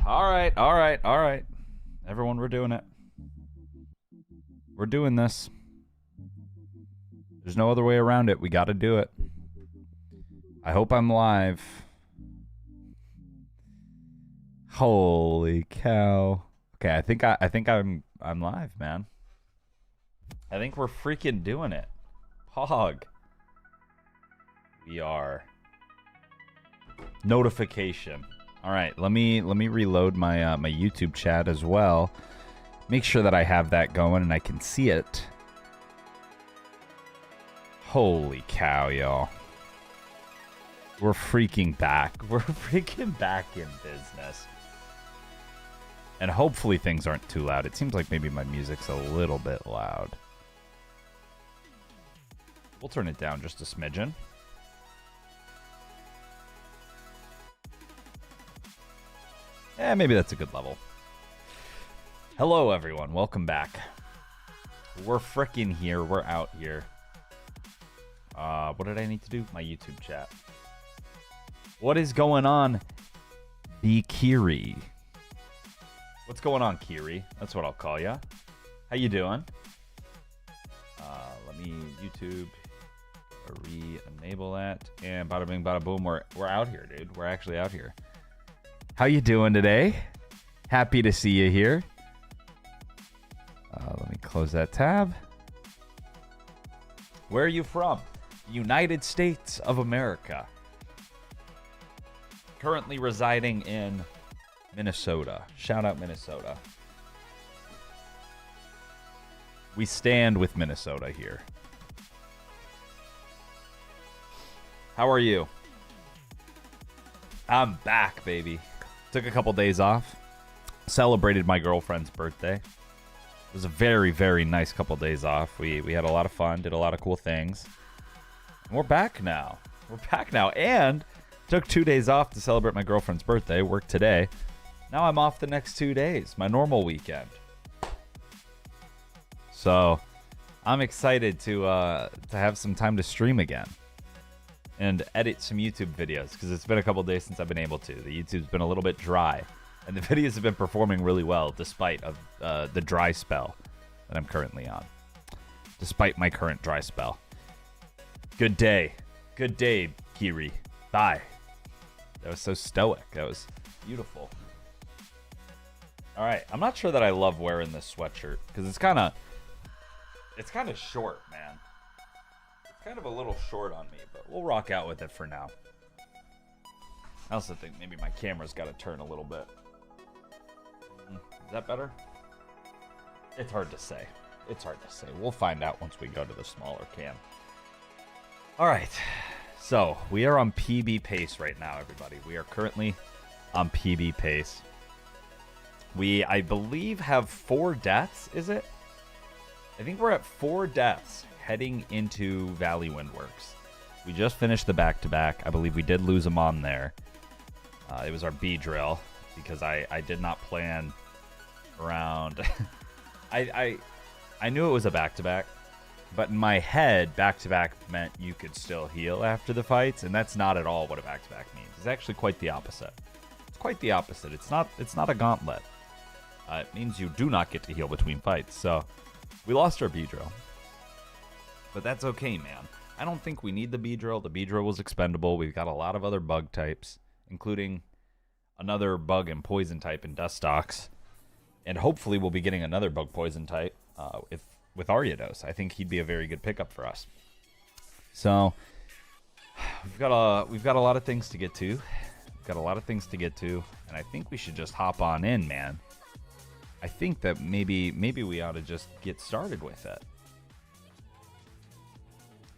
All right. Everyone, we're doing it. We're doing this. There's no other way around it. We got to do it. I hope I'm live. Holy cow. Okay, I think I'm live, man. I think we're freaking doing it. Pog. We are. Notification. All right, let me reload my my YouTube chat as well. Make sure that I have that going and I can see it. Holy cow, y'all. We're freaking back. We're freaking back in business. And hopefully things aren't too loud. It seems like maybe my music's a little bit loud. We'll turn it down just a smidgen. Yeah, maybe that's a good level. Hello, everyone. Welcome back. We're frickin' here. We're out here. What did I need to do? My YouTube chat. What is going on, B. Kiri? What's going on, Kiri? That's what I'll call ya. How you doing? Let me YouTube re-enable that. And bada bing, bada boom. We're out here, dude. We're actually out here. How you doing today? Happy to see you here. Let me close that tab. Where are you from? United States of America. Currently residing in Minnesota. Shout out Minnesota. We stand with Minnesota here. How are you? I'm back, baby. Took a couple days off. Celebrated my girlfriend's birthday. It was a very, very nice couple days off. We had a lot of fun, did a lot of cool things. And we're back now. We're back now. And took 2 days off to celebrate my girlfriend's birthday. Worked today. Now I'm off the next 2 days. My normal weekend. So I'm excited to have some time to stream again. And edit some YouTube videos, because it's been a couple days since I've been able to. The YouTube's been a little bit dry, and the videos have been performing really well despite of the dry spell that I'm currently on. Despite my current dry spell. Good day. Good day, Kiri. Bye. That was so stoic. That was beautiful. All right, I'm not sure that I love wearing this sweatshirt, because it's kind of short, man. Kind of a little short on me, but we'll rock out with it for now. I also think maybe my camera's got to turn a little bit. Is that better? It's hard to say. It's hard to say. We'll find out once we go to the smaller cam. All right. So we are on PB pace right now, everybody. We are currently on PB pace. We, I believe, have 4 deaths, is it? I think we're at 4 deaths heading into Valley Windworks. We just finished the back-to-back. I believe we did lose them on there. It was our B drill because I did not plan around. I knew it was a back-to-back, but in my head, back-to-back meant you could still heal after the fights, and that's not at all what a back-to-back means. It's actually quite the opposite. It's quite the opposite. It's not a gauntlet. It means you do not get to heal between fights. So we lost our B drill. But that's okay, man. I don't think we need the B-Drill. The B-Drill was expendable. We've got a lot of other bug types, including another bug and poison type in Dustox. And hopefully we'll be getting another bug poison type with Ariados. I think he'd be a very good pickup for us. So we've got a lot of things to get to. We've got a lot of things to get to, and I think we should just hop on in, man. I think that maybe we ought to just get started with it.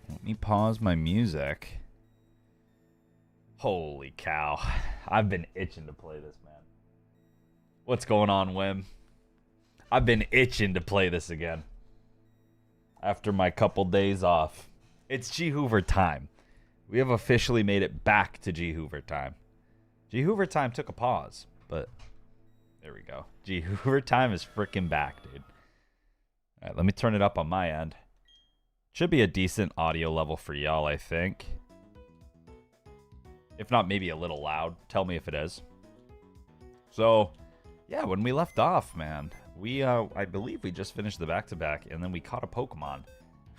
Let me pause my music. Holy cow. I've been itching to play this, man. What's going on, Wim? I've been itching to play this again. After my couple days off. It's GHoover time. We have officially made it back to GHoover time. GHoover time took a pause, but there we go. GHoover time is freaking back, dude. All right, let me turn it up on my end. Should be a decent audio level for y'all, I think. If not, maybe a little loud. Tell me if it is. So, yeah, when we left off, man, we I believe we just finished the back-to-back, and then we caught a Pokemon,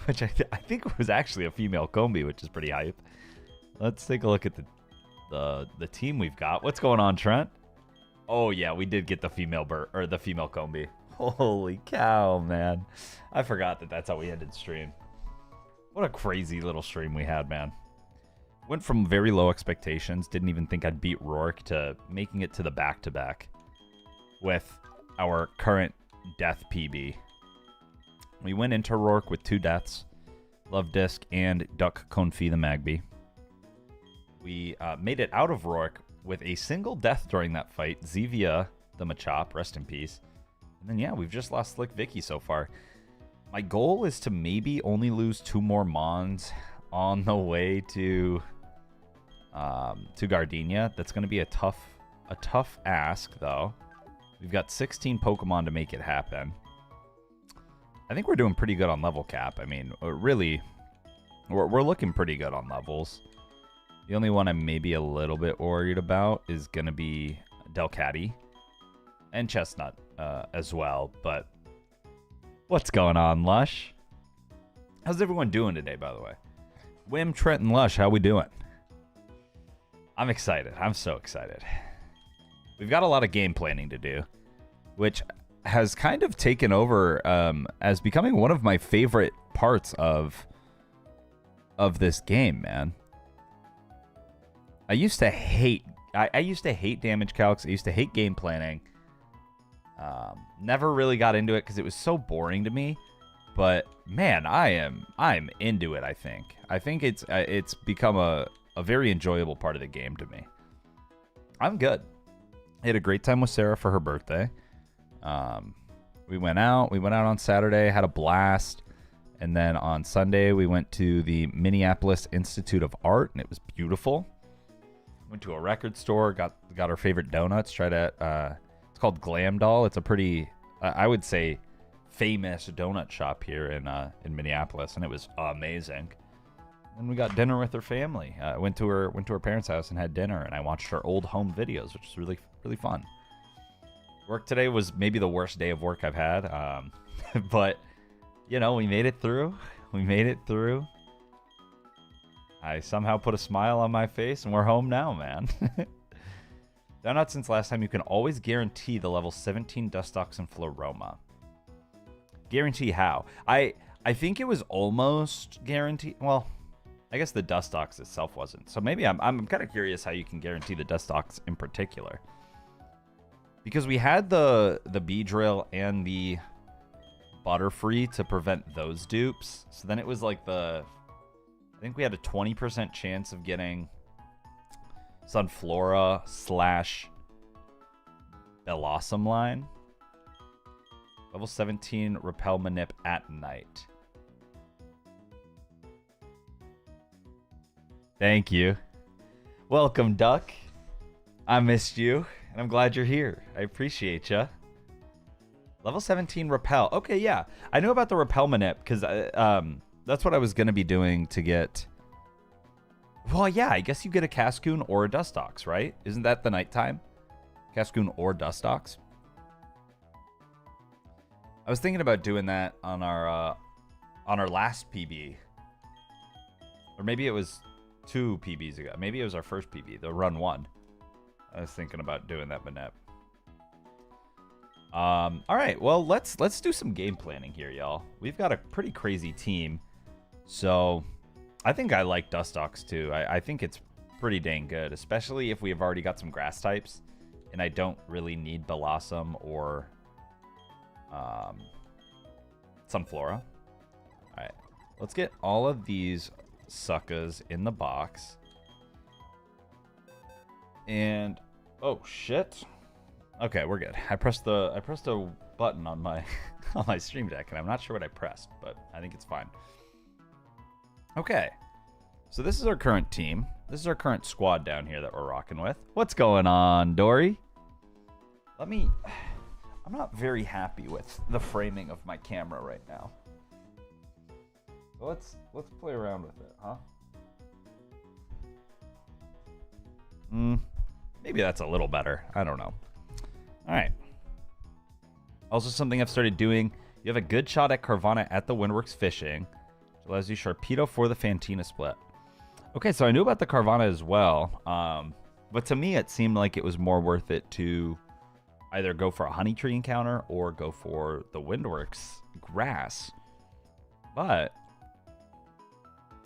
which I think was actually a female Combi, which is pretty hype. Let's take a look at the team we've got. What's going on, Trent? Oh yeah, we did get the female the female Combi. Holy cow, man! I forgot that that's how we ended stream. What a crazy little stream we had, man. Went from very low expectations, didn't even think I'd beat Rourke, to making it to the back-to-back with our current death PB. We went into Rourke with 2 deaths, Love Disc and Duck Confi the Magby. We made it out of Rourke with a single death during that fight, Zevia the Machop, rest in peace. And then, yeah, we've just lost Slick Vicky so far. My goal is to maybe only lose 2 more Mons on the way to Gardenia. That's going to be a tough ask, though. We've got 16 Pokemon to make it happen. I think we're doing pretty good on level cap. I mean, really, we're looking pretty good on levels. The only one I'm maybe a little bit worried about is going to be Delcatty and Chestnut as well. But what's going on, Lush? How's everyone doing today, by the way? Wim, Trent, and Lush, how we doing? I'm excited. I'm so excited. We've got a lot of game planning to do, which has kind of taken over as becoming one of my favorite parts of this game, man. I used to hate damage calcs. I used to hate game planning. Never really got into it because it was so boring to me. But man, I'm into it. I think it's become a very enjoyable part of the game to me. I'm good. I had a great time with Sarah for her birthday. We went out on Saturday, had a blast. And then on Sunday, we went to the Minneapolis Institute of Art, and it was beautiful. Went to a record store, got our favorite donuts, tried at, it's called Glam Doll. It's a pretty, I would say, famous donut shop here in Minneapolis, and it was amazing. Then we got dinner with her family. Went to her parents' house and had dinner, and I watched her old home videos, which was really, really fun. Work today was maybe the worst day of work I've had, but, you know, we made it through. I somehow put a smile on my face, and we're home now, man. Found out since last time you can always guarantee the level 17 Dustox and Floroma. Guarantee how? I think it was almost guaranteed. Well, I guess the Dustox itself wasn't. So maybe I'm kind of curious how you can guarantee the Dustox in particular. Because we had the Beedrill and the Butterfree to prevent those dupes. So then it was like I think we had a 20% chance of getting Sunflora / Bellossom line. Level 17 Repel Manip at night. Thank you. Welcome, Duck. I missed you, and I'm glad you're here. I appreciate ya. Level 17 Repel. Okay, yeah. I knew about the Repel Manip, because that's what I was going to be doing to get... Well, yeah, I guess you get a Cascoon or a Dustox, right? Isn't that the nighttime? Cascoon or Dustox? I was thinking about doing that on our last PB. Or maybe it was 2 PBs ago. Maybe it was our first PB, the run 1. I was thinking about doing that Manip. All right, well, let's do some game planning here, y'all. We've got a pretty crazy team. So I think I like Dustox too. I think it's pretty dang good, especially if we have already got some grass types and I don't really need Bellossom or Sunflora. All right, let's get all of these suckers in the box. And oh shit. Okay, we're good. I pressed a button on my on my stream deck and I'm not sure what I pressed, but I think it's fine. Okay. So this is our current team. This is our current squad down here that we're rocking with. What's going on, Dory? I'm not very happy with the framing of my camera right now. Let's play around with it, huh? Maybe that's a little better. I don't know. All right. Also, something I've started doing. You have a good shot at Carvana at the Windworks Fishing, which allows you Sharpedo for the Fantina split. Okay, so I knew about the Carvana as well. But to me, it seemed like it was more worth it to either go for a Honey Tree encounter or go for the Windworks grass. But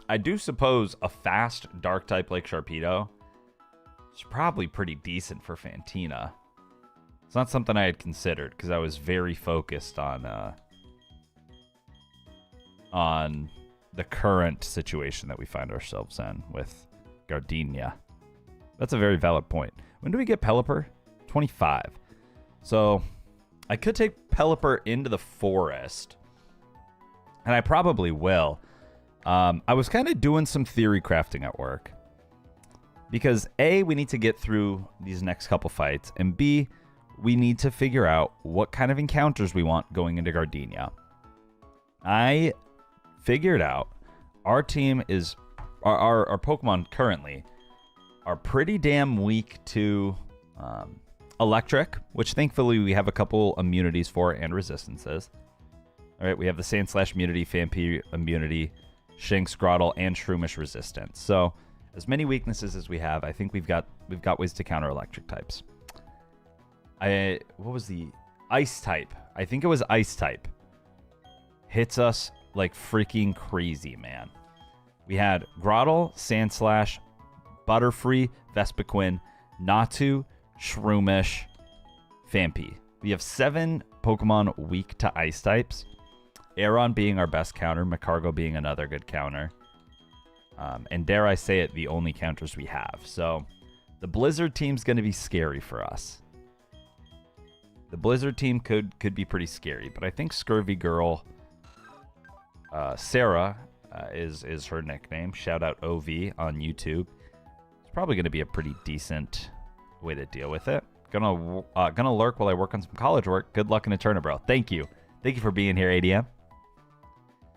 I do suppose a fast dark type like Sharpedo is probably pretty decent for Fantina. It's not something I had considered because I was very focused on the current situation that we find ourselves in with Gardenia. That's a very valid point. When do we get Pelipper? 25. So I could take Pelipper into the forest, and I probably will. I was kind of doing some theory crafting at work because A, we need to get through these next couple fights, and B, we need to figure out what kind of encounters we want going into Gardenia. I figured out our team is our Pokemon currently are pretty damn weak to electric, which thankfully we have a couple immunities for and resistances. All right, we have the Sandslash immunity, Phanpy immunity, Shinx, Grottle, and Shroomish resistance. So as many weaknesses as we have, I think we've got ways to counter electric types. What was the ice type? I think it was ice type. Hits us like freaking crazy, man. We had Grottle, Sandslash, Butterfree, Vespiquen, Natu, Shroomish, Phanpy. We have 7 Pokemon weak to ice types. Aeron being our best counter, Macargo being another good counter. And dare I say it, the only counters we have. So the Blizzard team's going to be scary for us. The Blizzard team could be pretty scary, but I think Scurvy Girl, Sarah is her nickname. Shout out OV on YouTube. It's probably going to be a pretty decent way to deal with it. Gonna lurk while I work on some college work. Good luck in Eterna, bro. Thank you for being here, ADM.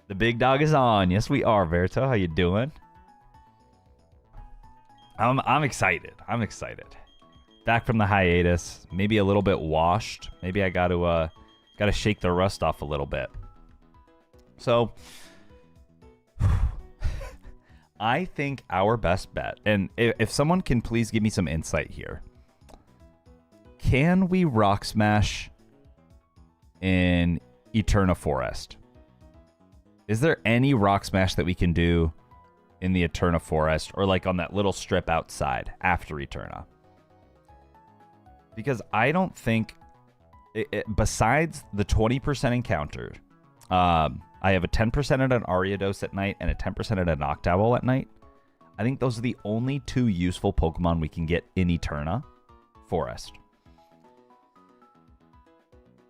The big dog is on. Yes, we are, Verito. How you doing? I'm excited. Back from the hiatus, maybe a little bit washed. Maybe I got to shake the rust off a little bit. So I think our best bet, and if someone can please give me some insight here, can we Rock Smash in Eterna Forest? Is there any Rock Smash that we can do in the Eterna Forest or like on that little strip outside after Eterna? Because I don't think, besides the 20% encounter, I have a 10% at an Ariados at night and a 10% at a Noctowl at night. I think those are the only 2 useful Pokemon we can get in Eterna Forest.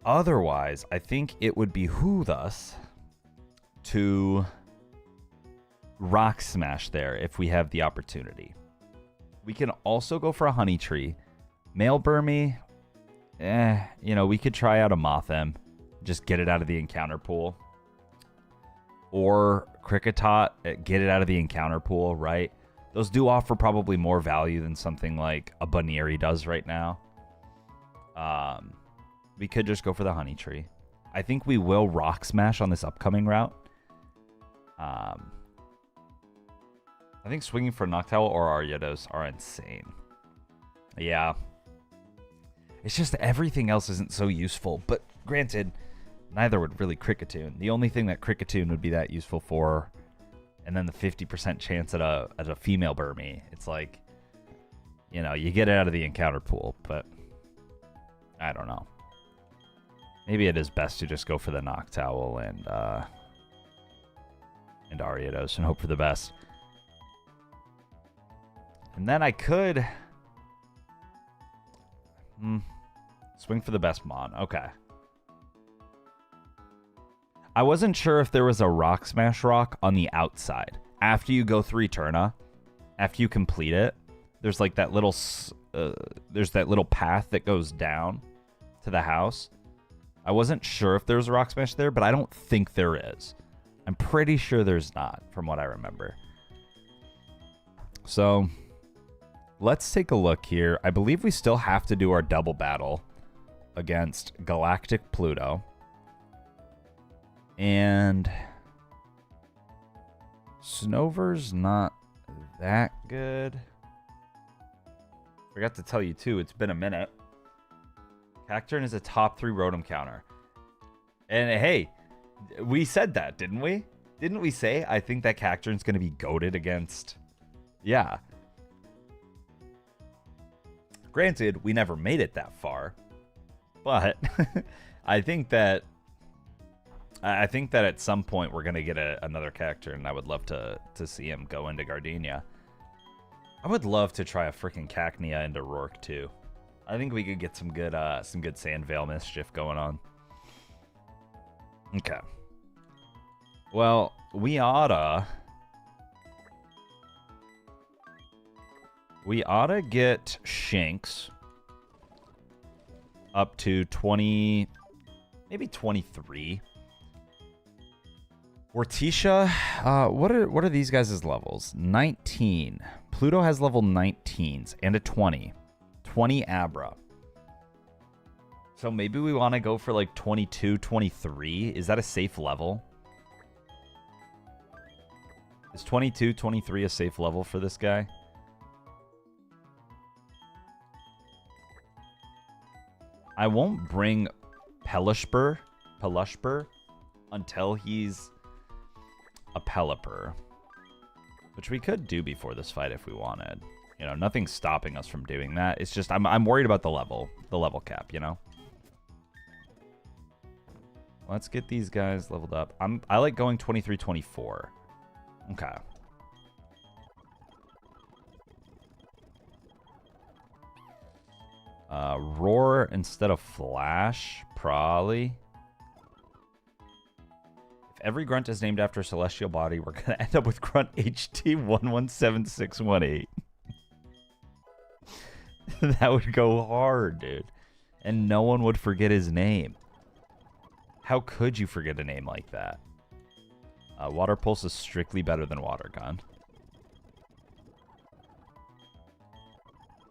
Otherwise, I think it would behoove us to Rock Smash there if we have the opportunity. We can also go for a Honey Tree. Male Burmy, we could try out a Mothim. Just get it out of the encounter pool. Or Kricketot, get it out of the encounter pool, right? Those do offer probably more value than something like a Baneri does right now. We could just go for the Honey Tree. I think we will Rock Smash on this upcoming route. I think swinging for Noctowl or Ariados are insane. Yeah. It's just everything else isn't so useful. But granted, neither would really Kricketune. The only thing that Kricketune would be that useful for, and then the 50% chance at a female Burmy. It's like, you get it out of the encounter pool, but I don't know. Maybe it is best to just go for the Noctowl and Ariados and hope for the best. And then I could swing for the best Mon. Okay. I wasn't sure if there was a Rock Smash rock on the outside. After you go through Eterna, after you complete it, there's like that little path that goes down to the house. I wasn't sure if there was a Rock Smash there, but I don't think there is. I'm pretty sure there's not, from what I remember. So let's take a look here. I believe we still have to do our double battle against Galactic Pluto. And Snover's not that good. Forgot to tell you, too, it's been a minute. Cacturn is a top 3 Rotom counter. And hey, we said that, didn't we? Didn't we say, I think that Cacturn's going to be goated against... Yeah. Granted, we never made it that far. But I think that at some point we're going to get another Cacturn, and I would love to see him go into Gardenia. I would love to try a freaking Cacnea into Rourke, too. I think we could get some good Sandvale mischief going on. Okay. Well, we oughta get Shinx up to 20, maybe 23. Ortisha, what are these guys' levels? 19. Pluto has level 19s and a 20. 20 Abra. So maybe we want to go for like 22, 23. Is that a safe level? Is 22, 23 a safe level for this guy? I won't bring Pelushper until he's a Pelipper, which we could do before this fight if we wanted. You know, nothing's stopping us from doing that. It's just I'm worried about the level cap, you know. Let's get these guys leveled up. I like going 23, 24. Okay. Roar instead of Flash, probably. If every grunt is named after a celestial body, we're gonna end up with Grunt HT 117618. That would go hard, dude. And no one would forget his name. How could you forget a name like that? Water Pulse is strictly better than Water Gun.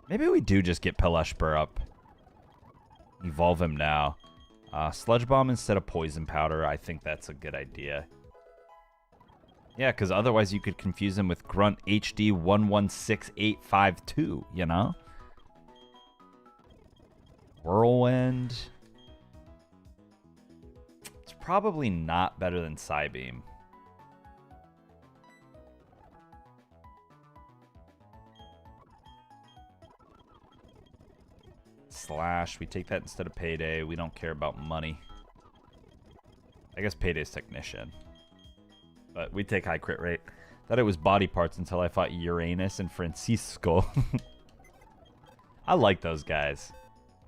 Maybe we do just get Pelushper up. Evolve him now. Sludge Bomb instead of Poison Powder. I think that's a good idea. Yeah, because otherwise you could confuse him with Grunt HD 116852, you know? Whirlwind. It's probably not better than Psybeam. Slash. We take that instead of Payday. We don't care about money. I guess Payday's Technician. But we take high crit rate. Thought it was body parts until I fought Uranus and Francisco. I like those guys.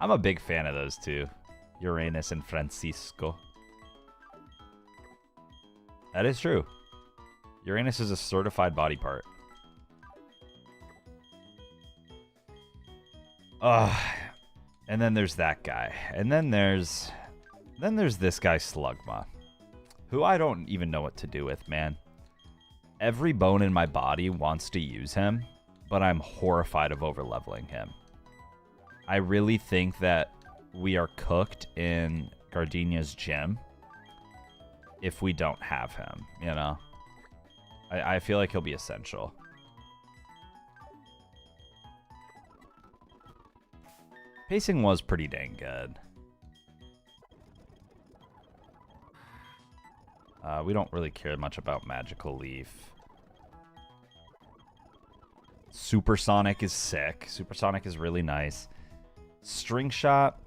I'm a big fan of those two. Uranus and Francisco. That is true. Uranus is a certified body part. And then there's that guy. And then there's this guy Slugma, who I don't even know what to do with, man. Every bone in my body wants to use him, but I'm horrified of overleveling him. I really think that we are cooked in Gardenia's gym if we don't have him, you know? I feel like he'll be essential. Pacing was pretty dang good. We don't really care much about Magical Leaf. Supersonic is sick. Supersonic is really nice. String Shot.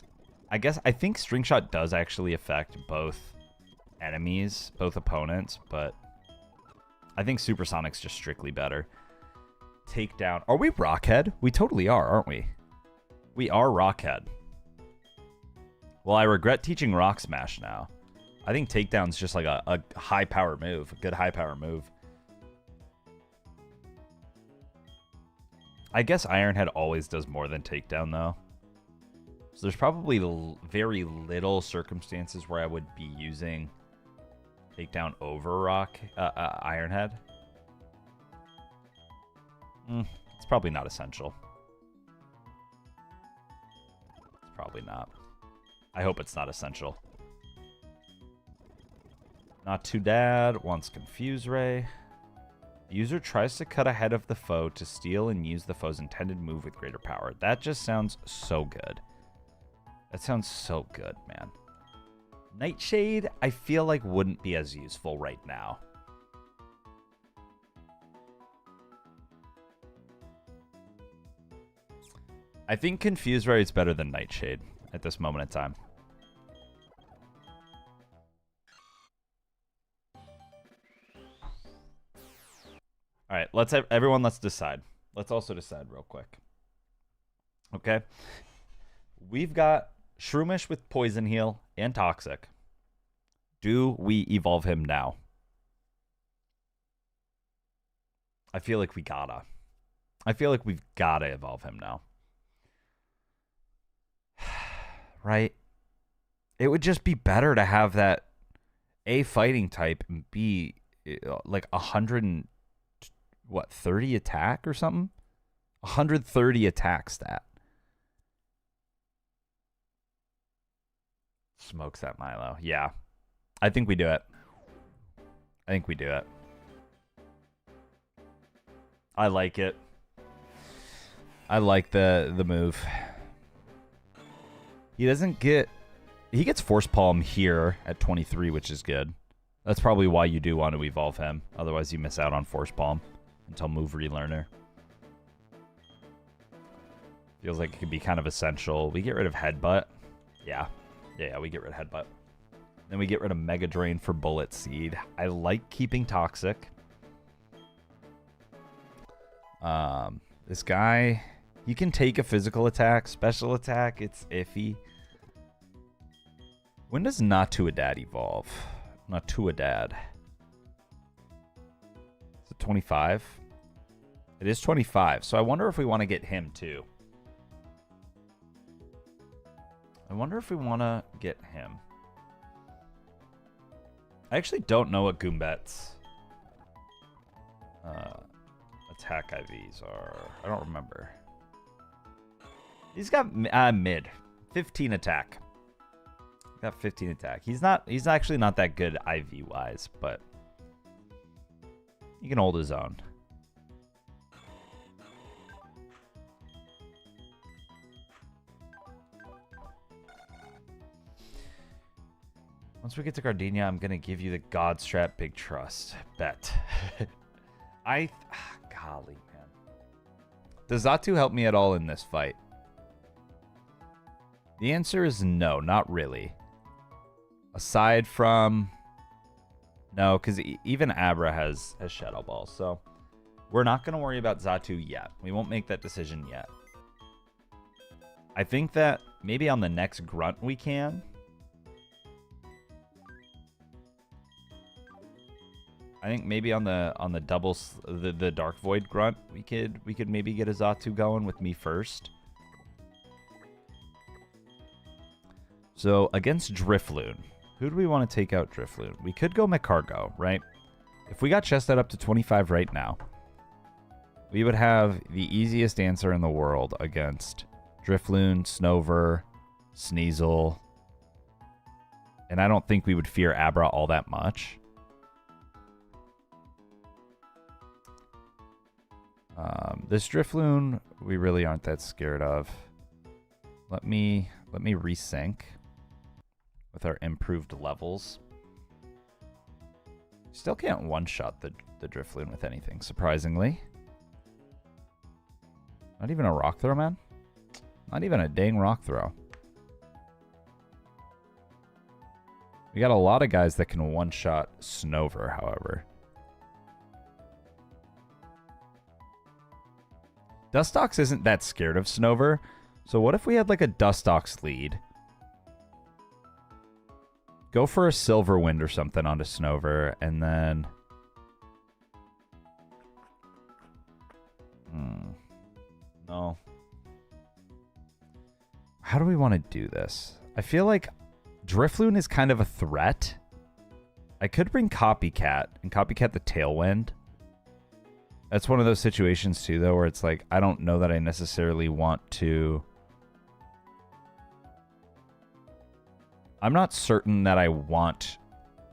I think String Shot does actually affect both enemies, both opponents, but I think Supersonic's just strictly better. Takedown. Are we Rockhead? We totally are, aren't we? We are Rockhead. Well, I regret teaching Rock Smash now. I think Takedown's just like a high power move. A good high power move. I guess Ironhead always does more than Takedown, though. So there's probably very little circumstances where I would be using Takedown over Ironhead. It's probably not essential. It's probably not. I hope it's not essential. Not Too Dad wants Confuse Ray. The user tries to cut ahead of the foe to steal and use the foe's intended move with greater power. That just sounds so good. That sounds so good, man. Nightshade, I feel like wouldn't be as useful right now. I think Confuse Ray is better than Nightshade at this moment in time. All right, let's decide. Let's also decide real quick. Okay. We've got Shroomish with Poison Heal and Toxic. Do we evolve him now? I feel like we gotta. I feel like we've gotta evolve him now. Right? It would just be better to have that A fighting type and B like 30 attack or something? 130 attack stat. Smokes that Milo. Yeah. I think we do it. I think we do it. I like it. I like the move. He doesn't get... He gets Force Palm here at 23, which is good. That's probably why you do want to evolve him. Otherwise, you miss out on Force Palm until Move Relearner. Feels like it could be kind of essential. We get rid of Headbutt. Yeah. Yeah, we get rid of Headbutt. Then we get rid of Mega Drain for Bullet Seed. I like keeping Toxic. This guy, you can take a physical attack, special attack, it's iffy. When does Not To A Dad evolve? Not To A Dad. Is it 25? It is 25, so I wonder if we want to get him too. I wonder if we want to get him. I actually don't know what Goombet's attack IVs are. I don't remember. He's got mid. 15 attack. Got 15 attack. He's actually not that good IV wise, but he can hold his own. Once we get to Gardenia, I'm going to give you the Godstrap Big Trust. Bet. Golly, man. Does Xatu help me at all in this fight? The answer is no, not really. Aside from... No, because even Abra has Shadow Ball, so we're not going to worry about Xatu yet. We won't make that decision yet. I think that maybe on the next Grunt we can... I think maybe on the doubles the Dark Void Grunt we could maybe get a Xatu going with me first. So against Drifloon, who do we want to take out Drifloon? We could go Macargo, right? If we got Chested up to 25 right now, we would have the easiest answer in the world against Drifloon, Snover, Sneasel, and I don't think we would fear Abra all that much. This Drifloon, we really aren't that scared of. Let me resync with our improved levels. Still can't one-shot the Drifloon with anything, surprisingly. Not even a rock throw, man. Not even a dang rock throw. We got a lot of guys that can one-shot Snover, however. Dustox isn't that scared of Snover, so what if we had like a Dustox lead? Go for a Silver Wind or something onto Snover, and then... No. How do we want to do this? I feel like Drifloon is kind of a threat. I could bring Copycat and Copycat the Tailwind. That's one of those situations too, though, where it's like, I don't know that I necessarily want to... I'm not certain that I want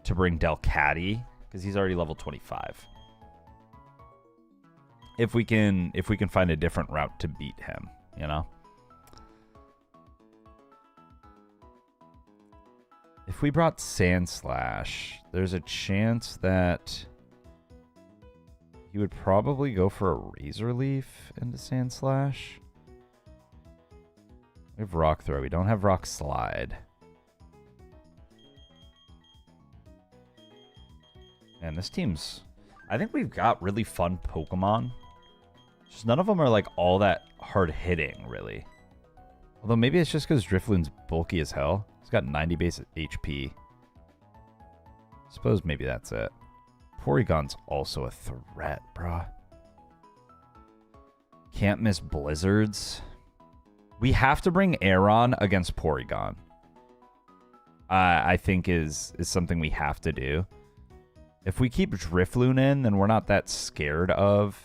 to bring Delcatty because he's already level 25. If we can find a different route to beat him, you know? If we brought Sandslash, there's a chance that he would probably go for a Razor Leaf into Sandslash. We have Rock Throw. We don't have Rock Slide. And this team's... I think we've got really fun Pokemon. Just none of them are like all that hard hitting, really. Although maybe it's just because Drifloon's bulky as hell. He's got 90 base HP. Suppose maybe that's it. Porygon's also a threat, bruh. Can't miss Blizzards. We have to bring Aeron against Porygon. I think is something we have to do. If we keep Drifloon in, then we're not that scared of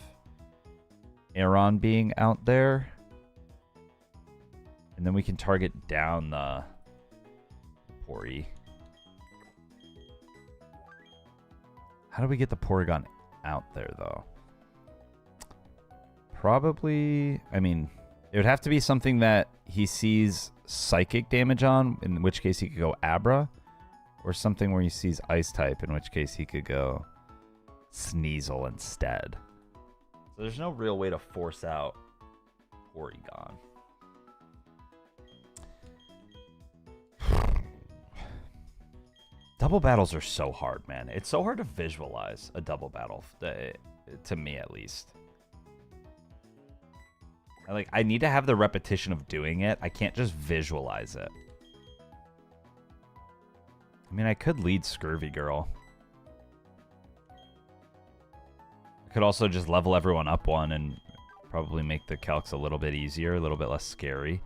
Aeron being out there. And then we can target down the Pory. How do we get the Porygon out there, though? Probably... I mean, it would have to be something that he sees Psychic damage on, in which case he could go Abra. Or something where he sees Ice type, in which case he could go Sneasel instead. So there's no real way to force out Porygon. Double battles are so hard, man. It's so hard to visualize a double battle, to me at least. I need to have the repetition of doing it. I can't just visualize it. I mean, I could lead Scurvy Girl. I could also just level everyone up one and probably make the calcs a little bit easier, a little bit less scary.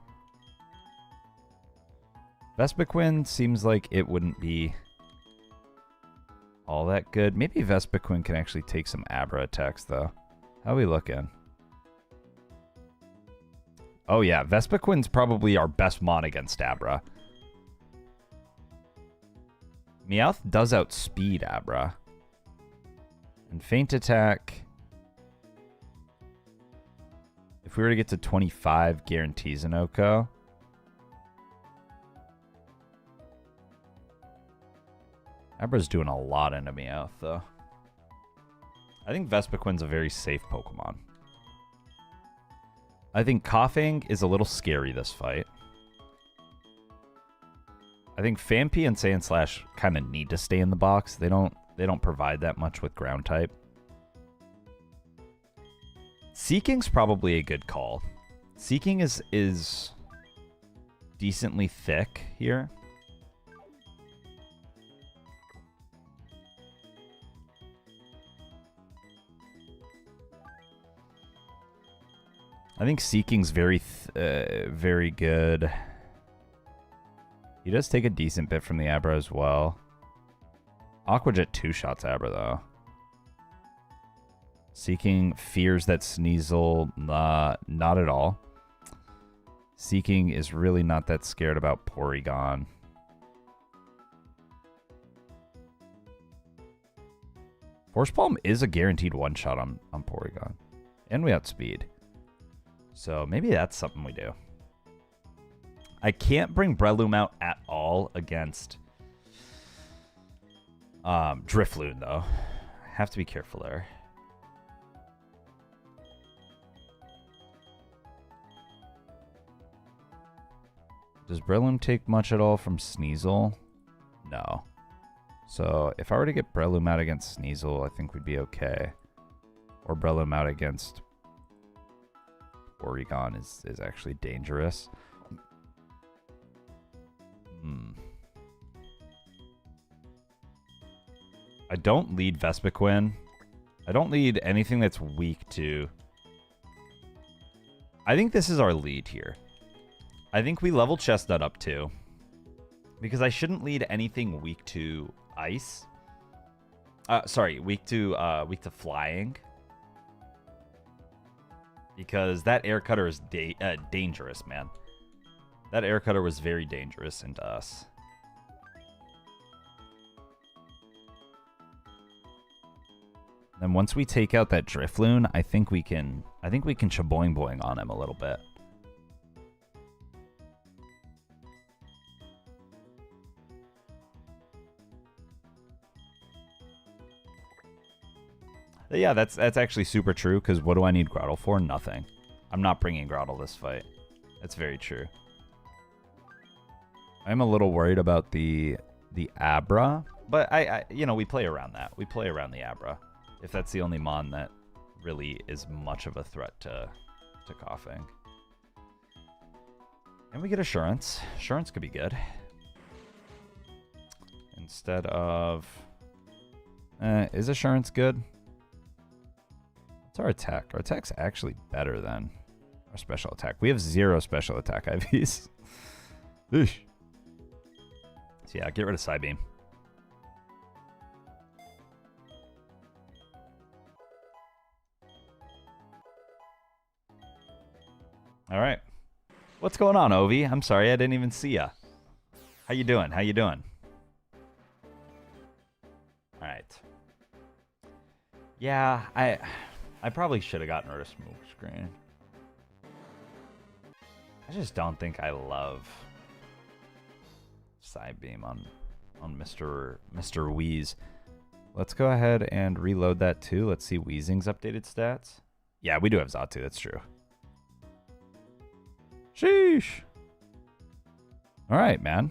Vespiquen seems like it wouldn't be all that good. Maybe Vespiquen can actually take some Abra attacks, though. How are we looking? Oh, yeah. Vespiquen's probably our best mon against Abra. Meowth does outspeed Abra. And Feint Attack... If we were to get to 25, guarantees an OHKO. Abra's doing a lot into Meowth, though. I think Vespiquen's a very safe Pokemon. I think Coughing is a little scary this fight. I think Phanpy and Sandslash kind of need to stay in the box. They don't provide that much with ground type. Seeking's probably a good call. Seeking is decently thick here. I think Seeking's very good. He does take a decent bit from the Abra as well. Aqua Jet two-shots Abra, though. Seeking fears that Sneasel, not at all. Seeking is really not that scared about Porygon. Force Palm is a guaranteed one-shot on Porygon. And we outspeed. So maybe that's something we do. I can't bring Breloom out at all against Drifloon, though. I have to be careful there. Does Breloom take much at all from Sneasel? No. So if I were to get Breloom out against Sneasel, I think we'd be okay. Or Breloom out against Porygon is actually dangerous. I don't lead Vespiquen. I don't lead anything that's weak to... I think this is our lead here. I think we level Chestnut up too. Because I shouldn't lead anything weak to ice. Sorry, weak to flying. Because that air cutter is dangerous, man. That air cutter was very dangerous into us. Then once we take out that Drifloon, I think we can chaboing boing on him a little bit. Yeah, that's actually super true, because what do I need Groudle for? Nothing. I'm not bringing Groudle this fight. That's very true. I'm a little worried about the Abra, but I you know, we play around that. We play around the Abra, if that's the only Mon that really is much of a threat to Coughing. And we get Assurance. Assurance could be good. Instead of... is Assurance good? What's our attack? Our attack's actually better than our special attack. We have 0 special attack IVs. Eesh. So yeah, get rid of Psybeam. All right. What's going on, Ovi? I'm sorry, I didn't even see ya. How you doing? How you doing? All right. Yeah, I probably should have gotten rid of Smoke Screen. I just don't think I love Psybeam on Mr. Wheeze. Let's go ahead and reload that too. Let's see Weezing's updated stats. Yeah, we do have Xatu, that's true. Sheesh. All right, man.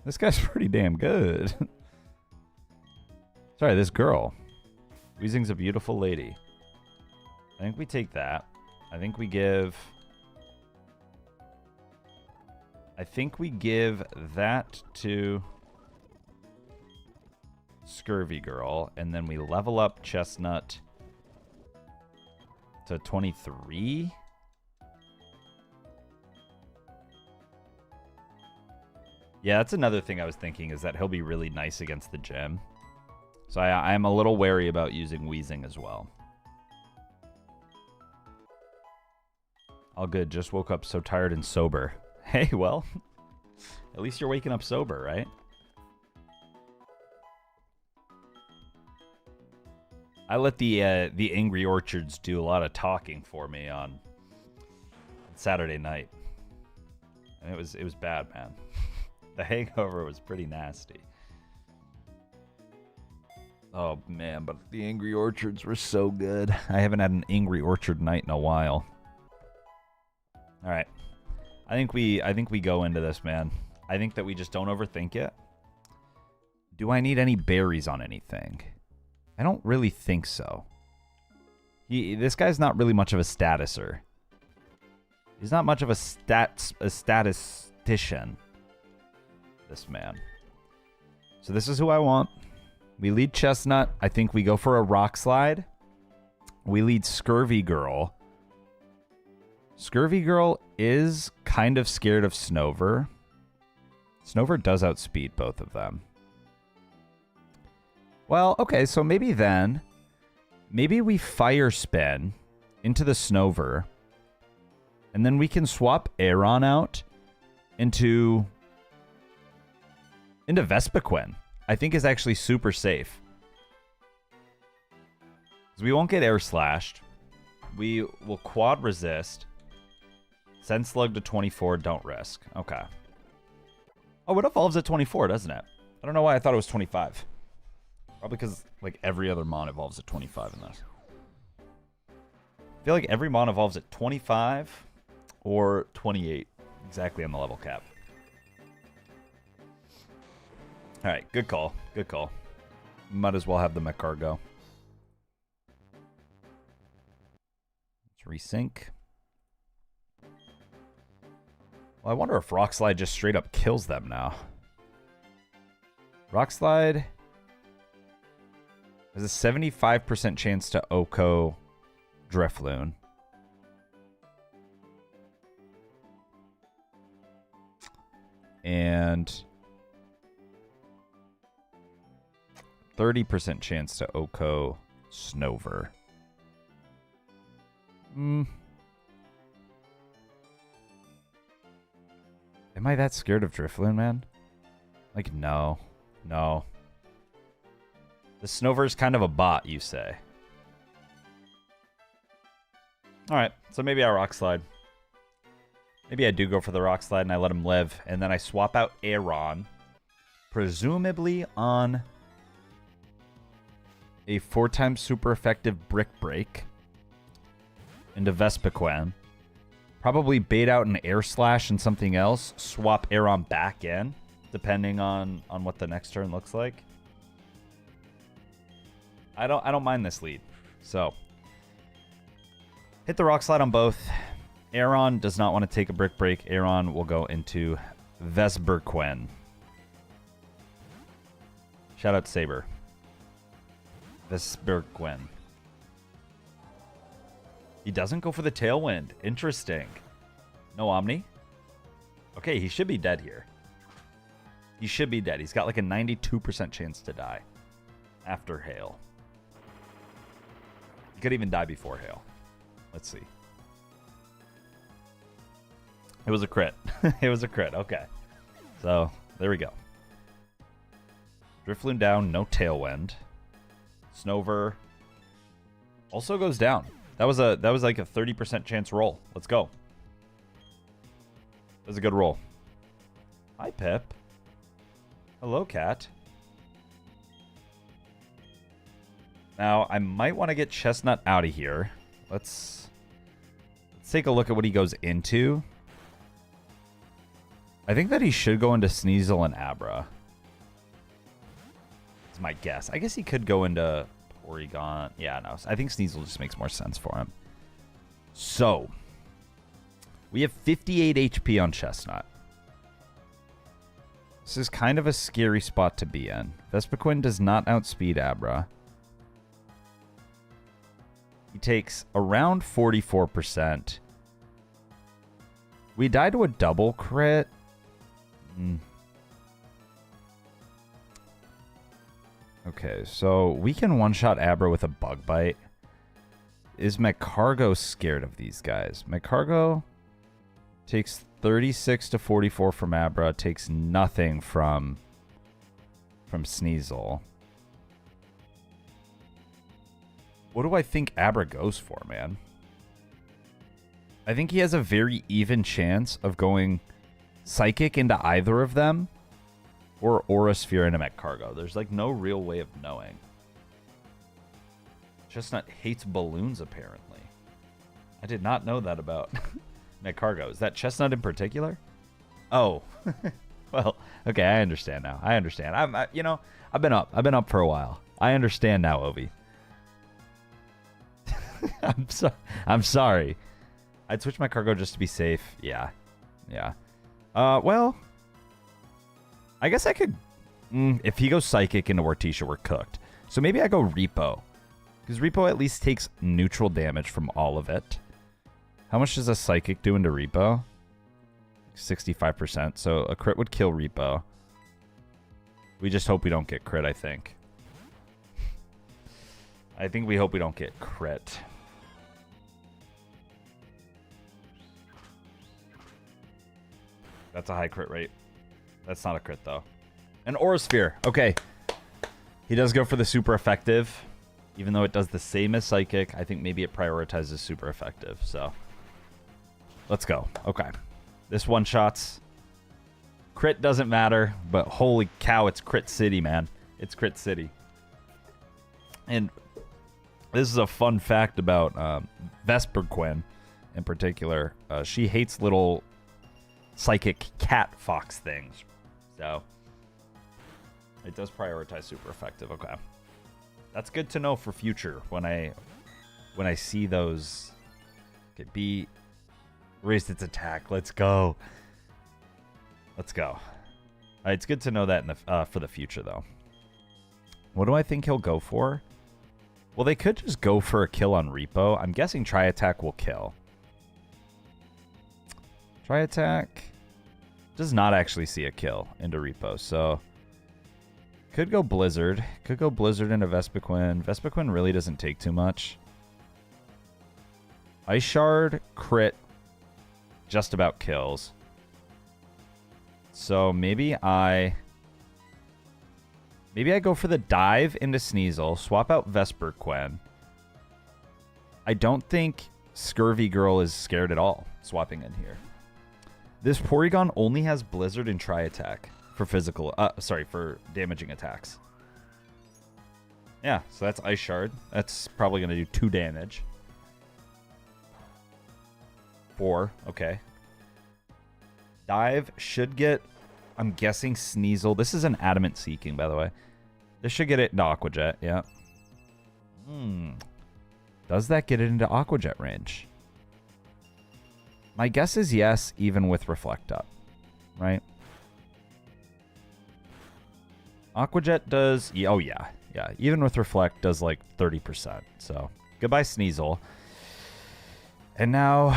This guy's pretty damn good. Sorry, this girl. Weezing's a beautiful lady. I think we take that. I think we give that to Scurvy Girl, and then we level up Chestnut to 23. Yeah, that's another thing I was thinking, is that he'll be really nice against the gym. So I'm a little wary about using Weezing as well. All good, just woke up so tired and sober. Hey, well, at least you're waking up sober, right? I let the Angry Orchards do a lot of talking for me on Saturday night. And it was bad, man. The hangover was pretty nasty. Oh, man, but the Angry Orchards were so good. I haven't had an Angry Orchard night in a while. All right. I think we go into this, man. I think that we just don't overthink it. Do I need any berries on anything? I don't really think so. This guy's not really much of a statuser. He's not much of a statistician. This man. So this is who I want. We lead Chestnut. I think we go for a Rock Slide. We lead Scurvy Girl. Scurvy Girl is kind of scared of Snover. Snover does outspeed both of them. Well, okay, so maybe we Fire Spin into the Snover, and then we can swap Aeron out into Vespiquen. I think is actually super safe. Because we won't get Air Slashed. We will Quad Resist. Send Slug to 24, don't risk. Okay. Oh, it evolves at 24, doesn't it? I don't know why I thought it was 25. Probably because, like, every other Mon evolves at 25 in this. I feel like every Mon evolves at 25 or 28. Exactly on the level cap. Alright, good call. Good call. Might as well have the Mechar go. Let's resync. Well, I wonder if Rock Slide just straight up kills them now. Rock Slide has a 75% chance to Oko Drifloon. And 30% chance to Oko Snover. Am I that scared of Drifloon, man? Like, no. No. The Snover's kind of a bot, you say. Alright, so maybe I Rock Slide. Maybe I do go for the Rock Slide and I let him live. And then I swap out Aaron. Presumably on a 4-time super effective Brick Break into Vespiquen. Probably bait out an Air Slash and something else. Swap Aaron back in, depending on what the next turn looks like. I don't mind this lead. So hit the Rock Slide on both. Aaron does not want to take a Brick Break. Aaron will go into Vesperquen. Shout out Saber. Vesperquen. He doesn't go for the Tailwind. Interesting. No Omni? Okay, he should be dead here. He should be dead. He's got like a 92% chance to die after Hail. He could even die before Hail. Let's see. It was a crit. It was a crit. Okay. So, there we go. Drifloon down, no Tailwind. Snover also goes down. That was like a 30% chance roll. Let's go. That was a good roll. Hi, Pip. Hello, cat. Now, I might want to get Chestnut out of here. Let's take a look at what he goes into. I think that he should go into Sneasel and Abra. That's my guess. I guess he could go into Porygon. Yeah, no. I think Sneasel just makes more sense for him. So, we have 58 HP on Chestnut. This is kind of a scary spot to be in. Vespiquen does not outspeed Abra. He takes around 44%. We die to a double crit. Okay, so we can one-shot Abra with a Bug Bite. Is Magcargo scared of these guys? Magcargo takes 36 to 44 from Abra, takes nothing from Sneasel. What do I think Abra goes for, man? I think he has a very even chance of going Psychic into either of them or Aura Sphere into Magcargo. There's like no real way of knowing. Chestnut hates balloons, apparently. I did not know that about Magcargo. Is that Chestnut in particular? Oh. Well, okay, I understand now. I understand. I've been up for a while. I understand now, Obi. I'm sorry. I'd switch Magcargo just to be safe. Yeah. Yeah. Well, I guess I could... if he goes Psychic into Morticia, we're cooked. So maybe I go Repo. Because Repo at least takes neutral damage from all of it. How much does a Psychic do into Repo? 65%. So a crit would kill Repo. We just hope we don't get crit, I think. I think we hope we don't get crit. That's a high crit rate. That's not a crit, though. An Aura Sphere. Okay. He does go for the super effective. Even though it does the same as Psychic, I think maybe it prioritizes super effective. So, let's go. Okay. This one-shots. Crit doesn't matter, but holy cow, it's Crit City, man. It's Crit City. And this is a fun fact about Vespiquen in particular. She hates little Psychic cat fox things. So, it does prioritize super effective. Okay. That's good to know for future when I see those. Okay, B raised its attack. Let's go. Let's go. It's good to know that in the for the future though. What do I think he'll go for? Well, they could just go for a kill on Repo. I'm guessing Tri Attack will kill. Tri Attack does not actually see a kill into Repo, so could go Blizzard. Could go Blizzard into Vespiquen. Vespiquen really doesn't take too much. Ice Shard, crit, just about kills. So maybe I go for the dive into Sneasel, swap out Vespiquen. I don't think Scurvy Girl is scared at all swapping in here. This Porygon only has Blizzard and Tri-Attack for physical, for damaging attacks. Yeah, so that's Ice Shard. That's probably going to do 2 damage. 4, okay. Dive should get, I'm guessing, Sneasel. This is an Adamant Seeking, by the way. This should get it into Aqua Jet, yeah. Does that get it into Aqua Jet range? My guess is yes, even with Reflect up, right? Aqua Jet does, oh yeah, even with Reflect does like 30%. So goodbye Sneasel. And now,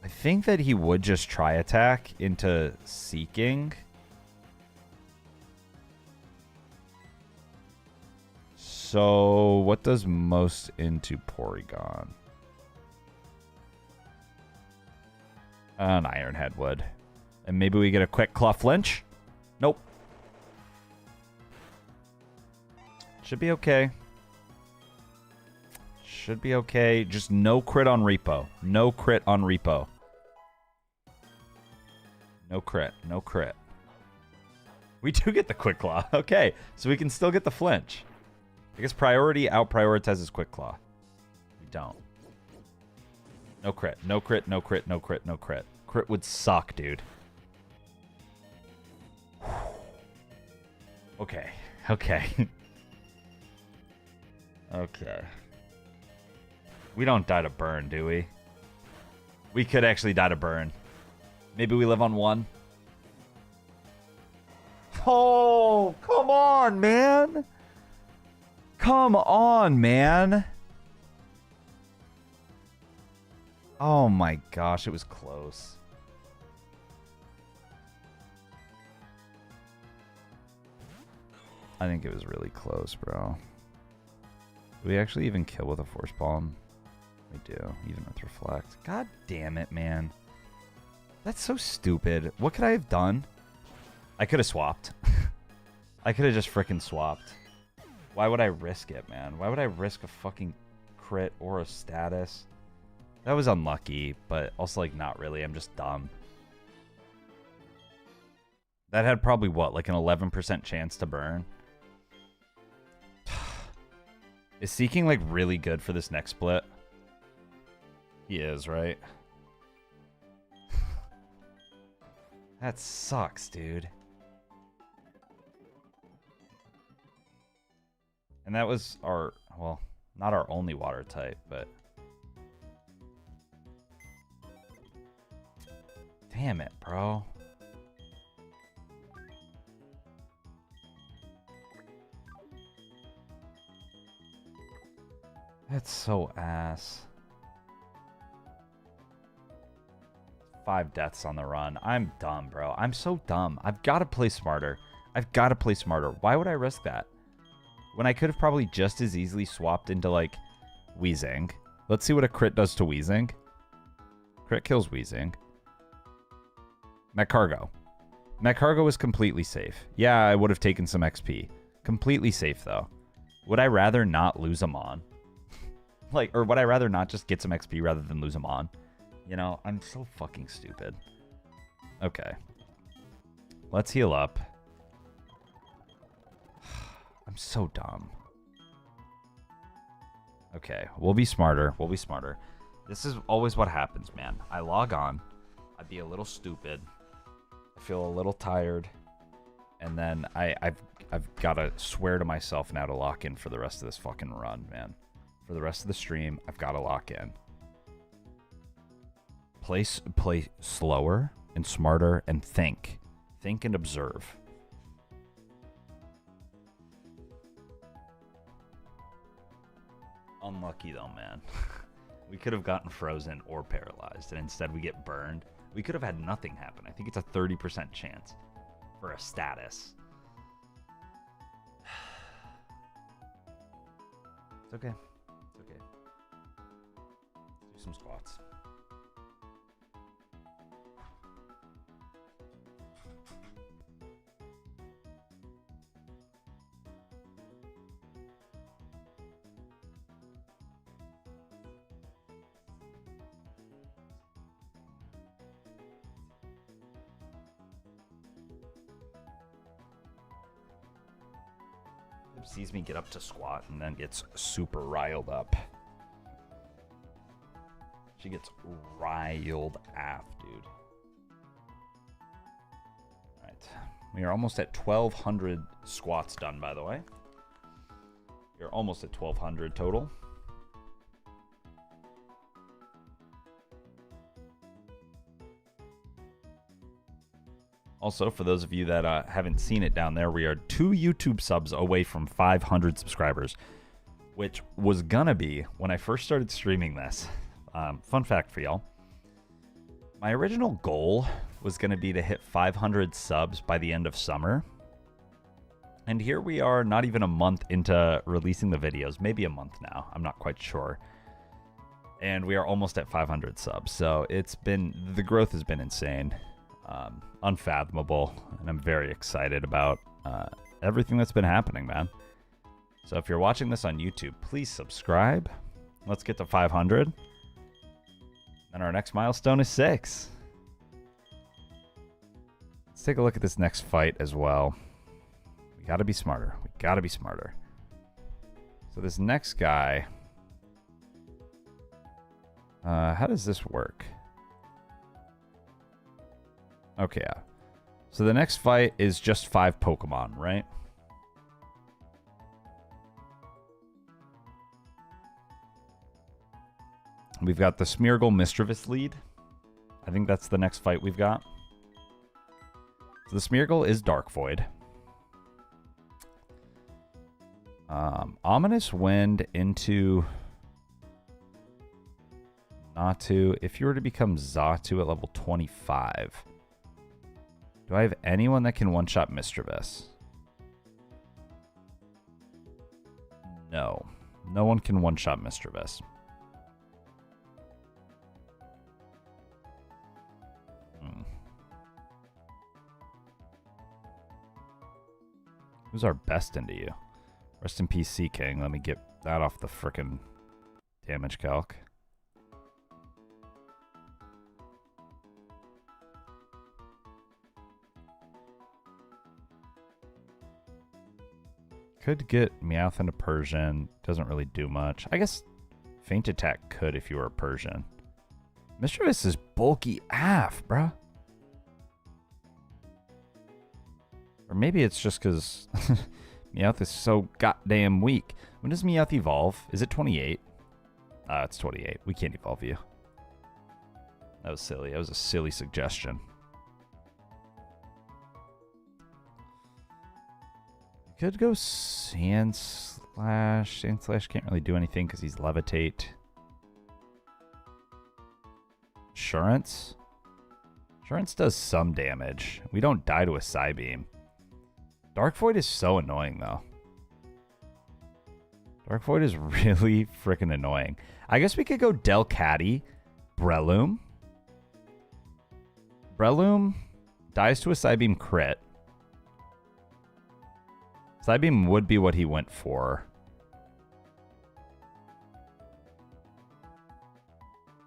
I think that he would just try attack into Seeking. So what does most into Porygon? An Iron Head would. And maybe we get a quick Claw Flinch? Nope. Should be okay. Should be okay. Just no crit on Repo. No crit on Repo. No crit. No crit. We do get the Quick Claw. Okay. So we can still get the Flinch. I guess priority out-prioritizes Quick Claw. We don't. No crit. No crit. No crit. No crit. No crit. Crit would suck, dude. Okay. Okay. Okay. We don't die to burn, do we? We could actually die to burn. Maybe we live on 1. Oh, come on, man. Come on, man. Oh my gosh, it was close. I think it was really close, bro. Do we actually even kill with a Force Palm? We do, even with Reflect. God damn it, man. That's so stupid. What could I have done? I could have swapped. I could have just freaking swapped. Why would I risk it, man? Why would I risk a fucking crit or a status? That was unlucky, but also, like, not really. I'm just dumb. That had probably, what, like an 11% chance to burn? Is Seeking, like, really good for this next split? He is, right? That sucks, dude. And that was our, well, not our only water type, but... Damn it, bro. That's so ass. 5 deaths on the run. I'm dumb, bro. I'm so dumb. I've got to play smarter. I've got to play smarter. Why would I risk that? When I could have probably just as easily swapped into, like, Weezing. Let's see what a crit does to Weezing. Crit kills Weezing. Magcargo. Magcargo is completely safe. Yeah, I would have taken some XP. Completely safe, though. Would I rather not lose him on? Like, or would I rather not just get some XP rather than lose him on? You know, I'm so fucking stupid. Okay. Let's heal up. I'm so dumb. Okay, we'll be smarter. We'll be smarter. This is always what happens, man. I log on. I'd be a little stupid. I feel a little tired. And then I've got to swear to myself now to lock in for the rest of this fucking run, man. For the rest of the stream, I've got to lock in. Play slower and smarter and think. Think and observe. Unlucky though, man. We could have gotten frozen or paralyzed, and instead we get burned. We could have had nothing happen. I think it's a 30% chance for a status. It's okay. It's okay. Let's do some squats. sees me get up to squat and then gets super riled up. She gets riled af, dude. All right. We are almost at 1,200 squats done, by the way. You're almost at 1,200 total. Also, for those of you that haven't seen it down there, we are 2 YouTube subs away from 500 subscribers, which was gonna be when I first started streaming this. Fun fact for y'all. My original goal was gonna be to hit 500 subs by the end of summer. And here we are, not even a month into releasing the videos, maybe a month now, I'm not quite sure. And we are almost at 500 subs, so the growth has been insane. Unfathomable, and I'm very excited about everything that's been happening, man. So if you're watching this on YouTube, please subscribe. Let's get to 500. And our next milestone is 6. Let's take a look at this next fight as well. We gotta be smarter. We gotta be smarter. So this next guy, how does this work? Okay, yeah. So the next fight is just 5 Pokemon, right? We've got the Smeargle Mischievous lead. I think that's the next fight we've got. So the Smeargle is Dark Void. Ominous Wind into Natu. If you were to become Xatu at level 25... Do I have anyone that can one-shot Mischievous? No. No one can one-shot Mischievous. Who's our best into you? Rest in peace, Sea King. Let me get that off the frickin' damage calc. Could get Meowth into Persian. Doesn't really do much. I guess Feint Attack could if you were a Persian. Mischievous is bulky AF, bruh. Or maybe it's just because Meowth is so goddamn weak. When does Meowth evolve? Is it 28? It's 28. We can't evolve you. That was silly. That was a silly suggestion. Could go Sand Slash. Sand Slash can't really do anything because he's Levitate. Assurance? Assurance does some damage. We don't die to a Psybeam. Dark Void is so annoying, though. Dark Void is really freaking annoying. I guess we could go Delcatty, Breloom. Breloom dies to a Psybeam crit. Psybeam would be what he went for.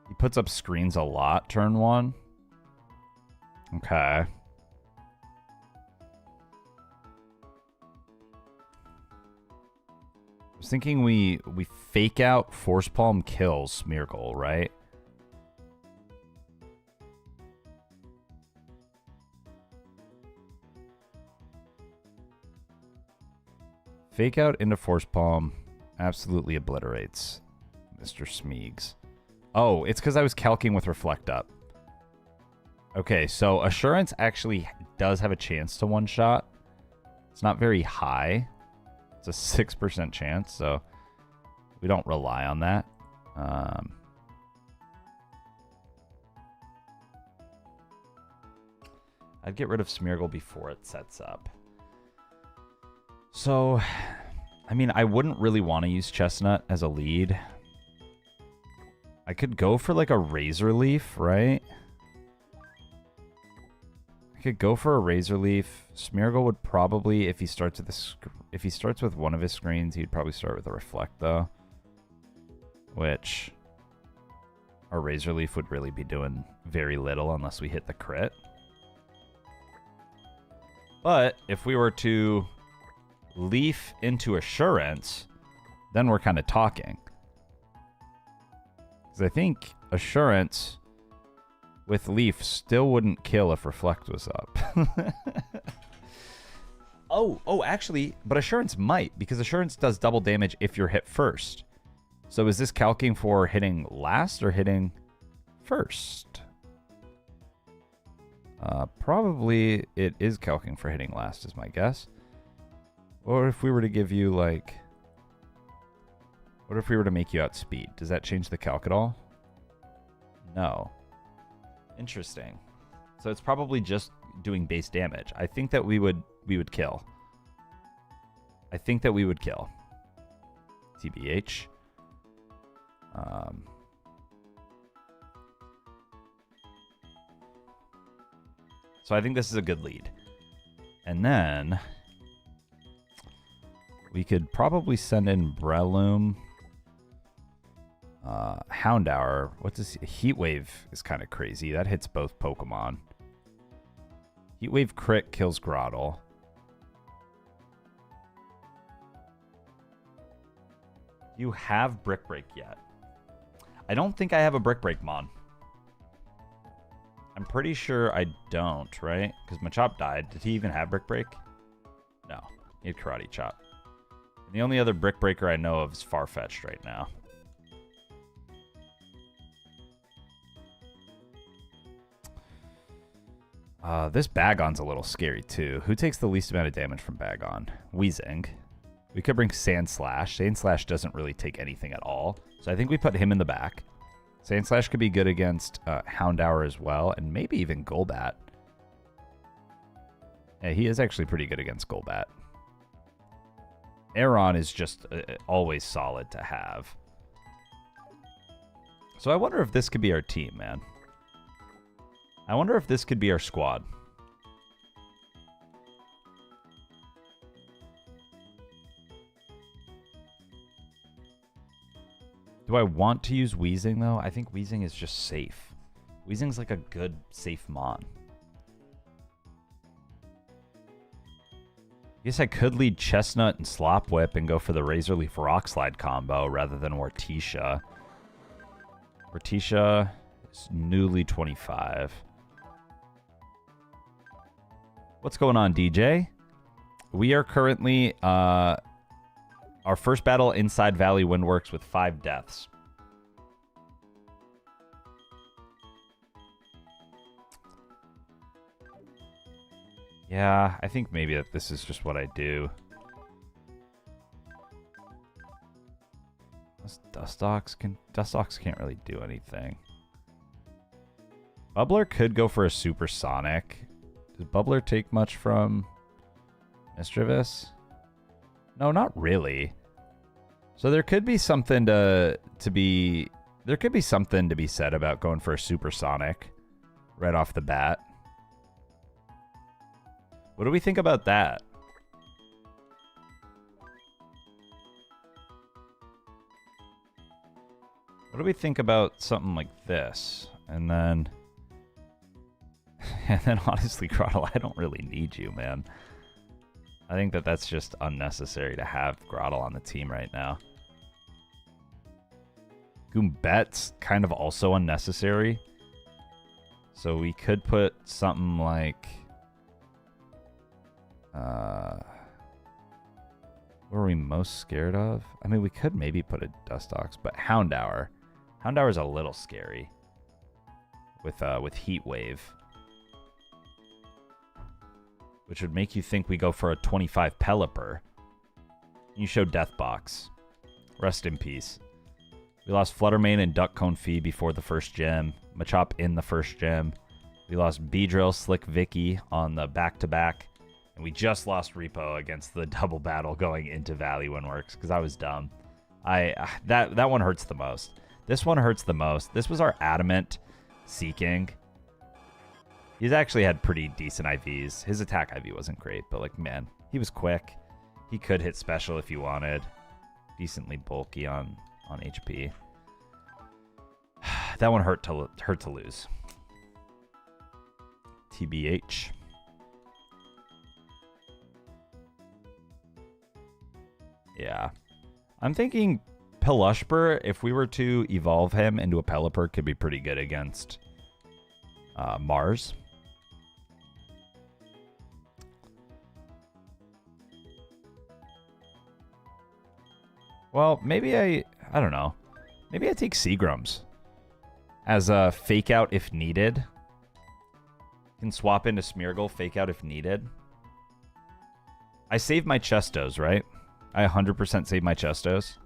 He puts up screens a lot turn 1. Okay. I was thinking we fake out Force Palm kills Smeargle, right? Fake out into Force Palm absolutely obliterates Mr. Smeegs. Oh, it's because I was calcing with Reflect Up. Okay, so Assurance actually does have a chance to one-shot. It's not very high. It's a 6% chance, so we don't rely on that. I'd get rid of Smeargle before it sets up. So, I mean, I wouldn't really want to use Chestnut as a lead. I could go for like a Razor Leaf, right? I could go for a Razor Leaf. Smeargle would probably, if he starts with one of his screens, he'd probably start with a Reflect though. Which our Razor Leaf would really be doing very little unless we hit the crit. But if we were to Leaf into Assurance, then we're kind of talking. Because I think Assurance with Leaf still wouldn't kill if Reflect was up. Oh, actually, but Assurance might, because Assurance does double damage if you're hit first. So is this calcing for hitting last or hitting first? Probably it is calcing for hitting last is my guess. Or if we were to give you like... What if we were to make you outspeed? Does that change the calc at all? No. Interesting. So it's probably just doing base damage. I think that we would kill. I think that we would kill. TBH. So I think this is a good lead. And then we could probably send in Breloom. Houndour. What does Heatwave is kind of crazy. That hits both Pokemon. Heatwave crit kills Grotle. You have Brick Break yet? I don't think I have a Brick Break, Mon. I'm pretty sure I don't, right? Because Machop died. Did he even have Brick Break? No. He had Karate Chop. And the only other Brick Breaker I know of is Farfetch'd right now. This Bagon's a little scary, too. Who takes the least amount of damage from Bagon? Weezing. We could bring Sandslash. Sandslash doesn't really take anything at all. So I think we put him in the back. Sandslash could be good against Houndour as well, and maybe even Golbat. Yeah, he is actually pretty good against Golbat. Aeron is just always solid to have. So I wonder if this could be our team, man. I wonder if this could be our squad. Do I want to use Weezing, though? I think Weezing is just safe. Weezing's like a good, safe Mon. I guess I could lead Chestnut and Slop Whip and go for the Razor Leaf Rock Slide combo rather than Morticia. Morticia is newly 25. What's going on, DJ? We are currently... our first battle inside Valley Windworks with 5 deaths. Yeah, I think maybe that this is just what I do. Dustox can't really do anything. Bubbler could go for a Supersonic. Does Bubbler take much from Mischievous? No, not really. So there could be something to be said about going for a Supersonic right off the bat. What do we think about that? What do we think about something like this? And then honestly, Grotle, I don't really need you, man. I think that that's just unnecessary to have Grotle on the team right now. Goombet's kind of also unnecessary. So we could put something like... what are we most scared of? I mean, we could maybe put a Dustox, but Houndour. Houndour is a little scary with Heat Wave. Which would make you think we go for a 25 Pelipper. You show Deathbox. Rest in peace. We lost Fluttermane and Duck Confit before the first gym. Machop in the first gym. We lost Beedrill, Slick Vicky on the back-to-back. And we just lost Repo against the double battle going into Valley Windworks because I was dumb. That one hurts the most. This one hurts the most. This was our Adamant Seeking. He's actually had pretty decent IVs. His attack IV wasn't great, but like, man, he was quick. He could hit special if you wanted. Decently bulky on HP. That one hurt to lose. TBH. I'm thinking Pelushper, if we were to evolve him into a Pelipper, could be pretty good against Mars. Well, maybe I don't know. Maybe I take Seagrams as a fake out if needed. Can swap into Smeargle, fake out if needed. I save my Chestos, right? I 100% save my Chestos.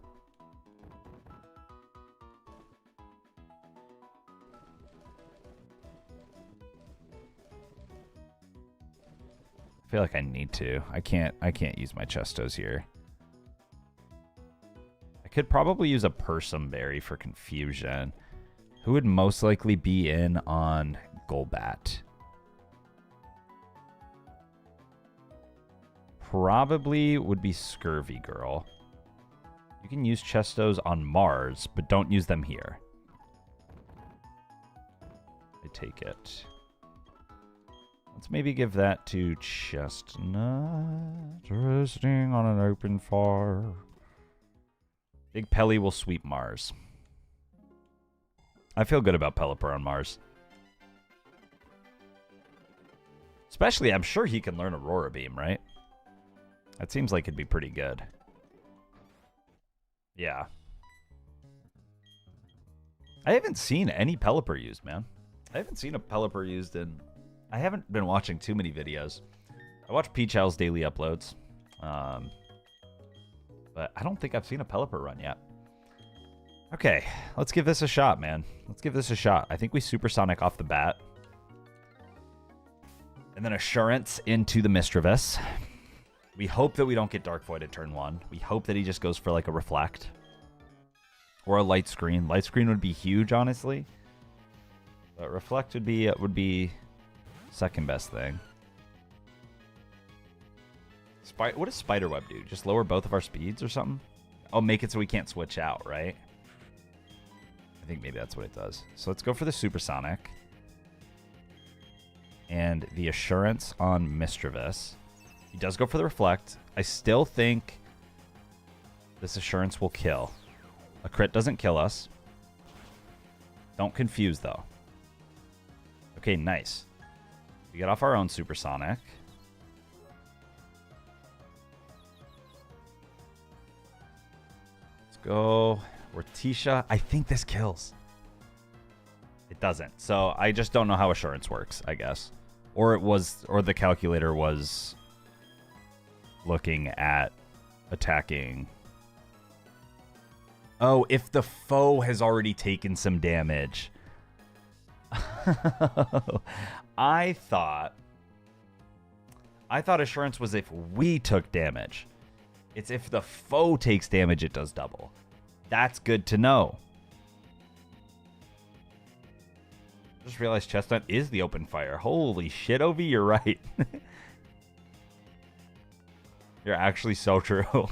I feel like I need to. I can't use my Chestos here. I could probably use a Persimberry for confusion. Who would most likely be in on Golbat? Probably would be Scurvy Girl. You can use Chestos on Mars, but don't use them here. I take it. Let's maybe give that to Chestnut. Resting on an open fire. Big Pelly will sweep Mars. I feel good about Pelipper on Mars. Especially, I'm sure he can learn Aurora Beam, right? That seems like it'd be pretty good. Yeah. I haven't seen any Pelipper used, man. I haven't seen a Pelipper used in... I haven't been watching too many videos. I watch Peach Owl's daily uploads. But I don't think I've seen a Pelipper run yet. Okay, let's give this a shot, man. Let's give this a shot. I think we Supersonic off the bat. And then Assurance into the Mischievous. We hope that we don't get Dark Void at turn 1. We hope that he just goes for like a Reflect. Or a Light Screen. Light Screen would be huge, honestly. But Reflect would be second best thing. What does Spiderweb do? Just lower both of our speeds or something? Oh, make it so we can't switch out, right? I think maybe that's what it does. So let's go for the Supersonic. And the Assurance on Mischievous. He does go for the Reflect. I still think this Assurance will kill. A crit doesn't kill us. Don't confuse, though. Okay, nice. We get off our own Supersonic. Go Ortisha. I think this kills. It doesn't. So I just don't know how Assurance works, I guess. Or the calculator was looking at attacking. Oh, if the foe has already taken some damage. I thought Assurance was if we took damage. It's if the foe takes damage, it does double. That's good to know. Just realized Chestnut is the open fire. Holy shit, Ovi, you're right. You're actually so true.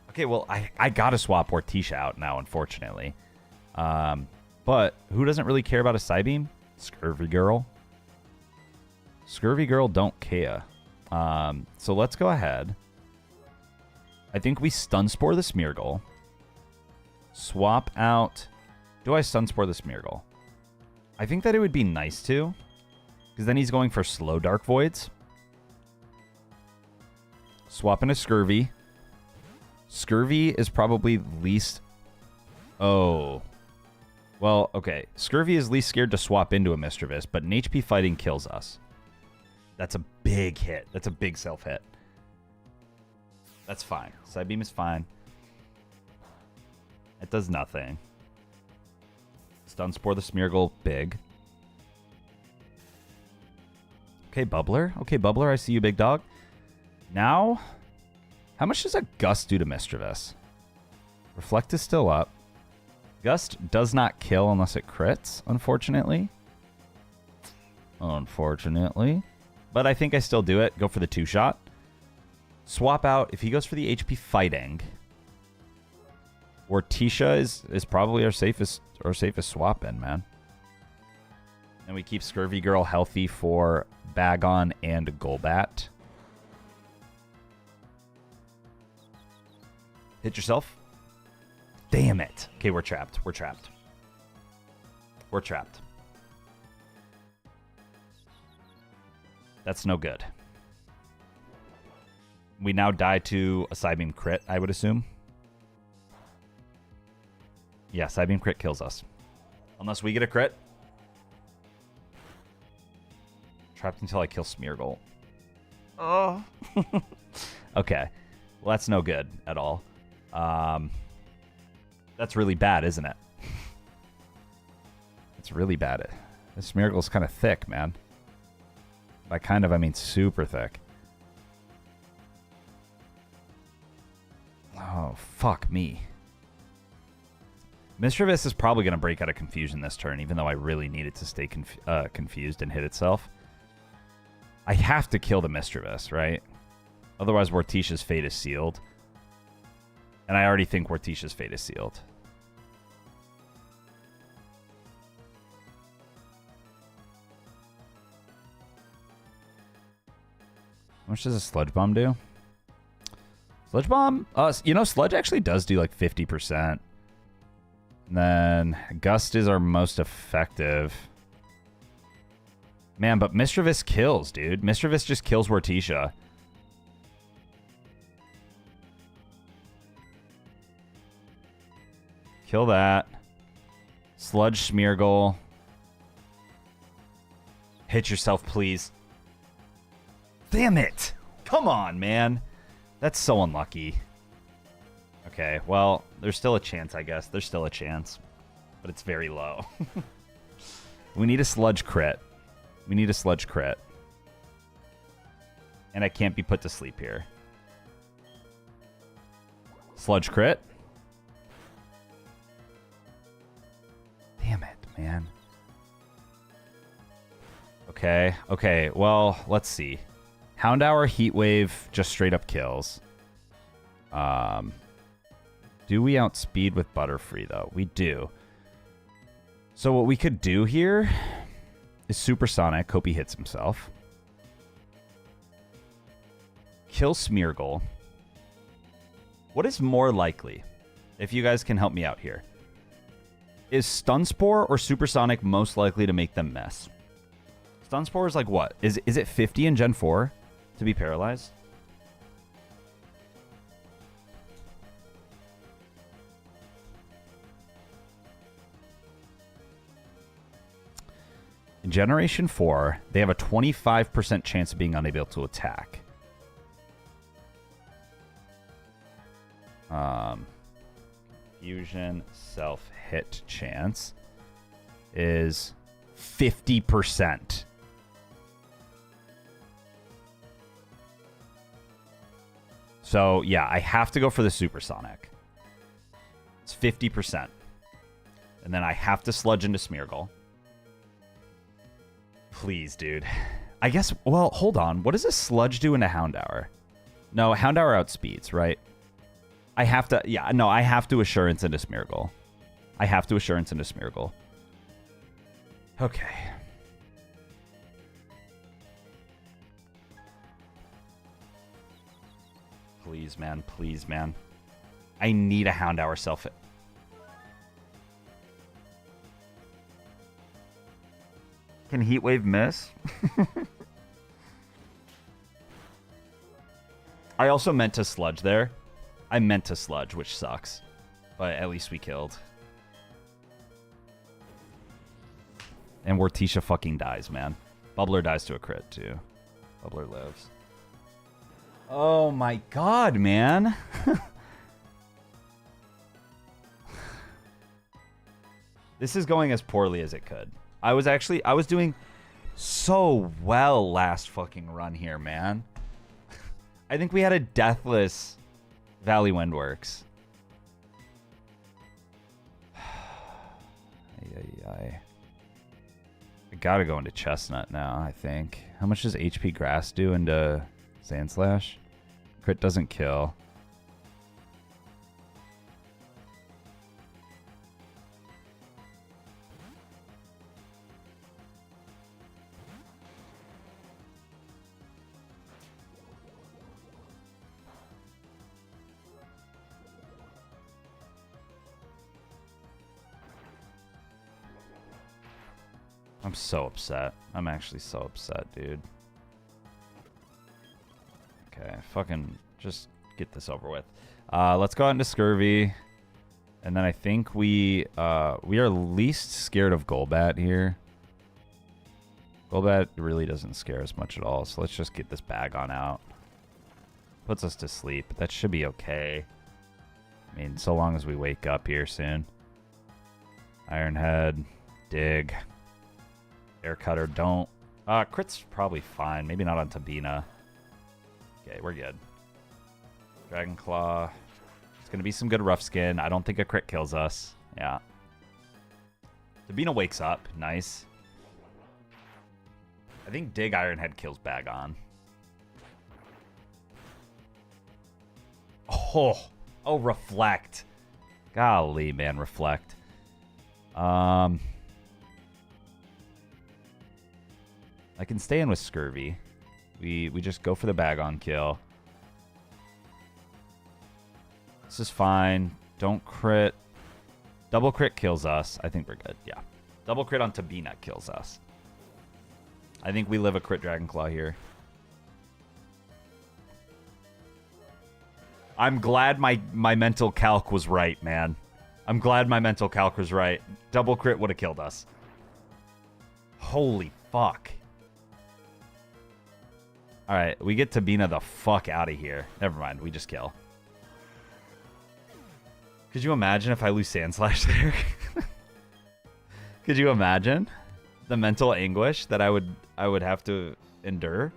Okay, well, I gotta swap Ortisha out now, unfortunately. But who doesn't really care about a Psybeam? Scurvy Girl. Scurvy Girl don't care. So let's go ahead. I think we Stun Spore the Smeargle. Swap out... Do I Stun Spore the Smeargle? I think that it would be nice to. Because then he's going for slow Dark Voids. Swap into Scurvy. Scurvy is probably least... Oh. Well, okay. Scurvy is least scared to swap into a Mischievous, but an HP fighting kills us. That's a big hit. That's a big self-hit. That's fine. Psybeam is fine. It does nothing. Stun Spore the Smeargle, big. Okay, Bubbler. Okay, Bubbler, I see you, big dog. Now, how much does a Gust do to Mischievous? Reflect is still up. Gust does not kill unless it crits, unfortunately. Unfortunately. But I think I still do it. Go for the 2-shot. Swap out. If he goes for the HP fighting, Ortisha is probably our safest swap in, man. And we keep Scurvy Girl healthy for Bagon and Golbat. Hit yourself. Damn it. Okay, we're trapped. We're trapped. We're trapped. That's no good. We now die to a Psybeam crit, I would assume. Yeah, Psybeam crit kills us. Unless we get a crit. Trapped until I kill Smeargle. Oh. Okay. Well, that's no good at all. That's really bad, isn't it? It's really bad. This Smeargle's kind of thick, man. By kind of, I mean super thick. Oh, fuck me. Mischievous is probably going to break out of confusion this turn, even though I really need it to stay confused and hit itself. I have to kill the Mischievous, right? Otherwise, Morticia's fate is sealed. And I already think Morticia's fate is sealed. How much does a Sludge Bomb do? Sludge Bomb? You know, Sludge actually does do like 50%. And then Gust is our most effective. Man, but Mischievous kills, dude. Mischievous just kills Morticia. Kill that. Sludge Smeargle. Hit yourself, please. Damn it! Come on, man. That's so unlucky. Okay, well, there's still a chance, I guess. There's still a chance. But it's very low. We need a Sludge crit. We need a Sludge crit. And I can't be put to sleep here. Sludge crit. Damn it, man. Okay, okay, well, let's see. Houndour, Heat Wave, just straight up kills. Do we outspeed with Butterfree, though? We do. So what we could do here is Supersonic. Hope he hits himself. Kill Smeargle. What is more likely? If you guys can help me out here. Is Stun Spore or Supersonic most likely to make them miss? Stun Spore is like what? Is it 50 in Gen 4 to be paralyzed? In Generation 4, they have a 25% chance of being unable to attack. Fusion self-hit chance is 50%. So, yeah, I have to go for the Supersonic. It's 50%. And then I have to sludge into Smeargle. Please, dude. I guess, well, hold on. What does a Sludge do into Houndour? No, Houndour outspeeds, right? I have to, yeah, no, I have to Assurance into Smeargle. I have to Assurance into Smeargle. Okay. Please, man. Please, man. I need a Houndour self-hit. Can Heat Wave miss? I also meant to Sludge there. I meant to Sludge, which sucks. But at least we killed. And Morticia fucking dies, man. Bubbler dies to a crit, too. Bubbler lives. Oh my god, man. This is going as poorly as it could. I was doing so well last fucking run here, man. I think we had a deathless Valley Windworks. I gotta go into Chestnut now, I think. How much does HP Grass do into Sandslash? Crit doesn't kill. I'm so upset. I'm actually so upset, dude. Okay, fucking just get this over with. Let's go out into Scurvy. And then I think we are least scared of Golbat here. Golbat really doesn't scare us much at all, so let's just get this bag on out. Puts us to sleep. That should be okay. I mean, so long as we wake up here soon. Iron Head, Dig, Air Cutter, don't. Crit's probably fine. Maybe not on Tabina. Okay, we're good. Dragon Claw. It's going to be some good rough skin. I don't think a crit kills us. Yeah. Tabina wakes up. Nice. I think Dig Iron Head kills Bagon. Oh, Reflect. Golly, man, Reflect. I can stay in with Scurvy. We just go for the Bagon kill. This is fine. Don't crit. Double crit kills us. I think we're good. Yeah. Double crit on Tabina kills us. I think we live a crit Dragon Claw here. I'm glad my mental calc was right, man. I'm glad my mental calc was right. Double crit would have killed us. Holy fuck. Alright, we get Tabina the fuck out of here. Never mind, we just kill. Could you imagine if I lose Sand Slash there? Could you imagine the mental anguish that I would have to endure?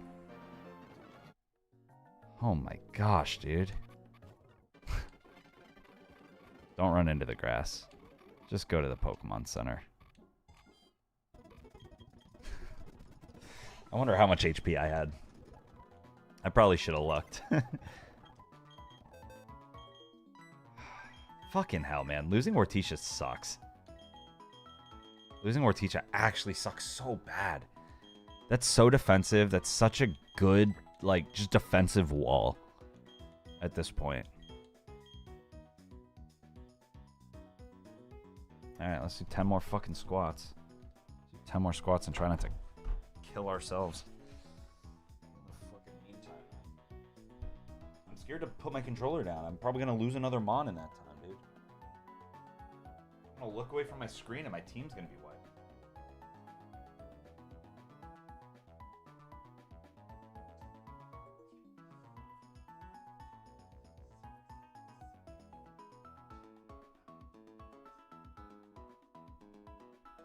Oh my gosh, dude. Don't run into the grass. Just go to the Pokemon Center. I wonder how much HP I had. I probably should have looked. Fucking hell, man. Losing Morticia sucks. Losing Morticia actually sucks so bad. That's so defensive. That's such a good, like, just defensive wall at this point. Alright, let's do 10 more fucking squats. Do 10 more squats and try not to kill ourselves. I'm scared to put my controller down. I'm probably going to lose another Mon in that time, dude. I'm going to look away from my screen and my team's going to be wiped.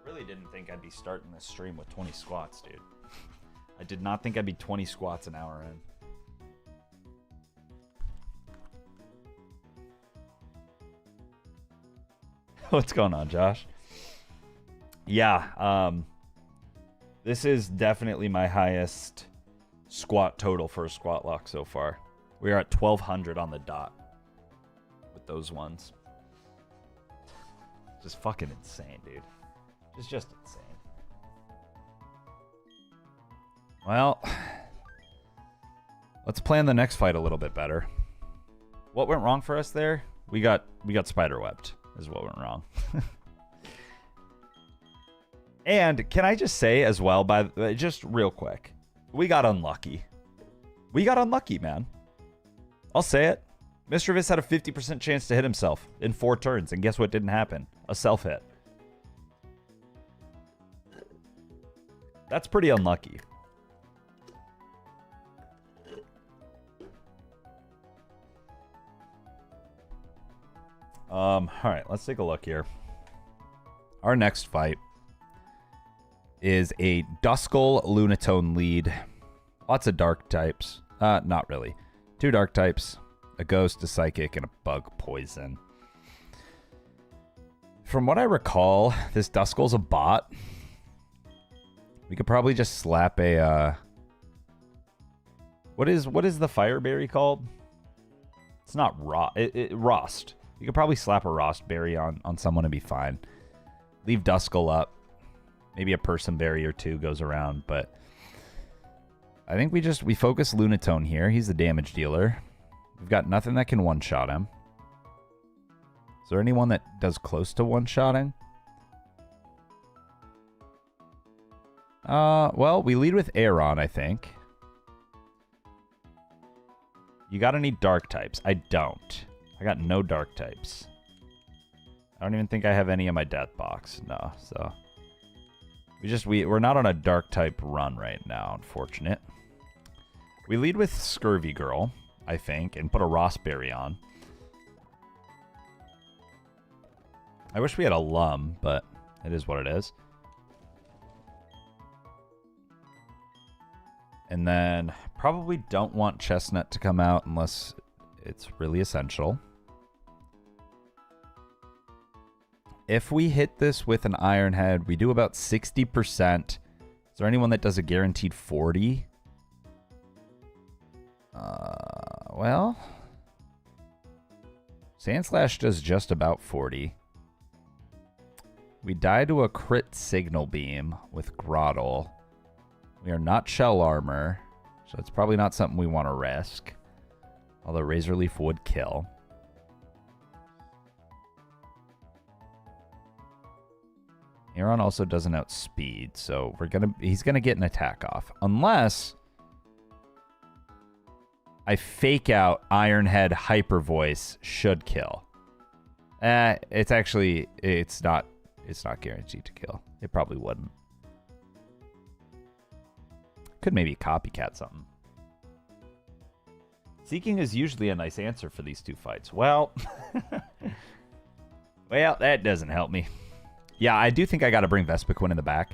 Really didn't think I'd be starting this stream with 20 squats, dude. I did not think I'd be 20 squats an hour in. What's going on, Josh? Yeah, this is definitely my highest squat total for a Squatlocke so far. We are at 1,200 on the dot with those ones. Just fucking insane, dude. Just insane. Well, let's plan the next fight a little bit better. What went wrong for us there? We got spiderwebbed is what went wrong. And can I just say as well, just real quick, we got unlucky. We got unlucky, man. I'll say it. Mischievous had a 50% chance to hit himself in 4 turns, and guess what didn't happen? A self-hit. That's pretty unlucky. All right, let's take a look here. Our next fight is a Duskull Lunatone lead. Lots of dark types. Not really. 2 dark types, a ghost, a psychic, and a bug poison. From what I recall, this Duskull's a bot. We could probably just slap a what is the fire berry called? It's not Rost. You could probably slap a Rost berry on someone and be fine. Leave Duskull up. Maybe a person berry or 2 goes around, but I think we focus Lunatone here. He's the damage dealer. We've got nothing that can one-shot him. Is there anyone that does close to one-shotting? Well, we lead with Aeron, I think. You got any dark types? I don't. I got no dark types. I don't even think I have any in my death box. No, so we're not on a dark type run right now, unfortunate. We lead with Scurvy Girl, I think, and put a Rossberry on. I wish we had a Lum, but it is what it is. And then probably don't want Chestnut to come out unless it's really essential. If we hit this with an Iron Head, we do about 60%. Is there anyone that does a guaranteed 40? Well, Sandslash does just about 40. We die to a crit Signal Beam with Grottle. We are not Shell Armor, so it's probably not something we want to risk. Although Razor Leaf would kill. Aeron also doesn't outspeed, so he's gonna get an attack off. Unless I fake out Iron Head Hyper Voice should kill. It's not guaranteed to kill. It probably wouldn't. Could maybe copycat something. Seeking is usually a nice answer for these two fights. Well, well, that doesn't help me. Yeah, I do think I got to bring Vespiquen in the back.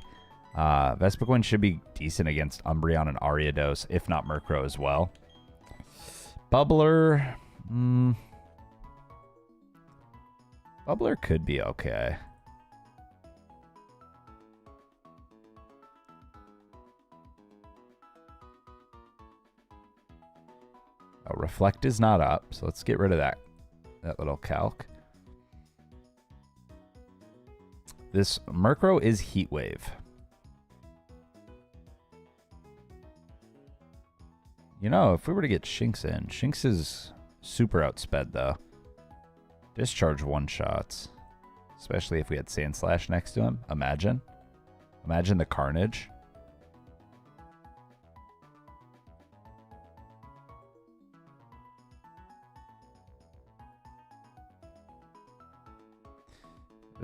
Vespiquen should be decent against Umbreon and Ariados, if not Murkrow as well. Bubbler. Bubbler could be okay. Oh, Reflect is not up, so let's get rid of that little calc. This Murkrow is Heat Wave. You know, if we were to get Shinx in, Shinx is super outsped though. Discharge one-shots. Especially if we had Sandslash next to him. Imagine the carnage.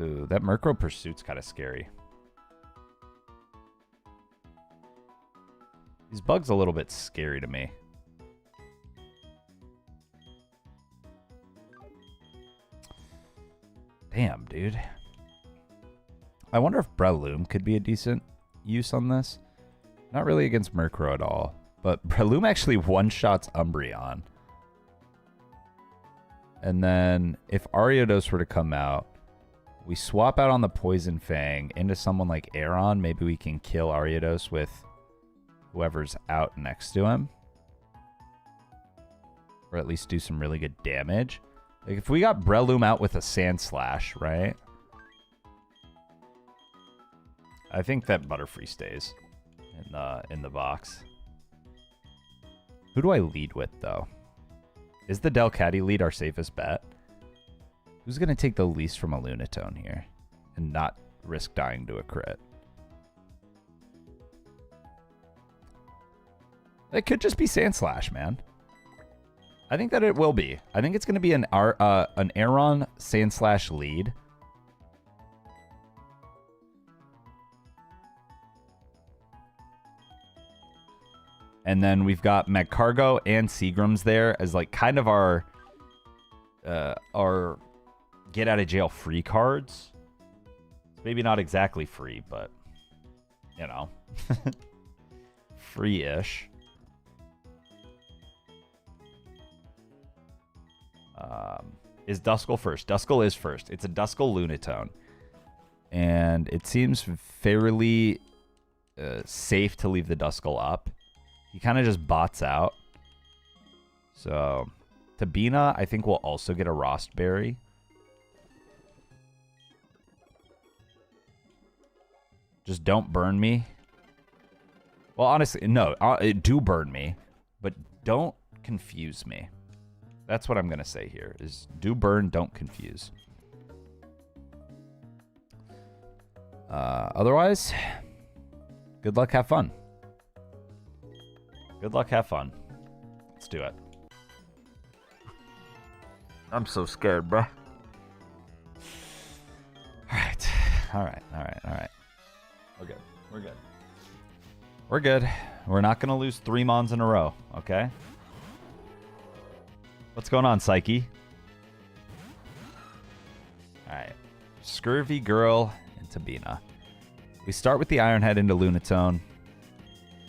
Ooh, that Murkrow Pursuit's kind of scary. These bugs a little bit scary to me. Damn, dude. I wonder if Breloom could be a decent use on this. Not really against Murkrow at all. But Breloom actually one-shots Umbreon. And then if Ariados were to come out, we swap out on the Poison Fang into someone like Aeron. Maybe we can kill Ariados with whoever's out next to him. Or at least do some really good damage. Like if we got Breloom out with a Sandslash, right? I think that Butterfree stays in the box. Who do I lead with though? Is the Delcatty lead our safest bet? Who's going to take the least from a Lunatone here and not risk dying to a crit? It could just be Sandslash, man. I think that it will be. I think it's going to be an Aeron Sandslash lead. And then we've got Magcargo and Seagrams there as like kind of our get out of jail free cards. Maybe not exactly free, but you know, free-ish. Is Duskull first? Duskull is first. It's a Duskull Lunatone. And it seems fairly safe to leave the Duskull up. He kind of just bots out. So, Tabina, I think, will also get a Rostberry. Just don't burn me. Well, honestly, no. Do burn me. But don't confuse me. That's what I'm going to say here. Is do burn, don't confuse. Otherwise, Good luck, have fun. Good luck, have fun. Let's do it. I'm so scared, bruh. Alright. Alright. We're good. We're good. We're not going to lose 3 Mons in a row, okay? What's going on, Psyche? Alright. Scurvy Girl into Bina. We start with the Ironhead into Lunatone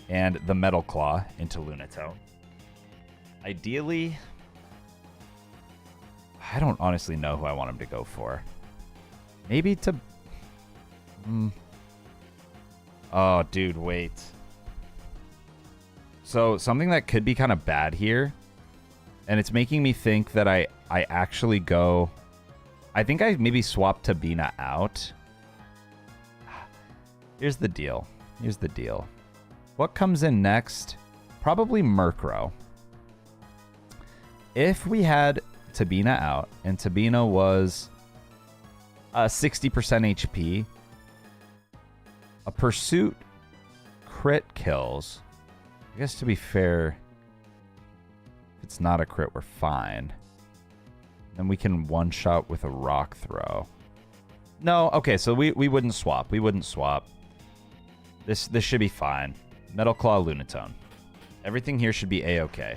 and the Metal Claw into Lunatone. Ideally, I don't honestly know who I want him to go for. Maybe to... Oh, dude, wait. So, something that could be kind of bad here, and it's making me think that I actually go... I think I maybe swap Tabina out. Here's the deal. What comes in next? Probably Murkrow. If we had Tabina out, and Tabina was 60% HP, a Pursuit crit kills. I guess to be fair, if it's not a crit, we're fine. Then we can one-shot with a Rock Throw. No, okay, so we wouldn't swap. This should be fine. Metal Claw, Lunatone. Everything here should be A-okay.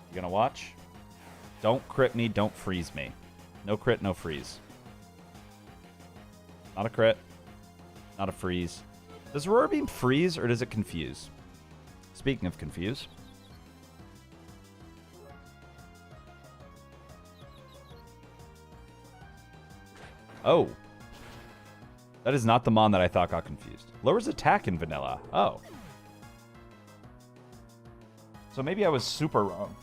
You gonna watch? Don't crit me, don't freeze me. No crit, no freeze. Not a crit. Not a freeze. Does Aurora Beam freeze or does it confuse? Speaking of confuse. Oh. That is not the Mon that I thought got confused. Lowers attack in vanilla. Oh. So maybe I was super wrong.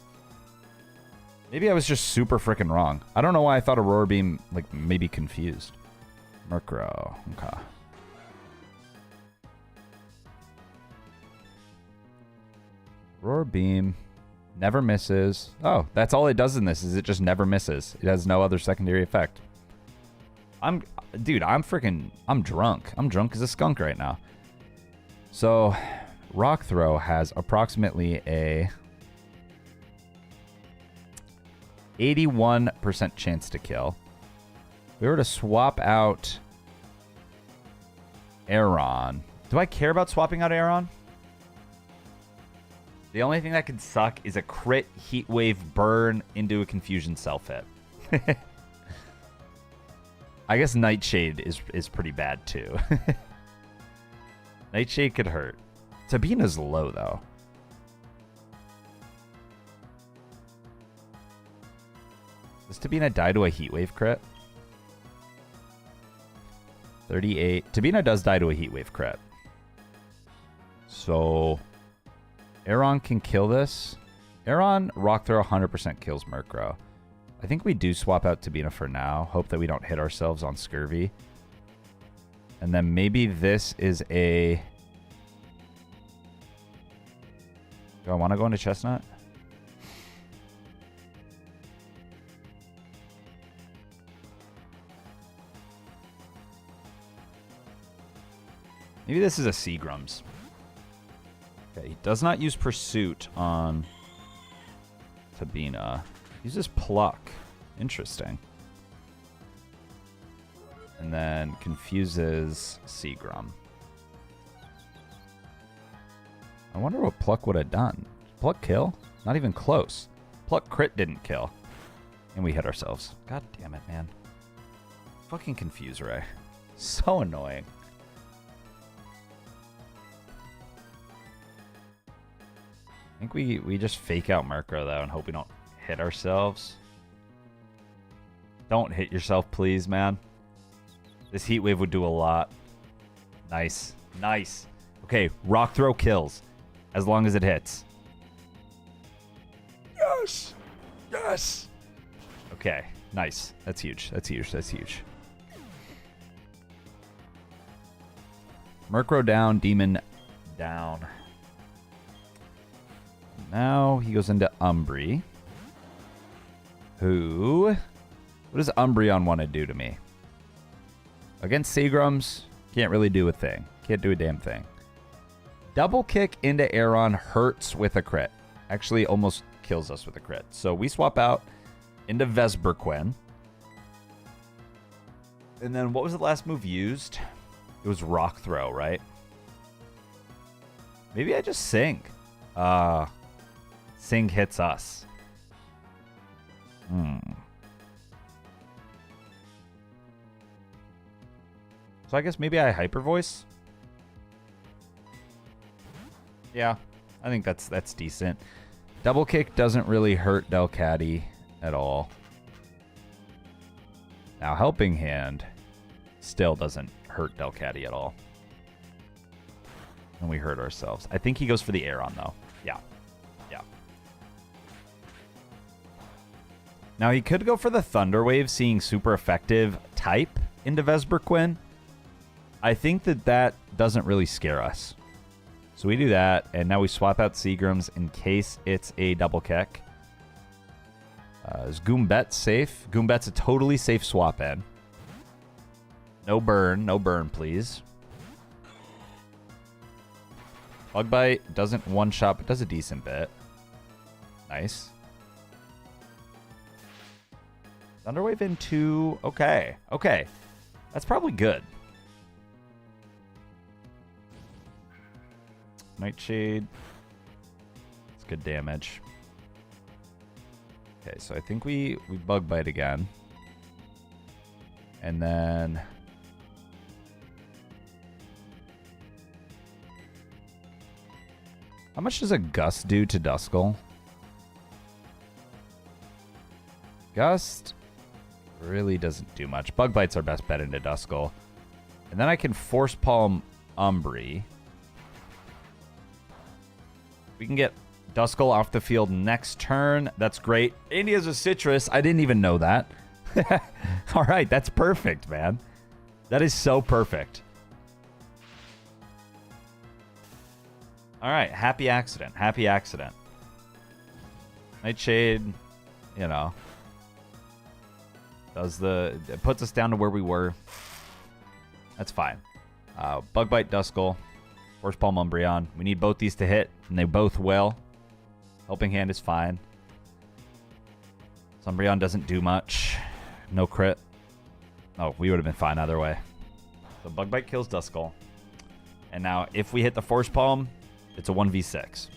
Maybe I was just super freaking wrong. I don't know why I thought Aurora Beam, like, maybe confused. Murkrow. Okay. Aurora Beam. Never misses. Oh, that's all it does in this, is it just never misses. It has no other secondary effect. Dude, I'm drunk. I'm drunk as a skunk right now. So, Rock Throw has approximately a 81% chance to kill. If we were to swap out Aeron. Do I care about swapping out Aeron? The only thing that could suck is a crit Heat Wave burn into a Confusion self-hit. I guess Nightshade is pretty bad too. Nightshade could hurt. Tabina's low though. Does Tabina die to a Heat Wave crit? 38. Tabina does die to a Heat Wave crit. So Aeron can kill this. Aeron Rock Throw 100% kills Murkrow. I think we do swap out Tabina for now. Hope that we don't hit ourselves on Scurvy. And then maybe this is a... Do I want to go into Chestnut? Maybe this is a Seagrams. Okay, he does not use Pursuit on Tabina. Uses Pluck. Interesting. And then confuses Seagram. I wonder what Pluck would have done. Pluck kill? Not even close. Pluck crit didn't kill. And we hit ourselves. God damn it, man. Fucking Confuse Ray. So annoying. I think we just fake out Murkrow though and hope we don't hit ourselves. Don't hit yourself, please, man. This Heat Wave would do a lot. Nice. Nice. Okay, Rock Throw kills. As long as it hits. Yes! Yes! Okay, nice. That's huge. That's huge. That's huge. Murkrow down, Demon down. Now he goes into Umbreon. What does Umbreon want to do to me? Against Seagrams, can't really do a thing. Can't do a damn thing. Double kick into Aeron hurts with a crit. Actually, almost kills us with a crit. So we swap out into Vesperquin. And then what was the last move used? It was Rock Throw, right? Maybe I just Sing. Sing hits us. So I guess maybe I Hyper Voice. Yeah, I think that's decent. Double kick doesn't really hurt Delcatty at all. Now Helping Hand still doesn't hurt Delcatty at all. And we hurt ourselves. I think he goes for the Aeron though. Yeah. Yeah. Now he could go for the Thunder Wave, seeing super effective type into Vesperquin. I think that doesn't really scare us. So we do that, and now we swap out Seagrams in case it's a double kick. Is Goombet safe? Goombet's a totally safe swap in. No burn, please. Bug Bite doesn't one-shot, but does a decent bit. Nice. Thunderwave into... Okay. Okay. That's probably good. Nightshade. It's good damage. Okay, so I think we Bug Bite again. And then... How much does a Gust do to Duskull? Gust really doesn't do much. Bug Bite's our best bet into Duskull. And then I can Force Palm Umbri. We can get Duskull off the field next turn. That's great. And he has a Citrus. I didn't even know that. All right, that's perfect, man. That is so perfect. All right, happy accident. Happy accident. Nightshade, you know, it puts us down to where we were. That's fine. Bug Bite Duskull. Force Palm Umbreon. We need both these to hit, and they both will. Helping Hand is fine. Umbreon doesn't do much. No crit. Oh, we would have been fine either way. So Bug Bite kills Duskull. And now if we hit the Force Palm, it's a 1v6.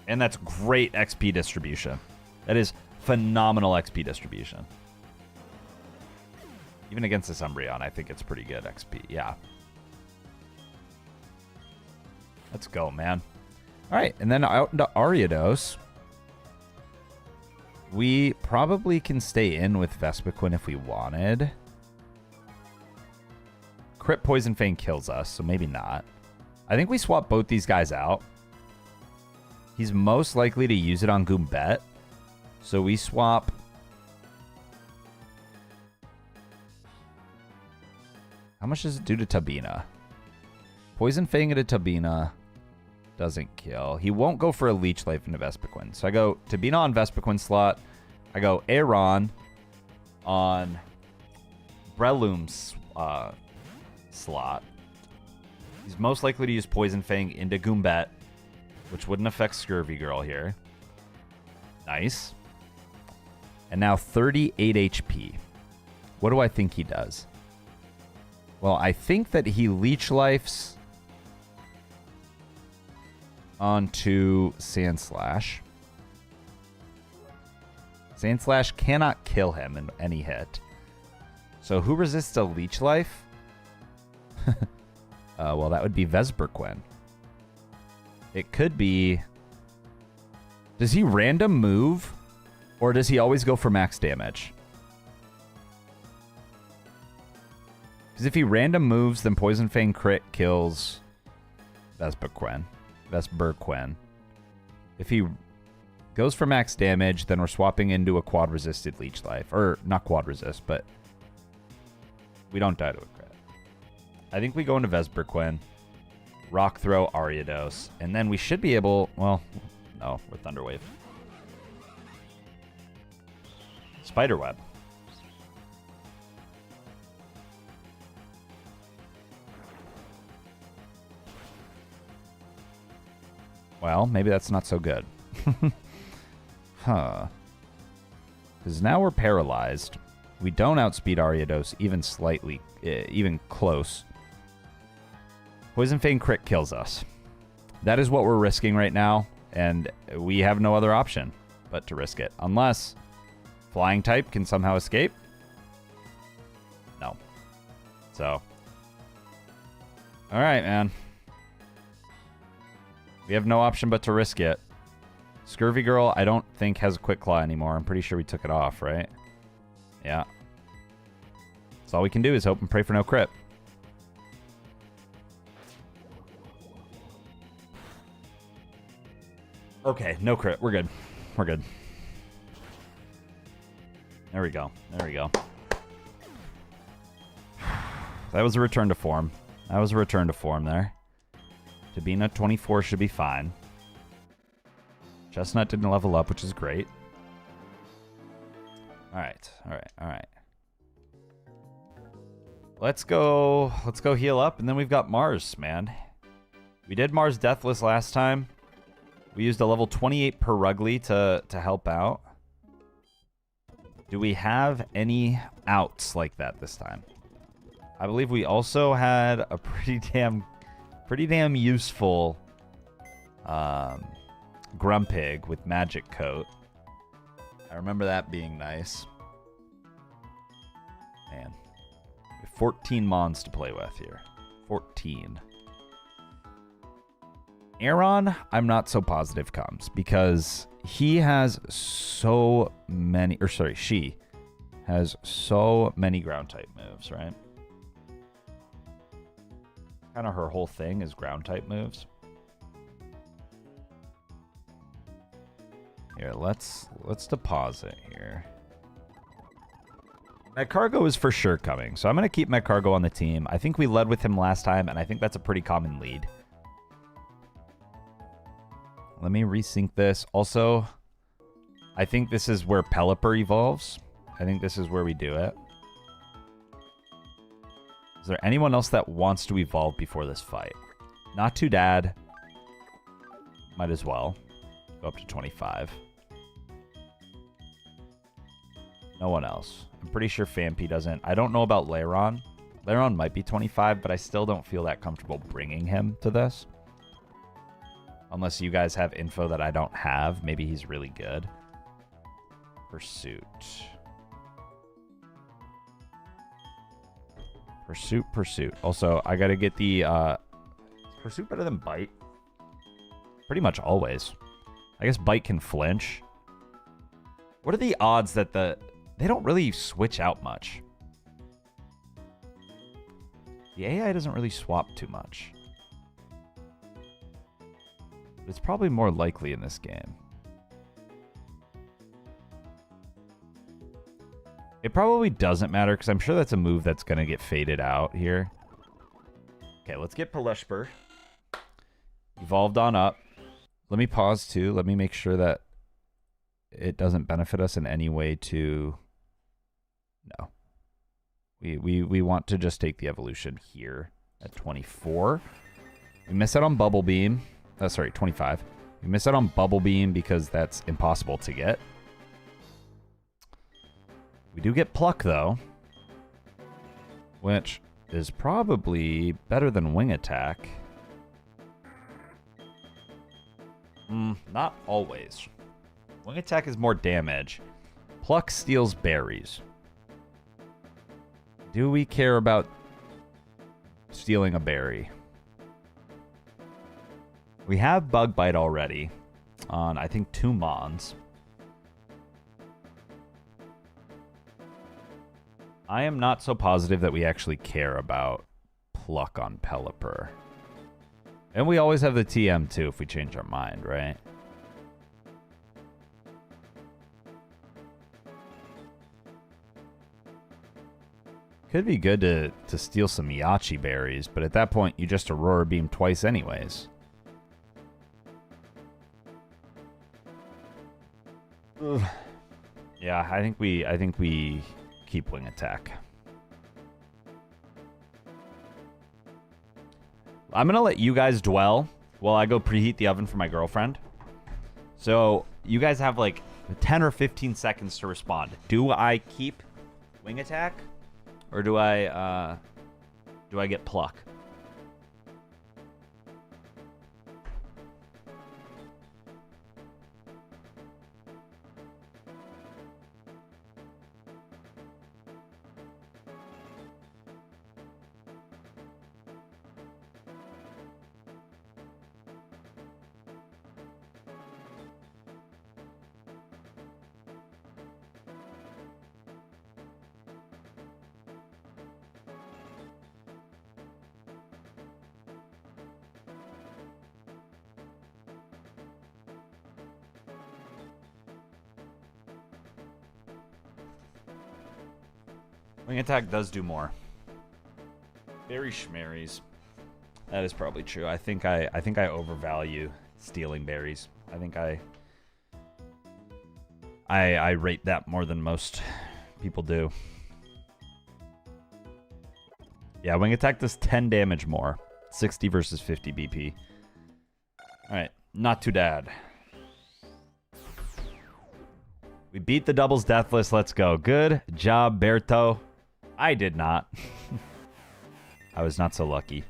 And that's great XP distribution. That is phenomenal XP distribution. Even against this Umbreon, I think it's pretty good XP. Yeah. Let's go, man. All right, and then out into Ariados. We probably can stay in with Vesperquin if we wanted. Crit Poison Fang kills us, so maybe not. I think we swap both these guys out. He's most likely to use it on Goombet. So we swap... How much does it do to Tabina? Poison Fang into Tabina doesn't kill. He won't go for a Leech Life into Vesperquin. So I go Tabina on Vesperquin slot. I go Aeron on Breloom's slot. He's most likely to use Poison Fang into Goombet, which wouldn't affect Scurvy Girl here. Nice. And now 38 HP. What do I think he does? Well, I think that he Leech Lifes onto Sandslash. Sandslash cannot kill him in any hit. So who resists a Leech Life? Well, that would be Vesperquin. It could be... Does he random move? Or does he always go for max damage? Because if he random moves, then Poison Fang crit kills Vesperquin. If he goes for max damage, then we're swapping into a quad resisted Leech Life. Or not quad resist, but we don't die to a crit. I think we go into Vesperquin, Rock Throw Ariados, and then we should be able... Well, no, we're Thunderwave. Spiderweb. Well, maybe that's not so good. Huh. Because now we're paralyzed. We don't outspeed Ariados even slightly, even close. Poison Fang crit kills us. That is what we're risking right now, and we have no other option but to risk it. Unless flying type can somehow escape. No. So. Alright, man. We have no option but to risk it. Scurvy Girl, I don't think has a Quick Claw anymore. I'm pretty sure we took it off, right? Yeah. So all we can do is hope and pray for no crit. Okay, no crit. We're good. We're good. There we go. There we go. That was a return to form. That was a return to form there. Tabina 24 should be fine. Chestnut didn't level up, which is great. Alright, alright, alright. Let's go heal up, and then we've got Mars, man. We did Mars Deathless last time. We used a level 28 Perugly to help out. Do we have any outs like that this time? I believe we also had a pretty damn useful Grumpig with Magic Coat. I remember that being nice. Man. We have 14 Mons to play with here. 14. Aaron, I'm not so positive comes because he has so many, or sorry, she has so many ground type moves, right? Kind of her whole thing is ground type moves. Here, let's deposit here. Magcargo is for sure coming, so I'm going to keep Magcargo on the team. I think we led with him last time, and I think that's a pretty common lead. Let me resync this. Also, I think this is where Pelipper evolves. I think this is where we do it. Is there anyone else that wants to evolve before this fight? Not too dad. Might as well. Go up to 25. No one else. I'm pretty sure Fampi doesn't. I don't know about Lairon. Lairon might be 25, but I still don't feel that comfortable bringing him to this. Unless you guys have info that I don't have. Maybe he's really good. Pursuit. Pursuit. Also, I gotta get the, Pursuit better than Bite? Pretty much always. I guess Bite can flinch. What are the odds that they don't really switch out much? The AI doesn't really swap too much. But it's probably more likely in this game. It probably doesn't matter because I'm sure that's a move that's going to get faded out here. Okay, let's get Pelishper. Evolved on up. Let me pause too. Let me make sure that it doesn't benefit us in any way to... No. We want to just take the evolution here at 24. We miss out on Bubble Beam. Sorry, 25. We miss out on Bubble Beam because that's impossible to get. We do get Pluck, though. Which is probably better than Wing Attack. Not always. Wing Attack is more damage. Pluck steals berries. Do we care about stealing a berry? We have Bug Bite already on, I think, 2 Mons. I am not so positive that we actually care about Pluck on Pelipper. And we always have the TM, too, if we change our mind, right? Could be good to steal some Yachi berries, but at that point, you just Aurora Beam twice anyways. Ugh. Yeah, I think we keep Wing Attack. I'm gonna let you guys dwell while I go preheat the oven for my girlfriend. So you guys have like 10 or 15 seconds to respond. Do I keep wing attack, or do I get pluck? Wing attack does do more. Berry schmerries. That is probably true. I think I overvalue stealing berries. I think I rate that more than most people do. Yeah, wing attack does 10 damage more. 60 versus 50 BP. Alright, not too bad. We beat the doubles deathless. Let's go. Good job, Berto. I did not. I was not so lucky.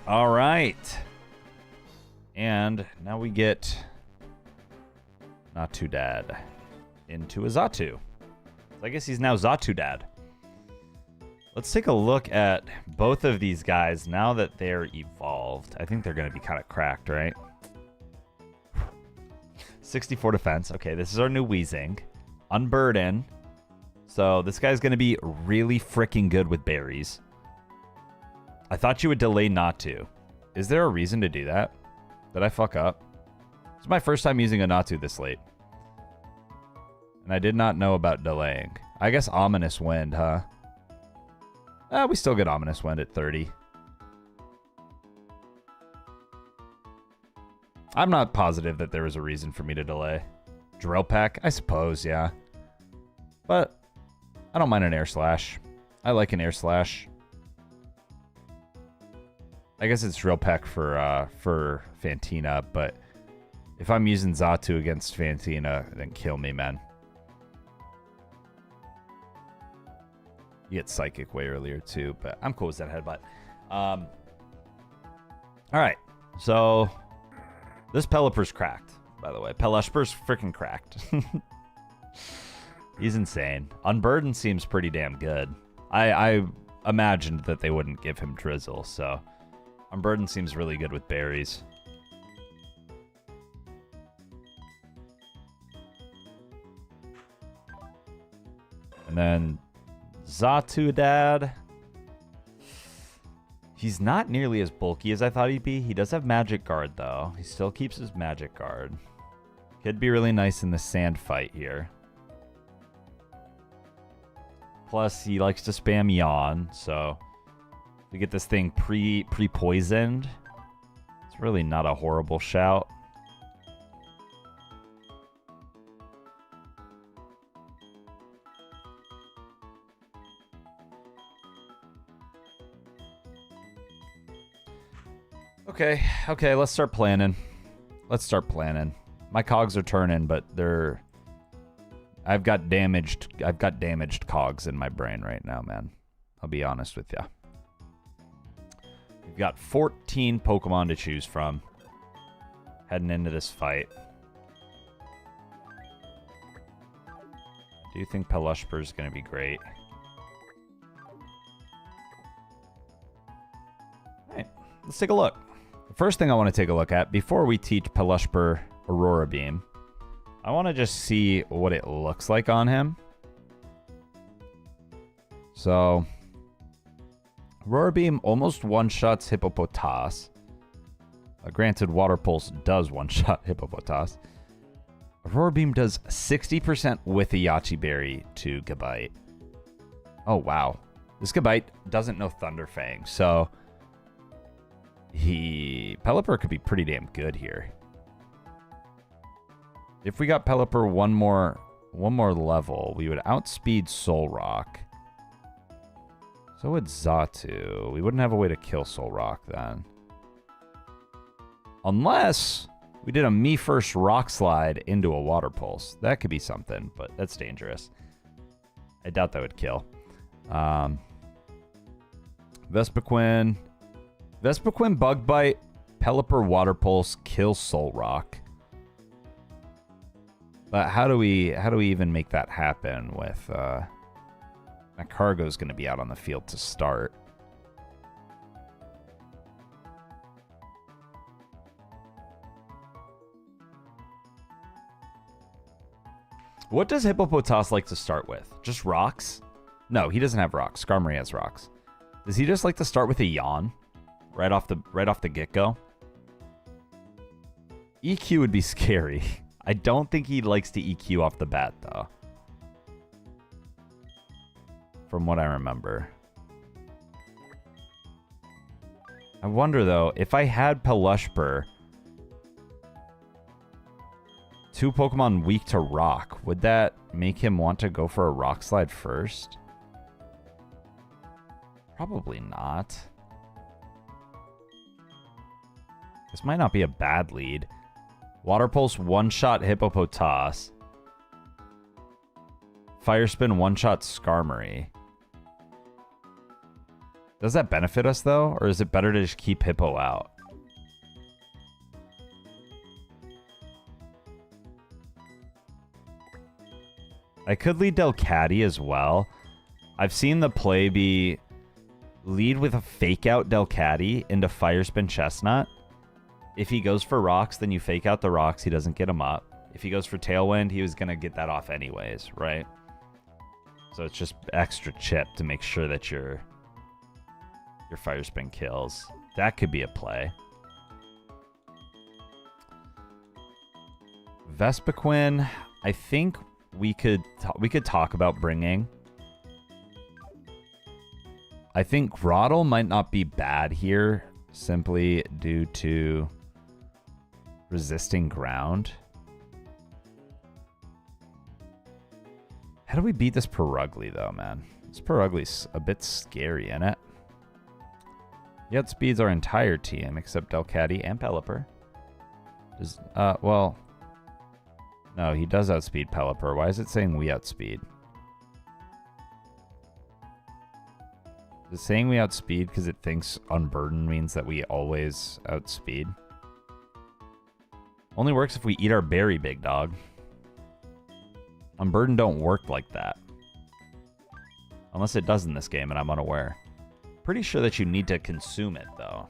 All right. And now we get not too dad into a Xatu. So I guess he's now Xatu dad. Let's take a look at both of these guys now that they're evolved. I think they're going to be kind of cracked, right? 64 defense. Okay, this is our new Weezing. Unburden. So this guy's going to be really freaking good with berries. I thought you would delay not to. Is there a reason to do that? Did I fuck up? It's my first time using a Natu this late. And I did not know about delaying. I guess Ominous Wind, huh? We still get Ominous Wind at 30. I'm not positive that there was a reason for me to delay. Drill Peck? I suppose, yeah. But I don't mind an Air Slash. I like an Air Slash. I guess it's Drill Peck for Fantina, but if I'm using Xatu against Fantina, then kill me, man. You get Psychic way earlier, too, but I'm cool with that headbutt. All right, so this Pelipper's cracked, by the way. Pelishper's freaking cracked. He's insane. Unburden seems pretty damn good. I imagined that they wouldn't give him Drizzle, so Unburden seems really good with berries. And then Xatu Dad. He's not nearly as bulky as I thought he'd be. He does have Magic Guard, though. He still keeps his Magic Guard. Could be really nice in the sand fight here. Plus, he likes to spam Yawn, so we get this thing pre-poisoned. It's really not a horrible shout. Okay, let's start planning. My cogs are turning, but I've got damaged cogs in my brain right now, man. I'll be honest with you. We've got 14 Pokemon to choose from heading into this fight. I do think Pelishper is going to be great. All right, let's take a look. The first thing I want to take a look at before we teach Pelishper Aurora Beam, I want to just see what it looks like on him. So, Aurora Beam almost one-shots Hippopotas. Granted, Water Pulse does one-shot Hippopotas. Aurora Beam does 60% with a Yachi Berry to Gabite. Oh, wow. This Gabite doesn't know Thunder Fang, so Pelipper could be pretty damn good here. If we got Pelipper one more level, we would outspeed Solrock. So would Xatu. We wouldn't have a way to kill Solrock then. Unless we did a me first rock slide into a water pulse. That could be something, but that's dangerous. I doubt that would kill. Vespiquen. Vespiquen Bug Bite, Pelipper Water Pulse, kill Solrock. But how do we even make that happen with my Cargo's gonna be out on the field to start. What does Hippopotas like to start with? Just rocks? No, he doesn't have rocks. Skarmory has rocks. Does he just like to start with a yawn? Right off the get-go? EQ would be scary. I don't think he likes to EQ off the bat, though. From what I remember. I wonder, though, if I had Pelushper, 2 Pokemon weak to rock, would that make him want to go for a rock slide first? Probably not. This might not be a bad lead. Water Pulse one-shot Hippopotas. Fire Spin one-shot Skarmory. Does that benefit us, though? Or is it better to just keep Hippo out? I could lead Delcatty as well. I've seen the play be lead with a fake out Delcatty into Fire Spin Chestnut. If he goes for rocks, then you fake out the rocks. He doesn't get them up. If he goes for Tailwind, he was going to get that off anyways, right? So it's just extra chip to make sure that your Fire Spin kills. That could be a play. Vespiquen, I think we could talk about bringing. I think Groddle might not be bad here, simply due to resisting ground. How do we beat this Perugly, though, man? This Perugly's a bit scary, isn't it? He outspeeds our entire team except Delcatty and Pelipper. Well, no, he does outspeed Pelipper. Why is it saying we outspeed? Is it saying we outspeed because it thinks unburden means that we always outspeed? Only works if we eat our berry, big dog. Unburden don't work like that. Unless it does in this game and I'm unaware. Pretty sure that you need to consume it, though.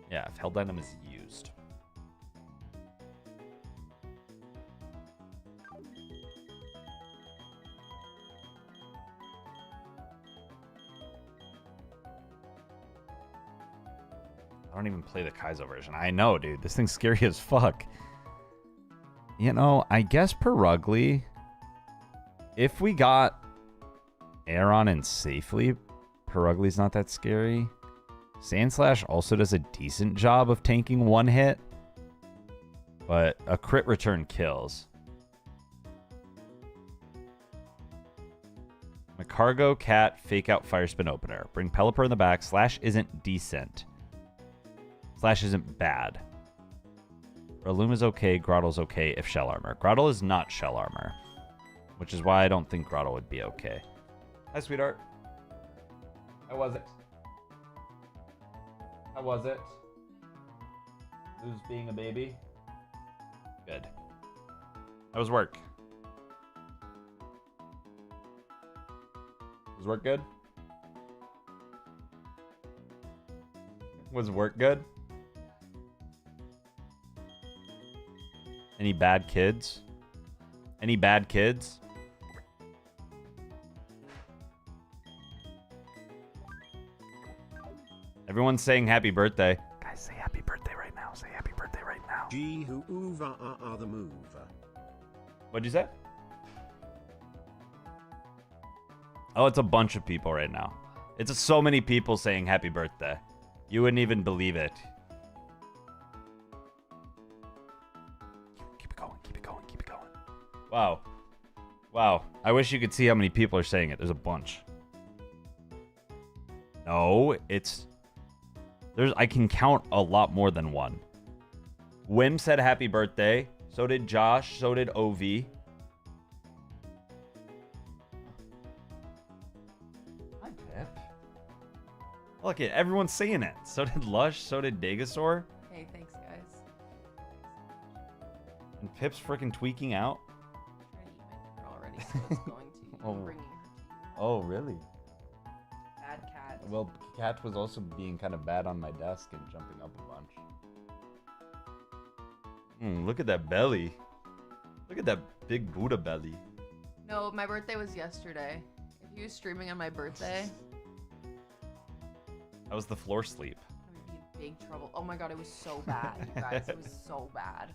Yeah, if Held Item is used. I don't even play the Kaizo version. I know, dude. This thing's scary as fuck. You know, I guess Perugly, if we got Aeron in safely, Perugly's not that scary. Sandslash also does a decent job of tanking one hit, but a crit return kills. Macargo, Cat, Fake Out, Fire Spin Opener. Bring Pelipper in the back. Slash isn't decent. Slash isn't bad. Luma's okay, Grottle's okay if Shell Armor. Grottle is not Shell Armor, which is why I don't think Grottle would be okay. Hi, sweetheart. How was it? How was it? Who's being a baby? Good. How was work? Was work good? Was work good? Any bad kids? Any bad kids? Everyone's saying happy birthday. Guys, say happy birthday right now. Say happy birthday right now. GHoover are the mover. What'd you say? Oh, it's a bunch of people right now. It's so many people saying happy birthday. You wouldn't even believe it. Keep it going, keep it going, keep it going. Wow. Wow. I wish you could see how many people are saying it. There's a bunch. No, it's... I can count a lot more than one. Wim said happy birthday. So did Josh. So did OV. Hi, Pip. Look, everyone's saying it. So did Lush. So did Degasaur. Hey, thanks, guys. And Pip's freaking tweaking out. I'm trying to eat my dinner already, so it's going to. Oh. I'm bringing her to you. Oh, really? Bad cat. Well, Cat was also being kind of bad on my desk and jumping up a bunch. Look at that belly. Look at that big Buddha belly. No, my birthday was yesterday. If he was streaming on my birthday, How was the floor sleep? I would be in big trouble. Oh my god, it was so bad, you guys. It was so bad.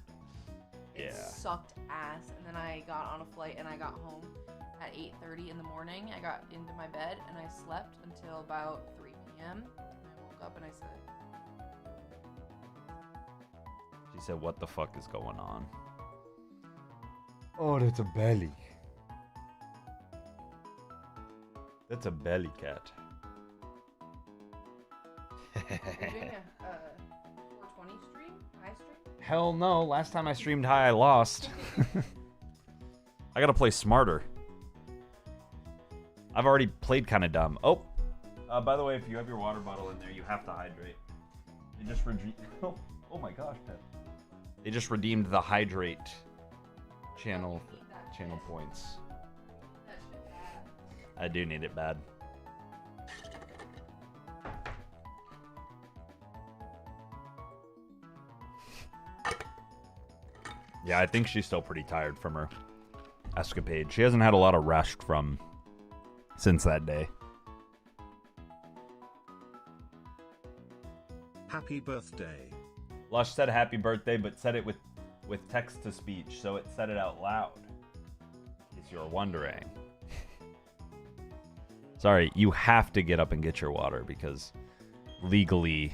It Yeah. sucked ass. And then I got on a flight and I got home at 8:30 in the morning. I got into my bed and I slept until about 3 p.m. And I woke up and I said, She said, what the fuck is going on? Oh, that's a belly. That's a belly cat. "Are you doing a 420 stream? High stream?" Hell no. Last time I streamed high, I lost. I gotta play smarter. I've already played kind of dumb. Oh, by the way, if you have your water bottle in there, you have to hydrate. They just oh my gosh, Pep. They just redeemed the hydrate channel points. That shit bad. I do need it bad. Yeah, I think she's still pretty tired from her escapade. She hasn't had a lot of rest since that day. Happy birthday. Lush said happy birthday, but said it with text to speech, so it said it out loud. In case you were wondering. Sorry, you have to get up and get your water because legally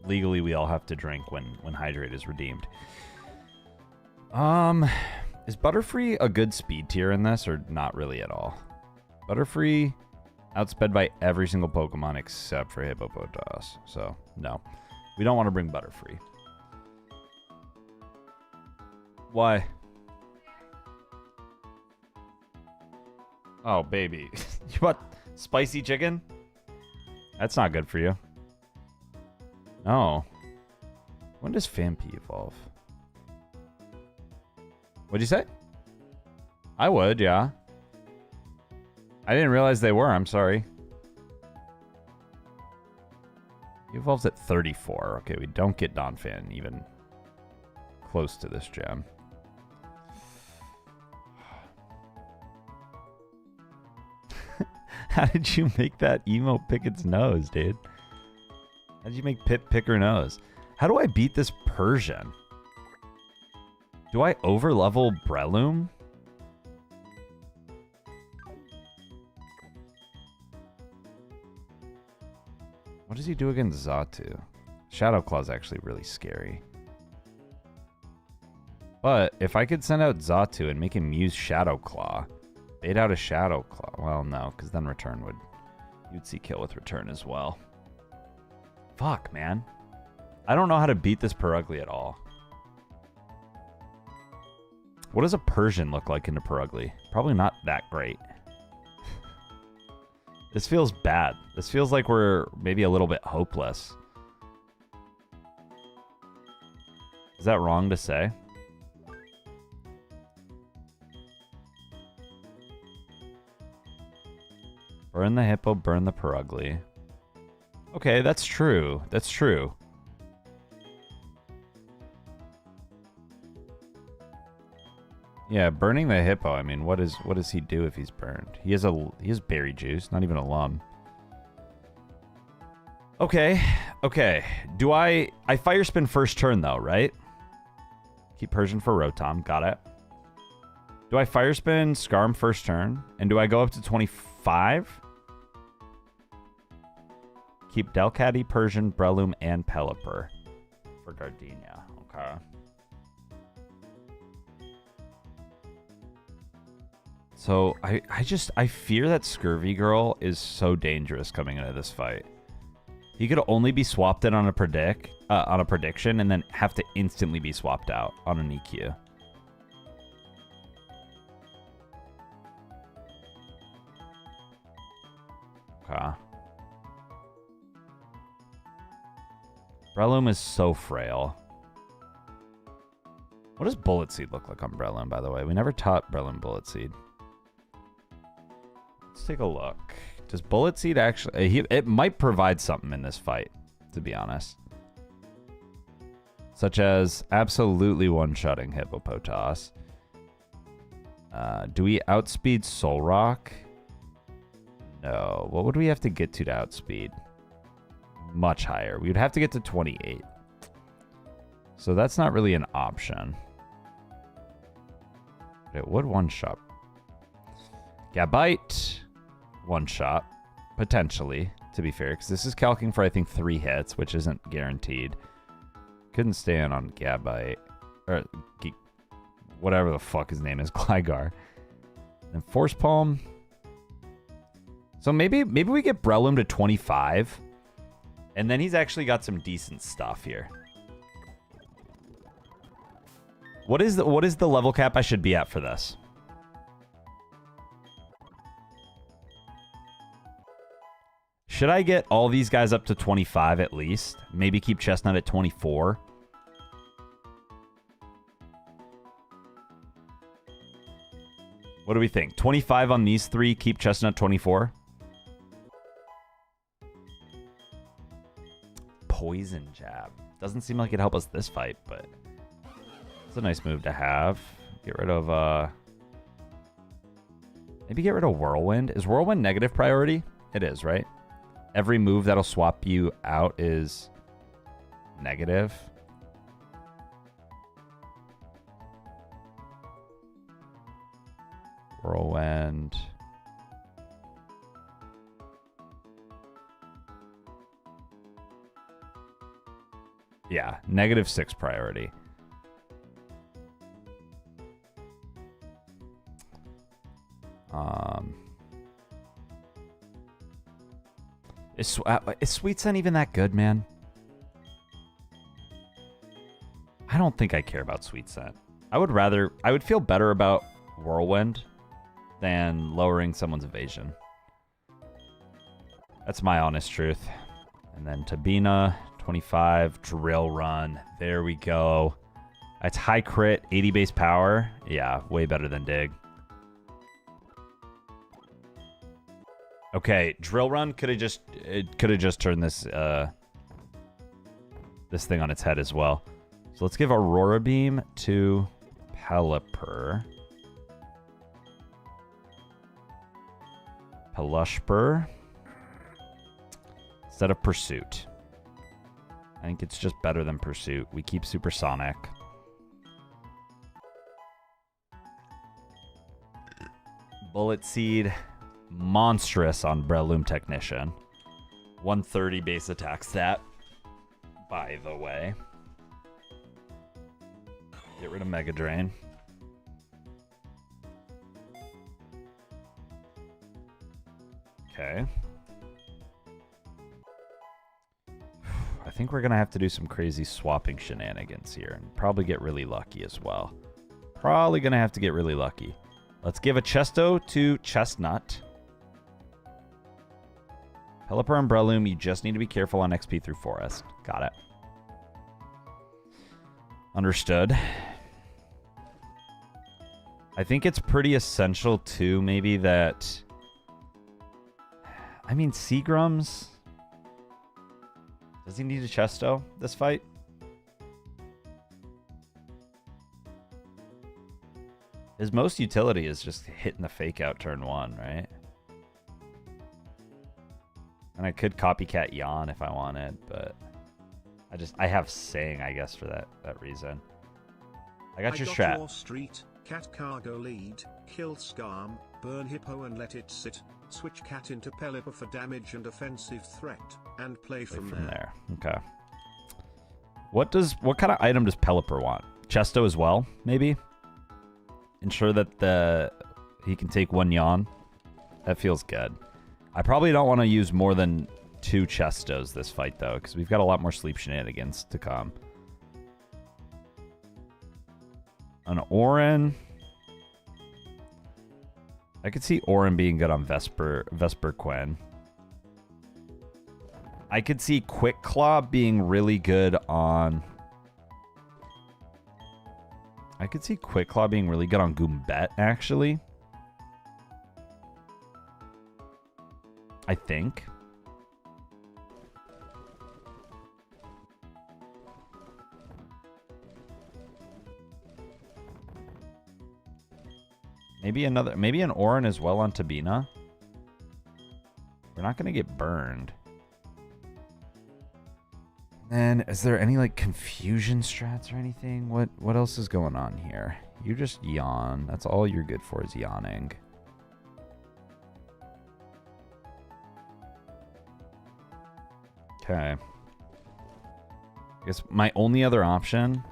we all have to drink when hydrate is redeemed. Is Butterfree a good speed tier in this or not really at all? Butterfree outsped by every single Pokemon except for Hippopotas. So, no. We don't want to bring Butterfree. Why? Oh, baby. You want spicy chicken? That's not good for you. No. When does Phanpy evolve? What'd you say? I would, yeah. I didn't realize they were. I'm sorry. He evolves at 34. Okay, we don't get Donphan even close to this gem. How did you make that emo pick its nose, dude? How did you make Pip pick her nose? How do I beat this Persian? Do I overlevel Breloom? What does he do against Xatu? Shadow Claw's actually really scary. But if I could send out Xatu and make him use Shadow Claw, bait out a Shadow Claw. Well, no, because then Return you'd see kill with Return as well. Fuck, man. I don't know how to beat this Purugly at all. What does a Persian look like into Purugly? Probably not that great. This feels bad. This feels like we're maybe a little bit hopeless. Is that wrong to say? Burn the Hippo, burn the Purugly. Okay, that's true. That's true. Yeah, burning the Hippo. I mean, what does he do if he's burned? He has berry juice, not even a lum. Okay. Okay. Do I fire spin first turn though, right? Keep Persian for Rotom. Got it. Do I fire spin Scarm first turn? And do I go up to 25? Keep Delcatty, Persian, Breloom, and Pelipper for Gardenia. Okay. So I fear that Scurvy Girl is so dangerous coming into this fight. He could only be swapped in on a prediction and then have to instantly be swapped out on an EQ. Okay. Breloom is so frail. What does Bullet Seed look like on Breloom, by the way? We never taught Breloom Bullet Seed. Let's take a look. Does Bullet Seed actually... it might provide something in this fight, to be honest. Such as absolutely one-shotting Hippopotas. Do we outspeed Solrock? No. What would we have to get to outspeed? Much higher. We would have to get to 28. So that's not really an option. But it would one-shot. Gabite, one-shot. Potentially, to be fair. Because this is calcing for, I think, 3 hits, which isn't guaranteed. Couldn't stand on Gabite. Or, whatever the fuck his name is. Gligar. And Force Palm. So maybe we get Breloom to 25. And then he's actually got some decent stuff here. What is the level cap I should be at for this? Should I get all these guys up to 25 at least? Maybe keep Chestnut at 24? What do we think? 25 on these 3, keep Chestnut 24? Poison Jab. Doesn't seem like it'd help us this fight, but it's a nice move to have. Get rid of, maybe get rid of Whirlwind. Is Whirlwind negative priority? It is, right? Every move that'll swap you out is negative. Whirlwind. Yeah, -6 priority. Is Sweet Scent even that good, man? I don't think I care about Sweet Scent. I would feel better about Whirlwind than lowering someone's evasion. That's my honest truth. And then Tabina, 25, Drill Run. There we go. That's high crit, 80 base power. Yeah, way better than Dig. Okay, Drill Run could have just turned this this thing on its head as well. So let's give Aurora Beam to Pelipper. Pelushper. Instead of Pursuit. I think it's just better than Pursuit. We keep Supersonic. Bullet Seed. Monstrous on Breloom Technician. 130 base attack stat, by the way. Get rid of Mega Drain. Okay. I think we're going to have to do some crazy swapping shenanigans here and probably get really lucky as well. Probably going to have to get really lucky. Let's give a Chesto to Chestnut. Pelipper and Breloom, you just need to be careful on XP through Forest. Got it. Understood. I think it's pretty essential, too, maybe that... I mean, Seagrams... Does he need a Chesto this fight? His most utility is just hitting the Fake Out turn 1, right? And I could copycat Yawn if I wanted, but I have Sing, I guess, for that reason. I got your strat. Your street, cat cargo lead, kill Scarm, burn Hippo and let it sit, switch cat into Pelipper for damage and offensive threat, and play from there. Okay. What kind of item does Pelipper want? Chesto as well, maybe? Ensure that the he can take 1 yawn. That feels good. I probably don't want to use more than 2 Chestos this fight, though, because we've got a lot more sleep shenanigans to come. An Orin. I could see Orin being good on Vesper Quinn. I could see Quick Claw being really good on... I could see Quick Claw being really good on Goombet, actually. I think. Maybe an Orin as well on Tabina. We're not going to get burned. And is there any like confusion strats or anything? What else is going on here? You just yawn. That's all you're good for is yawning. Okay. I guess my only other option,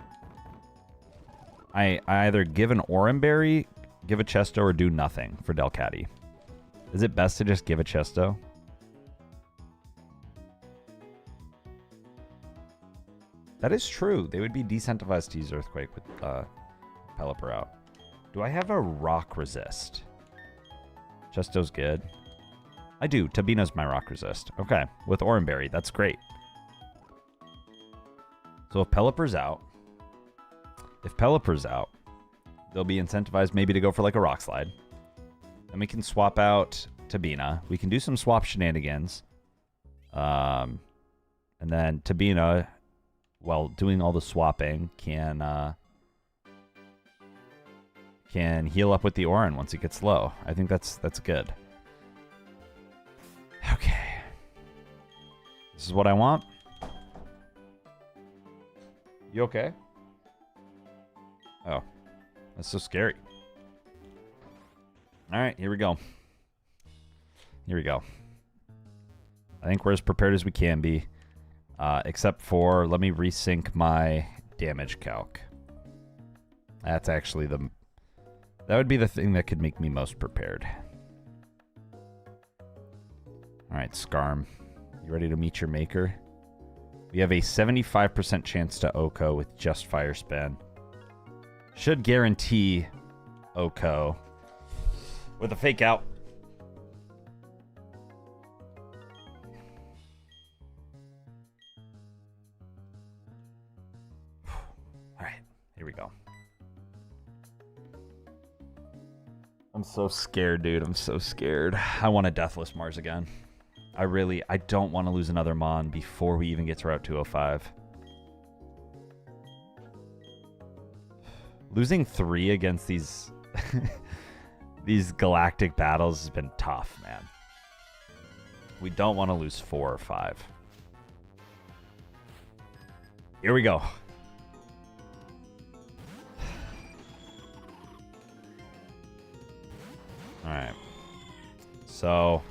I either give an Orin Berry, give a Chesto, or do nothing for Delcatty. Is it best to just give a Chesto? That is true. They would be decentivized to use Earthquake with Pelipper out. Do I have a Rock Resist? Chesto's good. I do. Tabina's my Rock Resist. Okay. With Orin Berry. That's great. So if Pelipper's out, they'll be incentivized maybe to go for like a Rock Slide. Then we can swap out Tabina. We can do some swap shenanigans. And then Tabina, while doing all the swapping, can heal up with the Orin once it gets low. I think that's good. Okay. This is what I want. You okay? Oh. That's so scary. Alright, here we go. Here we go. I think we're as prepared as we can be. Except for, let me resync my damage calc. That's actually that would be the thing that could make me most prepared. Alright, Scarm. You ready to meet your maker? We have a 75% chance to Oko with just Fire Spin. Should guarantee Oko with a fake out. Alright, here we go. I'm so scared, dude. I'm so scared. I want a Deathless Mars again. I don't want to lose another Mon before we even get to Route 205. Losing 3 against these these galactic battles has been tough, man. We don't want to lose 4 or 5. Here we go. Alright. So,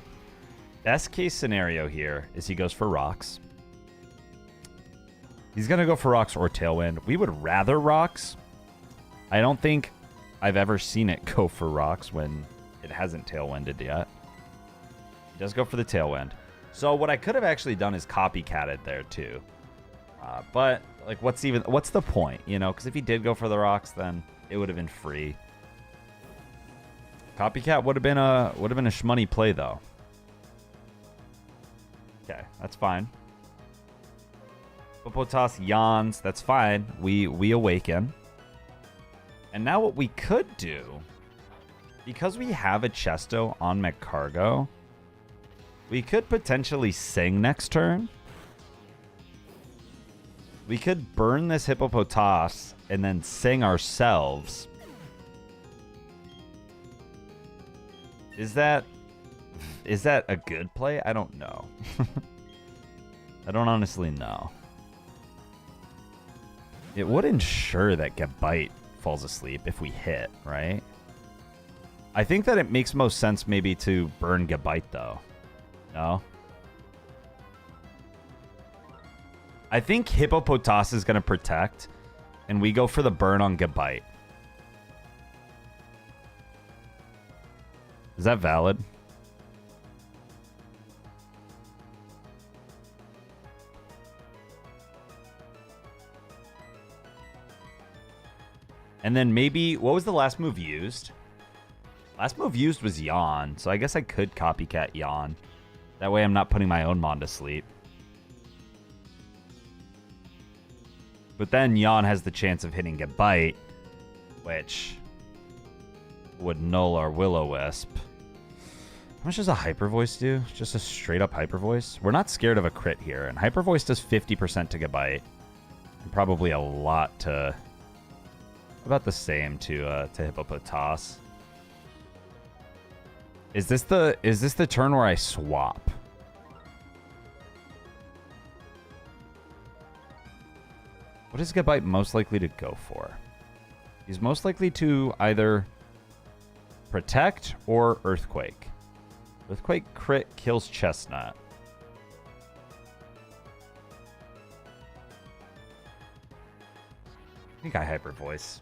best case scenario here is he goes for Rocks. He's going to go for Rocks or Tailwind. We would rather Rocks. I don't think I've ever seen it go for Rocks when it hasn't Tailwinded yet. He does go for the Tailwind. So what I could have actually done is copycatted there too. But like, what's the point? You know, because if he did go for the Rocks, then it would have been free. Copycat would have been a shmoney play though. Okay, that's fine. Hippopotas yawns. That's fine. We awaken. And now what we could do, because we have a Chesto on McCargo, we could potentially sing next turn. We could burn this Hippopotas and then sing ourselves. Is that a good play? I don't know. I don't honestly know. It would ensure that Gabite falls asleep if we hit, right? I think that it makes most sense maybe to burn Gabite though. No? I think Hippopotas is going to protect, and we go for the burn on Gabite. Is that valid? And then maybe, what was the last move used? Last move used was Yawn, so I guess I could copycat Yawn. That way I'm not putting my own Mon to sleep. But then Yawn has the chance of hitting a bite, which would null our Will-O-Wisp. How much does a Hyper Voice do? Just a straight up Hyper Voice? We're not scared of a crit here, and Hyper Voice does 50% to get bite. And probably a lot to... About the same to Hippopotas. Is this the turn where I swap? What is Gabite most likely to go for? He's most likely to either protect or Earthquake. Earthquake crit kills Chestnut. I think I Hyper Voice.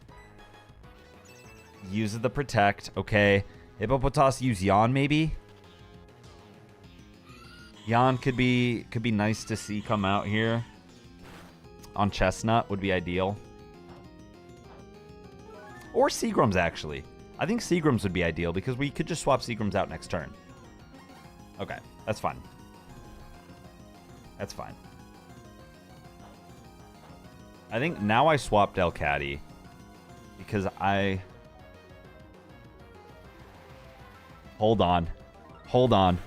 Uses the protect. Okay. Hippopotas use Yawn maybe? Yawn could be nice to see come out here. On Chestnut would be ideal. Or Seagrams actually. I think Seagrams would be ideal because we could just swap Seagrams out next turn. Okay, that's fine. That's fine. I think now I swapped Delcatty because I... Hold on. Hold on.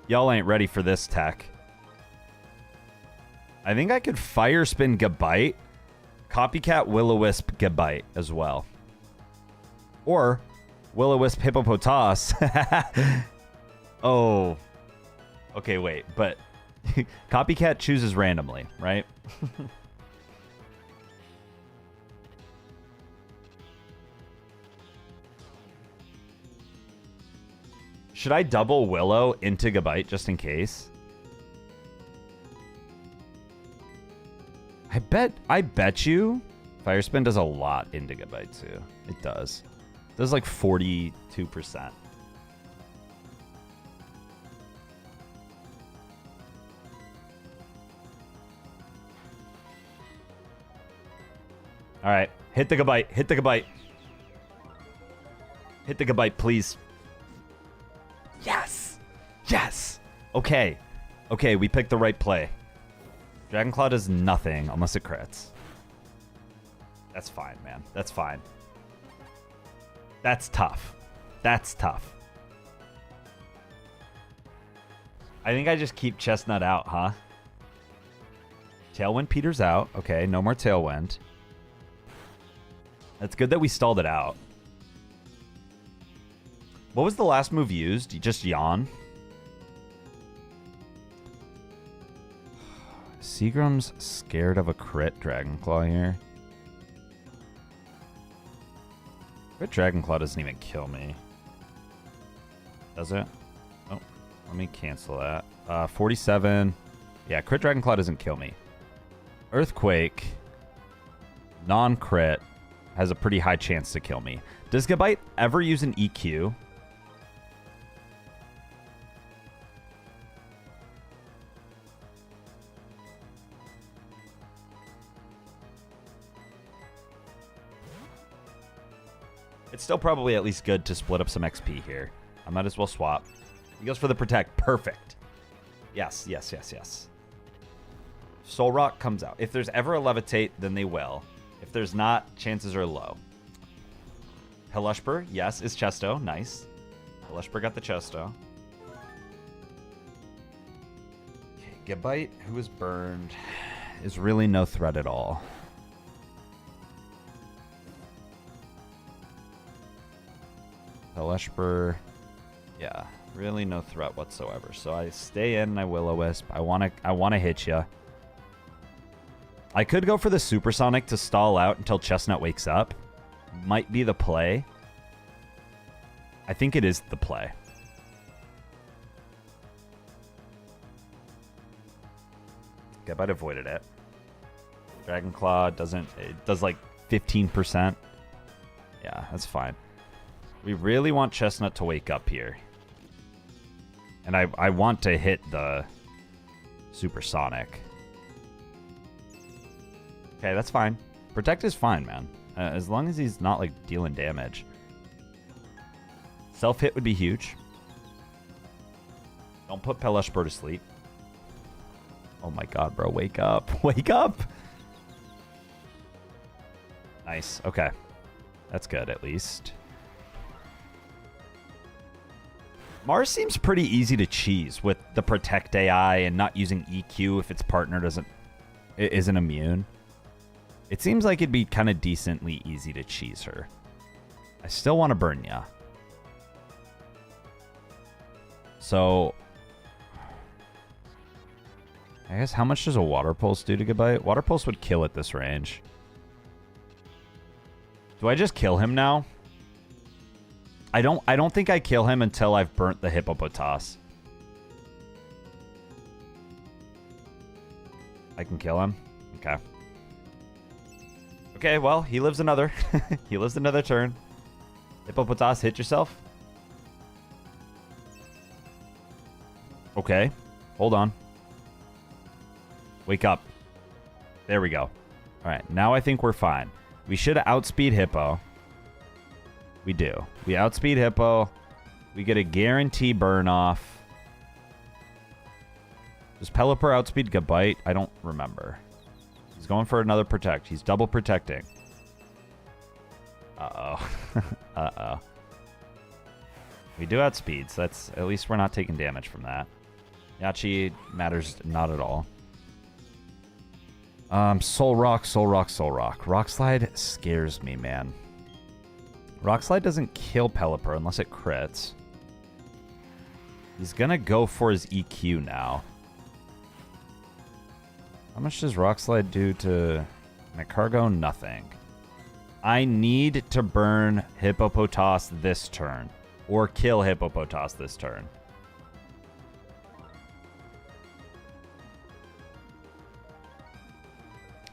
Y'all ain't ready for this tech. I think I could Fire Spin Gabite, Copycat Will-O-Wisp Gabite as well. Or Will-O-Wisp Hippopotas. Oh. Okay, wait, but Copycat chooses randomly, right? Should I double Willow into Gabite just in case? I bet you Fire Spin does a lot into Gabite too. It does. It does like 42%. All right, hit the Gabite. Hit the Gabite. Hit the Gabite, please. Yes! Yes! Okay. Okay, we picked the right play. Dragonclaw does nothing unless it crits. That's fine, man. That's fine. That's tough. That's tough. I think I just keep Chestnut out, huh? Tailwind peters out. Okay, no more Tailwind. That's good that we stalled it out. What was the last move used? Just Yawn? Seagram's scared of a crit Dragonclaw here. Crit Dragonclaw doesn't even kill me. Does it? Oh, let me cancel that. 47. Yeah, crit Dragonclaw doesn't kill me. Earthquake, non-crit, has a pretty high chance to kill me. Does Gabite ever use an EQ? It's still probably at least good to split up some XP here. I might as well swap. He goes for the protect. Perfect. Yes, yes, yes, yes. Soul Rock comes out. If there's ever a levitate, then they will. If there's not, chances are low. Pelushper, yes, is Chesto. Nice. Pelushper got the Chesto. Okay, Gabite, who is burned, is really no threat at all. Pelushper, yeah, really no threat whatsoever. So I stay in and I Will-O-Wisp. I wanna hit ya. I could go for the Supersonic to stall out until Chestnut wakes up. Might be the play. I think it is the play. Gabite avoided it. Dragonclaw doesn't... It does like 15%. Yeah, that's fine. We really want Chestnut to wake up here. And I want to hit the Supersonic. Okay, that's fine. Protect is fine, man. As long as he's not, like, dealing damage. Self-hit would be huge. Don't put Peleshpur to sleep. Oh my god, bro. Wake up. Wake up! Nice. Okay. That's good, at least. Mars seems pretty easy to cheese with the Protect AI and not using EQ if its partner isn't immune. It seems like it'd be kind of decently easy to cheese her. I still want to burn ya. So, I guess how much does a Water Pulse do to Goodbye? Water Pulse would kill at this range. Do I just kill him now? I don't think I kill him until I've burnt the Hippopotas. I can kill him? Okay. Okay, well, he lives another. He lives another turn. Hippopotas, hit yourself. Okay. Hold on. Wake up. There we go. Alright, now I think we're fine. We should outspeed Hippo. We do. We outspeed Hippo. We get a guarantee burn off. Does Pelipper outspeed Gabite? I don't remember. He's going for another protect. He's double protecting. Uh-oh. Uh-oh. We do outspeed, so that's at least we're not taking damage from that. Yachi matters not at all. Soul Rock, Soul Rock, Soul Rock. Rock Slide scares me, man. Rock Slide doesn't kill Pelipper unless it crits. He's gonna go for his EQ now. How much does Rock Slide do to my cargo? Nothing. I need to burn Hippopotas this turn. Or kill Hippopotas this turn.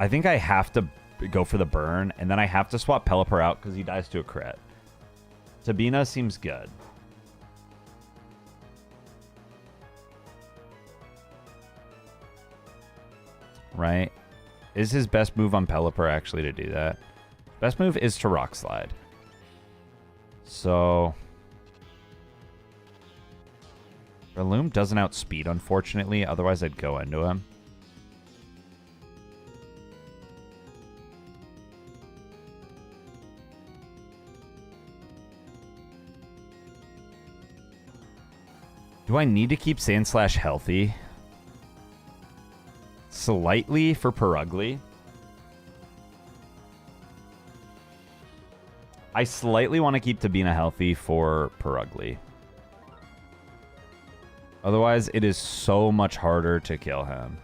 I think I have to go for the burn, and then I have to swap Pelipper out because he dies to a crit. Sabina seems good. Right? Is his best move on Pelipper actually to do that? Best move is to Rock Slide. So... Breloom doesn't outspeed, unfortunately. Otherwise, I'd go into him. Do I need to keep Sandslash healthy? Slightly for Perugly. I slightly want to keep Tabina healthy for Perugly. Otherwise, it is so much harder to kill him.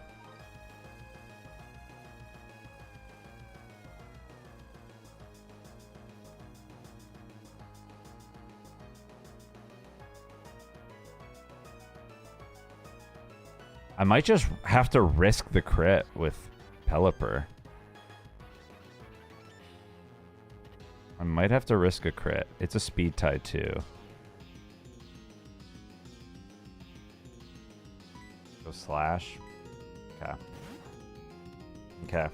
I might just have to risk the crit with Pelipper. I might have to risk a crit. It's a speed tie too. Go slash. Okay. Okay.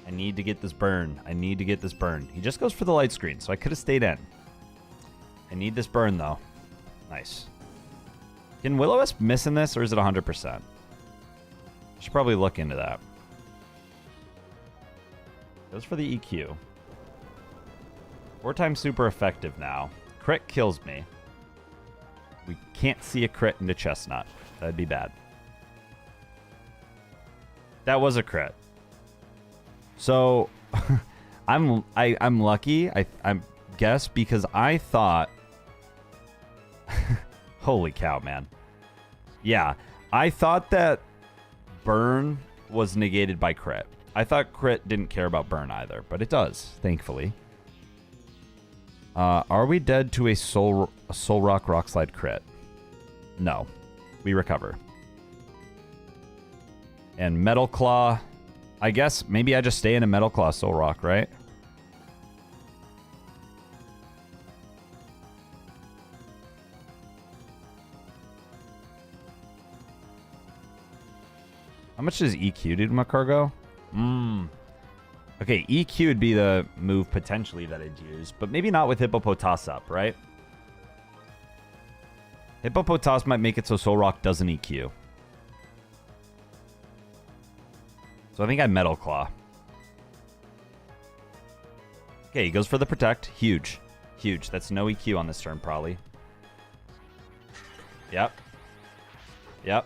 I need to get this burn. I need to get this burn. He just goes for the light screen, so I could have stayed in. I need this burn though. Nice. Can Will-O-Wisp miss in this, or is it 100%? I should probably look into that. Goes for the EQ. 4 times super effective now. Crit kills me. We can't see a crit into Chestnut. That'd be bad. That was a crit. So, I'm lucky, I guess, because I thought... Holy cow, man. Yeah, I thought that burn was negated by crit. I thought crit didn't care about burn either, but it does, thankfully. Are we dead to a Soul Rock Rock Slide crit? No. We recover. And Metal Claw. I guess maybe I just stay in a Metal Claw Soul Rock, right? How much does EQ do to my cargo? Okay, EQ would be the move potentially that I'd use, but maybe not with Hippopotas up, right? Hippopotas might make it so Solrock doesn't EQ. So I think I Metal Claw. Okay, he goes for the Protect. Huge. Huge. That's no EQ on this turn, probably. Yep. Yep.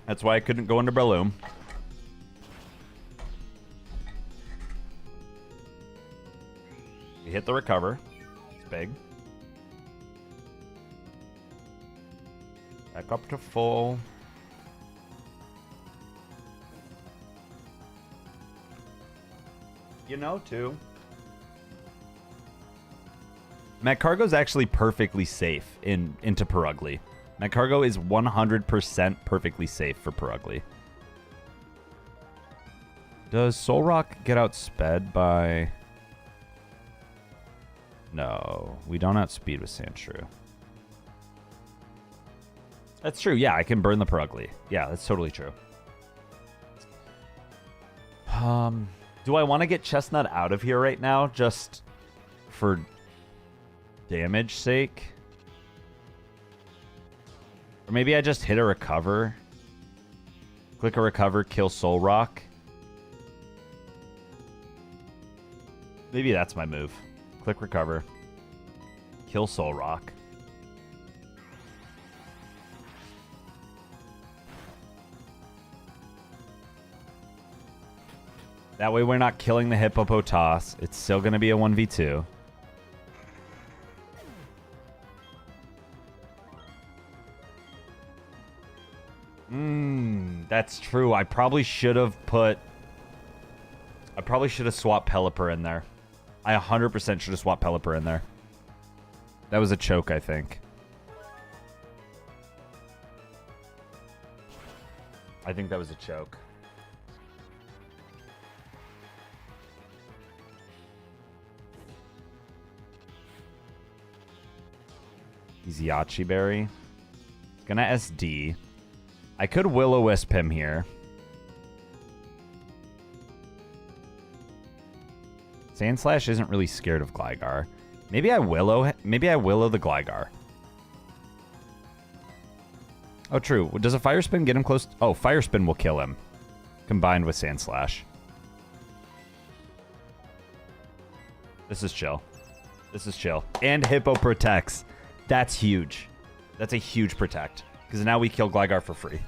That's why I couldn't go into Breloom. We hit the recover. It's big. Back up to full. You know, too. Magcargo's actually perfectly safe into Perugly. Magcargo is 100% perfectly safe for Perugly. Does Solrock get outsped by... No, we don't outspeed with Sandshrew. That's true. Yeah, I can burn the Perugly. Yeah, that's totally true. Do I want to get Chestnut out of here right now just for damage sake? Or maybe I just hit a recover. Click a recover, kill Solrock. Maybe that's my move. Click recover. Kill Solrock. That way we're not killing the Hippopotas. It's still going to be a 1v2. That's true. I probably should have swapped Pelipper in there. I 100% should have swapped Pelipper in there. That was a choke, I think. I think that was a choke. Easy Yachi Berry. Gonna SD. I could Will-O-Wisp him here. Sandslash isn't really scared of Gligar. Maybe I Willow the Gligar. Oh, true. Does a Fire Spin get him close? Oh, Fire Spin will kill him. Combined with Sandslash. This is chill. This is chill. And Hippo protects. That's huge. That's a huge protect. Because now we kill Gligar for free.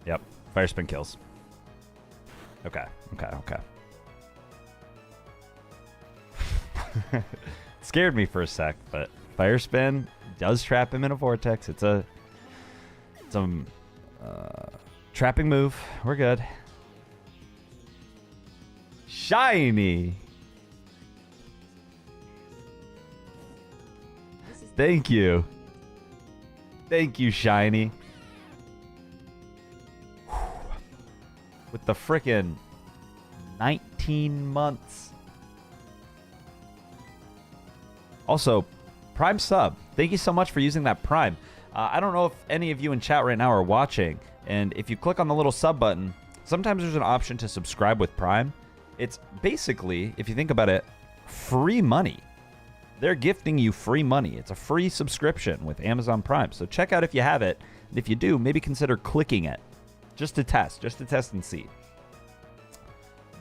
Yep. Fire Spin kills. Okay. Okay. Scared me for a sec, but Fire Spin does trap him in a vortex. It's a trapping move. We're good. Shiny. Thank you. Thank you, Shiny. With the frickin' 19 months. Also, Prime sub. Thank you so much for using that Prime. I don't know if any of you in chat right now are watching, and if you click on the little sub button, sometimes there's an option to subscribe with Prime. It's basically, if you think about it, free money. They're gifting you free money. It's a free subscription with Amazon Prime. So check out if you have it. And if you do, maybe consider clicking it. Just to test and see.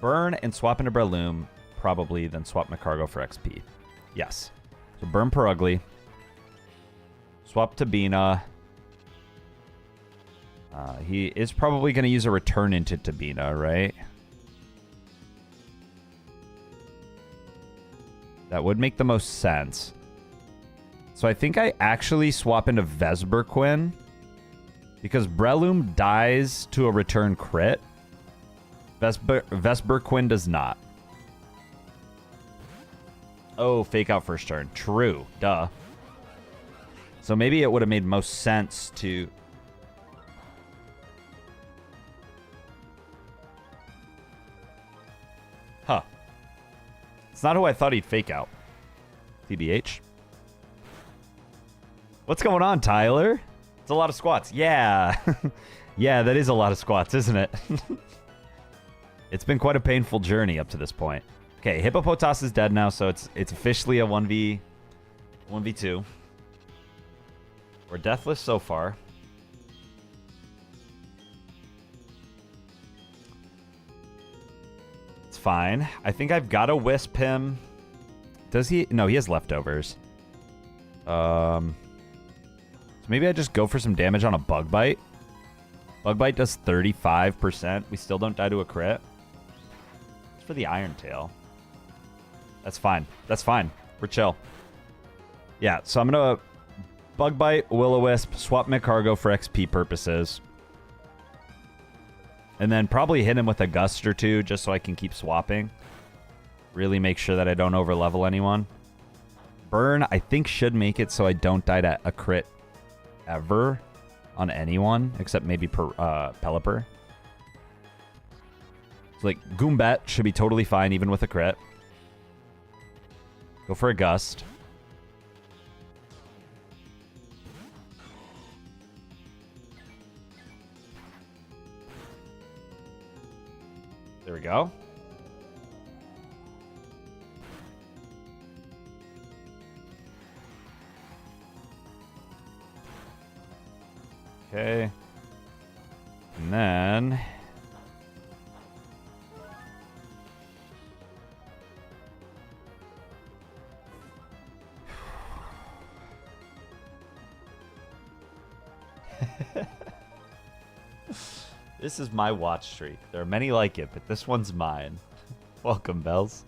Burn and swap into Breloom, probably, then swap Magcargo for XP. Yes. So burn Perugly. Swap to Bina. He is probably going to use a return into Tabina, right? That would make the most sense. So I think I actually swap into Vesperquin. Because Breloom dies to a return crit. Vesperquin does not. Oh, fake out first turn. True. Duh. So maybe it would have made most sense to... Huh. It's not who I thought he'd fake out. TBH. What's going on, Tyler? It's a lot of squats. Yeah. Yeah, that is a lot of squats, isn't it? It's been quite a painful journey up to this point. Okay, Hippopotas is dead now, so it's officially a 1v2. We're deathless so far. It's fine. I think I've got to wisp him. Does he? No, he has leftovers. So maybe I just go for some damage on a bug bite. Bug bite does 35%. We still don't die to a crit. It's for the Iron Tail. That's fine. That's fine. We're chill. Yeah, so I'm going to bug bite, will-o-wisp, swap my cargo for XP purposes. And then probably hit him with a gust or two just so I can keep swapping. Really make sure that I don't overlevel anyone. Burn, I think, should make it so I don't die to a crit ever on anyone, except maybe Pelipper. So, like, Goombet should be totally fine, even with a crit. Go for a gust. There we go. Okay. And then... This is my watch streak. There are many like it, but this one's mine. Welcome, Bells.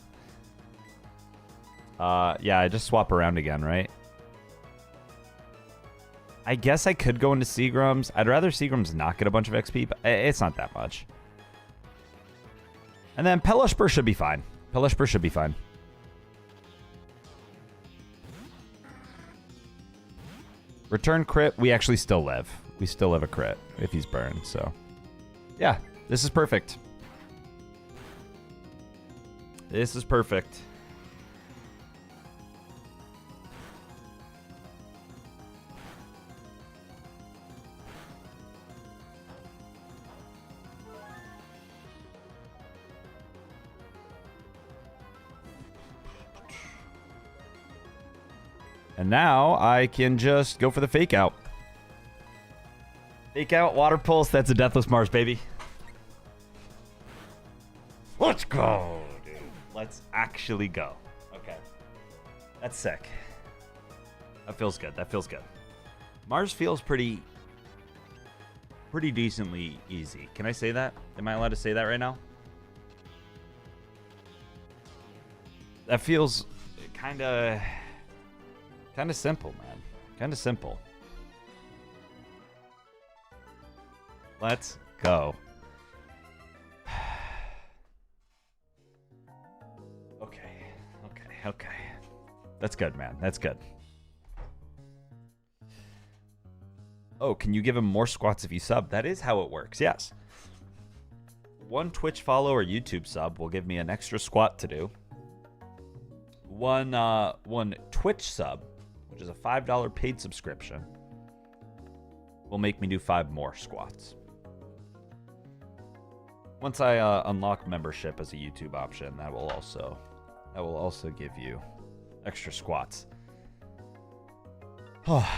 Yeah, I just swap around again, right? I guess I could go into Seagram's. I'd rather Seagram's not get a bunch of XP, but it's not that much. And then Pelishper should be fine. Pelishper should be fine. Return crit. We actually still live. We still have a crit if he's burned, so... Yeah, this is perfect. This is perfect. And now I can just go for the fake out. Fake out, water pulse, that's a Deathless Mars, baby. Let's go, dude. Let's actually go. Okay. That's sick. That feels good. That feels good. Mars feels pretty decently easy. Can I say that? Am I allowed to say that right now? That feels kind of simple, man. Kind of simple. Let's go. Okay. That's good, man. That's good. Oh, can you give him more squats if you sub? That is how it works, yes. One Twitch follow or YouTube sub will give me an extra squat to do. One Twitch sub, which is a $5 paid subscription, will make me do 5 more squats. Once I unlock membership as a YouTube option, that will also give you extra squats. Oh,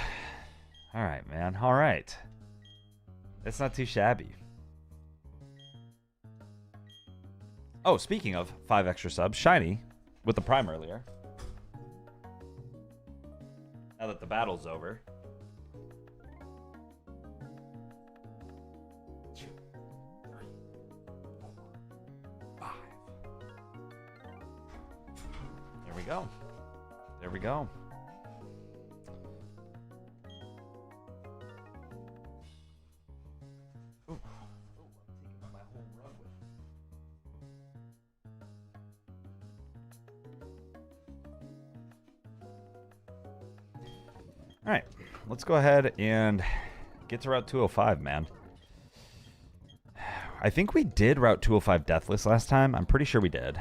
all right, man. All right. That's not too shabby. Oh, speaking of 5 extra subs, Shiny with the Prime earlier. Now that the battle's over. Go. There we go. Ooh. I'm taking my whole run with me. All right, let's go ahead and get to Route 205, man. I think we did Route 205 Deathless last time. I'm pretty sure we did.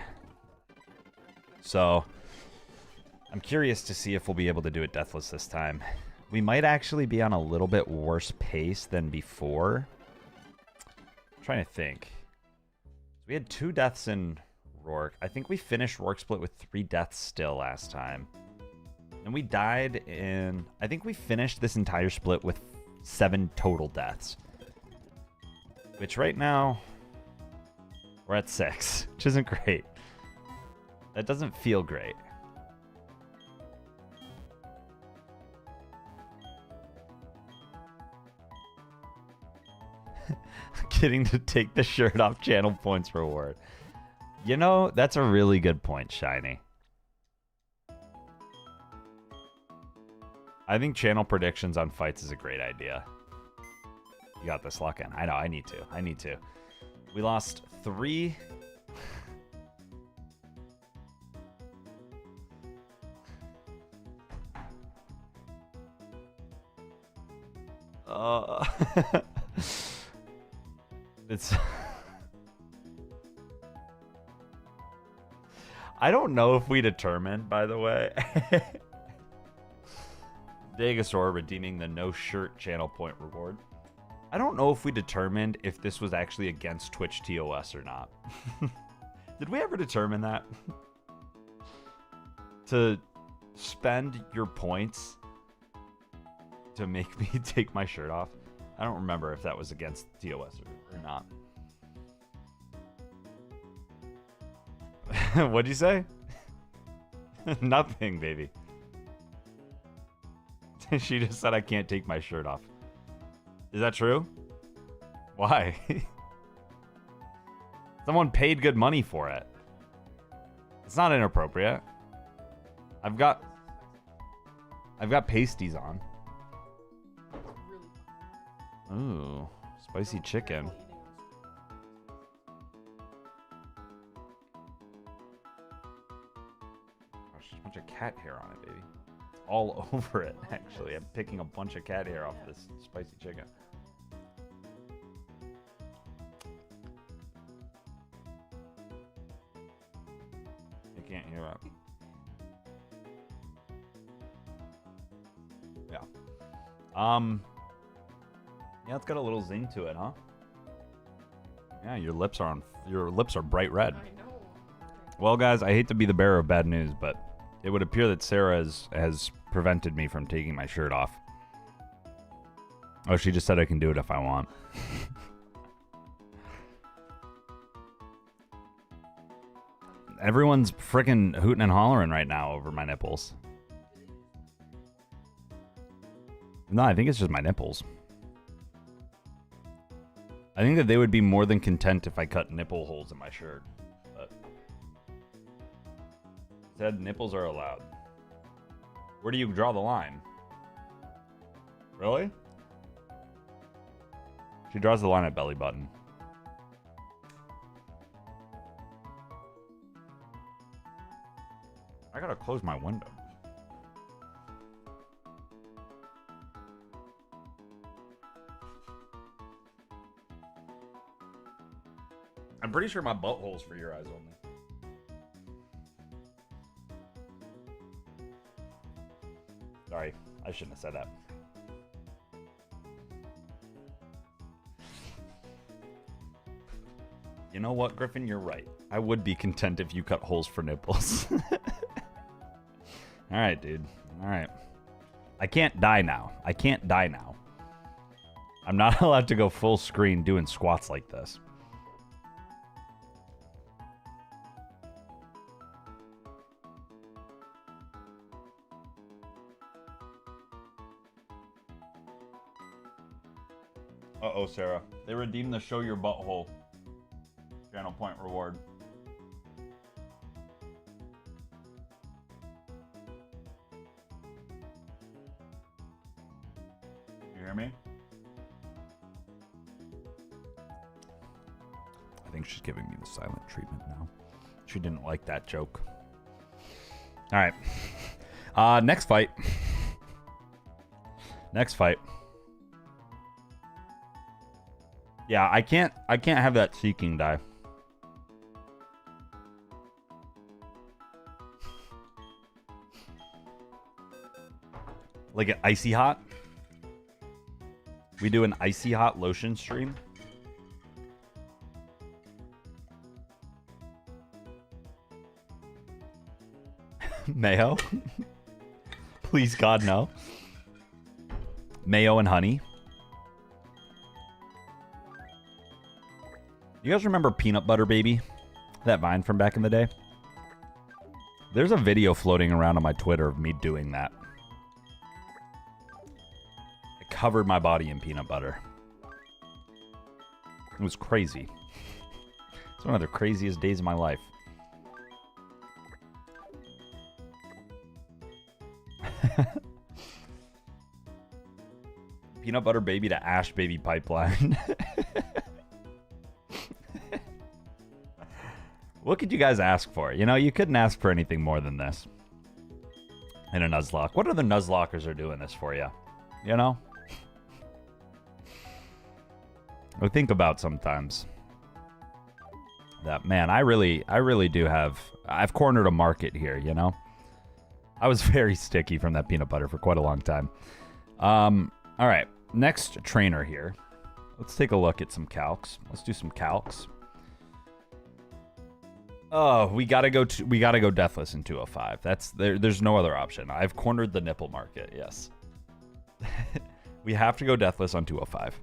So I'm curious to see if we'll be able to do it deathless this time. We might actually be on a little bit worse pace than before. I'm trying to think. We had 2 deaths in Rourke. I think we finished Rourke Split with 3 deaths still last time. And we died in... I think we finished this entire split with 7 total deaths. Which right now, we're at 6, which isn't great. That doesn't feel great. Getting to take the shirt off channel points reward. You know, that's a really good point, Shiny. I think channel predictions on fights is a great idea. You got this, lock in. I know, I need to. We lost 3. It's... I don't know if we determined, by the way. Vegasaur redeeming the no shirt channel point reward. I don't know if we determined if this was actually against Twitch TOS or not. Did we ever determine that? To spend your points to make me take my shirt off? I don't remember if that was against TOS or not. What'd you say? Nothing, baby. She just said I can't take my shirt off. Is that true? Why? Someone paid good money for it. It's not inappropriate. I've got pasties on. Ooh, spicy chicken. Gosh, there's a bunch of cat hair on it, baby. It's all over it, actually. I'm picking a bunch of cat hair off this spicy chicken. I can't hear that. Yeah. Yeah, it's got a little zing to it, huh? Yeah, your lips are bright red. I know. Well, guys, I hate to be the bearer of bad news, but it would appear that Sarah has prevented me from taking my shirt off. Oh, she just said I can do it if I want. Everyone's freaking hooting and hollering right now over my nipples. No, I think it's just my nipples. I think that they would be more than content if I cut nipple holes in my shirt. But said nipples are allowed. Where do you draw the line? Really? She draws the line at belly button. I gotta close my window. I'm pretty sure my butthole's for your eyes only. Sorry, I shouldn't have said that. You know what, Griffin? You're right. I would be content if you cut holes for nipples. Alright, dude. Alright. I can't die now. I'm not allowed to go full screen doing squats like this. Uh-oh, Sarah. They redeemed the show your butthole channel point reward. You hear me? I think she's giving me the silent treatment now. She didn't like that joke. All right. Next fight. Yeah, I can't have that seeking die. Like an icy hot? We do an icy hot lotion stream? Mayo? Please, God, no. Mayo and honey. You guys remember Peanut Butter Baby? That Vine from back in the day? There's a video floating around on my Twitter of me doing that. I covered my body in peanut butter. It was crazy. It's one of the craziest days of my life. Peanut Butter Baby to Ash Baby pipeline. What could you guys ask for? You know, you couldn't ask for anything more than this in a Nuzlocke. What other Nuzlockers are doing this for you? You know? I think about sometimes that, man, I really do have... I've cornered a market here, you know? I was very sticky from that peanut butter for quite a long time. All right, next trainer here. Let's take a look at some calcs. Let's do some calcs. Oh, we gotta go deathless in 205. There's no other option. I've cornered the nipple market. Yes, we have to go deathless on 205.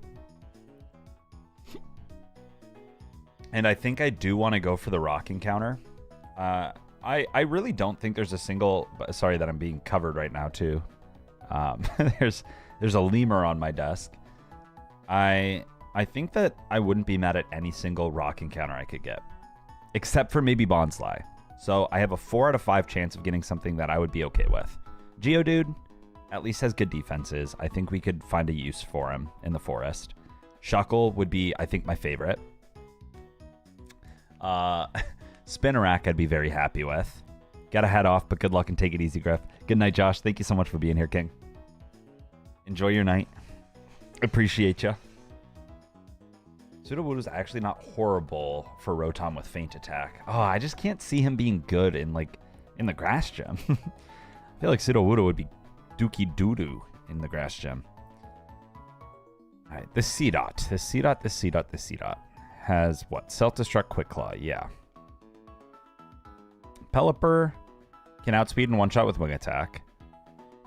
And I think I do want to go for the rock encounter. I really don't think there's a single... Sorry that I'm being covered right now, too. There's a lemur on my desk. I think that I wouldn't be mad at any single rock encounter I could get. Except for maybe Bonsly. So I have a 4 out of 5 chance of getting something that I would be okay with. Geodude at least has good defenses. I think we could find a use for him in the forest. Shuckle would be, I think, my favorite. Spinnerack I'd be very happy with. Gotta head off, but good luck and take it easy, Griff. Good night, Josh. Thank you so much for being here, King. Enjoy your night. Appreciate you. Sudowoodo's actually not horrible for Rotom with Feint Attack. Oh, I just can't see him being good in the Grass Gem. I feel like Sudowoodo would be dookie doo-doo in the Grass Gem. All right, this C-Dot has what? Self-Destruct, Quick Claw, yeah. Pelipper can outspeed and one-shot with Wing Attack.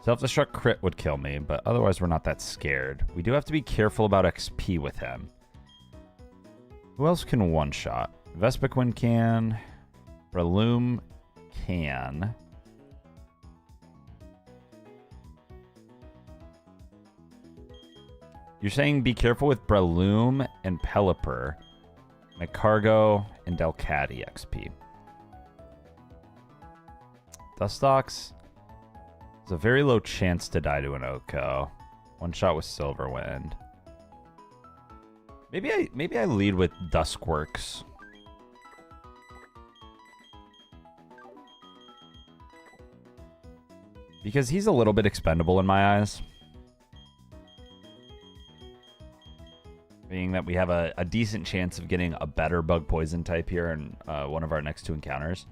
Self-Destruct crit would kill me, but otherwise we're not that scared. We do have to be careful about XP with him. Who else can one-shot? Vespiquen can. Breloom can. You're saying be careful with Breloom and Pelipper. Magcargo and Delcatty XP. Dustox has a very low chance to die to an Oko. One shot with Silverwind. Maybe I lead with Duskworks. Because he's a little bit expendable in my eyes. Being that we have a decent chance of getting a better bug poison type here in one of our next 2 encounters.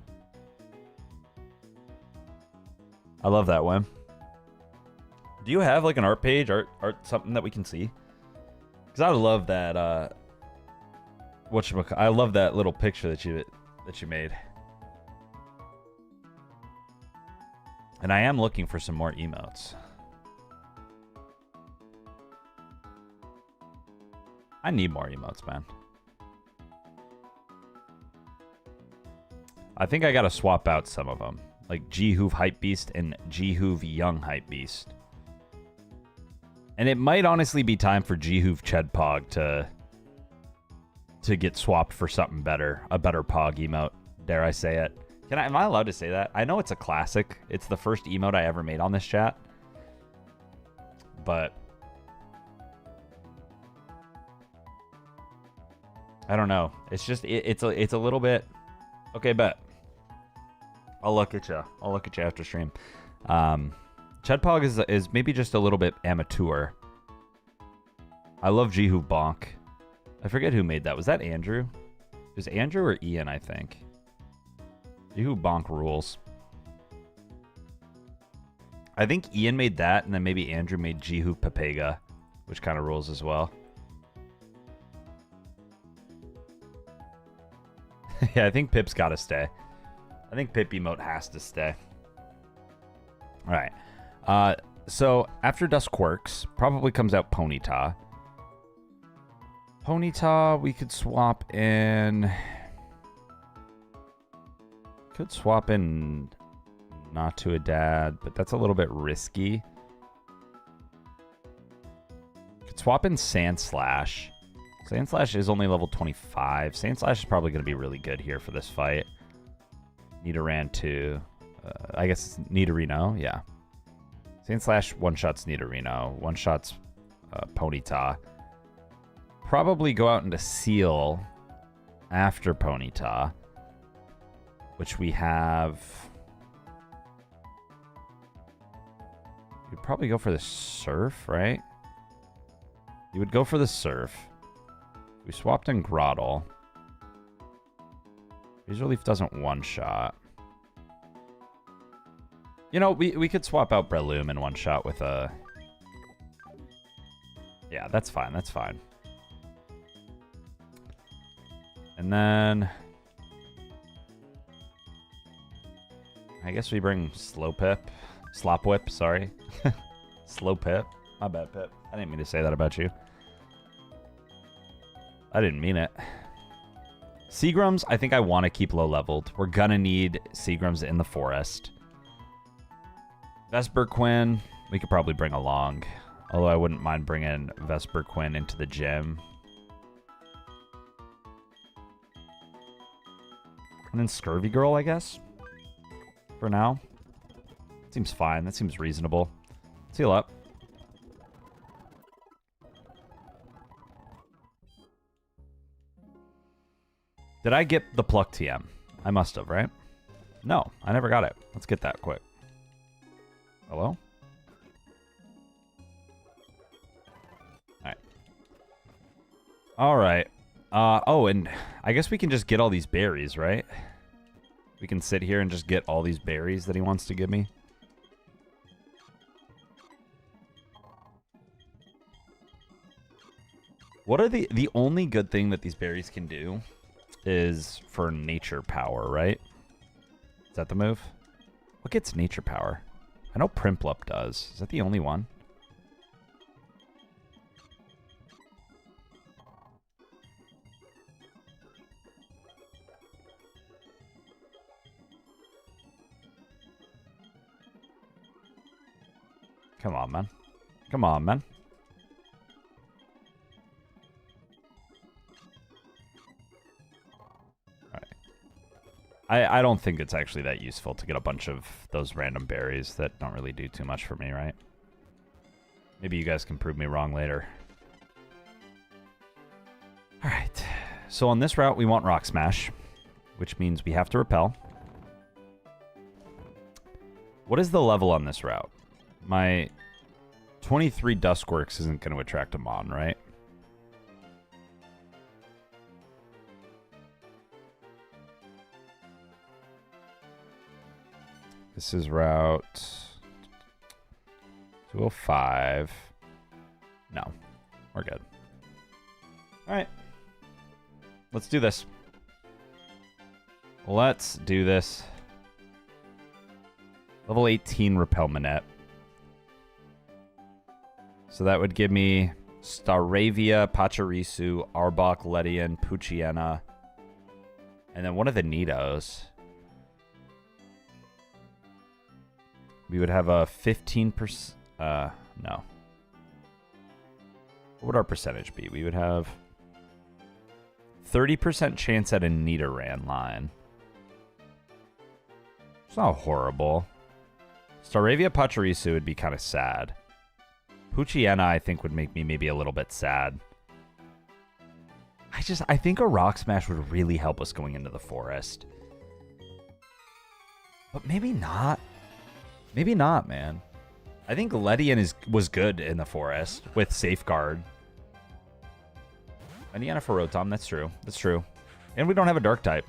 I love that one. Do you have like an art page, art something that we can see? Because I love that. I love that little picture that you made. And I am looking for some more emotes. I need more emotes, man. I think I gotta swap out some of them. Like GHoover Hype Beast and GHoover Young Hype Beast. And it might honestly be time for GHoover Chedpog to get swapped for something better. A better Pog emote. Dare I say it? Am I allowed to say that? I know it's a classic. It's the first emote I ever made on this chat. But I don't know. It's just it's a little bit. Okay, bet. I'll look at you. I'll look at you after stream. Chedpog is maybe just a little bit amateur. I love GHoover Bonk. I forget who made that. Was that Andrew? It was Andrew or Ian, I think. GHoover Bonk rules. I think Ian made that, and then maybe Andrew made GHoover Papega, which kind of rules as well. Yeah, I think Pip's got to stay. I think Pip emote has to stay. All right. So after Dusk Quirks, probably comes out Ponyta. Ponyta, we could swap in... Could swap in Not to a Dad, but that's a little bit risky. Could swap in Sandslash. Sandslash is only level 25. Sandslash is probably going to be really good here for this fight. Nidoran 2. I guess it's Nidorino, yeah. Sandslash one-shots Nidorino. One-shots Ponyta. Probably go out into Seal after Ponyta. Which we have... You'd probably go for the Surf, right? You would go for the Surf. We swapped in Grottle. Razor Leaf doesn't one-shot. You know, we could swap out Breloom in one-shot with a... Yeah, that's fine. That's fine. And then... I guess we bring Slowpip. Slopwhip, sorry. Slowpip. My bad, Pip. I didn't mean to say that about you. I didn't mean it. Seagrams, I think I want to keep low-leveled. We're gonna need Seagrams in the forest. Vesperquinn, we could probably bring along. Although I wouldn't mind bringing Vesperquinn into the gym. And then Scurvy Girl, I guess. For now. Seems fine. That seems reasonable. Seal up. Did I get the Pluck TM? I must have, right? No, I never got it. Let's get that quick. Hello? Alright. Alright. Oh, and I guess we can just get all these berries, right? We can sit here and just get all these berries that he wants to give me. What are the only good thing that these berries can do is for nature power, right? Is that the move? What gets nature power? I know Primplup does. Is that the only one? Come on, man. Come on, man. I don't think it's actually that useful to get a bunch of those random berries that don't really do too much for me, right? Maybe you guys can prove me wrong later. Alright. So on this route, we want Rock Smash, which means we have to repel. What is the level on this route? My 23 Duskworks isn't going to attract a Mon, right? This is route 205. No, we're good. All right. Let's do this. Let's do this. Level 18 Repel Manette. So that would give me Staravia, Pachirisu, Arbok, Ledian, Poochyena, and then one of the Nidos. We would have a 15%... no. What would our percentage be? We would have 30% chance at a Nidoran line. It's not horrible. Staravia, Pachirisu would be kind of sad. Poochyena, I think, would make me maybe a little bit sad. I think a Rock Smash would really help us going into the forest. But maybe not. Maybe not, man. I think Ledian was good in the forest with Safeguard. Indiana for Rotom, that's true. That's true. And we don't have a Dark type.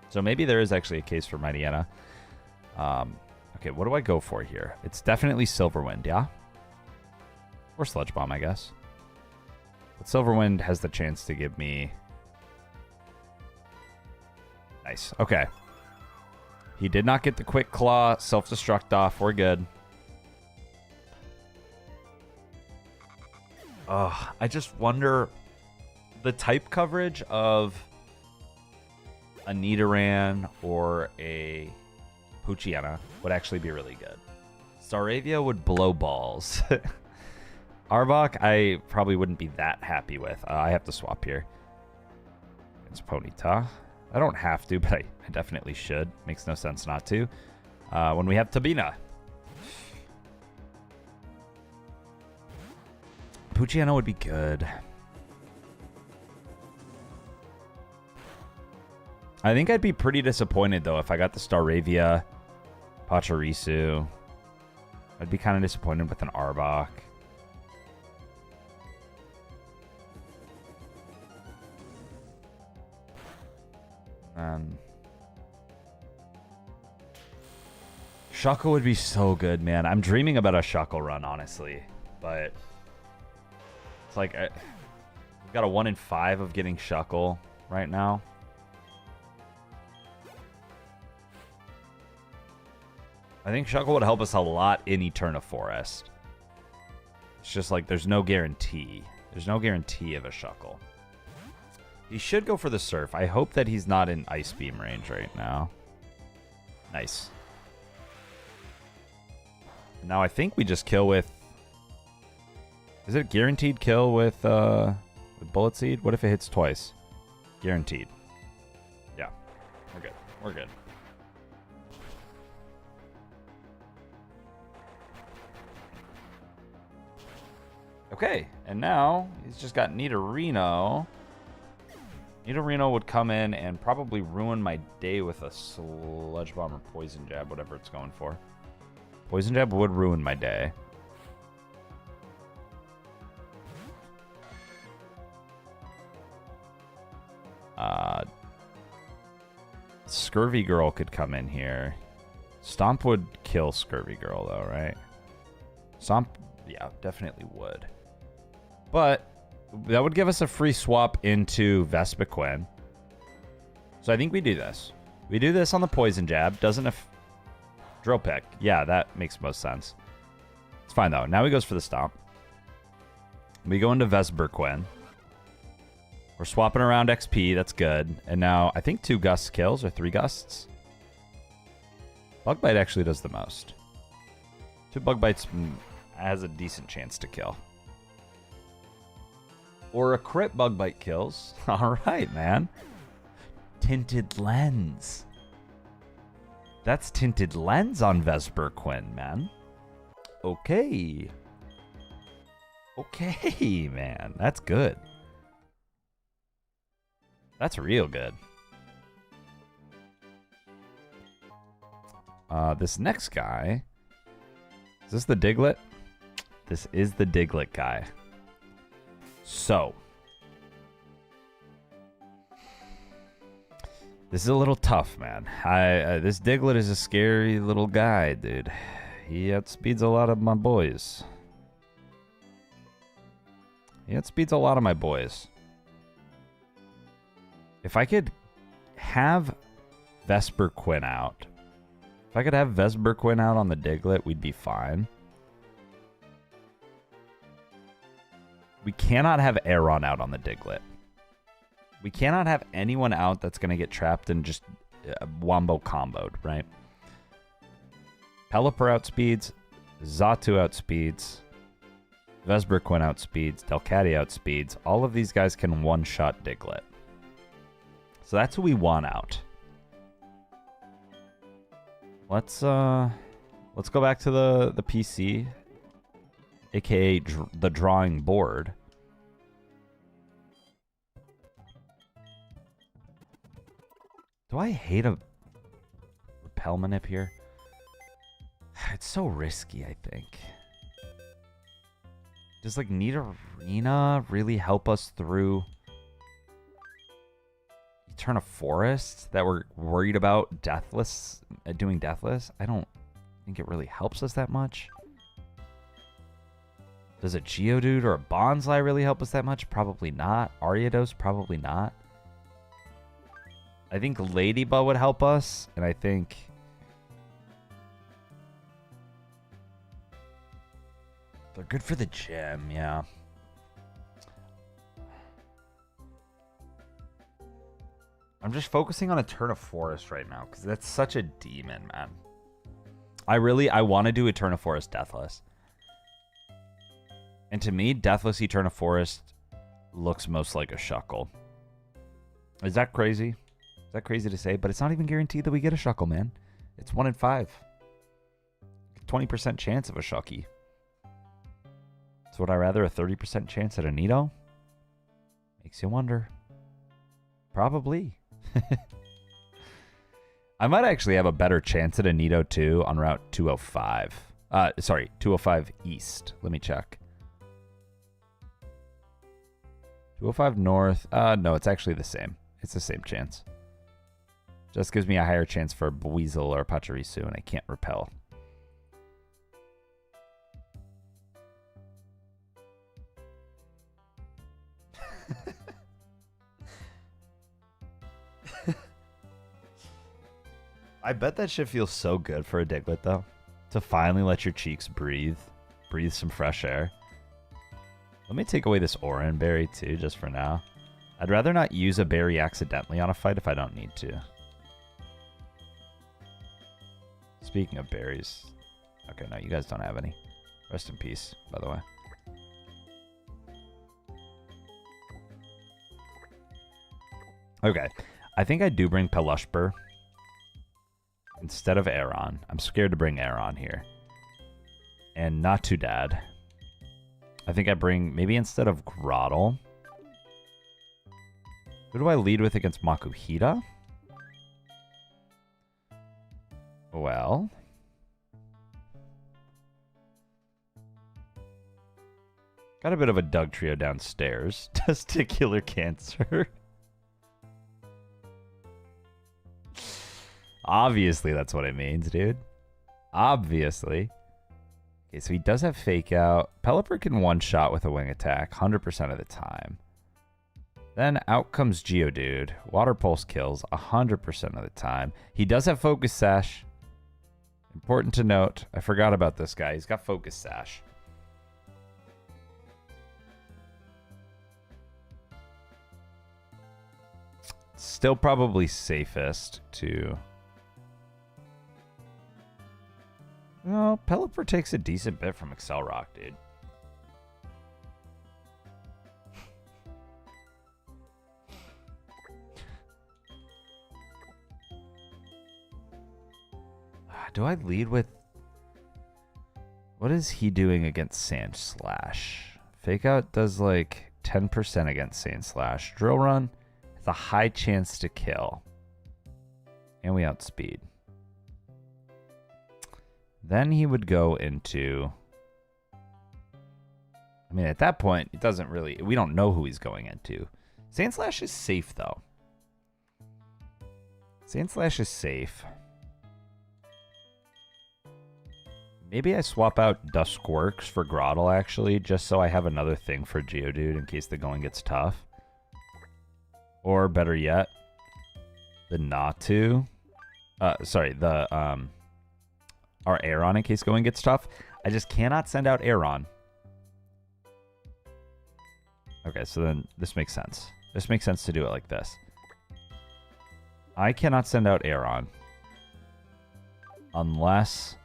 So maybe there is actually a case for Mightyena. Okay, what do I go for here? It's definitely Silverwind, yeah? Or Sludge Bomb, I guess. But Silverwind has the chance to give me... Nice. Okay. He did not get the Quick Claw. Self-destruct off. We're good. I just wonder... The type coverage of a Nidoran or a Poochyena would actually be really good. Staravia would blow balls. Arbok, I probably wouldn't be that happy with. I have to swap here. It's Ponyta. I don't have to, but I definitely should. Makes no sense not to. When we have Tabina. Poochyena would be good. I think I'd be pretty disappointed, though, if I got the Staravia, Pachirisu. I'd be kind of disappointed with an Arbok. Shuckle would be so good, man. I'm dreaming about a Shuckle run, honestly. But it's like we've got a 1 in 5 of getting Shuckle right now. I think Shuckle would help us a lot in Eterna Forest. It's just like there's no guarantee. There's no guarantee of a Shuckle. He should go for the Surf. I hope that he's not in Ice Beam range right now. Nice. Now I think we just kill with... Is it a guaranteed kill with Bullet Seed? What if it hits twice? Guaranteed. Yeah. We're good. We're good. Okay, and now he's just got Nidorino. Nidorino would come in and probably ruin my day with a Sludge Bomb or Poison Jab, whatever it's going for. Poison Jab would ruin my day. Scurvy Girl could come in here. Stomp would kill Scurvy Girl, though, right? Stomp, yeah, definitely would. But that would give us a free swap into Vespiquen. So I think we do this. We do this on the Poison Jab. Doesn't Drill Peck. Yeah, that makes most sense. It's fine, though. Now he goes for the Stomp. We go into Vespiquen. We're swapping around XP. That's good. And now I think 2 Gusts kills or 3 Gusts. Bug Bite actually does the most. 2 Bug Bites has a decent chance to kill. Or a crit Bug Bite kills. All right, man. Tinted Lens. That's Tinted Lens on Vespiquen, man. Okay. Okay, man. That's good. That's real good. This next guy. Is this the Diglett? This is the Diglett guy. So. This is a little tough, man. This Diglett is a scary little guy, dude. He outspeeds a lot of my boys. If I could have Vespiquen out. If I could have Vespiquen out on the Diglett, we'd be fine. We cannot have Aeron out on the Diglett. We cannot have anyone out that's going to get trapped and just wombo comboed, right? Pelipper outspeeds, Xatu outspeeds, Vespiquen outspeeds, Delcatty outspeeds. All of these guys can one-shot Diglett. So that's who we want out. Let's go back to the PC, aka the drawing board. Do I hate a Repel Manip here? It's so risky, I think. Does like Nidorina really help us through Eterna Forest that we're worried about doing Deathless? I don't think it really helps us that much. Does a Geodude or a Bonsly really help us that much? Probably not. Ariados? Probably not. I think Ladybug would help us, and I think... they're good for the gym, yeah. I'm just focusing on Eterna Forest right now, because that's such a demon, man. I want to do Eterna Forest Deathless. And to me, Deathless Eterna Forest looks most like a Shuckle. Is that crazy? Is that crazy to say? But it's not even guaranteed that we get a Shuckle, man. It's 1 in 5. 20% chance of a Shucky. So would I rather a 30% chance at a Nido? Makes you wonder. Probably. I might actually have a better chance at a Nido too on Route 205. Sorry, 205 East. Let me check. 205 North. No, it's actually the same. It's the same chance. Just gives me a higher chance for Buizel or Pachirisu, and I can't repel. I bet that shit feels so good for a Diglett, though. To finally let your cheeks breathe. Breathe some fresh air. Let me take away this Oran berry, too, just for now. I'd rather not use a berry accidentally on a fight if I don't need to. Speaking of berries. Okay, no, you guys don't have any. Rest in peace, by the way. Okay, I think I do bring Pelushbur instead of Aeron. I'm scared to bring Aeron here. And not too dad. I think I bring, maybe instead of Grottle. Who do I lead with against Makuhita? Well. Got a bit of a Doug trio downstairs. Testicular cancer. Obviously, that's what it means, dude. Obviously. Okay, so he does have Fake Out. Pelipper can one-shot with a wing attack 100% of the time. Then out comes Geodude. Water Pulse kills 100% of the time. He does have Focus Sash. Important to note. I forgot about this guy. He's got Focus Sash. Still probably safest to... Well, Pelipper takes a decent bit from Accelerock, dude. Do I lead with... What is he doing against Sand Slash? Fake Out does like 10% against Sand Slash. Drill Run has a high chance to kill. And we outspeed. Then he would go into... I mean, at that point, it doesn't really... We don't know who he's going into. Sand Slash is safe, though. Sand Slash is safe. Maybe I swap out Duskworks for Grottle, actually, just so I have another thing for Geodude in case the going gets tough. Or, better yet, the Natu. Sorry, the... Our Aeron in case going gets tough. I just cannot send out Aeron. Okay, so then this makes sense. This makes sense to do it like this. I cannot send out Aeron. Unless...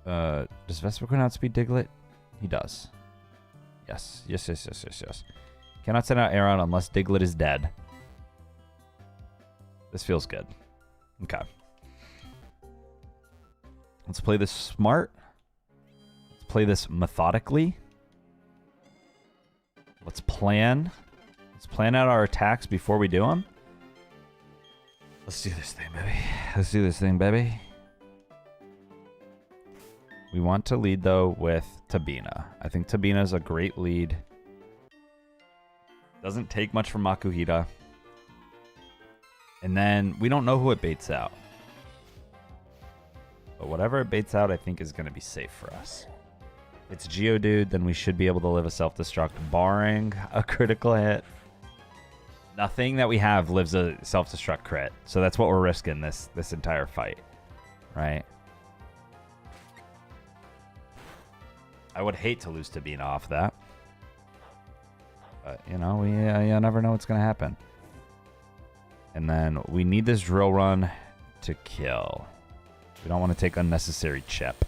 does Vespiquen outspeed Diglett? He does. Yes. Yes. Cannot send out Aeron unless Diglett is dead. This feels good. Okay. Let's play this smart. Let's play this methodically. Let's plan. Let's plan out our attacks before we do them. Let's do this thing, baby. Let's do this thing, baby. We want to lead, though, with Tabina. I think Tabina is a great lead. Doesn't take much from Makuhita. And then we don't know who it baits out. But whatever it baits out, I think is going to be safe for us. If it's Geodude, then we should be able to live a self-destruct, barring a critical hit. Nothing that we have lives a self-destruct crit. So that's what we're risking this entire fight. Right? I would hate to lose to Bina off that. But, you know, you never know what's going to happen. And then we need this drill run to kill. We don't want to take unnecessary chip.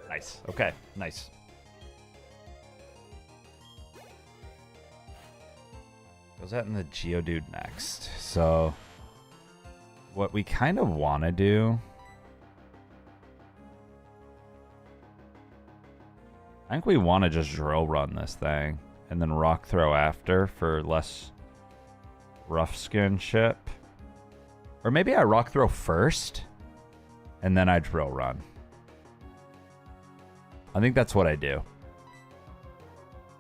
Nice. Okay, nice. Goes that in the Geodude next. So what we kind of want to do, I think we want to just drill run this thing and then rock throw after for less rough skin chip. Or maybe I rock throw first and then I drill run. I think that's what I do.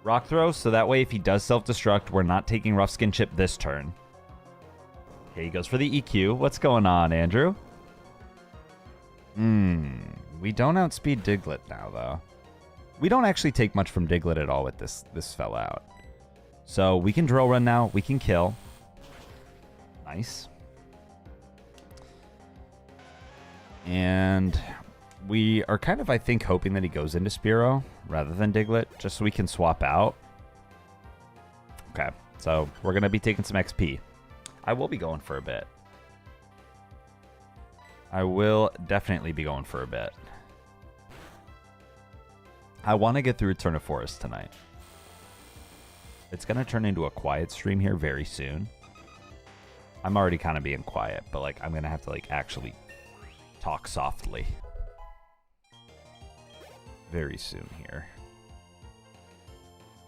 Rock throw, so that way if he does self-destruct, we're not taking rough skin chip this turn. Okay, he goes for the EQ. What's going on, Andrew? We don't outspeed Diglett now, though. We don't actually take much from Diglett at all with this fell out. So we can drill run now. We can kill. Nice. And we are kind of, I think, hoping that he goes into Spearow rather than Diglett, just so we can swap out. Okay, so we're going to be taking some XP. I will be going for a bit. I will definitely be going for a bit. I want to get through Eterna Forest tonight. It's going to turn into a quiet stream here very soon. I'm already kind of being quiet, but like I'm going to have to like actually talk softly very soon here.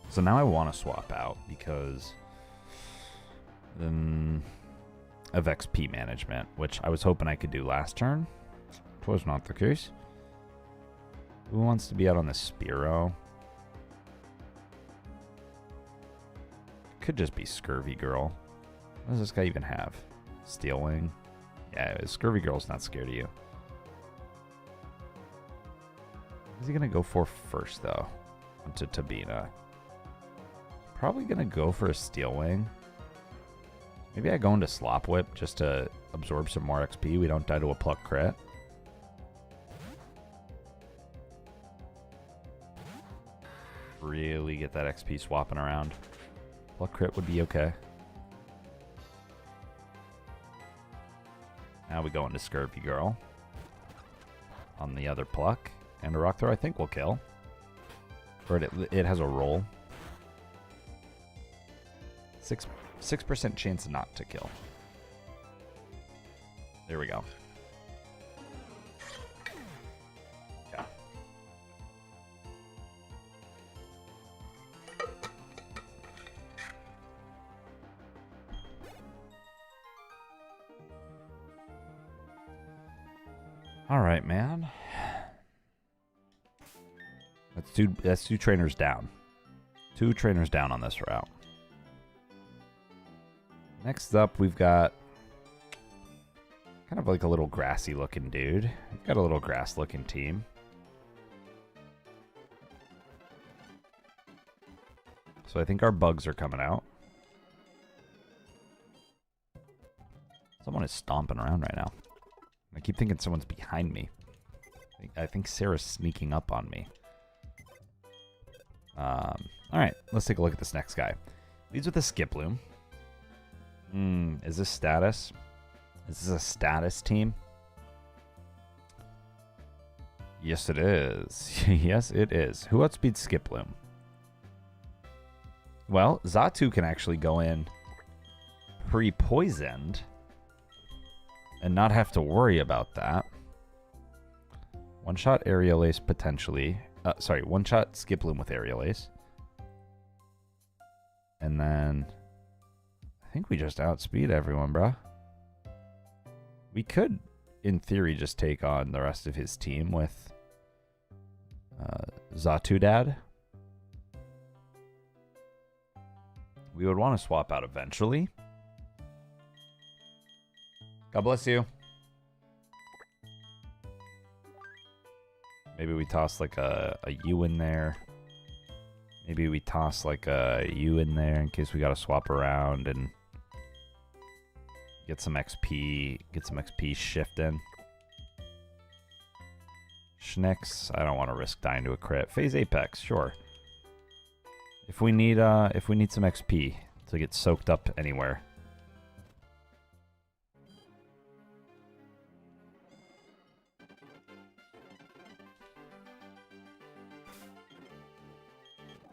So now I want to swap out because of XP management, which I was hoping I could do last turn. It was not the case. Who wants to be out on the Spearow? Could just be Scurvy Girl. What does this guy even have? Steel Wing? Yeah, Scurvy Girl's not scared of you. What's he going to go for first, though? Onto Tabina. Probably going to go for a Steel Wing. Maybe I go into Slop Whip just to absorb some more XP. We don't die to a Pluck crit. Really get that XP swapping around. Pluck crit would be okay. Now we go into Scurvy Girl. On the other Pluck. And a Rock Throw I think will kill. Or it has a roll. 6% chance not to kill. There we go. Yeah. All right, man. That's two trainers down. 2 trainers down on this route. Next up, we've got kind of like a little grassy looking dude. We've got a little grass looking team. So I think our bugs are coming out. Someone is stomping around right now. I keep thinking someone's behind me. I think Sarah's sneaking up on me. Alright, let's take a look at this next guy. Leads with a Skiploom. Is this status? Is this a status team? Yes, it is. Yes, it is. Who outspeeds Skiploom? Well, Xatu can actually go in pre-poisoned and not have to worry about that. One-shot Aerial Ace potentially. Sorry, one-shot Skiploom with Aerial Ace. And then I think we just outspeed everyone, bruh. We could, in theory, just take on the rest of his team with Xatu Dad. we would want to swap out eventually. God bless you. Maybe we toss like a U in there. Maybe we toss like a U in there in case we got to swap around and get some XP. Get some XP shifting. Schnicks. I don't want to risk dying to a crit. Phase Apex, sure. If we need some XP to get soaked up anywhere.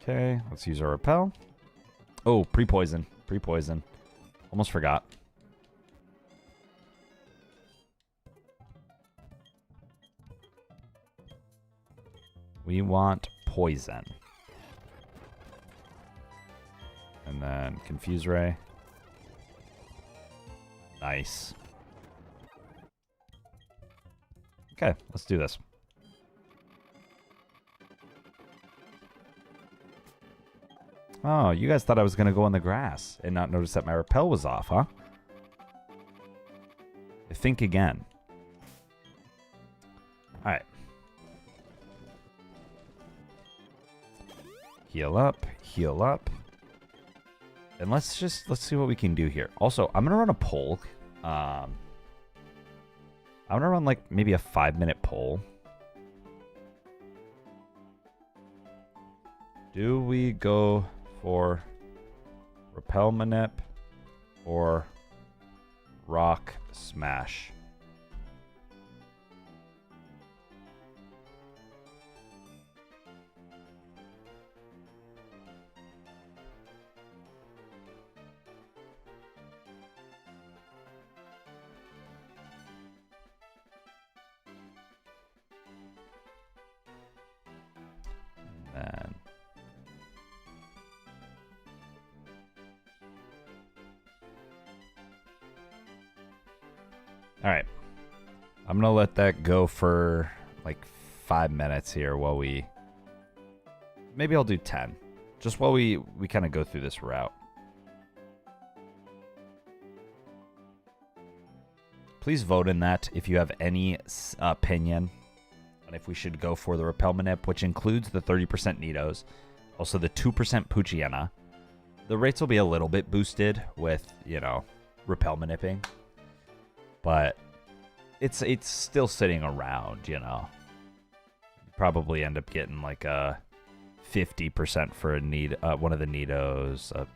Okay, let's use our repel. Oh, pre-poison. Pre-poison. Almost forgot. We want poison. And then Confuse Ray. Nice. Okay, let's do this. Oh, you guys thought I was going to go in the grass and not notice that my repel was off, huh? Think again. Alright. Heal up, heal up. And let's see what we can do here. Also, I'm going to run a poll. I'm going to run like maybe a 5-minute poll. Do we go for Repel Manip or Rock Smash? And all right. I'm going to let that go for like 5 minutes here while we... Maybe I'll do 10. Just while we kind of go through this route. Please vote in that if you have any opinion on if we should go for the Repel Manip, which includes the 30% Nidos, also the 2% Poochyena. The rates will be a little bit boosted with, you know, Repel Manipping. But it's still sitting around, you know. You probably end up getting like a 50% for a one of the Nidos, a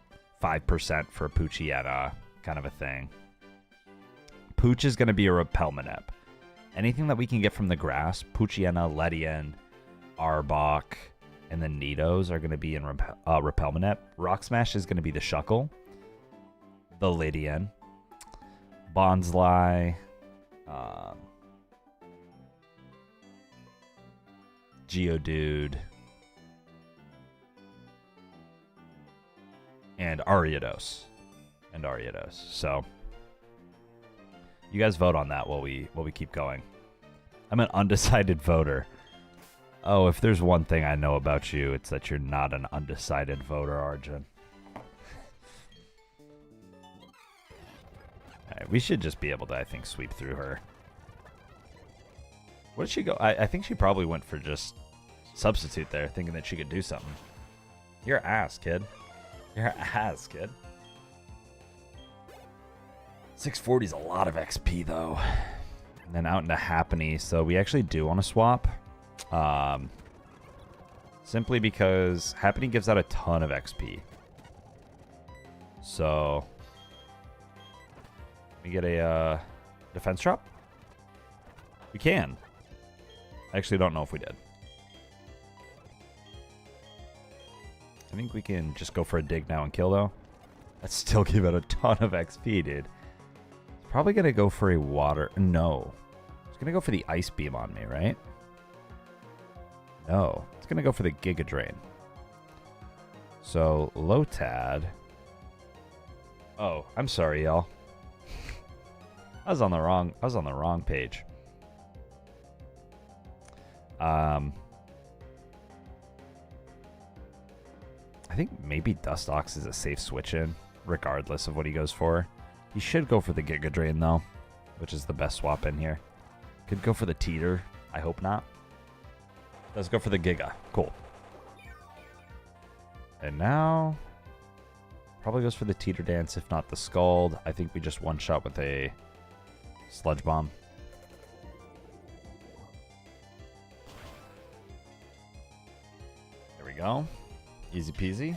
5% for a Poochyena, kind of a thing. Pooch is going to be a Repel Manip. Anything that we can get from the grass, Poochyena, Ledian, Arbok, and the Nidos are going to be in Repel Manip. Rock Smash is going to be the Shuckle, the Ledian, Bonsly, Geodude, and Ariados. So you guys vote on that while we keep going. I'm an undecided voter. Oh, if there's one thing I know about you, it's that you're not an undecided voter, Arjun. Alright, we should just be able to, I think, sweep through her. Where did she go? I think she probably went for just substitute there, thinking that she could do something. You're ass, kid. You're ass, kid. 640 is a lot of XP, though. And then out into Happiny, so we actually do want to swap. Simply because Happiny gives out a ton of XP. So we get a defense drop? We can. I actually don't know if we did. I think we can just go for a dig now and kill, though. That'd still give out a ton of XP, dude. Probably going to go for a water... No. It's going to go for the Ice Beam on me, right? No. It's going to go for the Giga Drain. So, Lotad... Oh, I'm sorry, y'all. I was on the wrong page. I I think maybe Dustox is a safe switch in, regardless of what he goes for. He should go for the Giga Drain, though, which is the best swap in here. Could go for the Teeter. I hope not. Let's go for the Giga. Cool. And now, probably goes for the Teeter Dance, if not the Scald. I think we just one-shot with a Sludge Bomb. There we go. Easy peasy.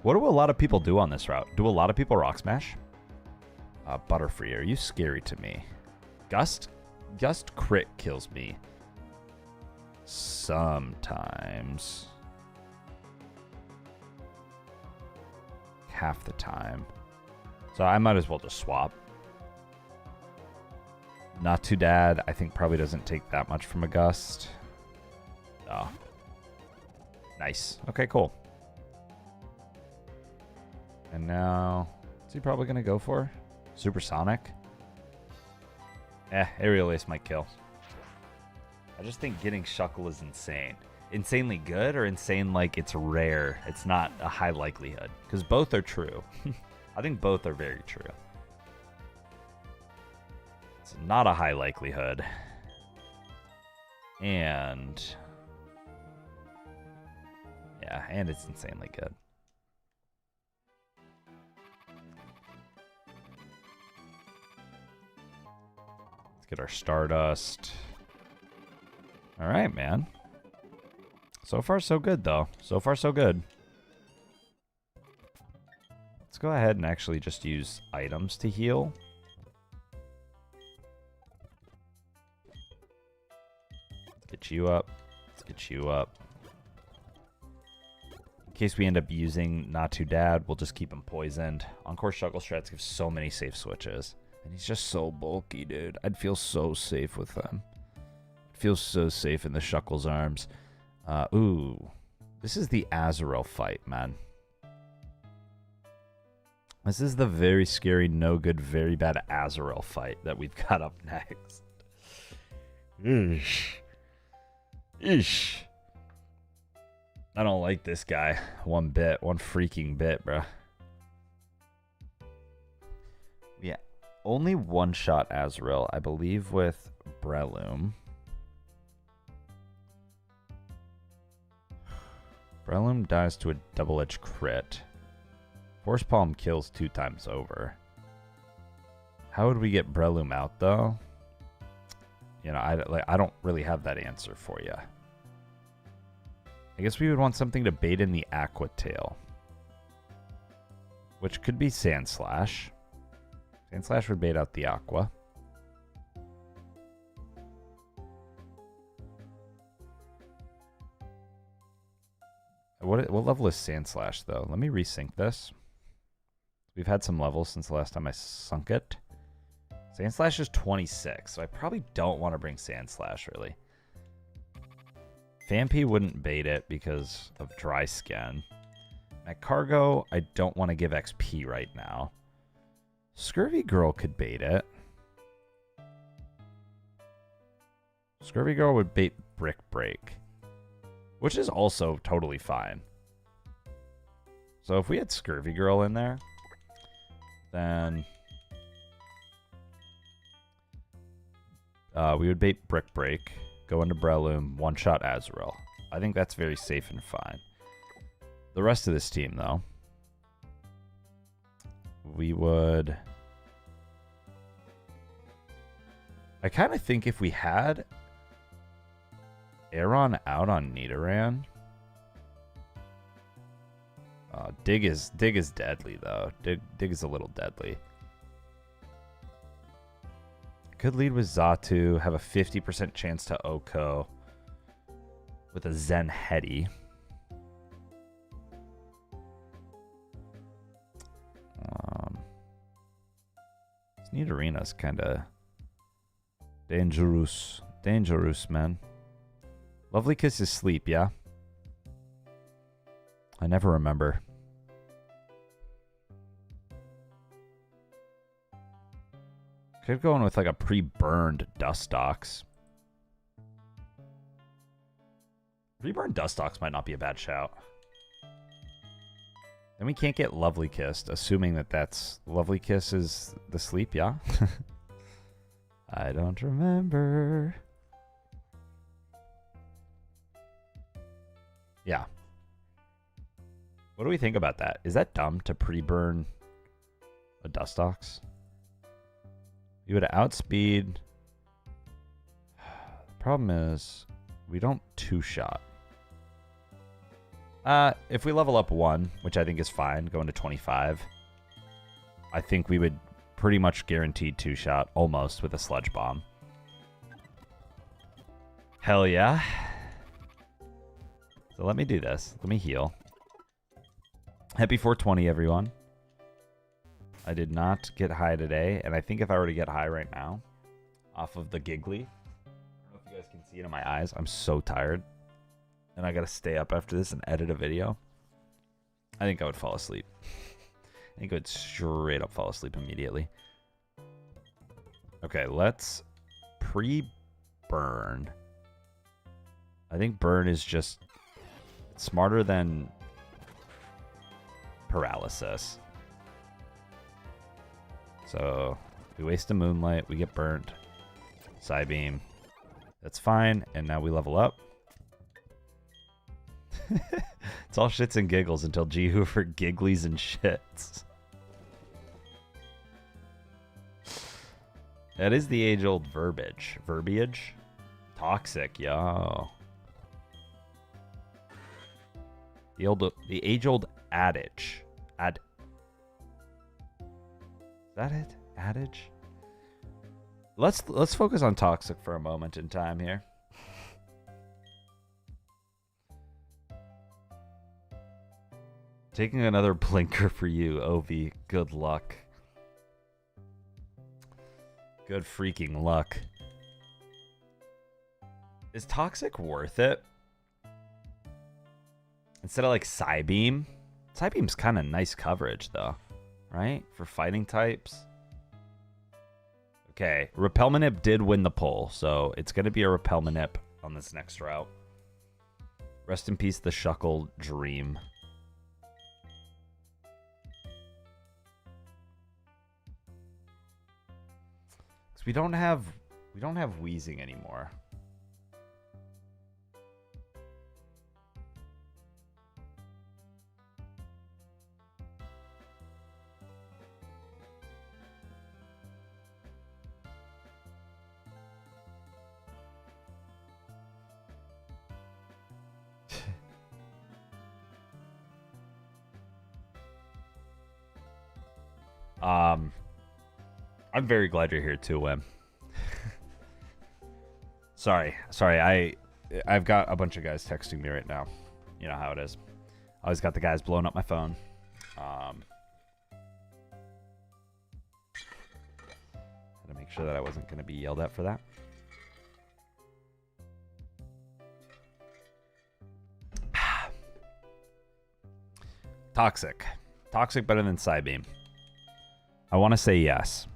What do a lot of people do on this route? Do a lot of people Rock Smash? Butterfree, are you scary to me? Gust crit kills me. Sometimes. Half the time. So I might as well just swap. Not Too Dad, I think probably doesn't take that much from a Gust. Oh. Nice. Okay, cool. And now, what's he probably going to go for? Supersonic? Aerial Ace might kill. I just think getting Shuckle is insane. Insanely good or insane like it's rare? It's not a high likelihood. Because both are true. I think both are very true. It's not a high likelihood. And... yeah, and it's insanely good. Get our Stardust. All right, man. So far, so good, though. So far, so good. Let's go ahead and actually just use items to heal. Let's get you up. Let's get you up. In case we end up using Not Too Dad, we'll just keep him poisoned. Encore Shuckle Strats give so many safe switches. And he's just so bulky, dude. I'd feel so safe with him. I'd feel so safe in the Shuckle's arms. Ooh. This is the Azrael fight, man. This is the very scary, no good, very bad Azrael fight that we've got up next. Eesh. Eesh. I don't like this guy one bit. One freaking bit, bro. Yeah. Only one-shot Azrael, I believe, with Breloom. Breloom dies to a double-edged crit. Force Palm kills 2 times over. How would we get Breloom out, though? You know, I don't really have that answer for you. I guess we would want something to bait in the Aqua Tail, which could be Sand Slash. Sand Slash would bait out the Aqua. What level is Sand Slash, though? Let me resync this. We've had some levels since the last time I sunk it. Sand Slash is 26, so I probably don't want to bring Sand Slash, really. Phanpy wouldn't bait it because of Dry Skin. Cargo, I don't want to give XP right now. Scurvy Girl could bait it. Scurvy Girl would bait Brick Break, which is also totally fine. So if we had Scurvy Girl in there, then we would bait Brick Break, go into Breloom, one-shot Azrael. I think that's very safe and fine. The rest of this team, though, we would... I kind of think if we had Aeron out on Nidoran... Dig is deadly, though. Dig is a little deadly. Could lead with Xatu, have a 50% chance to Oko with a Zen Hetty. This Nidorena's kind of dangerous. Dangerous, man. Lovely Kiss is sleep, yeah? I never remember. Could go in with like a pre-burned Dustox. Pre-burned Dustox might not be a bad shout. Then we can't get Lovely Kissed, assuming that that's Lovely Kiss is the sleep, yeah? I don't remember. Yeah. What do we think about that? Is that dumb to pre-burn a Dustox? You would outspeed. The problem is we don't two-shot. If we level up 1, which I think is fine, going to 25, I think we would pretty much guaranteed two-shot almost with a Sludge Bomb. Hell yeah. So let me do this. Let me heal. Happy 420, everyone. I did not get high today, and I think if I were to get high right now, off of the giggly, I don't know if you guys can see it in my eyes. I'm so tired, and I gotta stay up after this and edit a video. I think I would fall asleep. I think I would straight up fall asleep immediately. Okay, let's pre-burn. I think burn is just smarter than paralysis. So we waste a Moonlight, we get burnt. Psybeam. That's fine, and now we level up. It's all shits and giggles until GHoover gigglies and shits. That is the age-old verbiage. Verbiage? Toxic, yo. The age-old adage. Is that it? Adage? Let's focus on toxic for a moment in time here. Taking another blinker for you, Ovi. Good luck. Good freaking luck. Is toxic worth it? Instead of like Psybeam? Psybeam's kind of nice coverage though, right? For fighting types. Okay, Repelmanip did win the poll, so it's going to be a Repelmanip on this next route. Rest in peace, the Shuckle Dream. Because we don't have Wheezing anymore. I'm very glad you're here too, Wim. Sorry. I've got a bunch of guys texting me right now. You know how it is. I always got the guys blowing up my phone. Had to make sure that I wasn't going to be yelled at for that. Toxic. Toxic better than Psybeam. I want to say yes.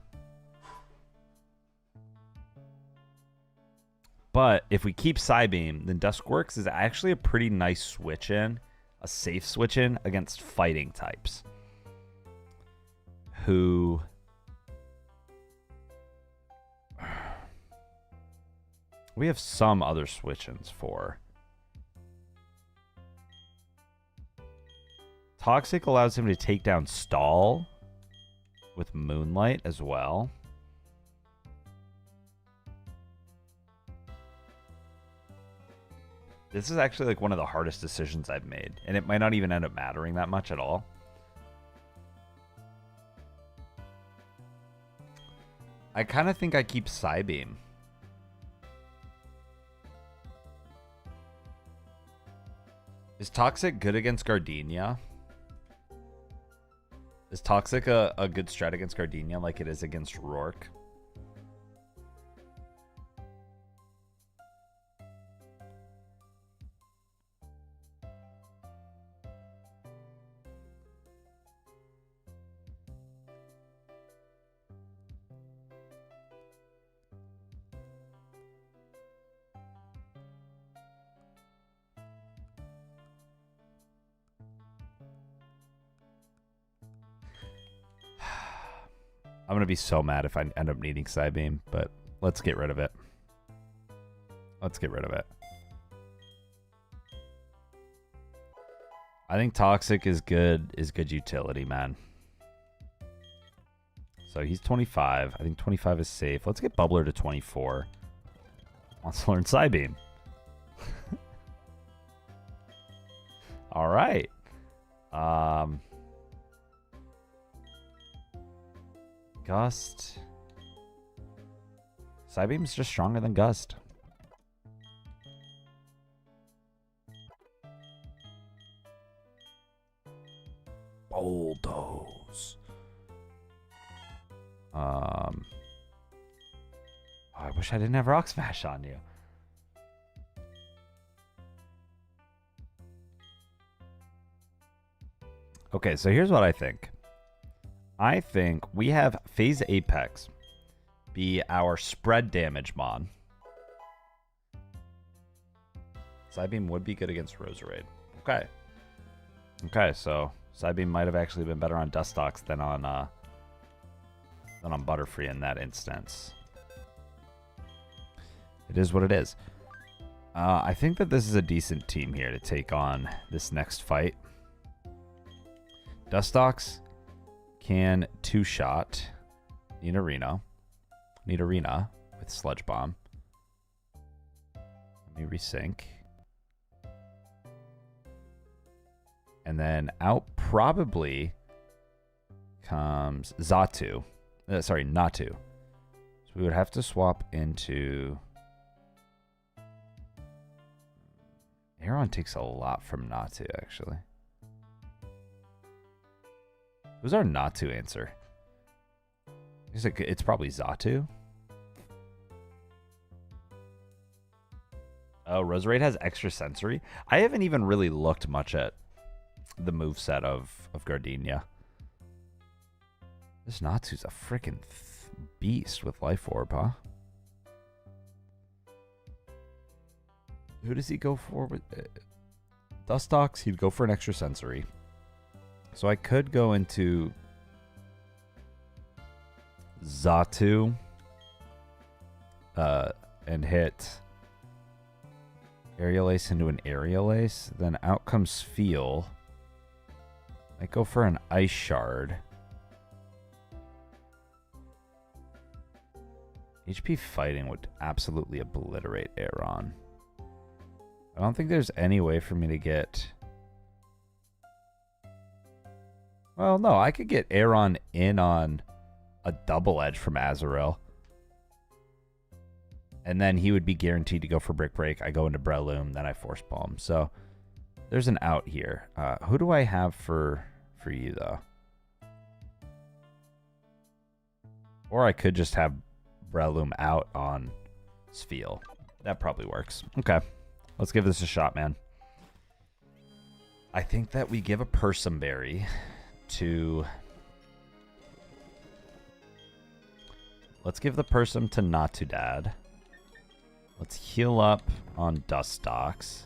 But if we keep Psybeam, then Duskworks is actually a pretty nice switch-in, a safe switch-in against fighting types. Who... we have some other switch-ins for. Toxic allows him to take down Stall with Moonlight as well. This is actually like one of the hardest decisions I've made, and it might not even end up mattering that much at all. I kind of think I keep Psybeam. Is Toxic good against Gardenia? Is Toxic a good strat against Gardenia like it is against Rourke? I'm going to be so mad if I end up needing Psybeam, but let's get rid of it. Let's get rid of it. I think Toxic is good utility, man. So he's 25. I think 25 is safe. Let's get Bubbler to 24. Wants to learn Psybeam. All right. Gust. Psybeam's just stronger than Gust. Bulldoze. I wish I didn't have Rock Smash on you. Okay, so here's what I think. I think we have Phase Apex be our spread damage mon. Psybeam would be good against Roserade. Okay. Okay, so Psybeam might have actually been better on Dustox than on Butterfree in that instance. It is what it is. I think that this is a decent team here to take on this next fight. Dustox can two-shot Nidorina with Sludge Bomb. Let me resync. And then out probably comes Natu. So we would have to swap into... Aeron takes a lot from Natu, actually. Who's our Natu answer? It's probably Xatu. Oh, Roserade has extra sensory. I haven't even really looked much at the moveset of Gardenia. This Natsu's a freaking beast with Life Orb, huh? Who does he go for with Dustox? He'd go for an extra sensory. So I could go into Xatu and hit Aerial Ace into an Aerial Ace. Then out comes Feel. I go for an Ice Shard. HP Fighting would absolutely obliterate Aeron. I don't think there's any way for me to get... Well, no, I could get Aeron in on a double edge from Azurill. And then he would be guaranteed to go for Brick Break. I go into Breloom, then I Force Palm. So there's an out here. Who do I have for you, though? Or I could just have Breloom out on Spheal. That probably works. Okay. Let's give this a shot, man. I think that we give a Persimberry to... Let's give the Persim to Natudad. Let's heal up on Dustox.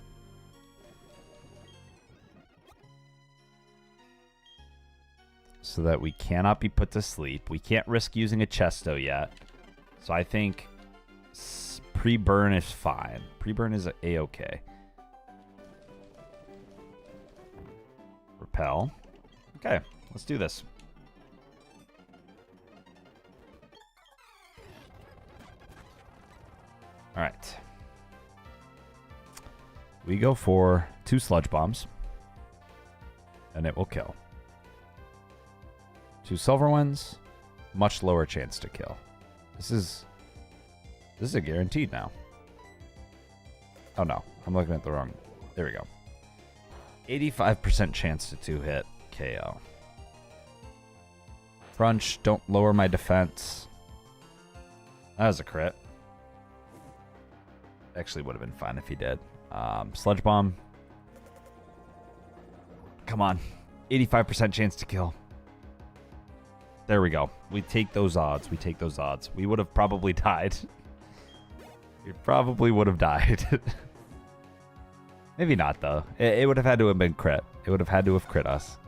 So that we cannot be put to sleep. We can't risk using a Chesto yet. So I think pre-burn is fine. Pre-burn is A-okay. Repel. Okay, let's do this. All right. We go for 2 Sludge Bombs. And it will kill. 2 Silver Ones. Much lower chance to kill. This is a guaranteed now. Oh no, I'm looking at the wrong... There we go. 85% chance to 2-hit KO. Crunch, don't lower my defense. That was a crit. Actually would have been fine if he did. Sludge Bomb. Come on. 85% chance to kill. There we go. We take those odds. We take those odds. We would have probably died. We probably would have died. Maybe not, though. It would have had to have been crit. It would have had to have crit us.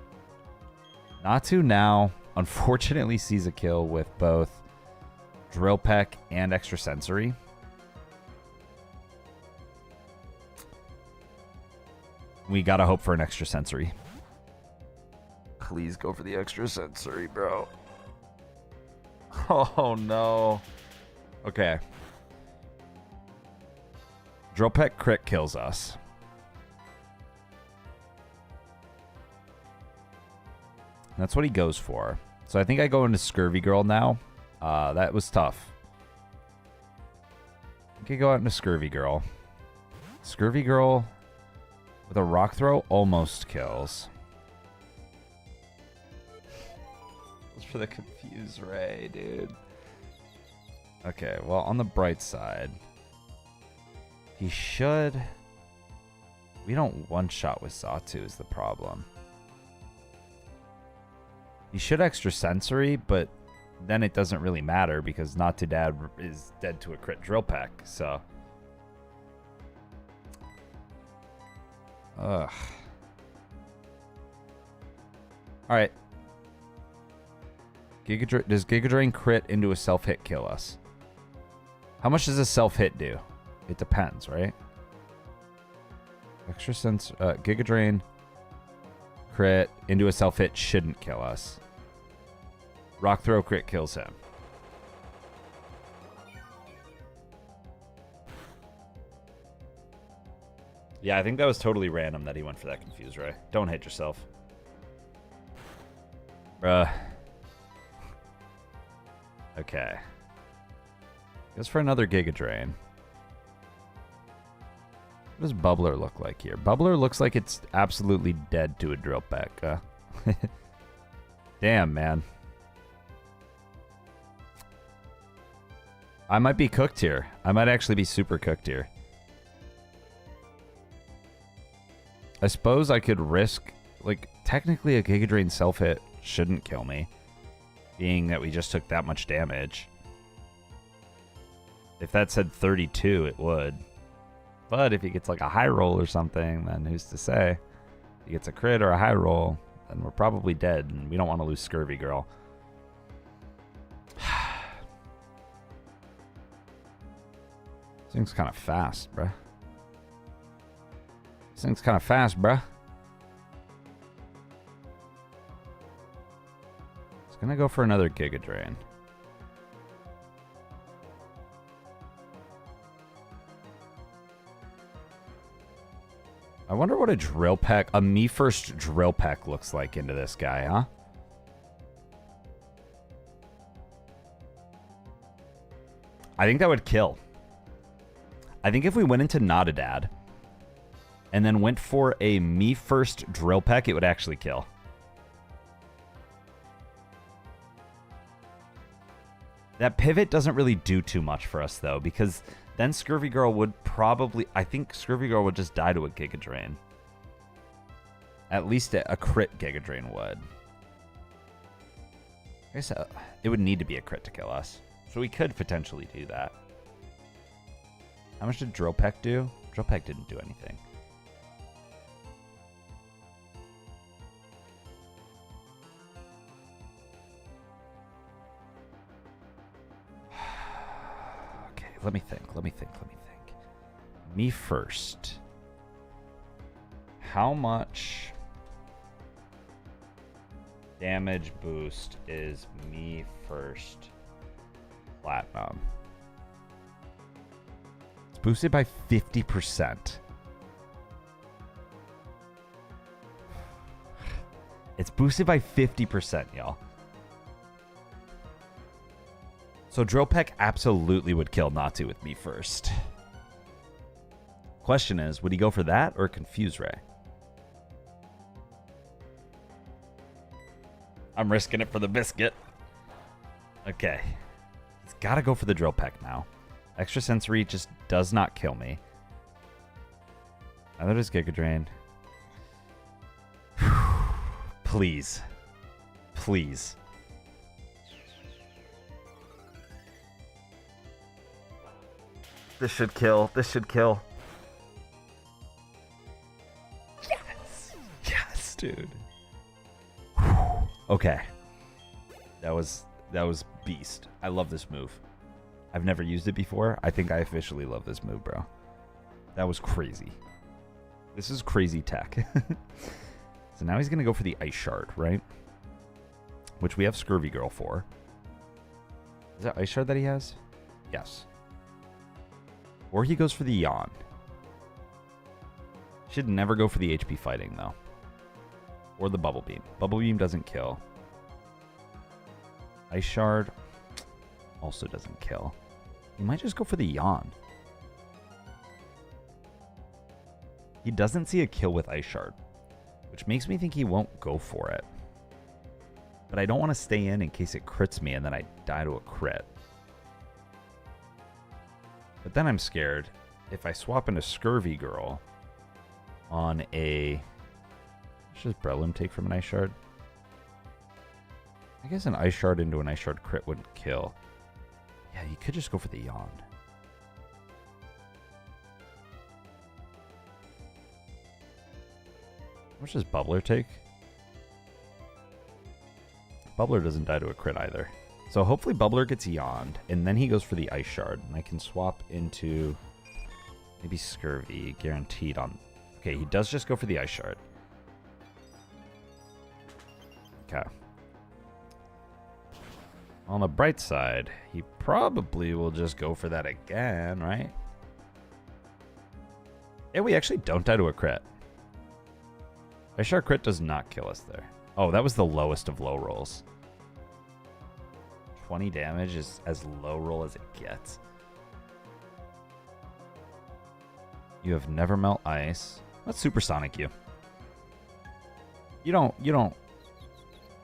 Natu now unfortunately sees a kill with both Drill Peck and Extrasensory. We gotta hope for an Extrasensory. Please go for the Extrasensory, bro. Oh, no. Okay. Drill Peck crit kills us. That's what he goes for. So I think I go into Scurvy Girl now. That was tough. I could go out into Scurvy Girl. Scurvy Girl with a rock throw almost kills. Goes for the Confuse Ray, dude. Okay, well, on the bright side, he should... We don't one-shot with Sawtooth is the problem. He should Extrasensory, but then it doesn't really matter because Not Too Dad is dead to a crit Drill Peck, so... Ugh. Alright. Does Giga Drain crit into a self-hit kill us? How much does a self-hit do? It depends, right? Giga Drain crit into a self-hit shouldn't kill us. Rock Throw crit kills him. Yeah, I think that was totally random that he went for that Confuse Ray. Don't hit yourself. Bruh. Okay. Goes for another Giga Drain. What does Bubbler look like here? Bubbler looks like it's absolutely dead to a Drill Peck. Damn, man. I might be cooked here. I might actually be super cooked here. I suppose I could risk... Like, technically a Giga Drain self-hit shouldn't kill me. Being that we just took that much damage. If that said 32, it would. But if he gets like a high roll or something, then who's to say? If he gets a crit or a high roll, then we're probably dead, and we don't want to lose Scurvy Girl. This thing's kind of fast, bruh. This thing's kind of fast, bruh. It's gonna go for another Giga Drain. I wonder what a Drill Peck, a Me First Drill Peck looks like into this guy, huh? I think that would kill. I think if we went into Not a Dad and then went for a Me First Drill Peck, it would actually kill. That pivot doesn't really do too much for us, though, because then Scurvy Girl would probably... I think Scurvy Girl would just die to a Giga Drain. At least a crit Giga Drain would. I guess it would need to be a crit to kill us. So we could potentially do that. How much did Drill Peck do? Drill Peck didn't do anything. Let me think. Me First. How much damage boost is Me First Platinum? It's boosted by 50%. It's boosted by 50%, y'all. So Drill Peck absolutely would kill Natu with Me First. Question is, would he go for that or Confuse Ray? I'm risking it for the biscuit. Okay. He's got to go for the Drill Peck now. Extrasensory just does not kill me. Neither does Giga Drain. Please. Please. This should kill. This should kill. Yes. Yes, dude. Okay. That was beast. I love this move. I've never used it before. I think I officially love this move, bro. That was crazy. This is crazy tech. So now he's going to go for the Ice Shard, right? Which we have Scurvy Girl for. Is that Ice Shard that he has? Yes. Or he goes for the Yawn. Should never go for the HP fighting, though. Or the Bubble Beam. Bubble Beam doesn't kill. Ice Shard also doesn't kill. He might just go for the Yawn. He doesn't see a kill with Ice Shard, which makes me think he won't go for it. But I don't want to stay in case it crits me and then I die to a crit. But then I'm scared if I swap into Scurvy Girl on a... What does Breloom take from an Ice Shard? I guess an Ice Shard into an Ice Shard crit wouldn't kill. Yeah, you could just go for the Yawn. How much does Bubbler take? Bubbler doesn't die to a crit either. So hopefully Bubbler gets Yawned, and then he goes for the Ice Shard, and I can swap into maybe Scurvy, guaranteed on... Okay, he does just go for the Ice Shard. Okay. On the bright side, he probably will just go for that again, right? Yeah, we actually don't die to a crit. Ice Shard crit does not kill us there. Oh, that was the lowest of low rolls. 20 damage is as low roll as it gets. You have never melt ice. Let's supersonic you. You don't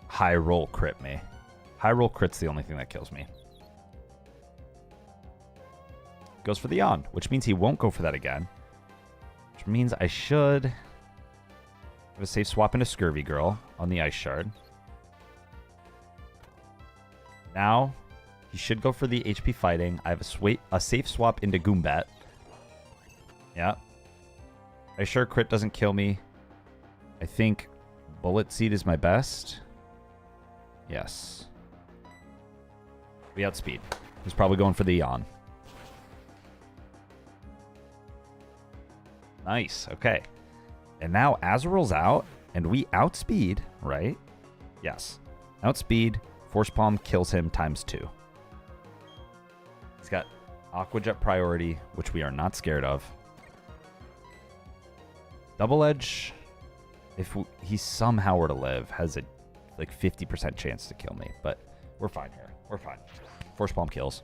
high roll crit me. High roll crit's the only thing that kills me. Goes for the Yawn, which means he won't go for that again. Which means I should have a safe swap into Scurvy Girl on the Ice Shard. Now, he should go for the HP fighting. I have a safe swap into Goombat. Yeah. Ice Shard crit doesn't kill me. I think Bullet Seed is my best. Yes. We outspeed. He's probably going for the Yawn. Nice. Okay. And now Azrael's out, and we outspeed, right? Yes. Outspeed. Force Palm kills him ×2. He's got Aqua Jet priority, which we are not scared of. Double Edge, if he somehow were to live, has a like 50% chance to kill me, but we're fine here. We're fine. Force Palm kills.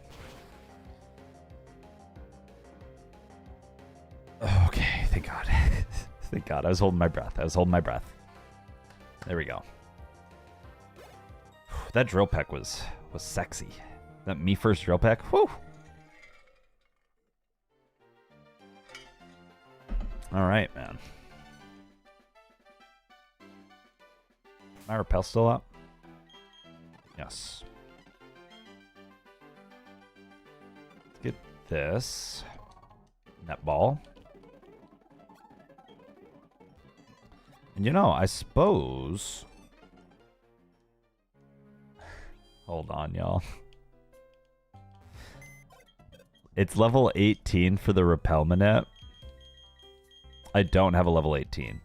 Okay, thank God. Thank God. I was holding my breath. There we go. That drill peck was sexy. That me first drill peck. Whew. All right, man. My repel still up? Yes. Let's get this. Netball. And you know, I suppose... Hold on, y'all. It's level 18 for the Repel Manette. I don't have a level 18.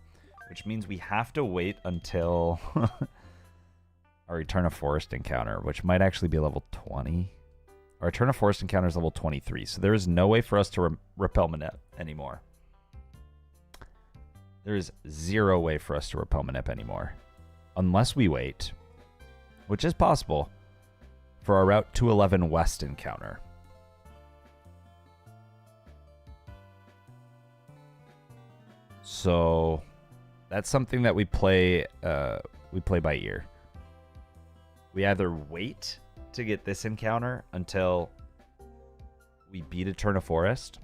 Which means we have to wait until our Eterna Forest encounter, which might actually be level 20. Our Eterna Forest encounter is level 23, so there is no way for us to repel Manette anymore. There is zero way for us to repel Manette anymore. Unless we wait, which is possible, for our Route 211 West encounter. So... that's something that we play by ear. We either wait to get this encounter until we beat Eterna Forest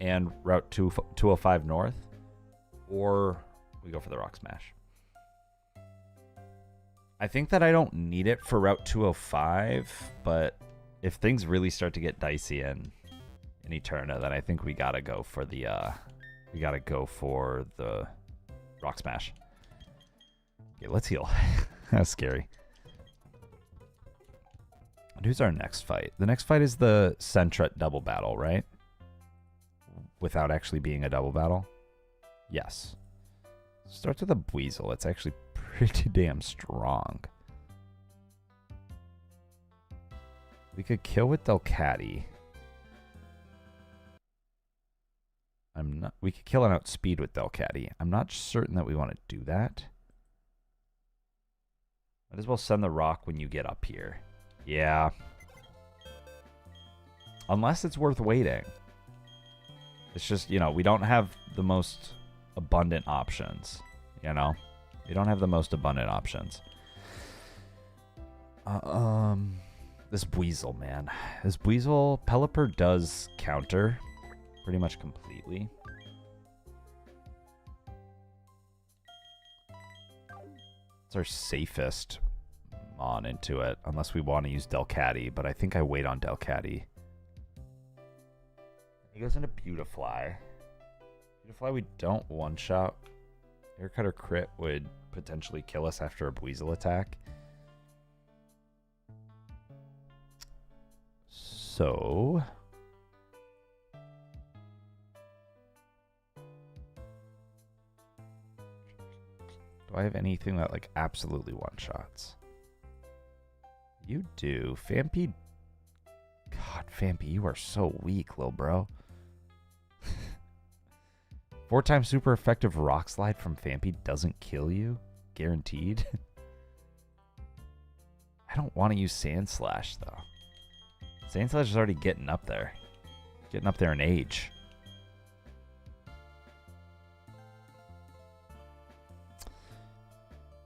and Route 205 North, or we go for the Rock Smash. I think that I don't need it for Route 205, but if things really start to get dicey in Eterna, then I think we gotta go for the Rock Smash. Okay, let's heal. That's scary. And who's our next fight? The next fight is the Sentret double battle, right? Without actually being a double battle? Yes. Starts with a Buizel. It's actually pretty damn strong. We could kill with Delcatty. We could kill and outspeed with Delcatty. I'm not certain that we want to do that. Might as well send the rock when you get up here. Yeah. Unless it's worth waiting. It's just, you know, we don't have the most abundant options. You know? We don't have the most abundant options. This Buizel, man. This Buizel, Pelipper does counter pretty much completely. It's our safest mon into it, unless we want to use Delcatty, but I think I wait on Delcatty. He goes into Beautifly. Beautifly we don't one-shot. Haircut or crit would potentially kill us after a Buizel attack. So... do I have anything that, like, absolutely one-shots? You do. Fampi... God, Fampi, you are so weak, little bro. 4 times super effective rock slide from Fampi doesn't kill you? Guaranteed? I don't want to use Sand Slash, though. Sand Slash is already getting up there. Getting up there in age.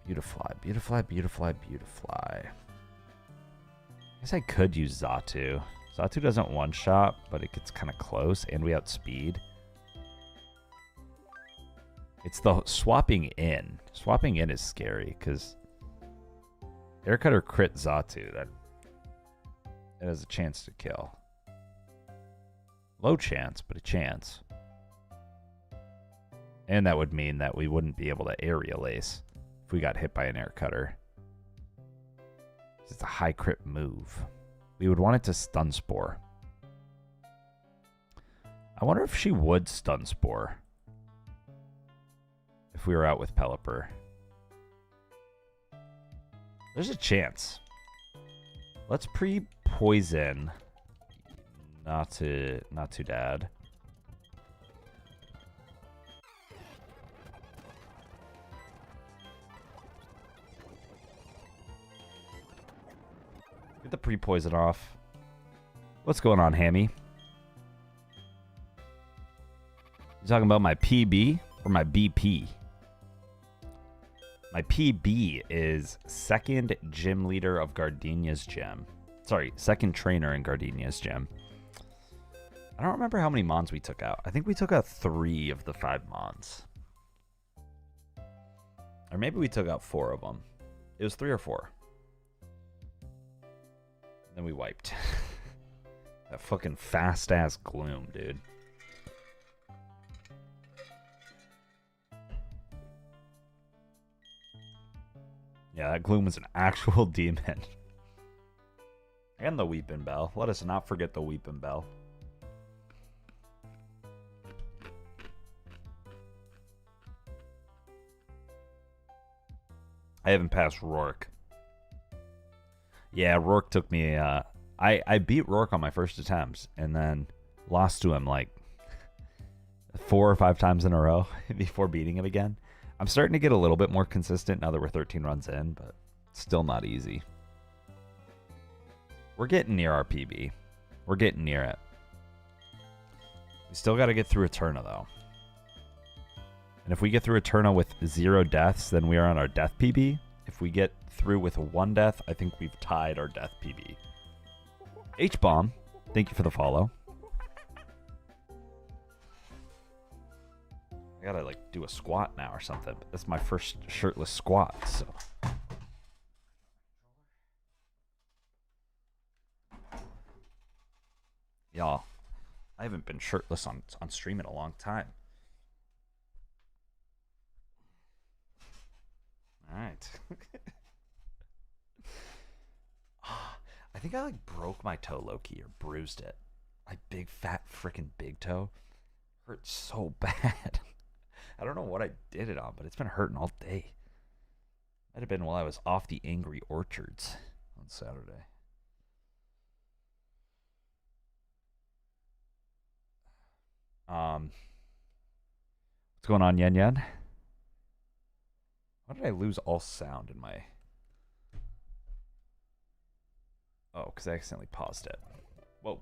Beautifly, Beautifly, Beautifly, Beautifly. I guess I could use Xatu. Xatu doesn't one-shot, but it gets kind of close, and we outspeed. It's the swapping in. Swapping in is scary, because Haircut or crit Xatu, that has a chance to kill. Low chance, but a chance. And that would mean that we wouldn't be able to aerial ace if we got hit by an air cutter. It's a high crit move. We would want it to stun spore. I wonder if she would stun spore if we were out with Pelipper. There's a chance. Let's pre-poison. Not too dad. Get the pre-poison off. What's going on, Hammy? You talking about my PB or my BP? My PB is second gym leader of Gardenia's gym. Sorry, second trainer in Gardenia's gym. I don't remember how many mons we took out. I think we took out 3 of the 5 mons. Or maybe we took out 4 of them. It was 3 or 4. And then we wiped. That fucking fast-ass Gloom, dude. Yeah, that Gloom was an actual demon. And the Weeping Bell. Let us not forget the Weeping Bell. I haven't passed Rourke. Yeah, Rourke took me... I beat Rourke on my first attempts and then lost to him like 4 or 5 times in a row before beating him again. I'm starting to get a little bit more consistent now that we're 13 runs in, but still not easy. We're getting near our PB. We're getting near it. We still got to get through Eterna, though. And if we get through Eterna with 0 deaths, then we are on our death PB. If we get through with 1 death, I think we've tied our death PB. H-Bomb, thank you for the follow. I gotta, like, do a squat now or something. That's my first shirtless squat, so... Y'all, I haven't been shirtless on stream in a long time. Alright. I think I like broke my toe low-key or bruised it. My big fat freaking big toe hurt so bad. I don't know what I did it on, but it's been hurting all day. Might have been while I was off the Angry Orchards on Saturday. What's going on, Yen Yen? Why did I lose all sound in my... Oh, because I accidentally paused it. Whoa.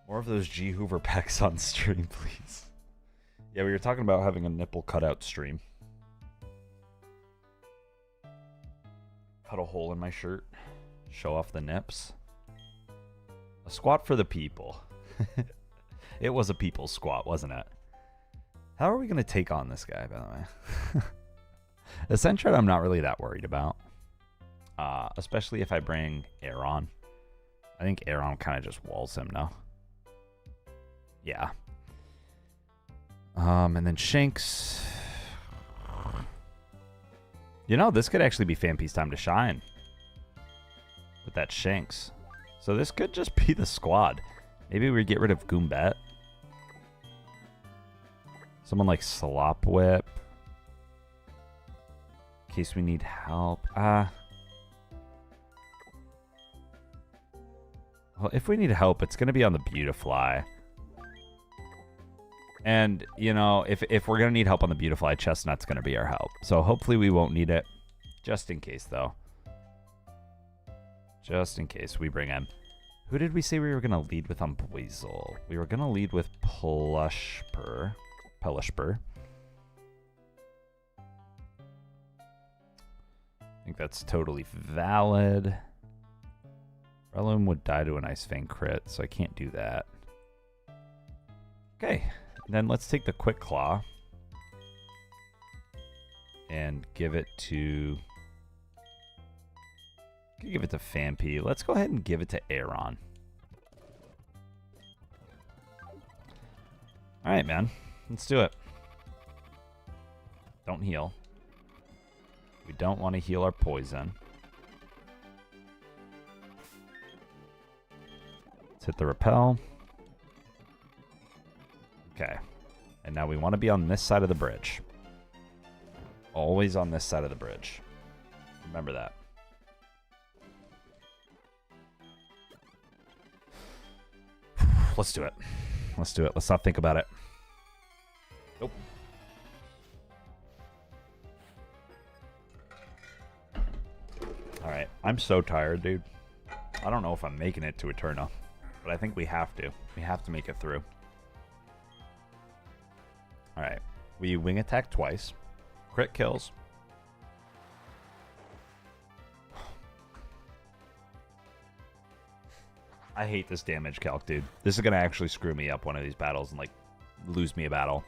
More of those GHoover pecs on stream, please. Yeah, we were talking about having a nipple cutout stream. Cut a hole in my shirt. Show off the nips. A squat for the people. It was a people's squat, wasn't it? How are we going to take on this guy, by the way? The Sentret I'm not really that worried about. Especially if I bring Aeron. I think Aeron kind of just walls him, no? Yeah. And then Shanks. You know, this could actually be Fampi's time to shine. With that Shanks. So this could just be the squad. Maybe we get rid of Goombet. Someone like Slop Whip. In case we need help. Well, if we need help, it's going to be on the Beautifly. And, you know, if we're going to need help on the Beautifly, Chestnut's going to be our help. So hopefully we won't need it. Just in case, though. Just in case we bring in. Who did we say we were going to lead with on Buizel? We were going to lead with Plushper. I think that's totally valid. Relum would die to an Ice Fang crit, so I can't do that. Okay, then let's take the Quick Claw and give it to... Give it to Fampi. Let's go ahead and give it to Aeron. Alright, man. Let's do it. Don't heal. We don't want to heal our poison. Let's hit the repel. Okay. And now we want to be on this side of the bridge. Always on this side of the bridge. Remember that. Let's do it. Let's do it. Let's not think about it. Nope. Alright. I'm so tired, dude. I don't know if I'm making it to Eterna. But I think we have to. We have to make it through. Alright. We wing attack twice. Crit kills. I hate this damage calc, dude. This is going to actually screw me up one of these battles and, like, lose me a battle.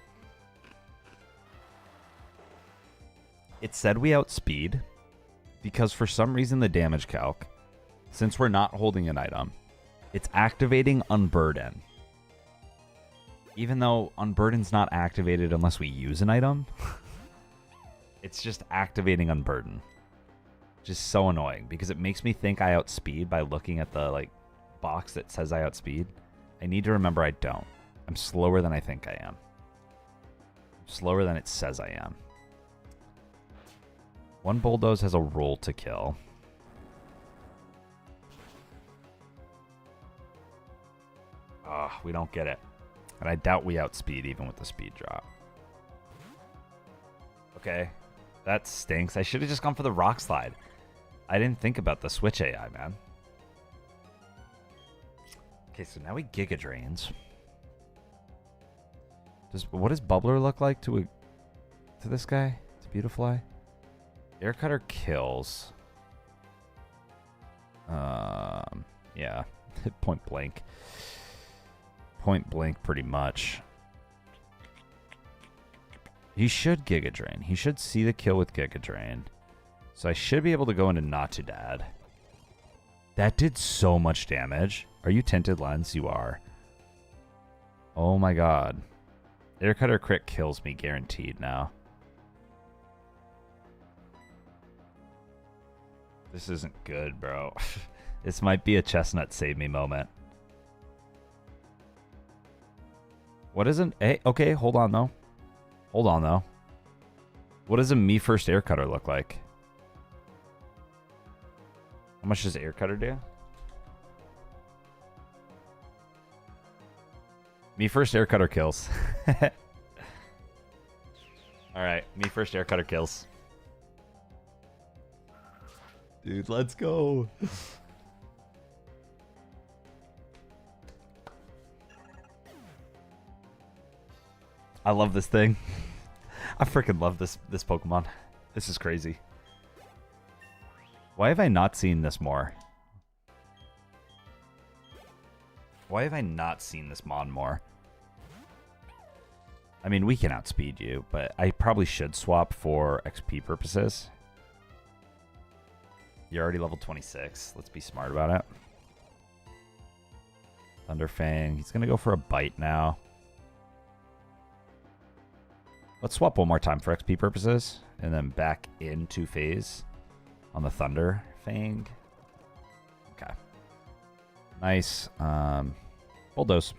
It said we outspeed because for some reason the damage calc, since we're not holding an item, it's activating Unburden. Even though Unburden's not activated unless we use an item, it's just activating Unburden. Just so annoying because it makes me think I outspeed by looking at the, like, box that says I outspeed. I need to remember I don't. I'm slower than I think I am. I'm slower than it says I am. One Bulldoze has a roll to kill. We don't get it. And I doubt we outspeed even with the speed drop. Okay. That stinks. I should have just gone for the Rock Slide. I didn't think about the Switch AI, man. Okay, so now we Giga Drains. What does Bubbler look like to this guy? To Beautifly? Air Cutter kills. Yeah. Point blank. Point blank pretty much. He should Giga Drain. He should see the kill with Giga Drain. So I should be able to go into Not Too Dad. That did so much damage. Are you Tinted Lens? You are. Oh my god. Air Cutter crit kills me guaranteed now. This isn't good, bro. This might be a chestnut save me moment. What isn't... Hey, okay, hold on, though. Hold on, though. What does a me first air cutter look like? How much does air cutter do? Me first air cutter kills. Alright, me first air cutter kills. Dude, let's go. I love this thing. I freaking love this Pokemon. This is crazy. Why have I not seen this more? Why have I not seen this Mon more? I mean, we can outspeed you, but I probably should swap for XP purposes. You're already level 26. Let's be smart about it. Thunderfang. He's going to go for a bite now. Let's swap one more time for XP purposes. And then back into phase on the Thunderfang. Okay. Nice. Bulldoze.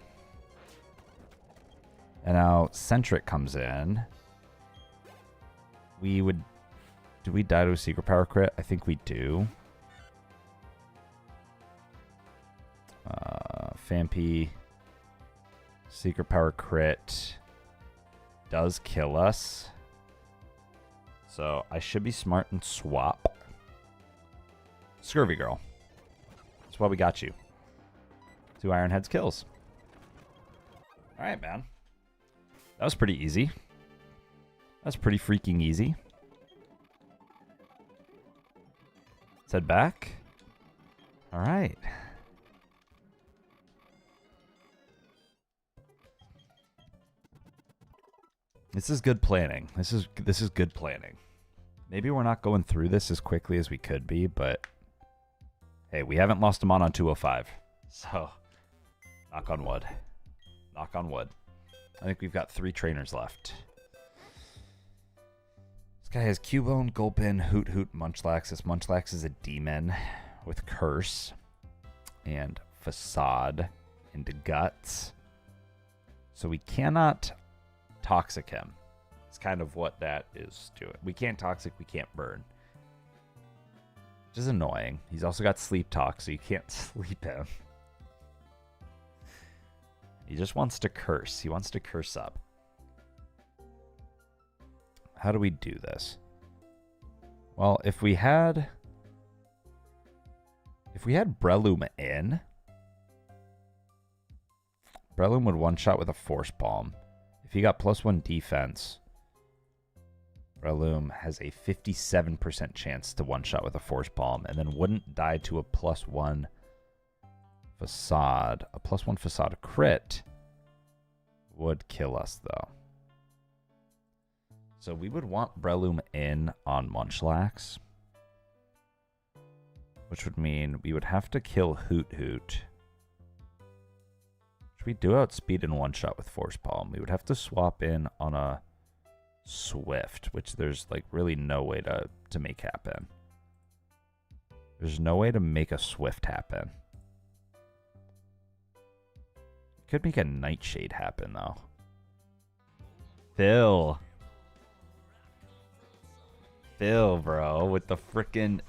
And now Centric comes in. We would... Do we die to a Secret Power crit? I think we do. Fampi. Secret Power crit. Does kill us. So I should be smart and swap. Scurvy Girl. That's why we got you. 2 Iron Heads kills. Alright, man. That was pretty easy. That's pretty freaking easy. Let's head back. Alright. This is good planning. This is good planning. Maybe we're not going through this as quickly as we could be, but hey, we haven't lost him on 205. So, knock on wood. Knock on wood. I think we've got 3 trainers left. This guy has Cubone, Gulpin, Hoot Hoot, Munchlax. This Munchlax is a demon with Curse and Facade into Guts. So we cannot Toxic him. It's kind of what that is doing. We can't Toxic, we can't Burn. Which is annoying. He's also got Sleep Talk, so you can't sleep him. He just wants to curse. He wants to curse up. How do we do this? Well, if we had Breloom in, Breloom would one-shot with a Force Palm. If he got +1 defense, Breloom has a 57% chance to one-shot with a Force Palm, and then wouldn't die to a +1 Facade. A +1 Facade crit would kill us, though. So we would want Breloom in on Munchlax, which would mean we would have to kill Hoot Hoot. Which we do outspeed in one-shot with Force Palm. We would have to swap in on a Swift, which there's like really no way to make happen. There's no way to make a Swift happen. Could make a Nightshade happen, though. Phil, bro, with the frickin'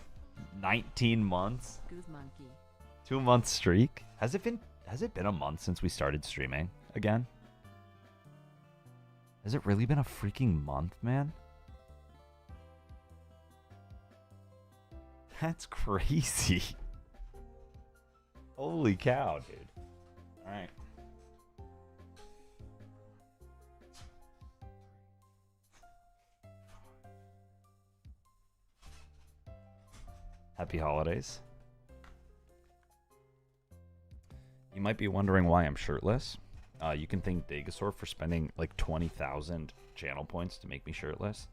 19 months. 2-month streak. Has it been a month since we started streaming again? Has it really been a freaking month, man? That's crazy. Holy cow, dude. All right. Happy holidays. You might be wondering why I'm shirtless. You can thank Degasaur for spending like 20,000 channel points to make me shirtless.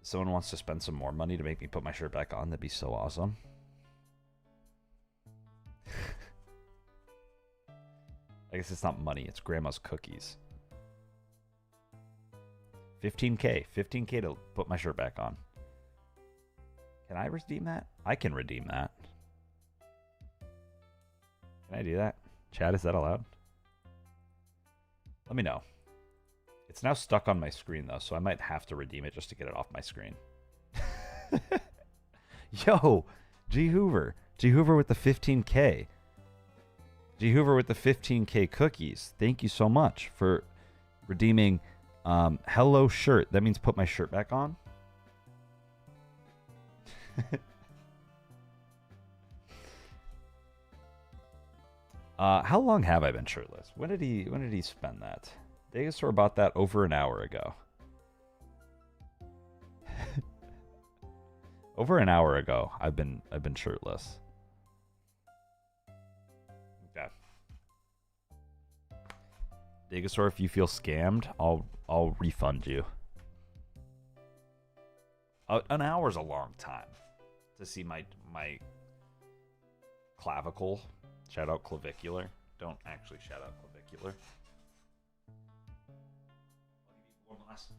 If someone wants to spend some more money to make me put my shirt back on, that'd be so awesome. I guess it's not money, it's grandma's cookies. 15K to put my shirt back on. Can I redeem that? I can redeem that. Can I do that? Chat, is that allowed? Let me know. It's now stuck on my screen, though, so I might have to redeem it just to get it off my screen. Yo, GHoover. GHoover with the 15K. GHoover with the 15K cookies. Thank you so much for redeeming hello shirt. That means put my shirt back on. How long have I been shirtless? When did he spend that? Degasaur bought that over an hour ago. Over an hour ago, I've been shirtless. Okay. Degasaur, if you feel scammed, I'll refund you. An hour's a long time to see my clavicle. Shout out clavicular. Don't actually shout out clavicular. I'll give you one last.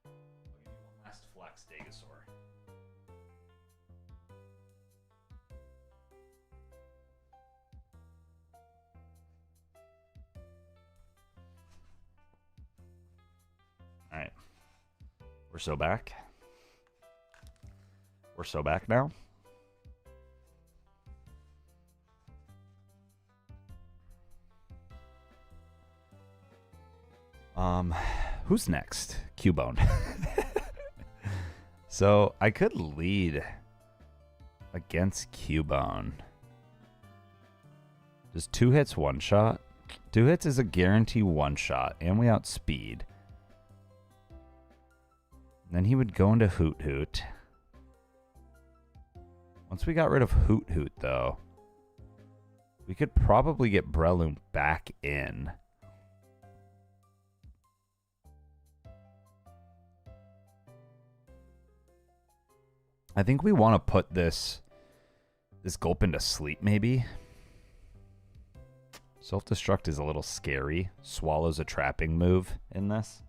I'll give you one last flex, Degasaur. All right, we're so back. We're so back now. Who's next? Cubone. So I could lead against Cubone. Does 2 hits one shot? 2 hits is a guarantee one shot, and we outspeed. Then he would go into Hoot Hoot. Once we got rid of Hoot Hoot, though, we could probably get Breloom back in. I think we want to put this Gulpin to sleep, maybe. Self-destruct is a little scary. Swallow's a trapping move in this.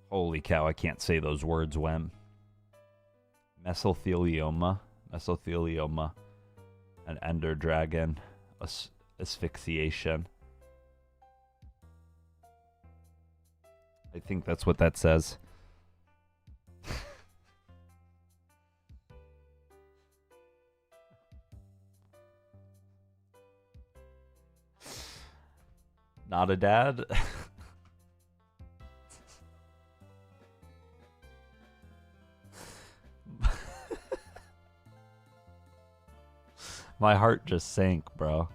Holy cow, I can't say those words, Wem. Mesothelioma, an Ender Dragon, asphyxiation. I think that's what that says. Not a dad. My heart just sank, bro.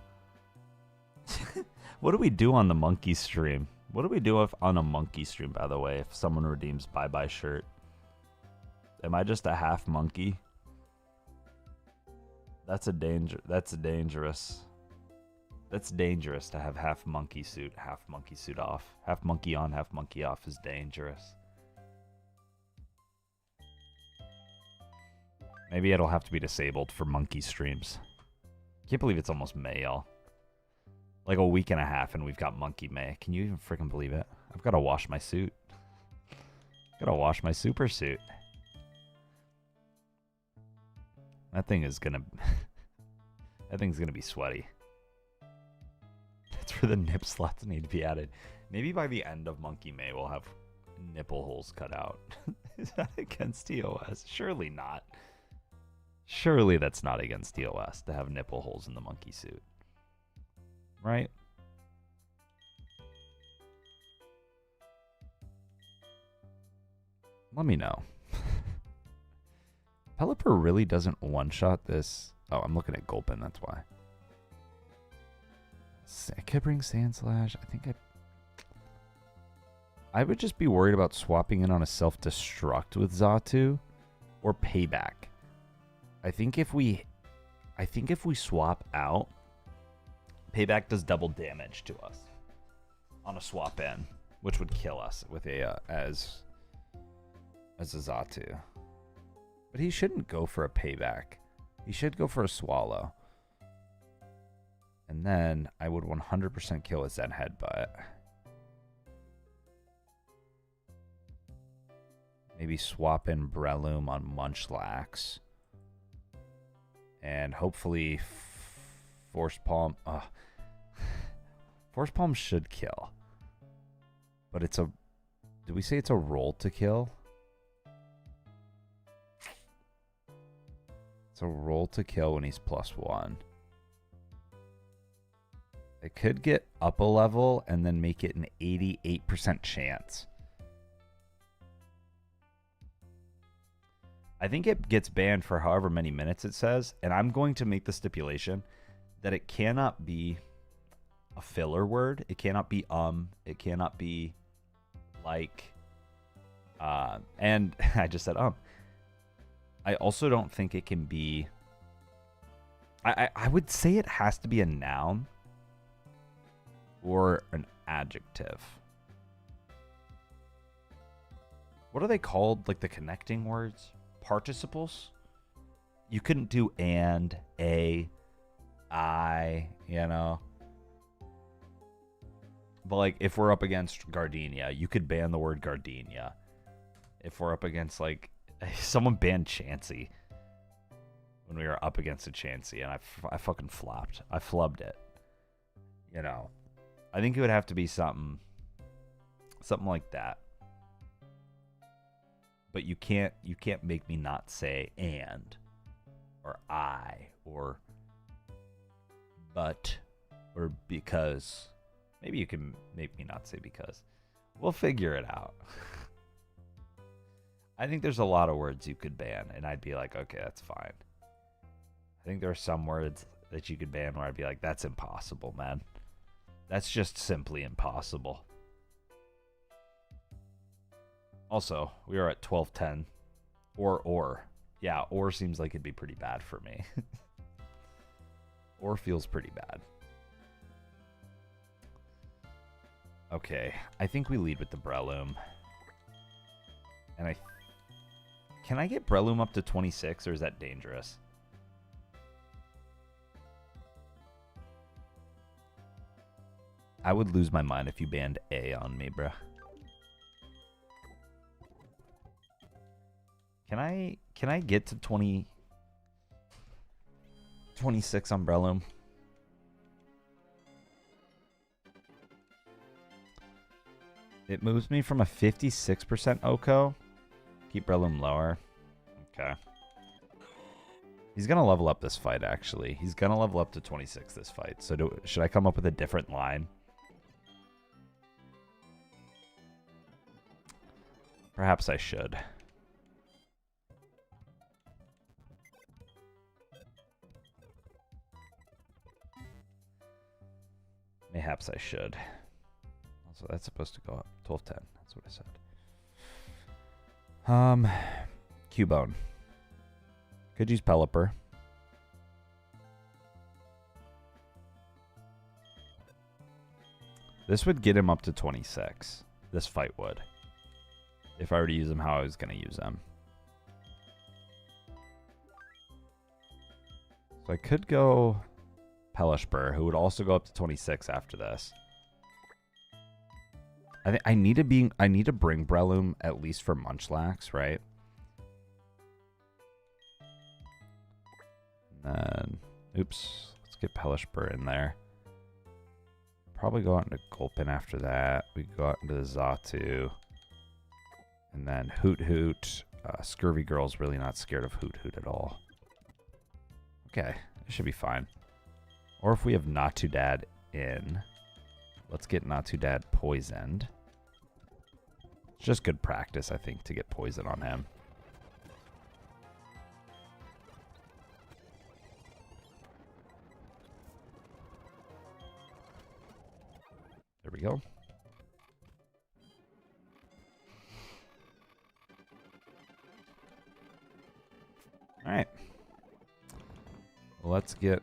What do we do on the monkey stream? What do we do if on a monkey stream, by the way, if someone redeems bye-bye shirt? Am I just a half monkey? That's dangerous. That's dangerous to have half monkey suit off. Half monkey on, half monkey off is dangerous. Maybe it'll have to be disabled for monkey streams. Can't believe it's almost May, y'all. Like a week and a half and we've got Monkey May. Can you even freaking believe it? I've got to wash my suit. Gotta wash my super suit. That thing is gonna... that thing's gonna be sweaty. That's where the nip slots need to be added. Maybe by the end of Monkey May we'll have nipple holes cut out. Is that against TOS? Surely not. Surely that's not against TOS to have nipple holes in the monkey suit. Right? Let me know. Pelipper really doesn't one-shot this. Oh, I'm looking at Gulpin, that's why. I could bring Sandslash. I would just be worried about swapping in on a self-destruct with Xatu or Payback. I think if we swap out, Payback does double damage to us on a swap in, which would kill us with a as a Xatu. But he shouldn't go for a Payback. He should go for a Swallow. And And then I would 100% kill a Zen Headbutt. Maybe swap in Breloom on Munchlax. And hopefully Force Palm. Force Palm should kill. But it's a... Did we say it's a roll to kill? It's a roll to kill when he's +1. It could get up a level and then make it an 88% chance. I think it gets banned for however many minutes it says, and I'm going to make the stipulation that it cannot be a filler word. It cannot be it cannot be like and I just said I also don't think it can be I would say it has to be a noun or an adjective. What are they called? Like the connecting words? Participles? You couldn't do and, a, I, you know. But like if we're up against Gardenia, you could ban the word Gardenia. If we're up against like someone banned Chansey when we were up against a Chansey, and I fucking flopped. I flubbed it. You know. I think it would have to be something like that. But you can't make me not say and or I or but or because. Maybe you can make me not say because. We'll figure it out. I think there's a lot of words you could ban, and I'd be like, okay, that's fine. I think there are some words that you could ban where I'd be like, that's impossible, man. That's just simply impossible. Also, we are at 12:10. Or. Yeah, or seems like it'd be pretty bad for me. Or feels pretty bad. Okay, I think we lead with the Breloom. And can I get Breloom up to 26, or is that dangerous? I would lose my mind if you banned A on me, bruh. Can I get to 26 on Breloom? It moves me from a 56% OCO. Keep Breloom lower. Okay. He's going to level up this fight, actually. He's going to level up to 26 this fight. So should I come up with a different line? Perhaps I should. Mayhaps I should. So that's supposed to go up. 12:10. That's what I said. Cubone. Could use Pelipper. This would get him up to 26. This fight would. If I were to use him how I was going to use him. So I could go Pelipper, who would also go up to 26 after this. I need to bring Breloom at least for Munchlax, right? And then, oops, let's get Pelipper in there. Probably go out into Gulpin after that. We go out into the Xatu. And then Hoot Hoot. Scurvy Girl's really not scared of Hoot Hoot at all. Okay, it should be fine. Or if we have Not Too Dad in, let's get Not Too Dad poisoned. It's just good practice, I think, to get poison on him. There we go. All right. Let's get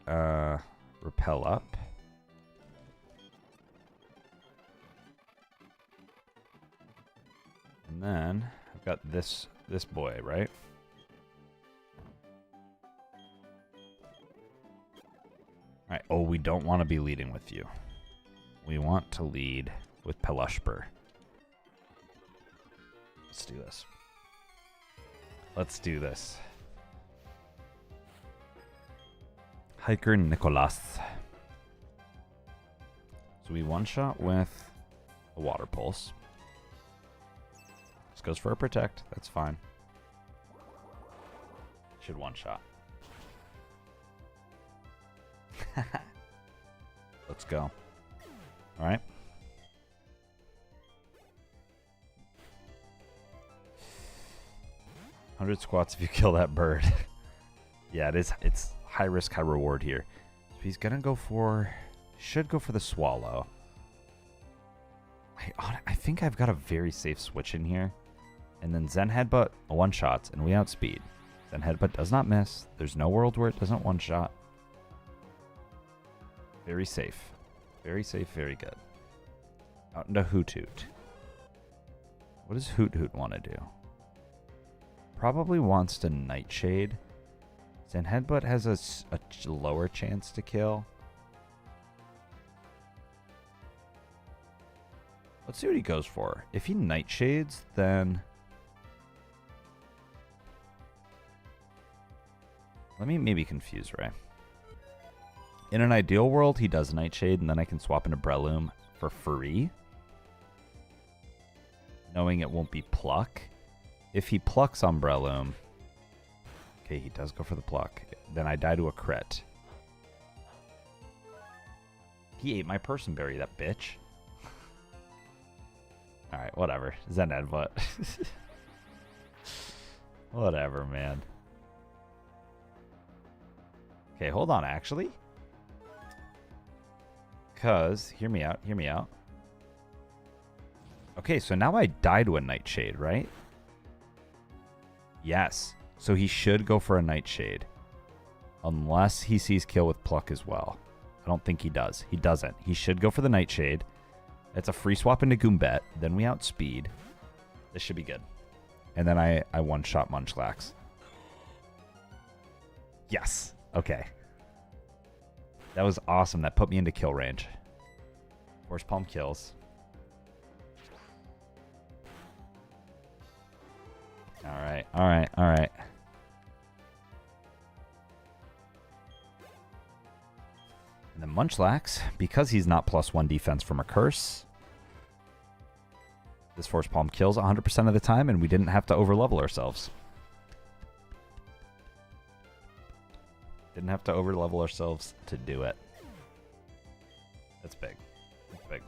Repel up. And then I've got this boy, right? Alright, oh, we don't want to be leading with you. We want to lead with Pelushper. Let's do this. Let's do this. Hiker Nicholas. So we one-shot with a Water Pulse. This goes for a Protect. That's fine. Should one-shot. Let's go. All right. $100 squats if you kill that bird. Yeah, it is. It's high risk, high reward here. So he's gonna go for. Should go for the swallow. I think I've got a very safe switch in here, and then Zen Headbutt one shots, and we outspeed. Zen Headbutt does not miss. There's no world where it doesn't one shot. Very safe. Very safe, very good. Out into Hoot Hoot. What does Hoot Hoot want to do? Probably wants to Nightshade. Zen Headbutt has a lower chance to kill. Let's see what he goes for. If he Nightshades, then... Let me maybe confuse Ray. In an ideal world, he does Nightshade, and then I can swap into Breloom for free. Knowing it won't be Pluck. If he Plucks on Breloom... Okay, he does go for the Pluck. Then I die to a crit. He ate my Person Berry, that bitch. Alright, whatever. Zen Headbutt. Whatever, man. Okay, hold on, actually. Because, hear me out, hear me out. Okay, so now I die to a Nightshade, right? Yes. So he should go for a Nightshade. Unless he sees kill with Pluck as well. I don't think he does. He doesn't. He should go for the Nightshade. It's a free swap into Goombet. Then we outspeed. This should be good. And then I one-shot Munchlax. Yes. Okay. That was awesome. That put me into kill range. Force Palm kills. Alright, alright, alright. And then Munchlax, because he's not +1 defense from a curse, this Force Palm kills 100% of the time, and we didn't have to overlevel ourselves. Didn't have to overlevel ourselves to do it. That's big. That's big.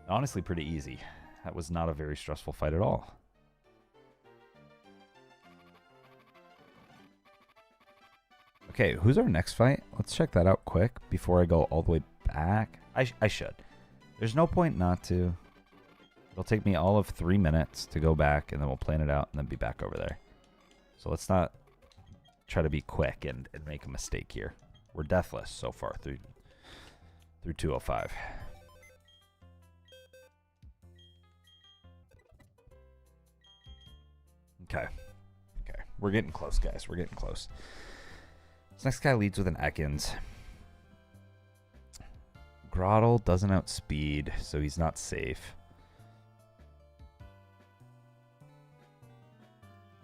Honestly, pretty easy. That was not a very stressful fight at all. Okay, who's our next fight? Let's check that out quick before I go all the way back. I should. There's no point not to. It'll take me all of 3 minutes to go back, and then we'll plan it out and then be back over there. So let's not try to be quick and make a mistake here. We're deathless so far through 205. Okay. Okay. We're getting close, guys. We're getting close. This next guy leads with an Ekans. Grottle doesn't outspeed, so he's not safe.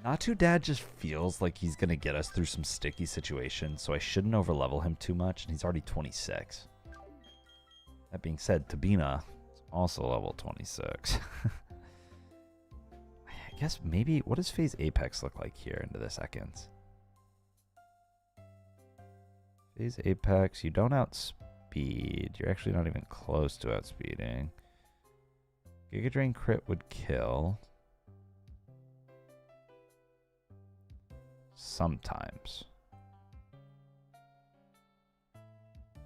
Natu Dad just feels like he's going to get us through some sticky situations, so I shouldn't overlevel him too much, and he's already 26. That being said, Tabina is also level 26. I guess maybe, what does Phase Apex look like here into this Ekans? Phase Apex, you don't outspeed. You're actually not even close to outspeeding. Giga Drain crit would kill. Sometimes.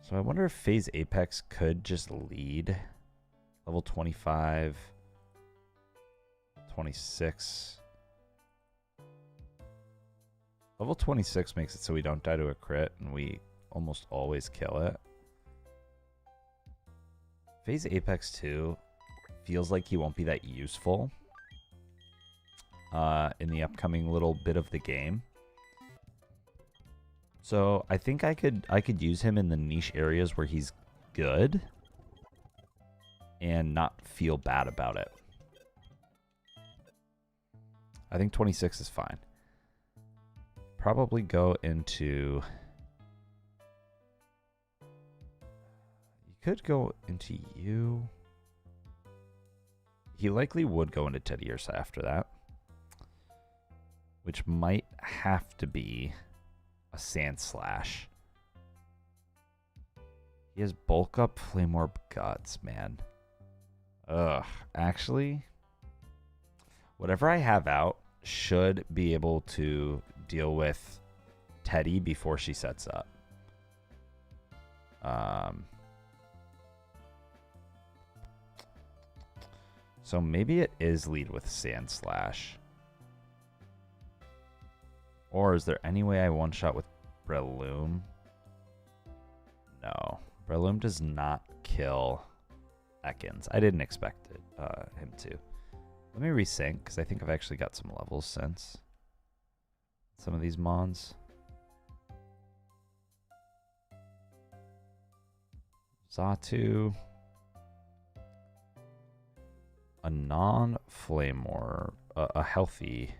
So I wonder if Phase Apex could just lead. Level 25. 26. Level 26 makes it so we don't die to a crit, and we almost always kill it. Phase Apex 2 feels like he won't be that useful in the upcoming little bit of the game. So I think I could use him in the niche areas where he's good and not feel bad about it. I think 26 is fine. Probably go into... You could go into you. He likely would go into Teddy Ursa after that. Which might have to be a Sand Slash. He has Bulk Up, Flame Orb, Guts, man. Ugh. Actually, whatever I have out should be able to deal with Teddy before she sets up. So maybe it is lead with Sand Slash. Or is there any way I one-shot with Breloom? No. Breloom does not kill Ekans. I didn't expect it, him to. Let me resync, because I think I've actually got some levels since some of these mons. Xatu. A non-flame orb. A healthy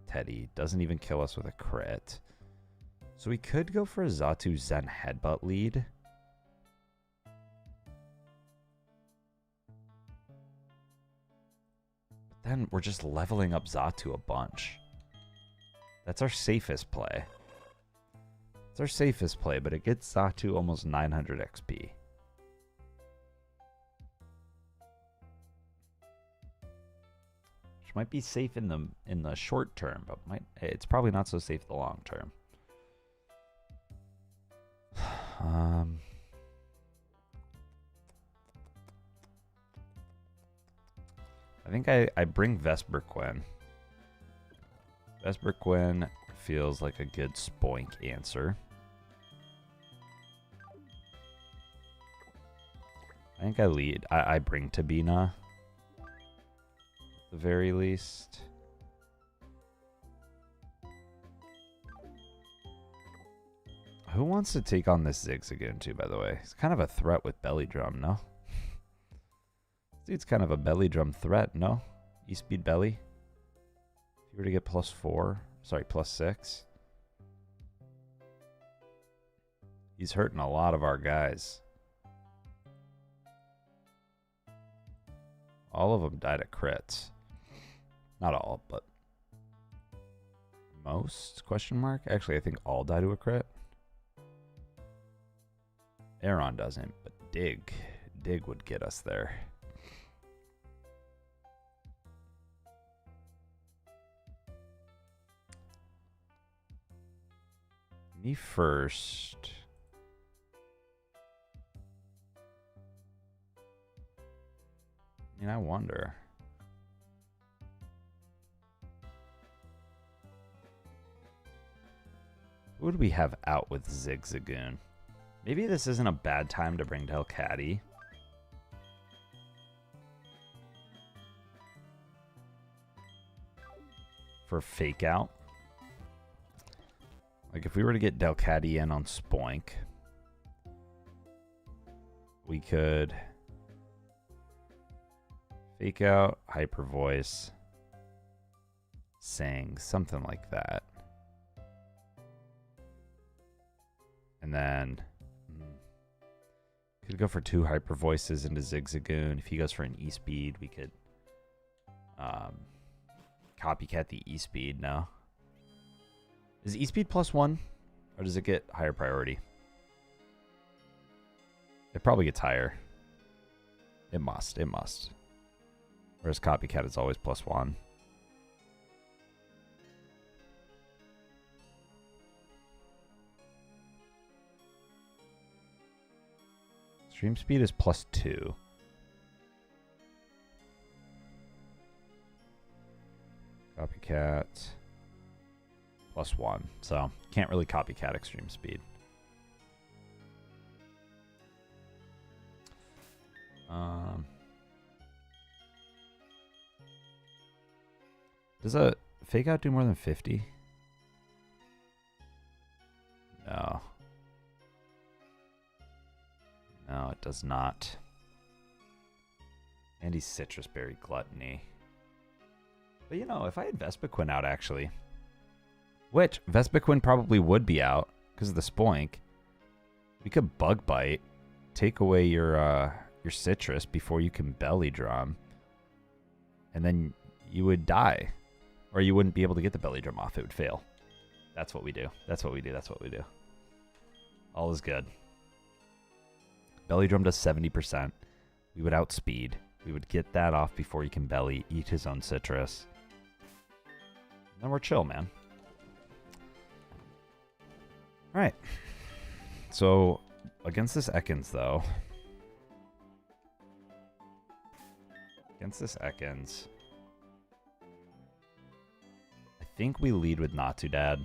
Teddy. Doesn't even kill us with a crit. So we could go for a Xatu Zen Headbutt lead. But then we're just leveling up Xatu a bunch. That's our safest play. It's our safest play, but it gets Xatu almost 900 XP. Which might be safe in the short term, but it's probably not so safe in the long term. I think I bring Vesper Quinn. Vesper Quinn feels like a good spoink answer. I think I bring Tabina. At the very least. Who wants to take on this Zigzagoon too, by the way? He's kind of a threat with Belly Drum, no? This dude's kind of a Belly Drum threat, no? E-Speed Belly. If you were to get +6. He's hurting a lot of our guys. All of them died at crits. Not all, but most? Question mark? Actually, I think all die to a crit. Aeron doesn't, but Dig would get us there. Me first. I mean, I wonder. Who would we have out with Zigzagoon? Maybe this isn't a bad time to bring Delcatty. For Fake Out. Like, if we were to get Delcatty in on Spoink, we could Fake Out, Hyper Voice, Sing, something like that. And then could go for 2 Hyper Voices into Zigzagoon. If he goes for an E-Speed, we could copycat the E-Speed now. Is E-Speed +1? Or does it get higher priority? It probably gets higher. It must. Whereas copycat is always +1. Stream speed is +2. Copycat +1. So can't really copycat extreme speed. Does a Fake Out do more than 50? No. No, it does not. And he's Citrus Berry Gluttony. But you know, if I had Vespiquen out actually, which Vespiquen probably would be out because of the Spoink, we could Bug Bite, take away your Citrus before you can Belly Drum, and then you would die. Or you wouldn't be able to get the Belly Drum off. It would fail. That's what we do. That's what we do. That's what we do. All is good. Belly Drum does 70%. We would outspeed. We would get that off before he can belly, eat his own citrus. And then we're chill, man. Alright. So, against this Ekans, though. Against this Ekans, I think we lead with Natu Dad.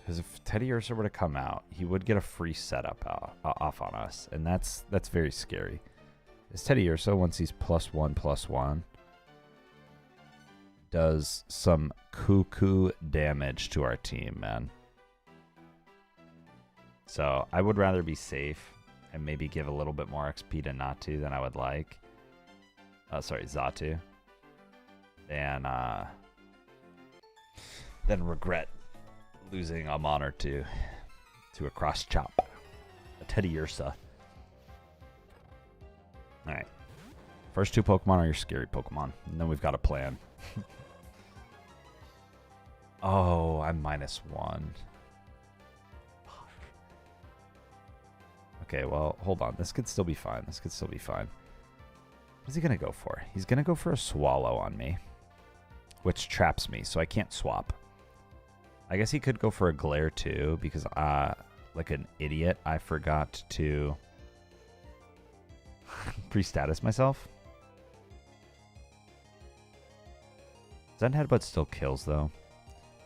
Because if Teddy Ursa were to come out, he would get a free setup off on us. And that's very scary. Because Teddy Ursa, once he's +1/+1, does some cuckoo damage to our team, man. So I would rather be safe and maybe give a little bit more XP to Natu than I would like. Sorry, Xatu. Than regret losing a Mon or two to a cross chop. A Teddy Ursa. Alright. First two Pokemon are your scary Pokemon. And then we've got a plan. Oh, I'm -1. Okay, well, hold on. This could still be fine. This could still be fine. What is he going to go for? He's going to go for a Swallow on me, which traps me, so I can't swap. I guess he could go for a Glare too, because like an idiot, I forgot to pre-status myself. Zen Headbutt still kills, though.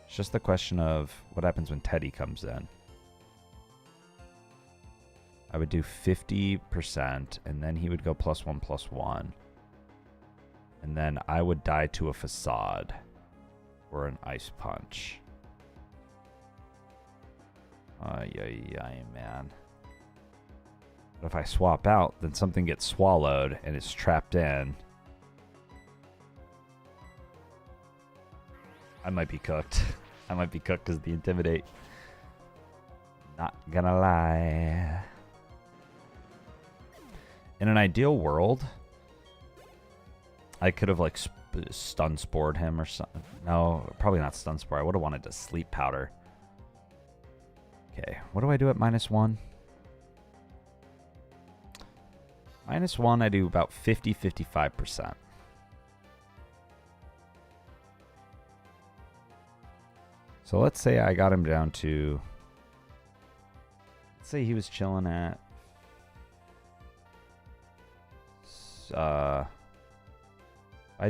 It's just the question of what happens when Teddy comes in. I would do 50%, and then he would go +1/+1. And then I would die to a Facade or an Ice Punch. Ay, man. But if I swap out, then something gets swallowed and it's trapped in. I might be cooked. I might be cooked because of the Intimidate. Not gonna lie. In an ideal world, I could have like stun spored him or something. No, probably not stun spore. I would have wanted to sleep powder. Okay, what do I do at -1? -1, I do about 55%. So let's say I got him down to, let's say he was chilling at, I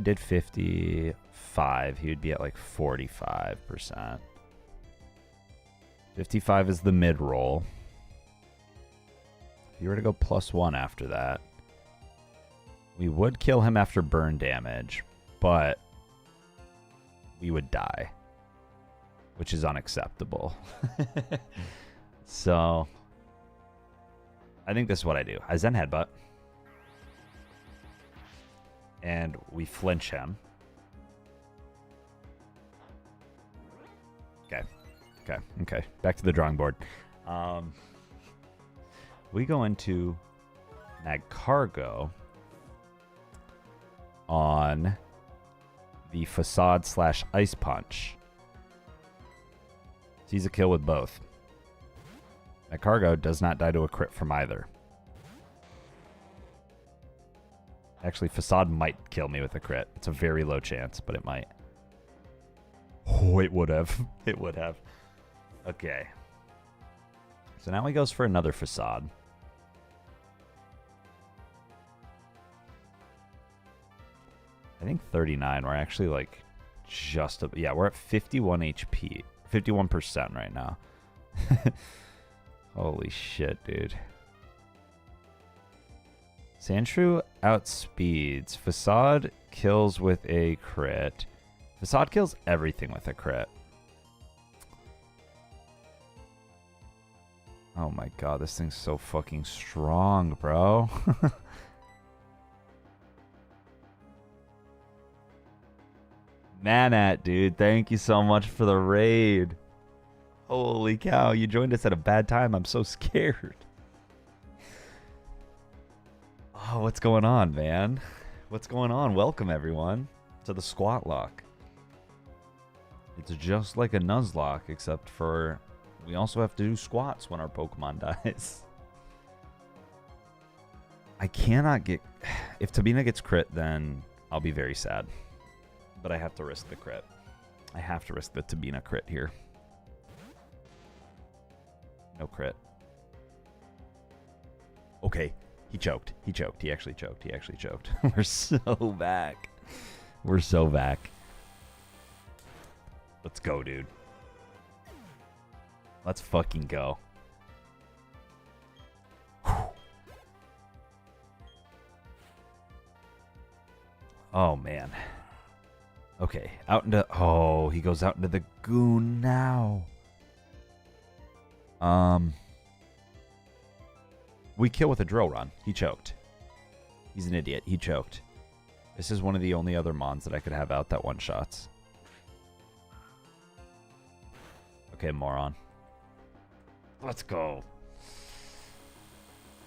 did 55, he would be at like 45%. 55 is the mid-roll. If you were to go +1 after that, we would kill him after burn damage, but we would die, which is unacceptable. So, I think this is what I do. I Zen Headbutt, and we flinch him. Okay. Back to the drawing board. We go into Magcargo on the Facade/Ice Punch. Sees a kill with both. Magcargo does not die to a crit from either. Actually, Facade might kill me with a crit. It's a very low chance, but it might. Oh, it would have. It would have. Okay. So now he goes for another Facade. I think 39. We're actually like just... yeah, we're at 51 HP. 51% right now. Holy shit, dude. Sandshrew outspeeds. Facade kills with a crit. Facade kills everything with a crit. Oh my god, this thing's so fucking strong, bro. Manat, dude, thank you so much for the raid. Holy cow, you joined us at a bad time. I'm so scared. Oh, what's going on, man? What's going on? Welcome, everyone, to the Squatlocke. It's just like a Nuzlocke, except for we also have to do squats when our Pokemon dies. I cannot get... If Tabina gets crit, then I'll be very sad. But I have to risk the crit. I have to risk the Tabina crit here. No crit. Okay. He choked. He choked. He actually choked. He actually choked. We're so back. We're so back. Let's go, dude. Let's fucking go. Whew. Oh, man. Okay, out into... Oh, he goes out into the goon now. We kill with a drill run. He choked. He's an idiot. He choked. This is one of the only other mons that I could have out that one-shots. Okay, moron. Let's go.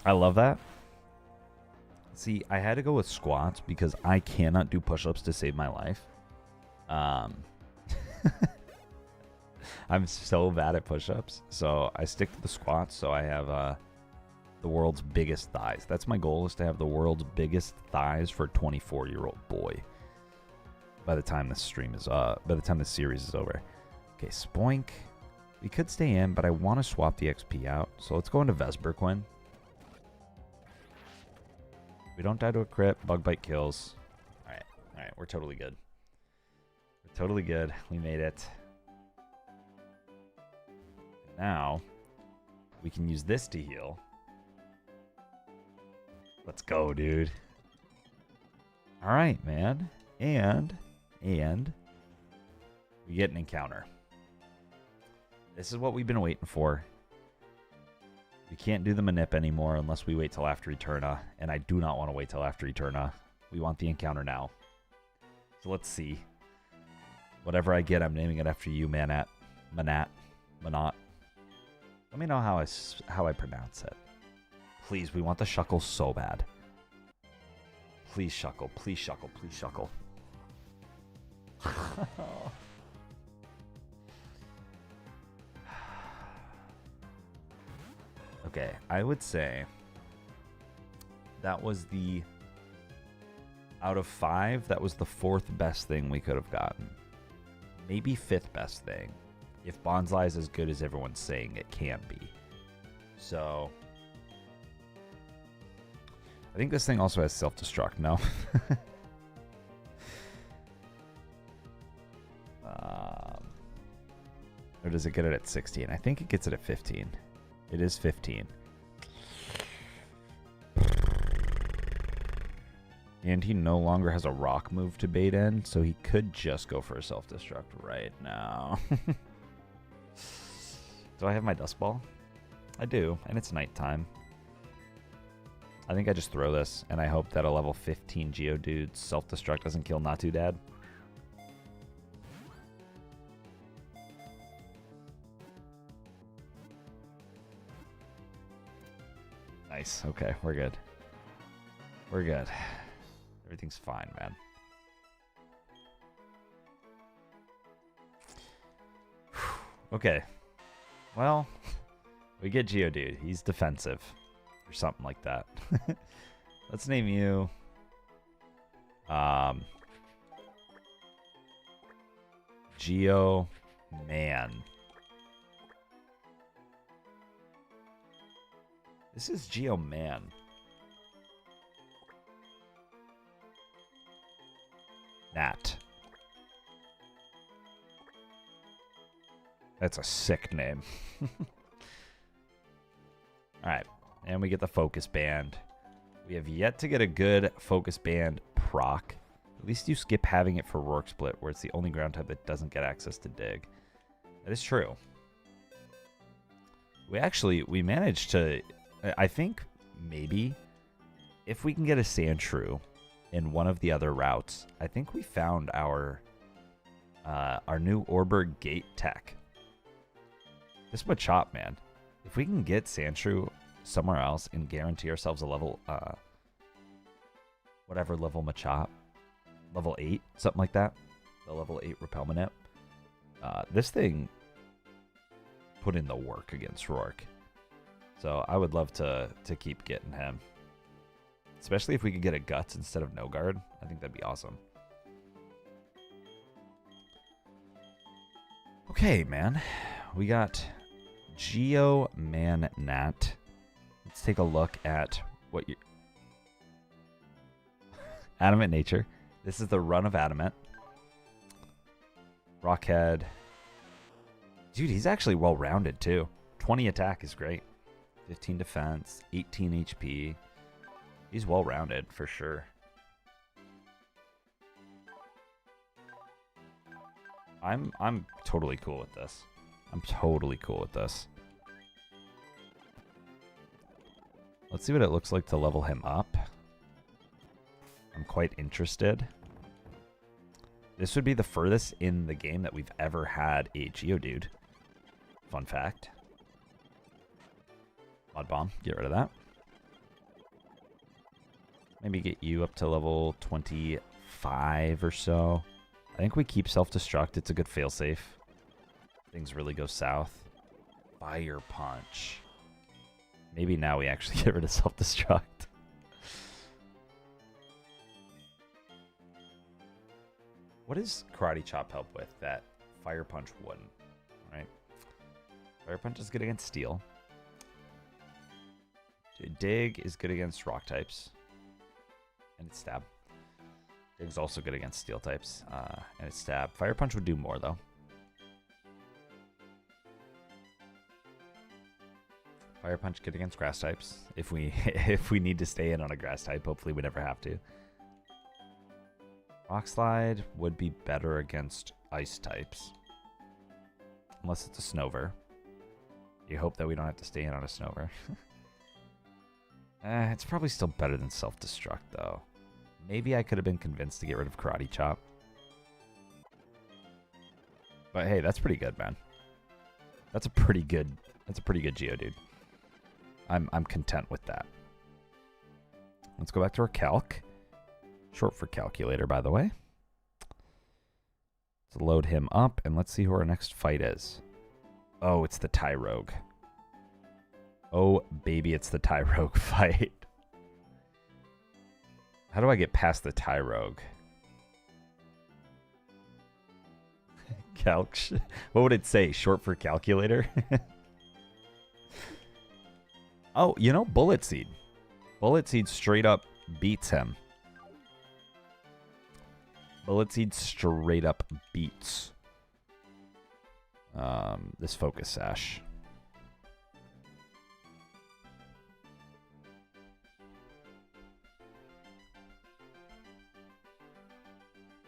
I love that. See, I had to go with squats because I cannot do push-ups to save my life. I'm so bad at push-ups, so I stick to the squats. So I have the world's biggest thighs. That's my goal, is to have the world's biggest thighs for a 24-year-old boy. By the time this stream is by the time this series is over. Okay, Spoink. We could stay in, but I want to swap the XP out. So let's go into Vesperquin. We don't die to a crit. Bug bite kills. All right, we're totally good. We're totally good. We made it. Now we can use this to heal. Let's go, dude. All right, man. And we get an encounter. This is what we've been waiting for. We can't do the manip anymore unless we wait till after Eterna, and I do not want to wait till after Eterna. We want the encounter now. So let's see. Whatever I get, I'm naming it after you, Manat. Let me know how I pronounce it. Please, we want the Shuckle so bad. Please, Shuckle. Please, Shuckle. Please, Shuckle. Okay, I would say that was the... Out of 5, that was the 4th best thing we could have gotten. Maybe 5th best thing. If Bonsai is as good as everyone's saying it can be. So... I think this thing also has self-destruct. No. Or does it get it at 16? I think it gets it at 15. It is 15. And he no longer has a rock move to bait in, so he could just go for a self-destruct right now. Do I have my dust ball? I do, and it's nighttime. I think I just throw this, and I hope that a level 15 Geodude's self-destruct doesn't kill Natu Dad. Nice. Okay, we're good. We're good. Everything's fine, man. Okay. Well, we get Geodude. He's defensive. Or something like that. Let's name you... Geo Man. This is Geo Man. Nat. That's a sick name. Alright. And we get the Focus Band. We have yet to get a good Focus Band proc. At least you skip having it for Rourke Split, where it's the only ground type that doesn't get access to dig. That is true. We managed to, I think maybe if we can get a Sandshrew in one of the other routes, I think we found our new Orberg gate tech. This Machop, man. If we can get Sandshrew somewhere else and guarantee ourselves a level, whatever level Machop, level 8, something like that, the level 8 Repelment Imp, this thing put in the work against Rourke. So I would love to keep getting him. Especially if we could get a Guts instead of no guard. I think that'd be awesome. Okay, man. We got Geomanat. Let's take a look at what you... Adamant Nature. This is the run of Adamant. Rockhead. Dude, he's actually well-rounded, too. 20 attack is great. 15 defense, 18 HP. He's well-rounded, for sure. I'm totally cool with this. I'm totally cool with this. Let's see what it looks like to level him up. I'm quite interested. This would be the furthest in the game that we've ever had a Geodude. Fun fact. Mud Bomb, get rid of that. Maybe get you up to level 25 or so. I think we keep Self-Destruct. It's a good failsafe. Things really go south. Fire Punch. Maybe now we actually get rid of Self-Destruct. What does Karate Chop help with that Fire Punch wouldn't? Right? Fire Punch is good against Steel. Dig is good against Rock types. And it's Stab. Dig's also good against Steel types. And it's Stab. Fire Punch would do more, though. Fire Punch good against Grass types. If we need to stay in on a Grass type, hopefully we never have to. Rock Slide would be better against Ice types. Unless it's a Snover. You hope that we don't have to stay in on a Snover. It's probably still better than Self-Destruct, though. Maybe I could have been convinced to get rid of Karate Chop. But hey, that's pretty good, man. That's a pretty good Geodude. I'm content with that. Let's go back to our calc. Short for calculator, by the way. Let's load him up, and let's see who our next fight is. Oh, it's the Tyrogue. Oh, baby, it's the Tyrogue fight. How do I get past the Tyrogue? Calc. What would it say? Short for calculator? Oh, you know, Bullet Seed. Bullet Seed straight up beats him. Bullet Seed straight up beats this Focus Sash.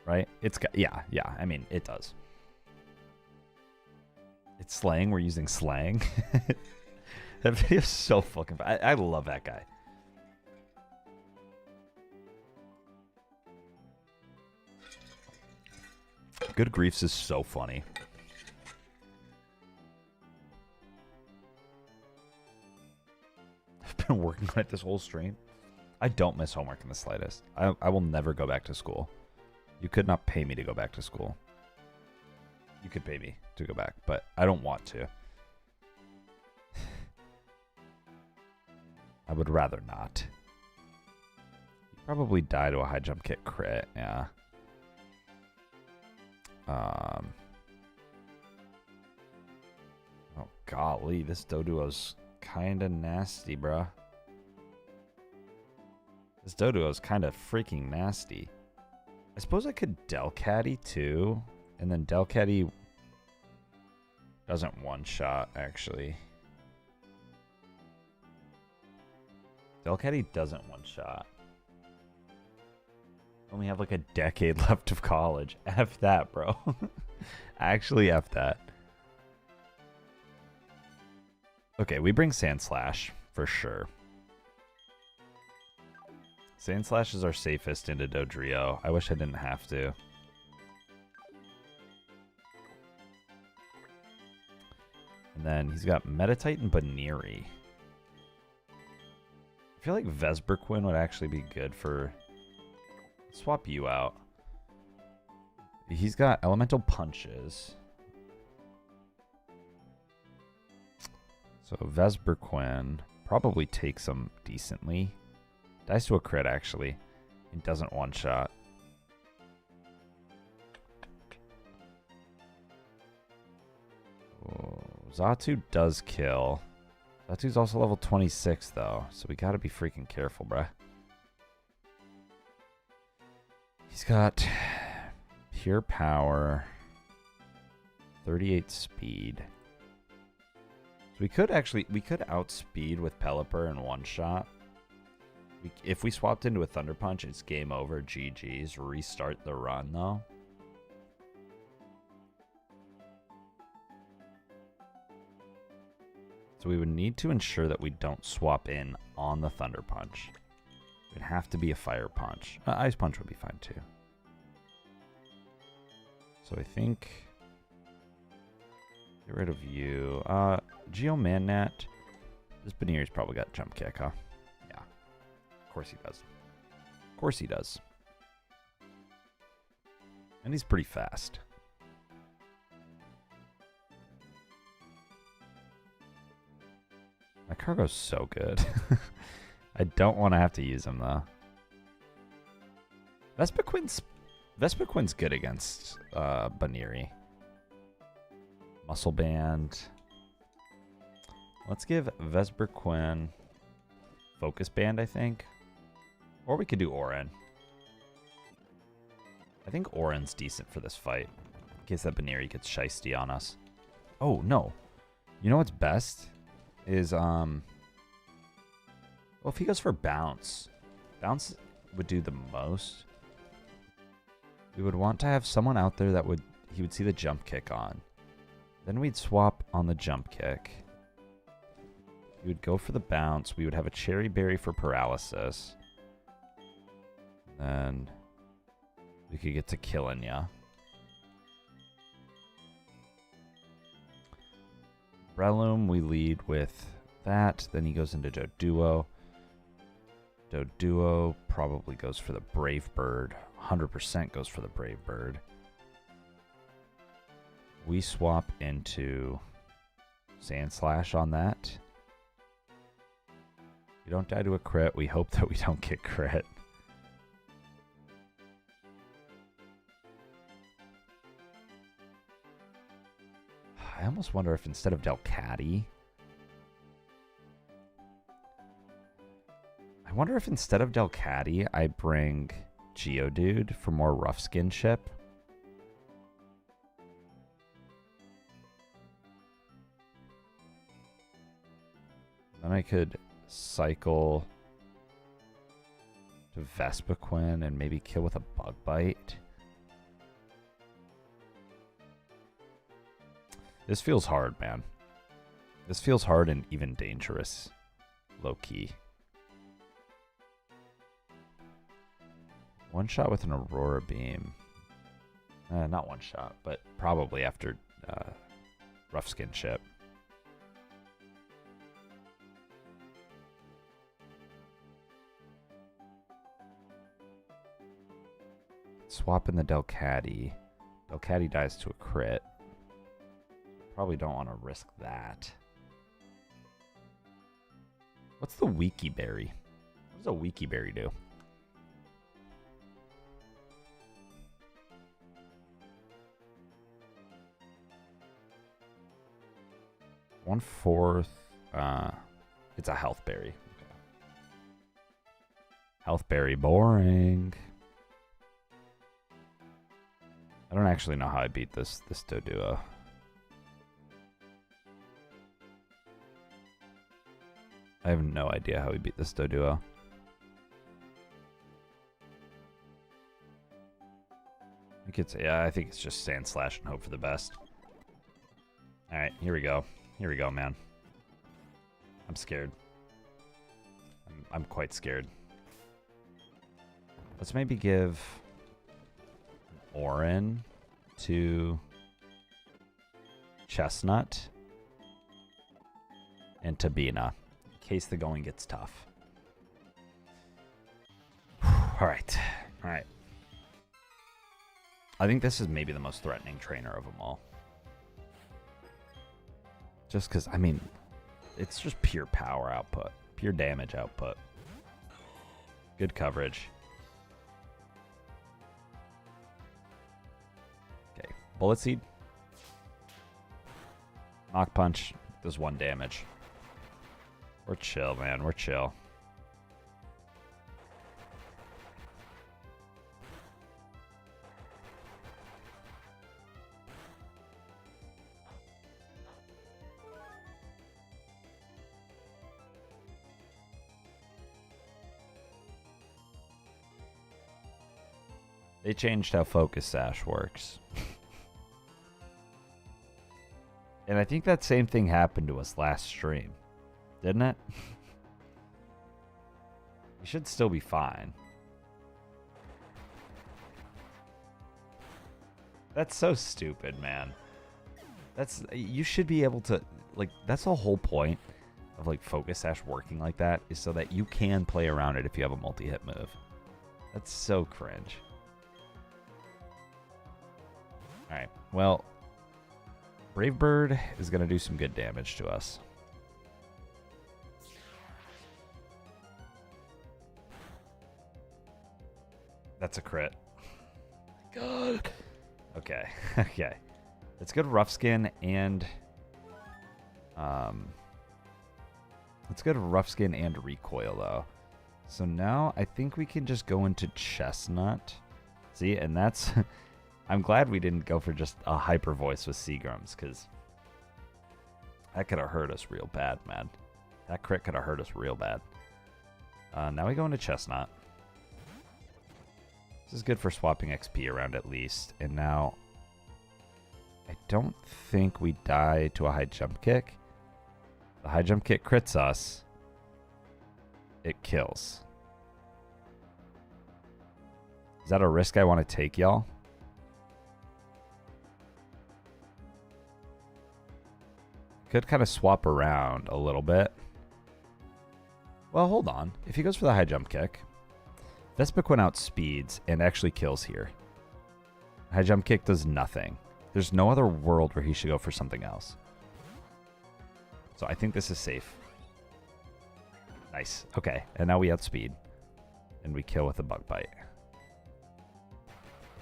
Right? It's got, yeah. I mean, it does. It's slang. We're using slang. That video is so fucking fun. I love that guy. Good Griefs is so funny. I've been working on it this whole stream. I don't miss homework in the slightest. I will never go back to school. You could not pay me to go back to school. You could pay me to go back, but I don't want to. I would rather not. You probably die to a high jump kick crit, yeah. Oh golly, this Doduo's kinda nasty, bruh. This Doduo's kinda freaking nasty. I suppose I could Delcatty too, and then Delcatty doesn't one-shot, actually. Delcatty doesn't one-shot. Only have like a decade left of college. F that, bro. Actually, F that. Okay, we bring Sandslash for sure. Sandslash is our safest into Dodrio. I wish I didn't have to. And then he's got Meditite and Baneri. I feel like Vesperquin would actually be good for... Swap you out. He's got Elemental Punches. So Vesperquin probably takes him decently. Dies to a crit, actually. It doesn't one-shot. Xatu does kill. Xatu's also level 26, though, so we gotta be freaking careful, bruh. He's got pure power, 38 speed. So we could outspeed with Pelipper in one shot. If we swapped into a Thunder Punch, it's game over, GG's. Restart the run, though. So we would need to ensure that we don't swap in on the Thunder Punch. It would have to be a Fire Punch. Ice Punch would be fine too. So I think... Get rid of you. Geomannat. This Baneri's probably got Jump Kick, huh? Yeah. Of course he does. Of course he does. And he's pretty fast. My cargo's so good. I don't want to have to use him, though. Vespiquin's good against Baneri. Muscle Band. Let's give Vesperquin Focus Band, I think. Or we could do Orin. I think Orin's decent for this fight. In case that Baneri gets shiesty on us. Oh, no. You know what's best? Is, well, if he goes for Bounce. Bounce would do the most. We would want to have someone out there that he would see the Jump Kick on. Then we'd swap on the Jump Kick. We would go for the Bounce. We would have a Cherry Berry for Paralysis. Then we could get to killing ya. Breloom, we lead with that. Then he goes into Doduo. Doduo probably goes for the Brave Bird. 100% goes for the Brave Bird. We swap into Sandslash on that. We don't die to a crit. We hope that we don't get crit. I almost wonder if instead of Delcatty... I wonder if instead of Delcatty, I bring Geodude for more rough skinship. Then I could cycle to Vespiquen and maybe kill with a Bug Bite. This feels hard, man. This feels hard and even dangerous. Low key. One shot with an Aurora Beam. Not one shot, but probably after Rough Skinship. Swap in the Delcatty. Delcatty dies to a crit. Probably don't want to risk that. What's the Weaky Berry? What does a Weaky Berry do? One-fourth. It's a Health Berry. Okay. Health Berry, boring. I don't actually know how I beat this Doduo. I have no idea how we beat this Doduo. Yeah, I think it's just sand slash and hope for the best. All right, here we go. Here we go, man. I'm scared. I'm quite scared. Let's maybe give Orin to Chestnut and Tabina in case the going gets tough. All right. All right. I think this is maybe the most threatening trainer of them all. Just because, I mean, it's just pure power output, pure damage output. Good coverage. Okay, Bullet Seed. Knock Punch does 1 damage. We're chill, man. We're chill. They changed how Focus Sash works. And I think that same thing happened to us last stream. Didn't it? We should still be fine. That's so stupid, man. You should be able to, like, that's the whole point of, like, Focus Sash working like that, is so that you can play around it if you have a multi-hit move. That's so cringe. Alright, well, Brave Bird is going to do some good damage to us. That's a crit. God. Okay, okay. It's good Rough Skin and... it's good Rough Skin and Recoil, though. So now I think we can just go into Chestnut. See, and that's... I'm glad we didn't go for just a Hyper Voice with Seagrams, because that could have hurt us real bad, man. That crit could have hurt us real bad. Now we go into Chestnut. This is good for swapping XP around at least. And now, I don't think we die to a high jump kick. The high jump kick crits us. It kills. Is that a risk I want to take, y'all? Could kind of swap around a little bit. Well, hold on. If he goes for the high jump kick, Vespiquen outspeeds and actually kills here. High jump kick does nothing. There's no other world where he should go for something else. So I think this is safe. Nice. Okay, and now we outspeed. And we kill with a Bug Bite.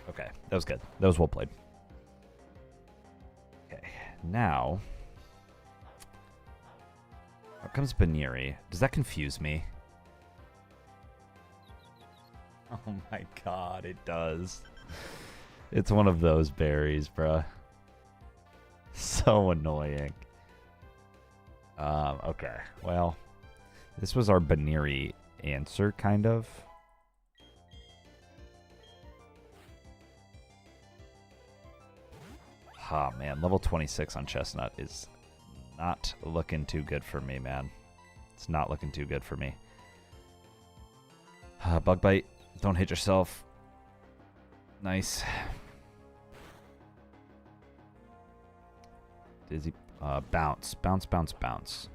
Okay, that was good. That was well played. Okay, now... Out comes Baniri. Does that confuse me? Oh my god, it does. It's one of those berries, bruh. So annoying. Okay, well, this was our Baniri answer, kind of. Ah, man, level 26 on Chestnut is not looking too good for me, man. It's not looking too good for me. Bug Bite. Don't hit yourself. Nice. Dizzy. Bounce. Bounce, bounce, bounce.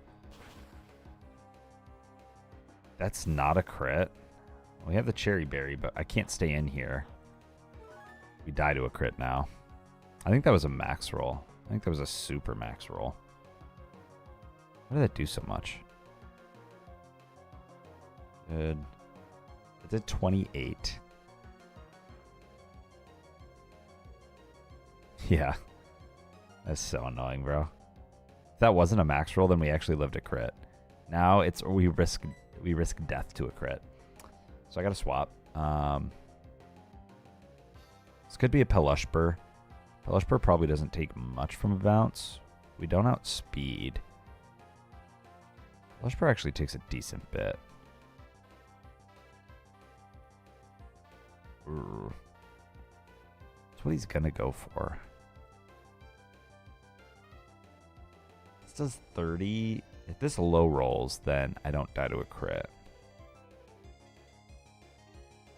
That's not a crit. We have the Cherry Berry, but I can't stay in here. We die to a crit now. I think that was a max roll. I think that was a super max roll. Why did that do so much? Good. It did 28. Yeah. That's so annoying, bro. If that wasn't a max roll, then we actually lived a crit. Now it's we risk death to a crit. So I gotta swap. This could be a Pelushpur. Pelushpur probably doesn't take much from a bounce. We don't outspeed. Pelushpur actually takes a decent bit. Ooh. what he's gonna go for. This does 30. If this low rolls, then I don't die to a crit.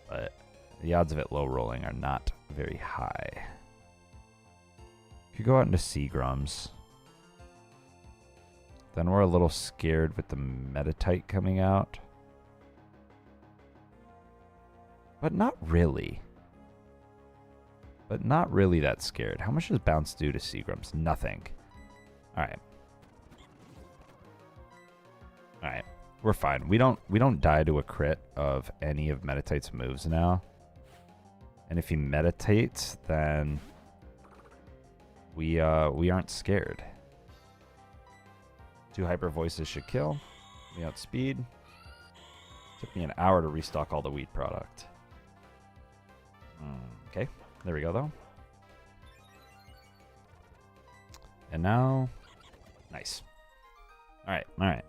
But the odds of it low rolling are not very high. If you go out into Seagrams, then we're a little scared with the Metatite coming out. But not really. But not really that scared. How much does bounce do to Seagrams? Nothing. Alright. Alright. We're fine. We don't die to a crit of any of Metatite's moves now. And if he meditates, then we aren't scared. 2 hyper voices should kill. We outspeed. Took me an hour to restock all the wheat product. Okay, there we go though. And now, nice. All right.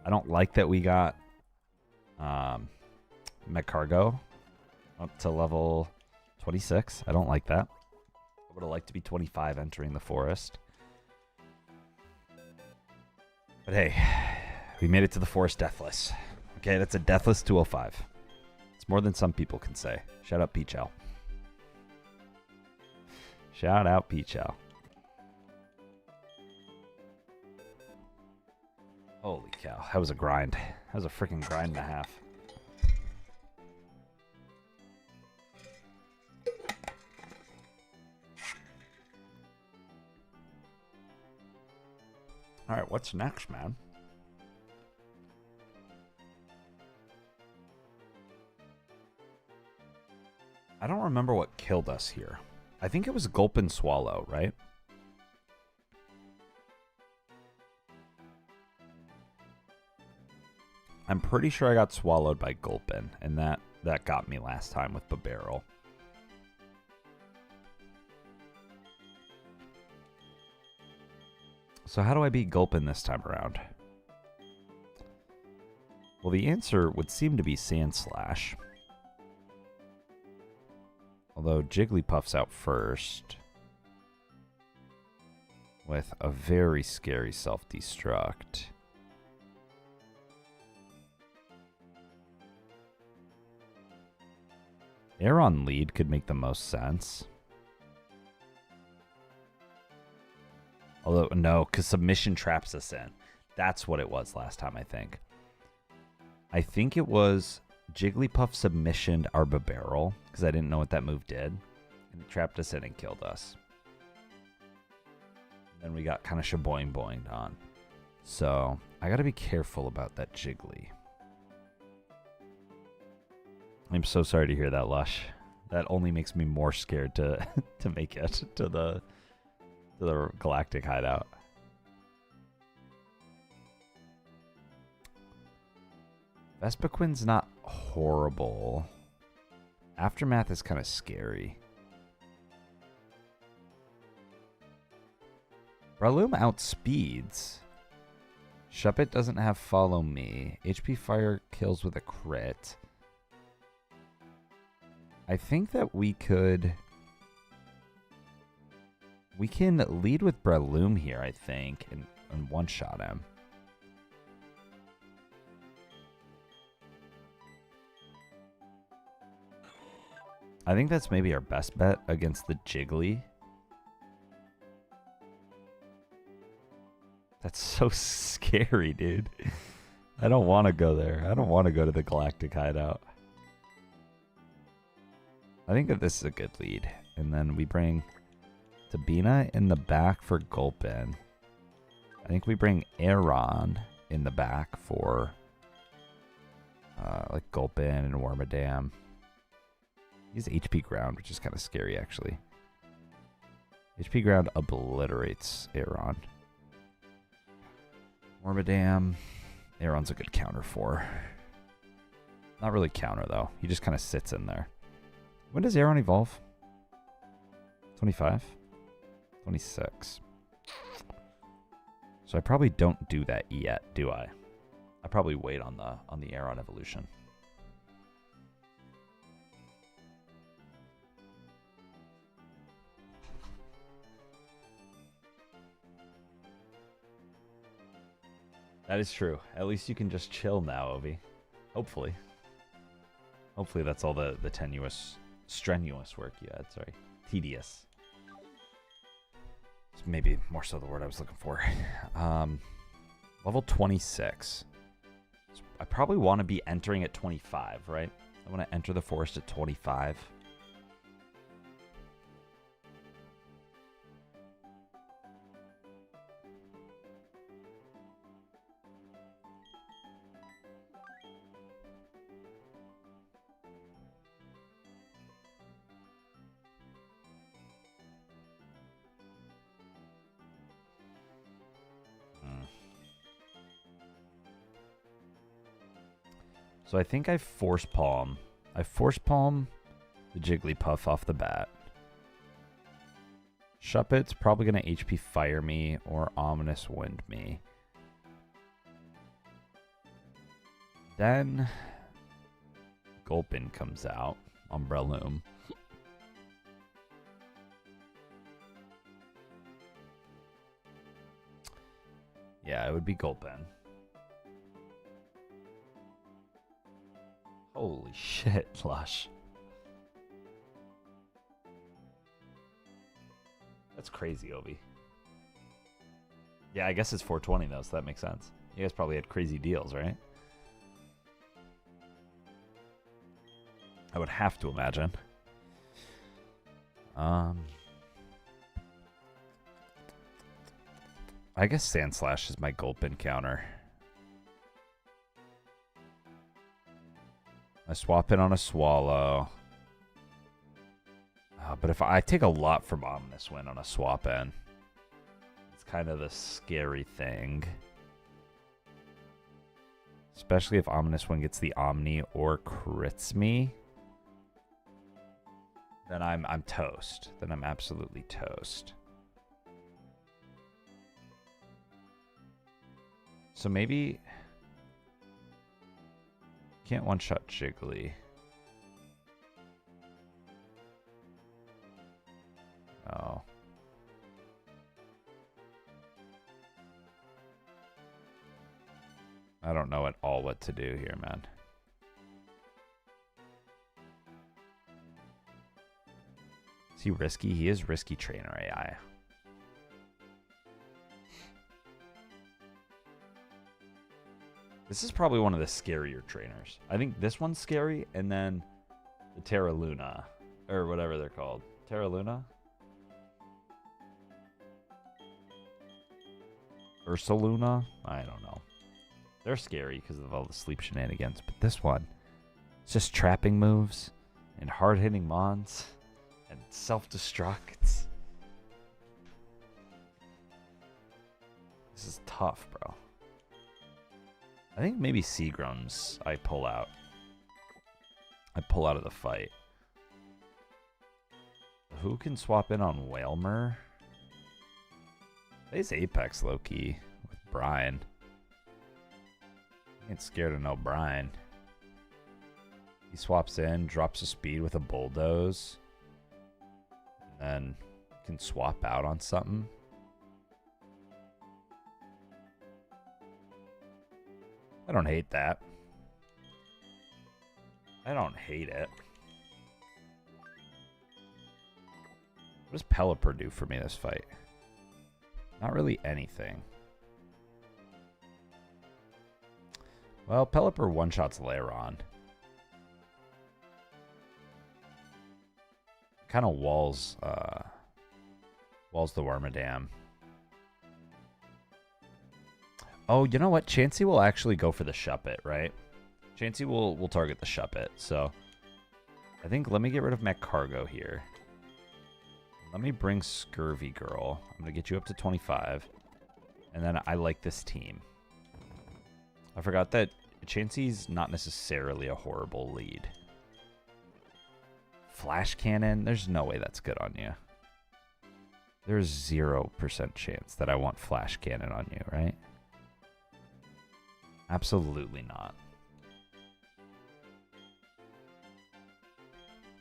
I don't like that we got Mech Cargo up to level 26. I don't like that. I would have liked to be 25 entering the forest. But hey, we made it to the forest deathless. Okay, that's a deathless 205. It's more than some people can say. Shout out Peach L. Shout out Peach L. Holy cow, that was a grind. That was a freaking grind and a half. All right, what's next, man? I don't remember what killed us here. I think it was Gulp and Swallow, right? I'm pretty sure I got swallowed by Gulpin, and that got me last time with the barrel. So how do I beat Gulpin this time around? Well, the answer would seem to be Sand Slash. Although Jigglypuff's out first. With a very scary self-destruct. Air on lead could make the most sense. Although, no, because submission traps us in. That's what it was last time, I think. I think it was Jigglypuff submissioned our Barrel, because I didn't know what that move did. And it trapped us in and killed us. Then we got kind of shaboing-boinged on. So, I gotta be careful about that Jiggly. I'm so sorry to hear that, Lush. That only makes me more scared to to make it to the Galactic hideout. Vespiquin's not horrible. Aftermath is kind of scary. Breloom outspeeds. Shuppet doesn't have follow me. HP fire kills with a crit. I think that we can lead with Breloom here, I think, and one-shot him. I think that's maybe our best bet against the Jiggly. That's so scary, dude. I don't want to go there. I don't want to go to the Galactic hideout. I think that this is a good lead. And then we bring Tabina in the back for Gulpin. I think we bring Aeron in the back for like Gulpin and Wormadam. He's HP ground, which is kind of scary actually. HP ground obliterates Aeron. Wormadam, Aeron's a good counter for. Not really counter though. He just kind of sits in there. When does Aeron evolve? 25? 26. So I probably don't do that yet, do I? I probably wait on the Aeron evolution. That is true. At least you can just chill now, Ovi. Hopefully. Hopefully that's all the strenuous work you had. Sorry. Tedious. It's maybe more so the word I was looking for. Level 26. So I probably want to be entering at 25, right? I want to enter the forest at 25. So I think I force palm. I force palm the Jigglypuff off the bat. Shuppet's probably going to HP Fire me or Ominous Wind me. Then Gulpin comes out. Umbreloom. Yeah, it would be Gulpin. Holy shit, Lush. That's crazy, Ovi. Yeah, I guess it's 420 though, so that makes sense. You guys probably had crazy deals, right? I would have to imagine. I guess Sandslash is my Gulpin counter. I swap in on a Swallow. But if I take a lot from Ominous Wind on a swap in, it's kind of the scary thing. Especially if Ominous Wind gets the Omni or crits me. Then I'm toast. Then I'm absolutely toast. So maybe can't one-shot Jiggly. Oh. I don't know at all what to do here, man. Is he risky? He is risky trainer AI. This is probably one of the scarier trainers. I think this one's scary, and then the Terra Luna, or whatever they're called. Terra Luna? Ursaluna? I don't know. They're scary because of all the sleep shenanigans, but this one, it's just trapping moves, and hard-hitting mons, and self-destructs. This is tough, bro. I think maybe Seagrams I pull out. I pull out of the fight. Who can swap in on Whalmer? Plays Apex low-key with Brian. I ain't scared of no Brian. He swaps in, drops a speed with a Bulldoze. And then can swap out on something. I don't hate that. I don't hate it. What does Pelipper do for me this fight? Not really anything. Well, Pelipper one-shots Lairon. Kind of walls the Wormadam. Oh, you know what? Chansey will actually go for the Shuppet, right? Chansey will target the Shuppet, so I think let me get rid of Cargo here. Let me bring Scurvy Girl. I'm going to get you up to 25. And then I like this team. I forgot that Chansey's not necessarily a horrible lead. Flash Cannon? There's no way that's good on you. There's 0% chance that I want Flash Cannon on you, right? Absolutely not.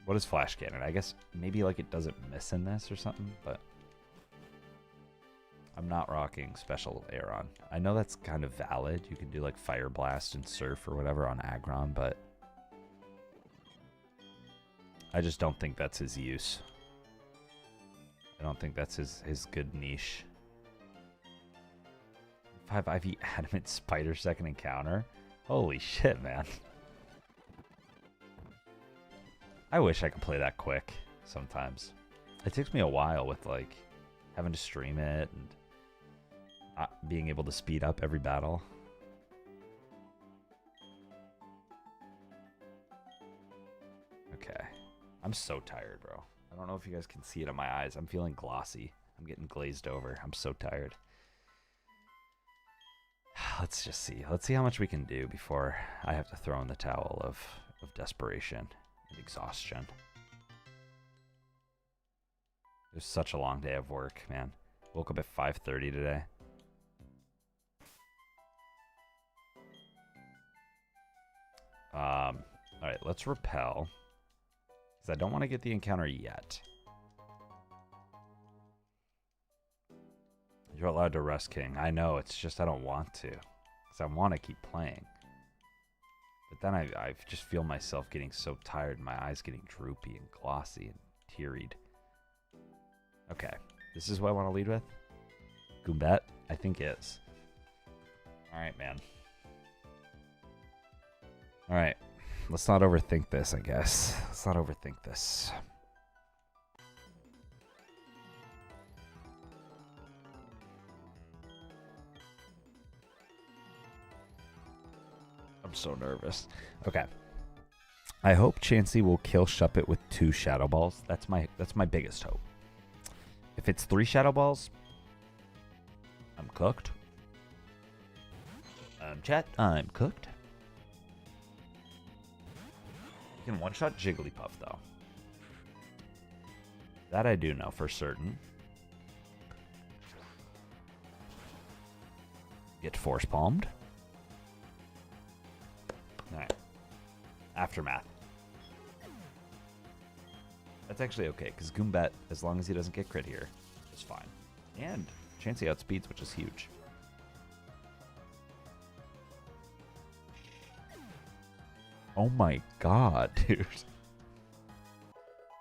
What is Flash Cannon? I guess maybe like it doesn't miss in this or something, but I'm not rocking special Aeron. I know that's kind of valid. You can do like Fire Blast and Surf or whatever on Aggron, but I just don't think that's his use. I don't think that's his good niche. 5 IV Adamant Spider second encounter? Holy shit, man. I wish I could play that quick sometimes. It takes me a while with like having to stream it and not being able to speed up every battle. Okay. I'm so tired, bro. I don't know if you guys can see it in my eyes. I'm feeling glossy. I'm getting glazed over. I'm so tired. Let's just see. Let's see how much we can do before I have to throw in the towel of desperation and exhaustion. It was such a long day of work, man. Woke up at 5:30 today. Alright, let's repel. Because I don't want to get the encounter yet. You're allowed to rest King. I know, it's just I don't want to. Because I want to keep playing. But then I just feel myself getting so tired and my eyes getting droopy and glossy and teary-eyed. Okay, this is what I want to lead with. Goombet, I think is. Alright, man. Alright, let's not overthink this, I guess. Let's not overthink this. I'm so nervous. Okay. I hope Chansey will kill Shuppet with 2 Shadow Balls. That's my biggest hope. If it's 3 Shadow Balls, I'm cooked. Chat, I'm cooked. You can one-shot Jigglypuff, though. That I do know for certain. Get Force Palmed. Alright. Aftermath. That's actually okay, because Goombet, as long as he doesn't get crit here, is fine. And Chansey outspeeds, which is huge. Oh my god, dude.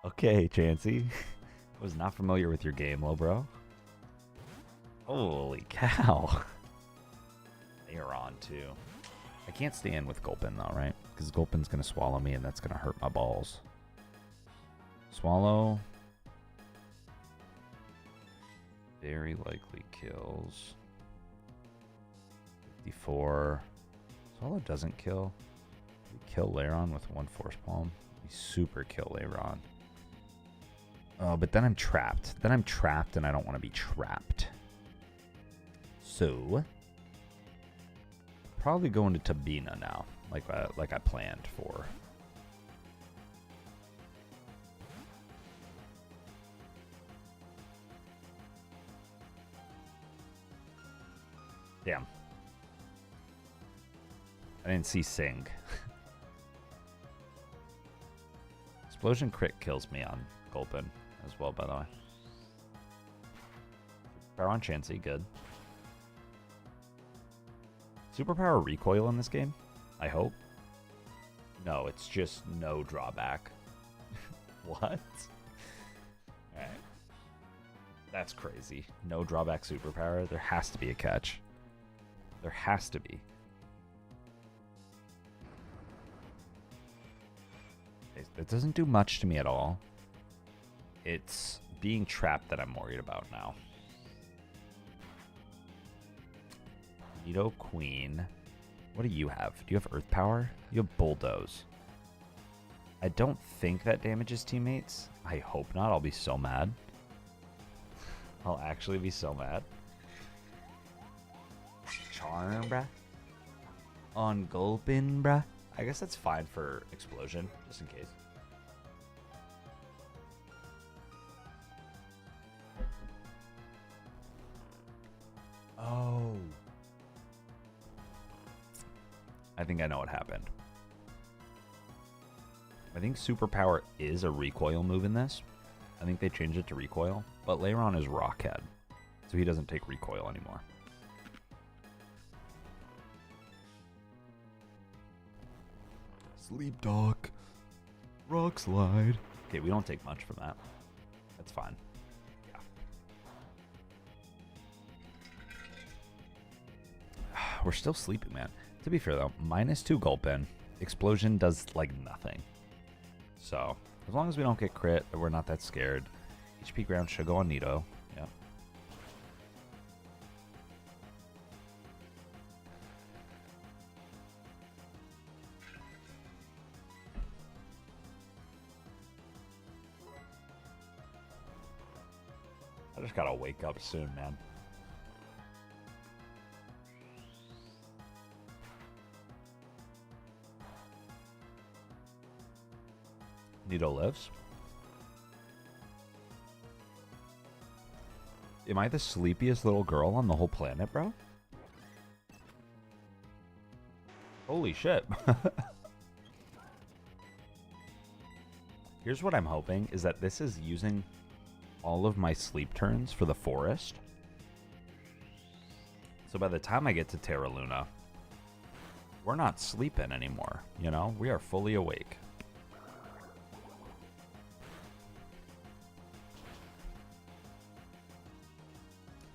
Okay, Chansey. I was not familiar with your game, bro. Holy cow. You're on, too. I can't stand with Gulpin, though, right? Because Gulpin's going to swallow me, and that's going to hurt my balls. Swallow. Very likely kills. 54. Swallow doesn't kill. We kill Lairon with 1 Force Palm. We super kill Lairon. Oh, but then I'm trapped. Then I'm trapped, and I don't want to be trapped. So, probably going to Tabina now, like I planned for. Damn. I didn't see Sing. Explosion crit kills me on Gulpin as well, by the way. Power on Chansey, good. Superpower recoil in this game? I hope. No, it's just no drawback. What? Alright. That's crazy. No drawback superpower? There has to be a catch. There has to be. It doesn't do much to me at all. It's being trapped that I'm worried about now. Nido Queen. What do you have? Do you have Earth Power? You have Bulldoze. I don't think that damages teammates. I hope not. I'll be so mad. I'll actually be so mad. Charm, bruh. On Gulpin, bruh. I guess that's fine for Explosion, just in case. Oh. I think I know what happened. I think Superpower is a recoil move in this. I think they changed it to recoil, but Lairon is Rockhead. So he doesn't take recoil anymore. Sleep Talk. Rock Slide. Okay, we don't take much from that. That's fine. Yeah. We're still sleeping, man. To be fair, though, -2 gulp in. Explosion does, like, nothing. So, as long as we don't get crit, we're not that scared. HP ground should go on Nito. Yeah. I just gotta wake up soon, man. Nito lives. Am I the sleepiest little girl on the whole planet, bro? Holy shit. Here's what I'm hoping is that this is using all of my sleep turns for the forest. So by the time I get to Terra Luna, we're not sleeping anymore, you know? We are fully awake.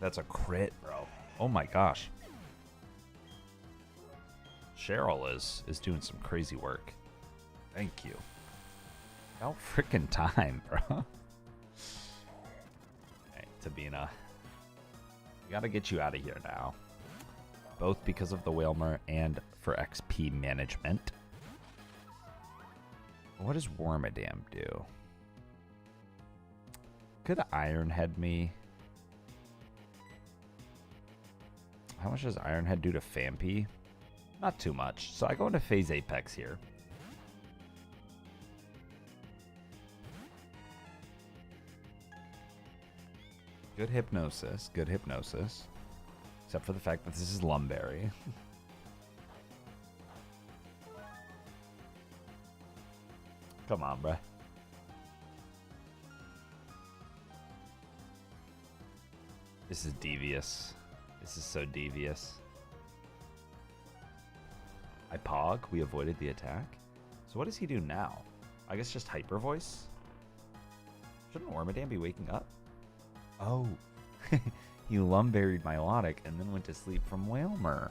That's a crit, bro. Oh my gosh. Cheryl is doing some crazy work. Thank you. About freaking time, bro. Hey, Tabina. We gotta get you out of here now. Both because of the Whalmer and for XP management. What does Wormadam do? Could Ironhead me? How much does Ironhead do to Fampi? Not too much. So I go into Phase Apex here. Good hypnosis. Good hypnosis. Except for the fact that this is Lumberry. Come on, bruh. This is devious. This is so devious. I Pog. We avoided the attack. So what does he do now? I guess just Hyper Voice? Shouldn't Wormadam be waking up? Oh. He Lumberied Milotic and then went to sleep from Whalmer.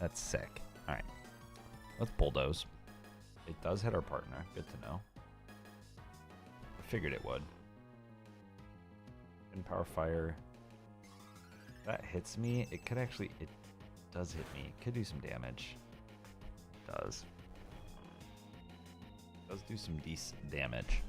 That's sick. Alright. Let's Bulldoze. It does hit our partner. Good to know. I figured it would. And Power Fire. That hits me. It could actually... It does hit me. It could do some damage. It does. It does do some decent damage.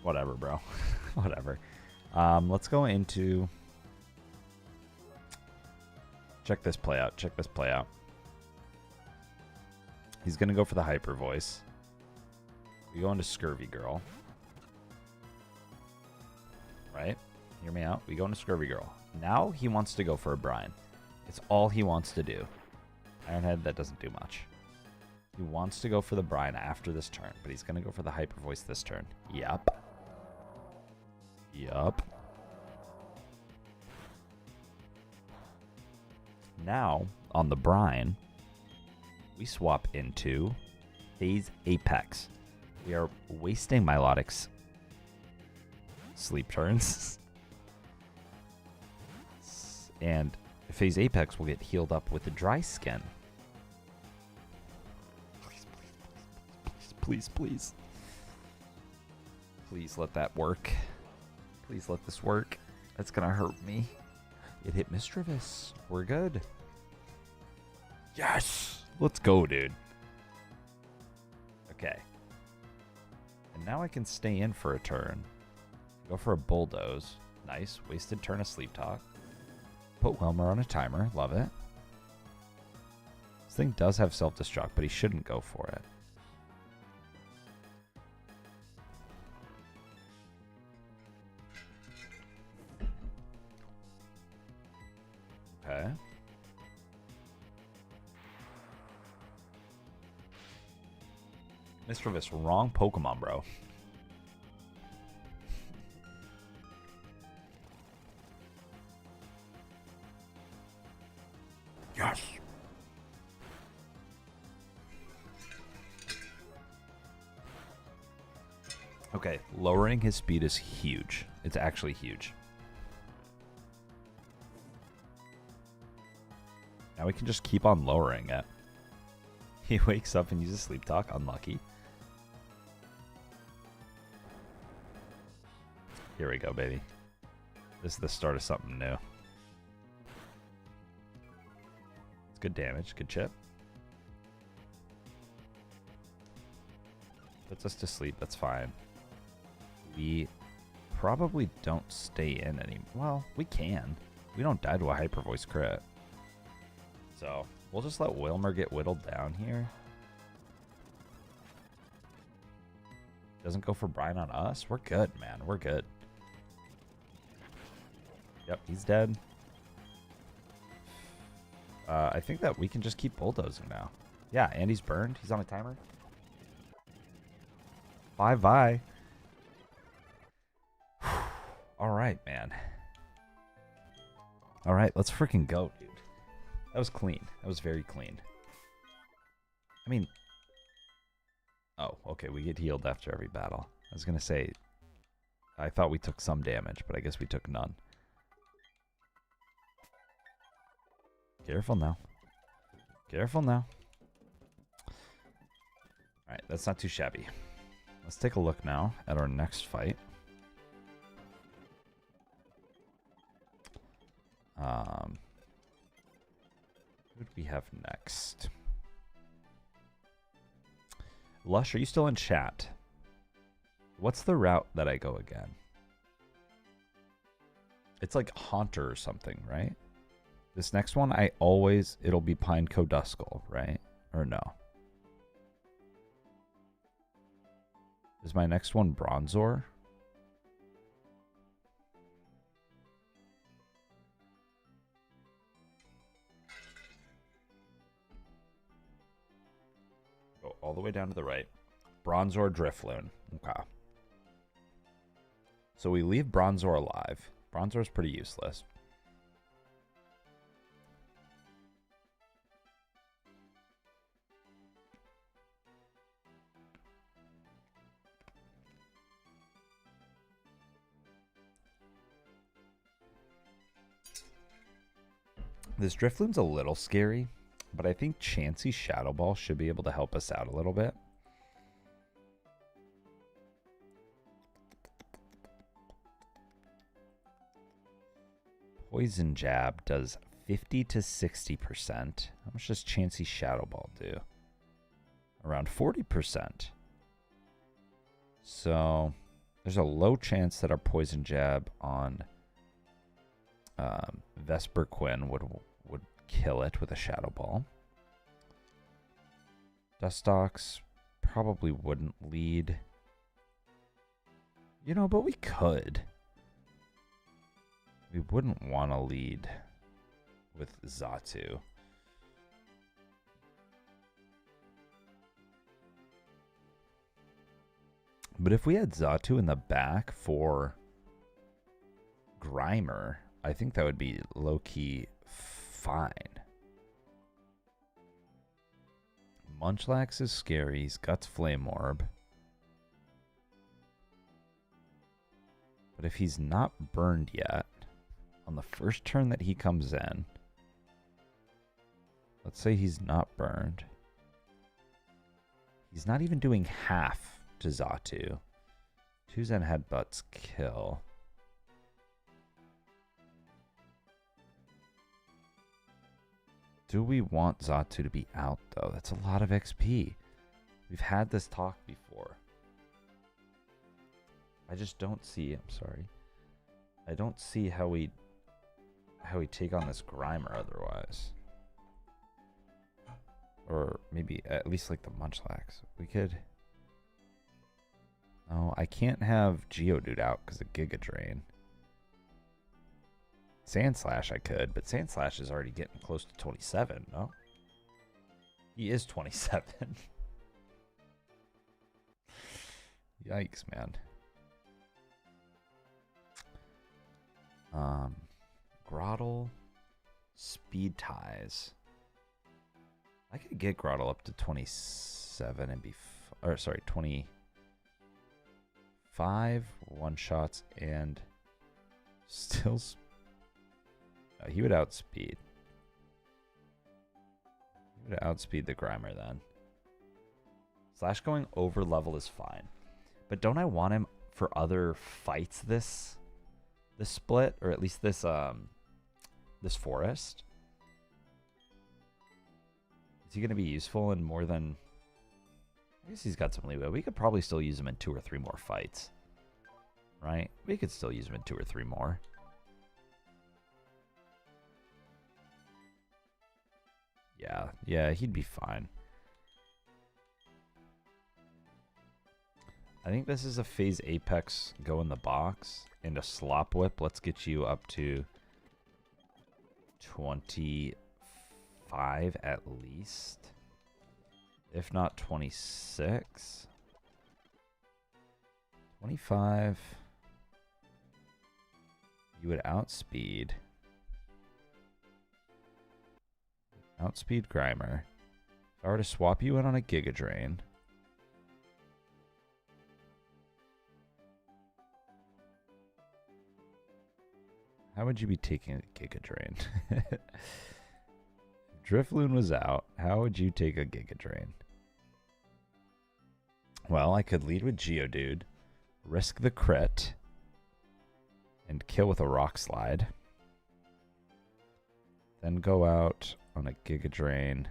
Whatever, bro. Whatever. Let's go into... Check this play out. Check this play out. He's going to go for the Hyper Voice. We go into Scurvy Girl. Right? Hear me out. We go into Scurvy Girl. Now he wants to go for a Brine. It's all he wants to do. Ironhead, that doesn't do much. He wants to go for the Brine after this turn, but he's going to go for the Hyper Voice this turn. Yup. Yup. Now, on the Brine, we swap into Phase Apex. We are wasting Milotic's sleep turns. And Phase Apex will get healed up with the Dry Skin. Please, please, please, please. Please let that work. Please let this work. That's gonna hurt me. It hit Mischievous. We're good. Yes! Let's go, dude. Okay. And now I can stay in for a turn. Go for a Bulldoze. Nice. Wasted turn of Sleep Talk. Put Whalmer on a timer. Love it. This thing does have self-destruct, but he shouldn't go for it. Okay. Mr. Vis, wrong Pokemon, bro. Yes. Okay, lowering his speed is huge. It's actually huge. Now we can just keep on lowering it. He wakes up and uses sleep talk. Unlucky. Here we go, baby. This is the start of something new. It's good damage. Good chip. Puts us to sleep. That's fine. We probably don't stay in any. Well, we can. We don't die to a hyper voice crit. So we'll just let Wilmer get whittled down here. Doesn't go for Brian on us. We're good, man. We're good. Yep, he's dead. I think that we can just keep bulldozing now. Yeah, Andy's burned. He's on a timer. Bye-bye. All right, man. All right, let's freaking go, dude. That was clean. That was very clean. I mean... Oh, okay, we get healed after every battle. I was going to say... I thought we took some damage, but I guess we took none. Careful now. Careful now. Alright, that's not too shabby. Let's take a look now at our next fight. Who do we have next? Lush, are you still in chat? What's the route that I go again? It's like Haunter or something, right? This next one, it'll be Pineco Duskull, right? Or no? Is my next one Bronzor? Go all the way down to the right. Bronzor Drifloon. Okay. So we leave Bronzor alive. Bronzor's pretty useless. This Drifloon's a little scary, but I think Chansey Shadow Ball should be able to help us out a little bit. Poison Jab does 50 to 60%. How much does Chansey Shadow Ball do? Around 40%. So there's a low chance that our Poison Jab on Vesper Quinn would kill it with a Shadow Ball. Dustox probably wouldn't lead. You know, but we could. We wouldn't want to lead with Xatu. But if we had Xatu in the back for Grimer, I think that would be low-key fine. Munchlax is scary. He's got Flame Orb. But if he's not burned yet, on the first turn that he comes in, let's say he's not burned. He's not even doing half to Xatu. 2 Zen Headbutts kill. Do we want Xatu to be out, though? That's a lot of XP. We've had this talk before. I just don't see... I'm sorry. I don't see how we take on this Grimer otherwise. Or maybe at least like the Munchlax. We could... No, I can't have Geodude out because of Giga Drain. Sand Slash I could, but Sand Slash is already getting close to 27, no? He is 27. Yikes, man. Grottle, Speed Ties. I could get Grottle up to 27 and be, or sorry, 25 one-shots and still, he would outspeed. He would outspeed the Grimer then. Slash going over level is fine. But don't I want him for other fights this split, or at least this forest? Is he going to be useful in more than... I guess he's got some leeway. We could probably still use him in 2 or 3 more fights. Right? We could still use him in 2 or 3 more. Yeah, he'd be fine. I think this is a phase Apex go in the box, and a slop whip. Let's get you up to 25 at least, if not 26. 25. You would outspeed Grimer. If I were to swap you in on a Giga Drain, how would you be taking a Giga Drain? If Drifloon was out, how would you take a Giga Drain? Well, I could lead with Geodude, risk the crit, and kill with a Rock Slide. Then go out on a Giga Drain.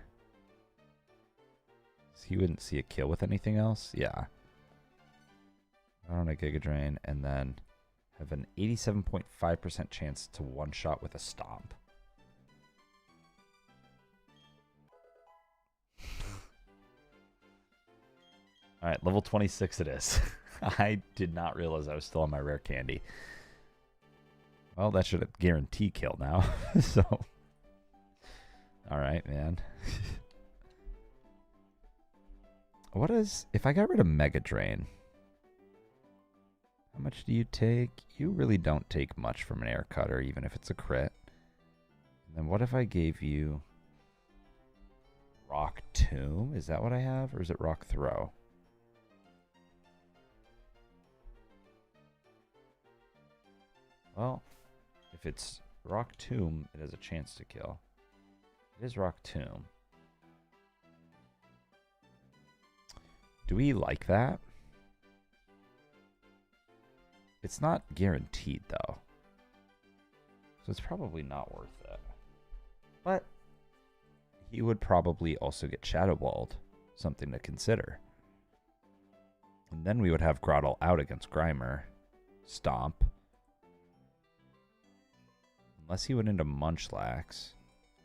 He wouldn't see a kill with anything else? Yeah. On a Giga Drain, and then have an 87.5% chance to one-shot with a Stomp. Alright, level 26 it is. I did not realize I was still on my rare candy. Well, that should guarantee kill now. So, alright, man. What is... If I got rid of Mega Drain, how much do you take? You really don't take much from an Air Cutter, even if it's a crit. And then what if I gave you Rock Tomb? Is that what I have? Or is it Rock Throw? Well, if it's Rock Tomb, it has a chance to kill. It is Rock Tomb. Do we like that? It's not guaranteed, though. So it's probably not worth it. But he would probably also get Shadow Balled. Something to consider. And then we would have Grottle out against Grimer. Stomp. Unless he went into Munchlax.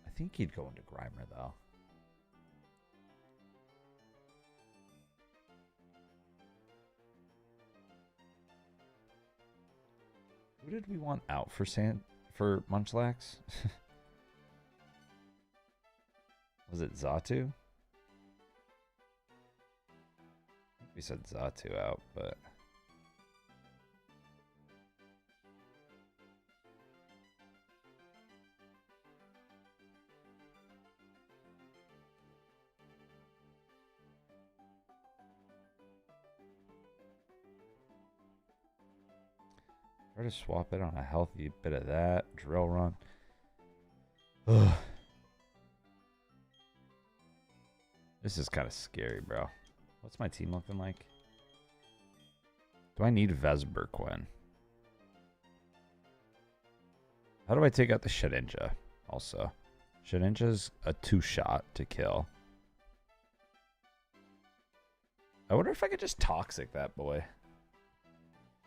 I think he'd go into Grimer, though. Who did we want out for Munchlax? Was it Xatu? I think we said Xatu out, but... Try to swap it on a healthy bit of that. Drill Run. Ugh. This is kind of scary, bro. What's my team looking like? Do I need Vesperquin? How do I take out the Shedinja also? Shedinja's a 2-shot to kill. I wonder if I could just Toxic that boy.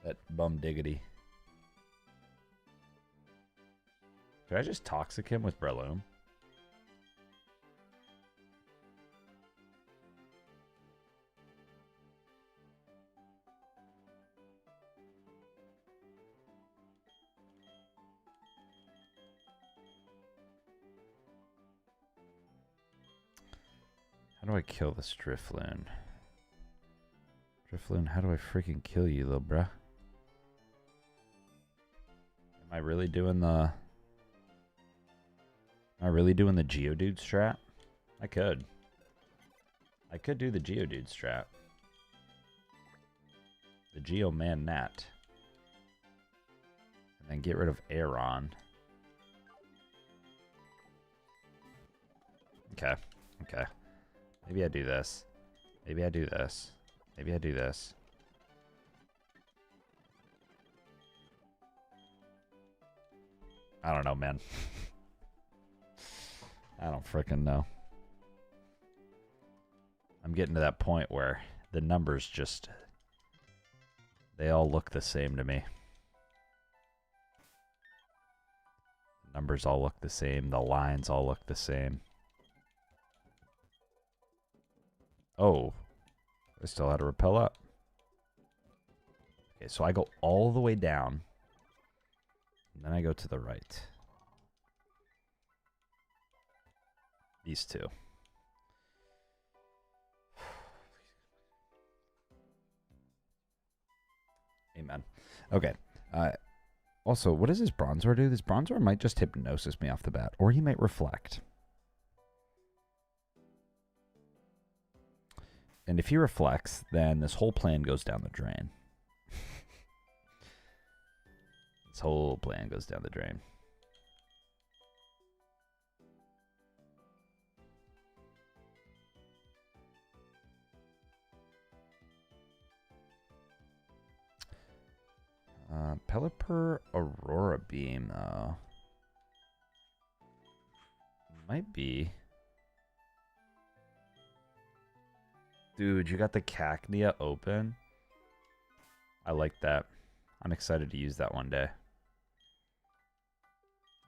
That bum diggity. Could I just Toxic him with Breloom? How do I kill this Drifloon? Drifloon, how do I freaking kill you, little bruh? Am I really doing the... Am I really doing the Geodude strat? I could. I could do the Geodude strat. The Geoman Nat. And then get rid of Aeron. Okay. Okay. Maybe I do this. Maybe I do this. Maybe I do this. I don't know, man. I don't frickin' know. I'm getting to that point where the numbers just... They all look the same to me. The numbers all look the same. The lines all look the same. Oh. I still had to repel up. Okay, so I go all the way down. And then I go to the right. These two. Amen. Okay. Also, what does this Bronzor do? This Bronzor might just hypnosis me off the bat. Or he might reflect. And if he reflects, then this whole plan goes down the drain. This whole plan goes down the drain. Pelipper Aurora Beam, though. Might be. Dude, you got the Cacnea open? I like that. I'm excited to use that one day.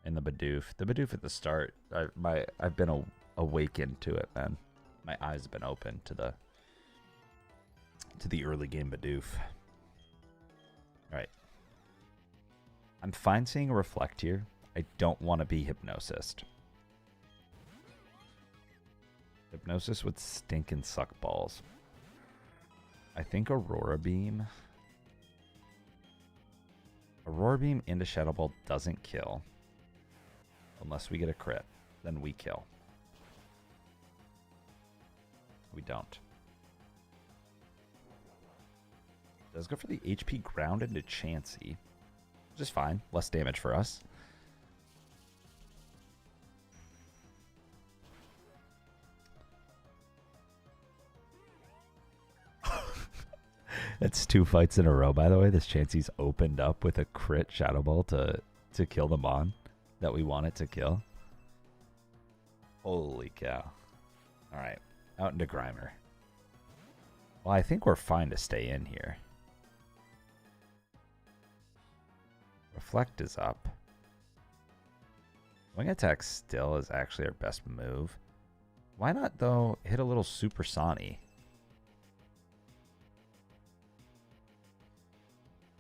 And the Bidoof. The Bidoof at the start, I've been awakened to it, man. My eyes have been open to the early game Bidoof. Alright. I'm fine seeing a reflect here. I don't want to be Hypnosised. Hypnosis would stink and suck balls. I think Aurora Beam. Aurora Beam into Shadow Ball doesn't kill. Unless we get a crit. Then we kill. We don't. Does go for the HP ground into Chansey. Which is fine. Less damage for us. That's 2 fights in a row, by the way. This Chansey's opened up with a crit Shadow Ball to kill the Mon that we wanted to kill. Holy cow. Alright. Out into Grimer. Well, I think we're fine to stay in here. Reflect is up. Wing Attack still is actually our best move. Why not, though, hit a little Super Sani?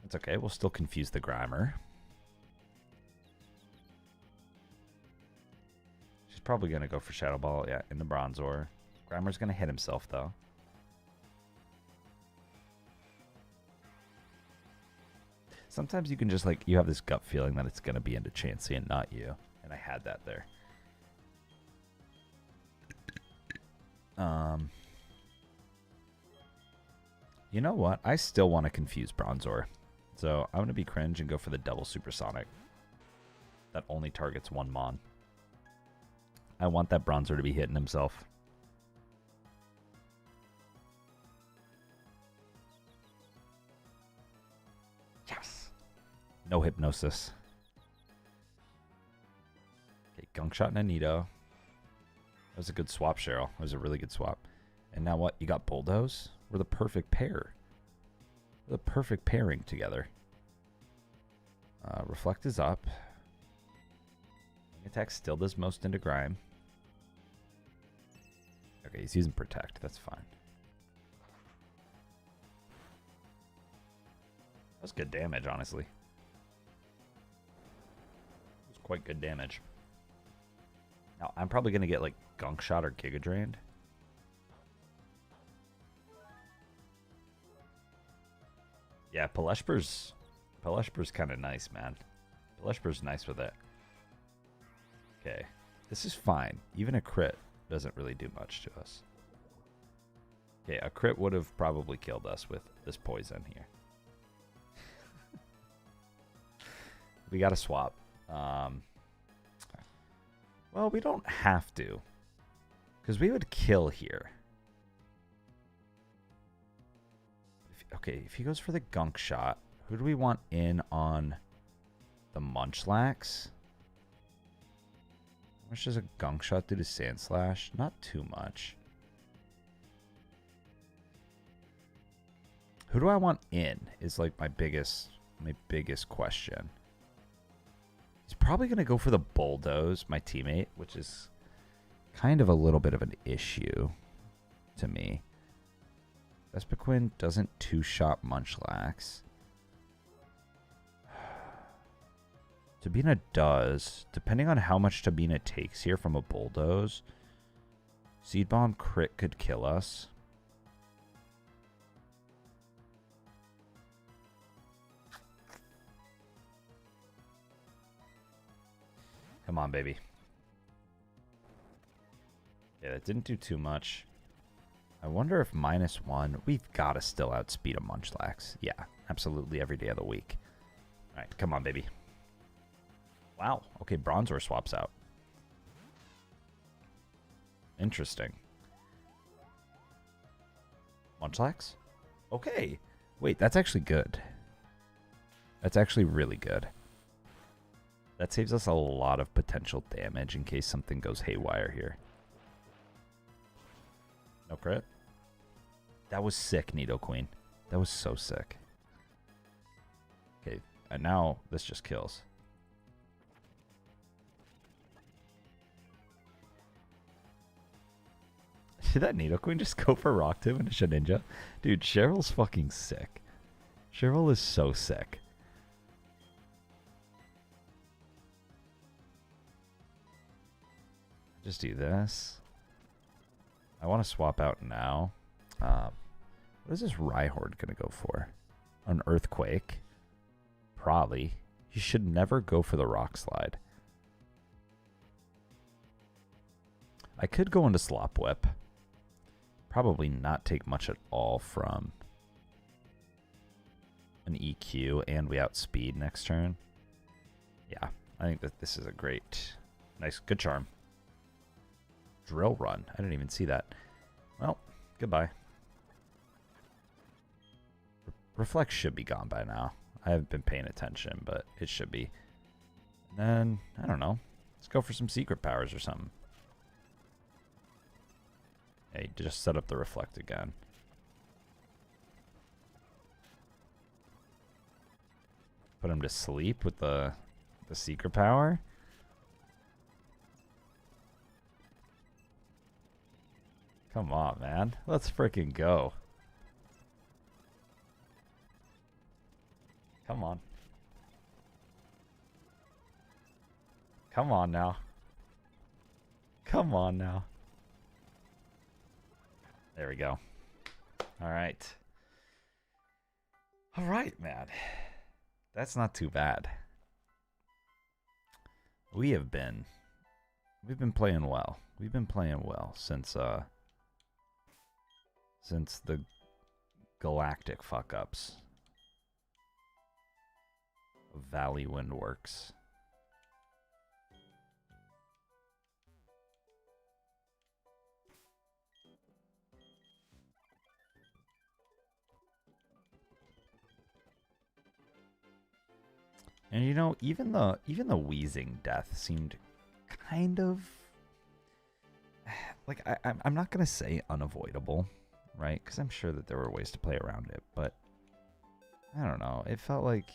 That's okay. We'll still confuse the Grimer. She's probably going to go for Shadow Ball. Yeah, in the Bronzor. Grimer's going to hit himself, though. Sometimes you can just, like, you have this gut feeling that it's going to be into Chansey and not you. And I had that there. You know what? I still want to confuse Bronzor. So I'm going to be cringe and go for the double Supersonic. That only targets one Mon. I want that Bronzor to be hitting himself. Yes! No hypnosis. Okay, Gunk Shot and Anito. That was a good swap, Cheryl. That was a really good swap. And now what? You got Bulldoze? We're the perfect pair. We're the perfect pairing together. Reflect is up. Wing Attack still does most into Grime. Okay, he's using Protect. That's fine. That was good damage, honestly. It was quite good damage. Now, I'm probably going to get, like, Gunk Shot or Giga Drained. Yeah, Peleshper's kind of nice, man. Peleshper's nice with it. Okay. This is fine. Even a crit doesn't really do much to us. Okay, a crit would have probably killed us with this poison here. We got to swap. Well, we don't have to. Because we would kill here. Okay, if he goes for the gunk shot, who do we want in on the Munchlax? How much does a gunk shot do to Sand Slash? Not too much. Who do I want in is like my biggest question. He's probably going to go for the Bulldoze, my teammate, which is kind of a little bit of an issue to me. Vespiquen doesn't two-shot Munchlax. Tabina does. Depending on how much Tabina takes here from a Bulldoze, Seed Bomb crit could kill us. Come on, baby. Yeah, that didn't do too much. I wonder if -1... We've got to still outspeed a Munchlax. Yeah, absolutely every day of the week. All right, come on, baby. Wow. Okay, Bronzor swaps out. Interesting. Munchlax? Okay. Wait, that's actually good. That's actually really good. That saves us a lot of potential damage in case something goes haywire here. No crit? That was sick, Nidoqueen. That was so sick. Okay, and now this just kills. Did that Nidoqueen just go for Rock Tomb and a Shedinja? Dude, Cheryl's fucking sick. Cheryl is so sick. Just do this. I want to swap out now. What is this Rhyhorde going to go for? An Earthquake? Probably. You should never go for the Rock Slide. I could go into Slop Whip. Probably not take much at all from an EQ, and we outspeed next turn. Yeah, I think that this is a great, nice, good charm. Drill Run. I didn't even see that. Well, goodbye. Reflect should be gone by now. I haven't been paying attention, but it should be. And then, I don't know. Let's go for some secret powers or something. Hey, just set up the Reflect again. Put him to sleep with the secret power. Come on, man. Let's freaking go. Come on. Come on now. Come on now. There we go. All right. All right, man. That's not too bad. We've been playing well. We've been playing well since the Galactic fuck-ups of Valley Windworks. And you know, even the wheezing death seemed kind of like I'm not gonna say unavoidable, right? Because I'm sure that there were ways to play around it, but I don't know. It felt like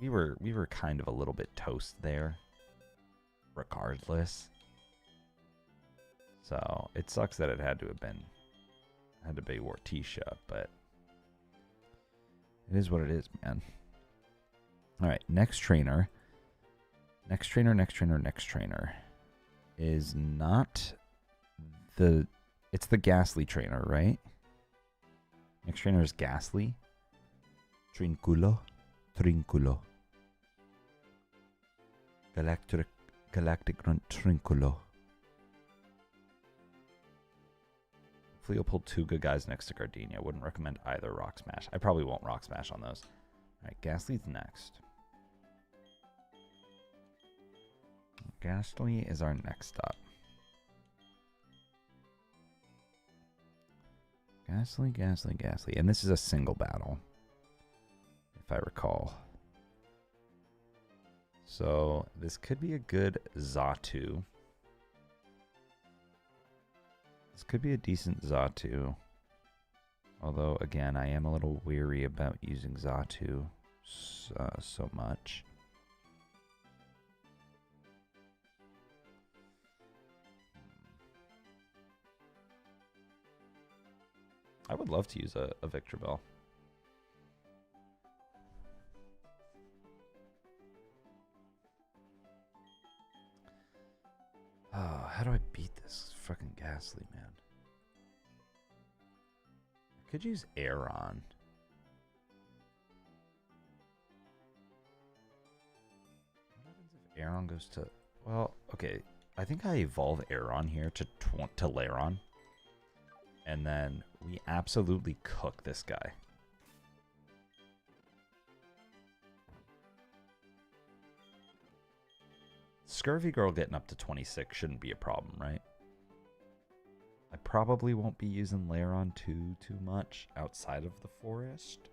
we were kind of a little bit toast there, regardless. So it sucks that it had to be Morticia, but it is what it is, man. All right, next trainer is not it's the Ghastly trainer, right? Next trainer is Ghastly. Trinculo. Trinculo. Galactic Grunt Trinculo. Hopefully you'll pull 2 good guys next to Gardenia. Wouldn't recommend either Rock Smash. I probably won't Rock Smash on those. Alright, Ghastly's next. Ghastly is our next stop. Ghastly, Ghastly, Ghastly. And this is a single battle, if I recall. So this could be a good Xatu. This could be a decent Xatu. Although, again, I am a little weary about using Xatu so much. I would love to use a Victor Bell. Oh, how do I beat this fucking Ghastly, man? I could use Aeron. What happens if Aeron goes to... Well, okay. I think I evolve Aeron here to Lairon. And then we absolutely cook this guy. Scurvy Girl getting up to 26 shouldn't be a problem, right? I probably won't be using Lairon too much outside of the forest.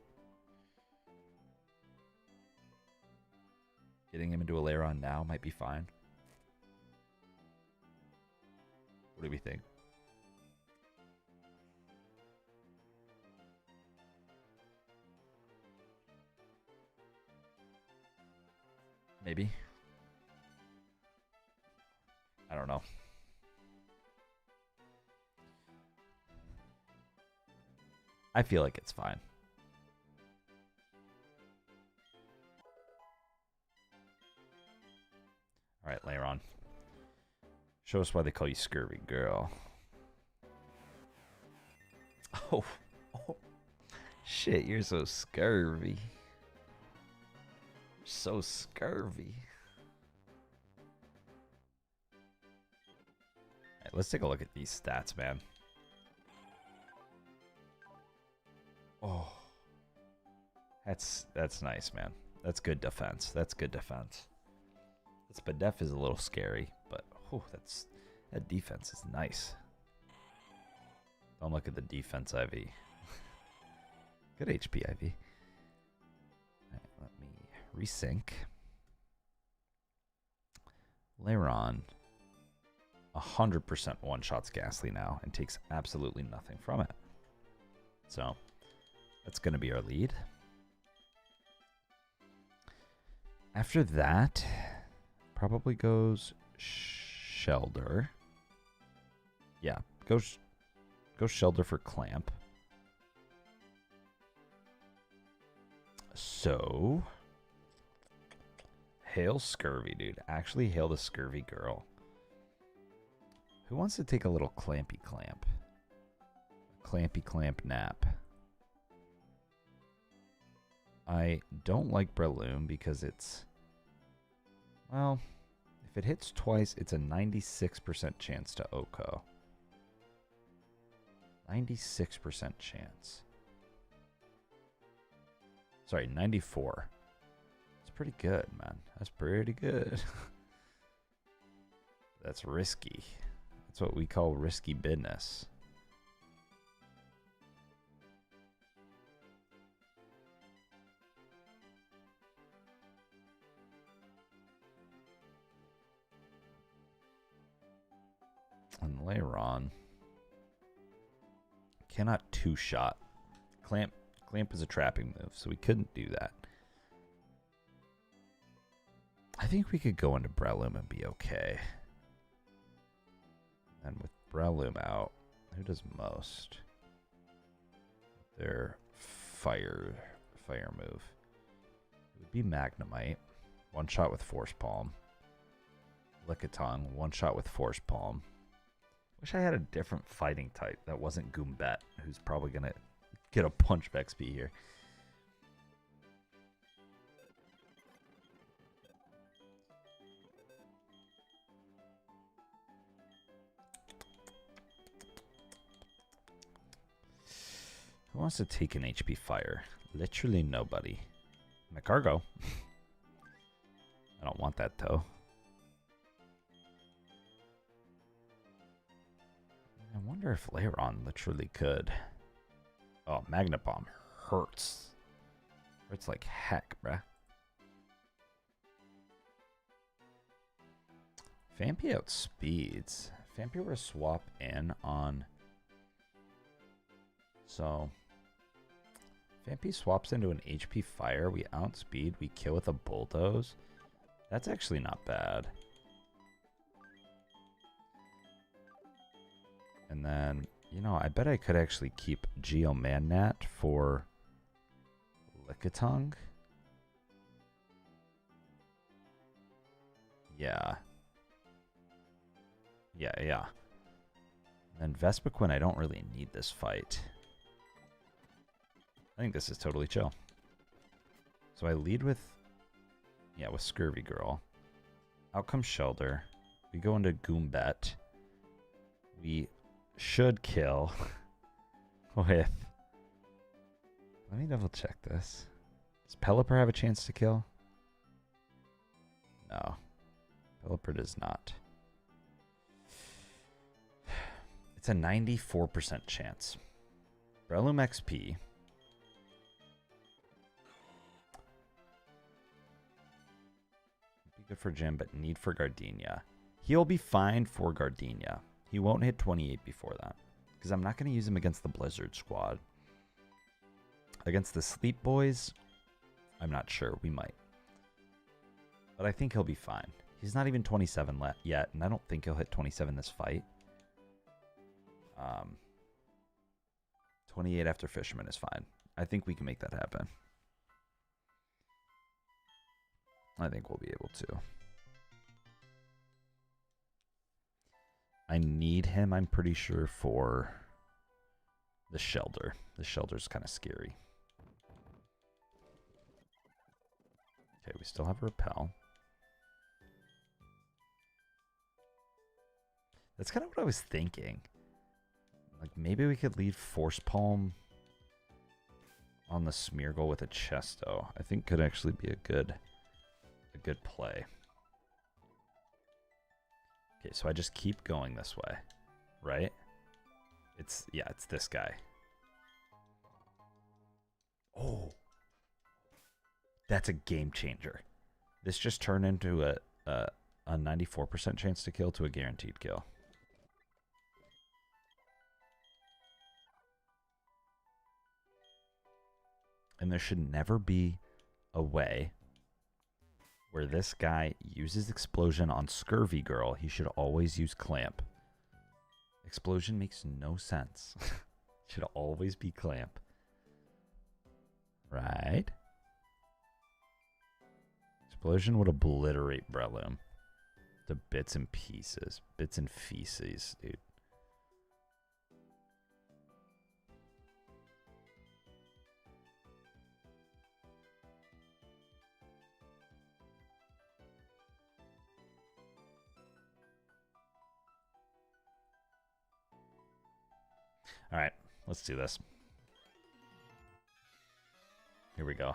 Getting him into a Lairon now might be fine. What do we think? Maybe. I don't know. I feel like it's fine. All right, Lairon. Show us why they call you Scurvy Girl. Oh. Shit, you're so scurvy. So scurvy. Right, let's take a look at these stats, man. Oh, that's nice, man. That's good defense. That's good defense. This Spadef is a little scary, but oh, that defense is nice. Don't look at the defense, IV. Good HP, IV. Right, let me resync. Lairon 100% one-shots Ghastly now and takes absolutely nothing from it. So that's going to be our lead. After that, probably goes Shelder. Yeah, go Shelder for Clamp. So, hail Scurvy, dude. Actually, hail the Scurvy Girl. Who wants to take a little Clampy Clamp? Clampy Clamp nap. I don't like Breloom because it's... Well, if it hits twice, it's a 96% chance to OHKO. 96% chance. Sorry, 94. That's pretty good, man. That's pretty good. That's risky. That's what we call risky business. And Lairon cannot two-shot. Clamp is a trapping move, so we couldn't do that. I think we could go into Breloom and be okay. And with Breloom out, who does most? Their fire move. It would be Magnemite. One shot with Force Palm. Lickitung, one shot with Force Palm. Wish I had a different fighting type that wasn't Goombet, who's probably going to get a bunch of XP here. Who wants to take an HP fire? Literally nobody. My cargo. I don't want that though. I wonder if Leiron literally could. Oh, Magnet Bomb hurts. Hurts like heck, bruh. Fampy outspeeds. Fampy were to swap in on. So. Fampy swaps into an HP fire. We outspeed. We kill with a bulldoze. That's actually not bad. And then, you know, I bet I could actually keep Geomannat for Lickitung. Yeah. Yeah. And then Vespiquen, I don't really need this fight. I think this is totally chill. So I lead with, yeah, with Scurvy Girl. Out comes Shelter. We go into Goombet. We should kill with... Let me double check this. Does Pelipper have a chance to kill? No. Pelipper does not. It's a 94% chance. Breloom XP. Be good for Jim, but need for Gardenia. He'll be fine for Gardenia. He won't hit 28 before that. Because I'm not going to use him against the Blizzard squad. Against the Sleep Boys, I'm not sure. We might. But I think he'll be fine. He's not even 27 yet, and I don't think he'll hit 27 this fight. 28 after Fisherman is fine. I think we can make that happen. I think we'll be able to. I need him, I'm pretty sure, for the Shelter. The Shelter's kind of scary. Okay, we still have a Repel. That's kind of what I was thinking. Like, maybe we could leave Force Palm on the Smeargle with a Chesto. I think could actually be a good play. Okay, so I just keep going this way, right? It's this guy. Oh, that's a game changer. This just turned into a 94% chance to kill to a guaranteed kill. And there should never be a way where this guy uses Explosion on Scurvy Girl. He should always use Clamp. Explosion makes no sense. Should always be Clamp. Right? Explosion would obliterate Breloom to bits and pieces. Bits and feces, dude. All right, let's do this. Here we go.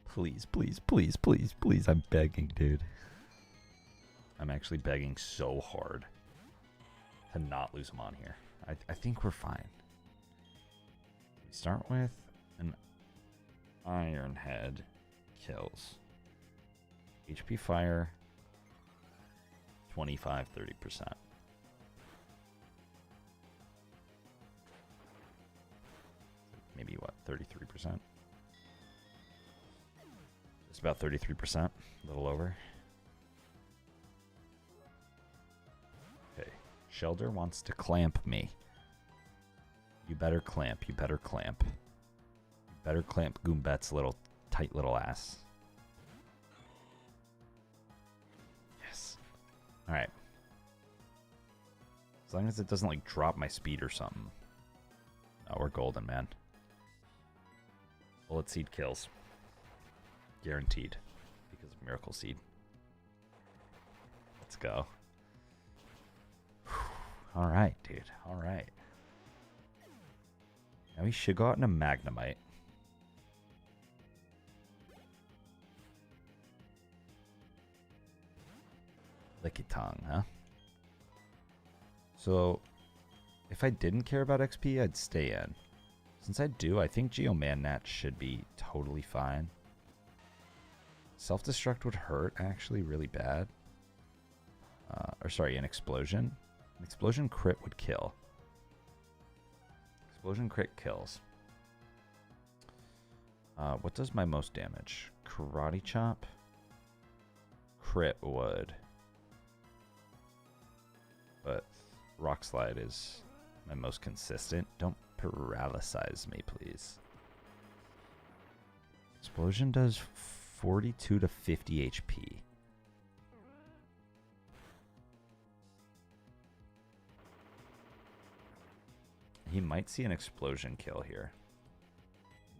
Please, please, please, please, please. I'm begging, dude. I'm actually begging so hard to not lose him on here. I think we're fine. We start with an Iron Head kills. HP Fire 25-30%. Maybe what, 33%? It's about 33%, a little over. Okay, Shelter wants to clamp me. You better clamp, you better clamp. You better clamp Goombet's little, tight little ass. Yes. Alright. As long as it doesn't, like, drop my speed or something. Oh, we're golden, man. Bullet Seed kills. Guaranteed. Because of Miracle Seed. Let's go. Alright, dude. Alright. Now he should go out in a Magnemite. Licky tongue, huh? So, if I didn't care about XP, I'd stay in. Since I do, I think Geomannat should be totally fine. Self-destruct would hurt actually really bad. Or sorry, an explosion. An explosion crit would kill. Explosion crit kills. What does my most damage? Karate chop? Crit would. But rock slide is my most consistent. Don't paralyze me, please. Explosion does 42 to 50 HP. He might see an explosion kill here.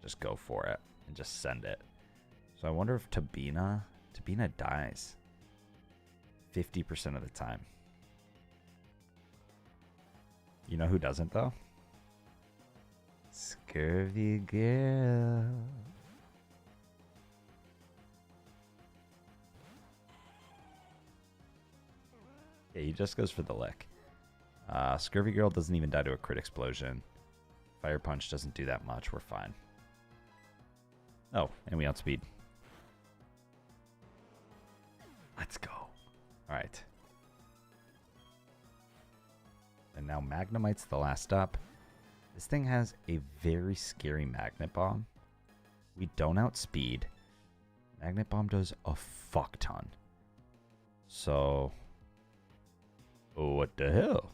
Just go for it and just send it. So I wonder if Tabina dies 50% of the time. You know who doesn't though? Scurvy girl. Yeah, he just goes for the lick. Scurvy girl doesn't even die to a crit explosion. Fire punch doesn't do that much. We're fine. Oh, and we outspeed. Let's go. All right. And now Magnemite's the last stop. This thing has a very scary Magnet Bomb. We don't outspeed. Magnet Bomb does a fuck ton. So, what the hell?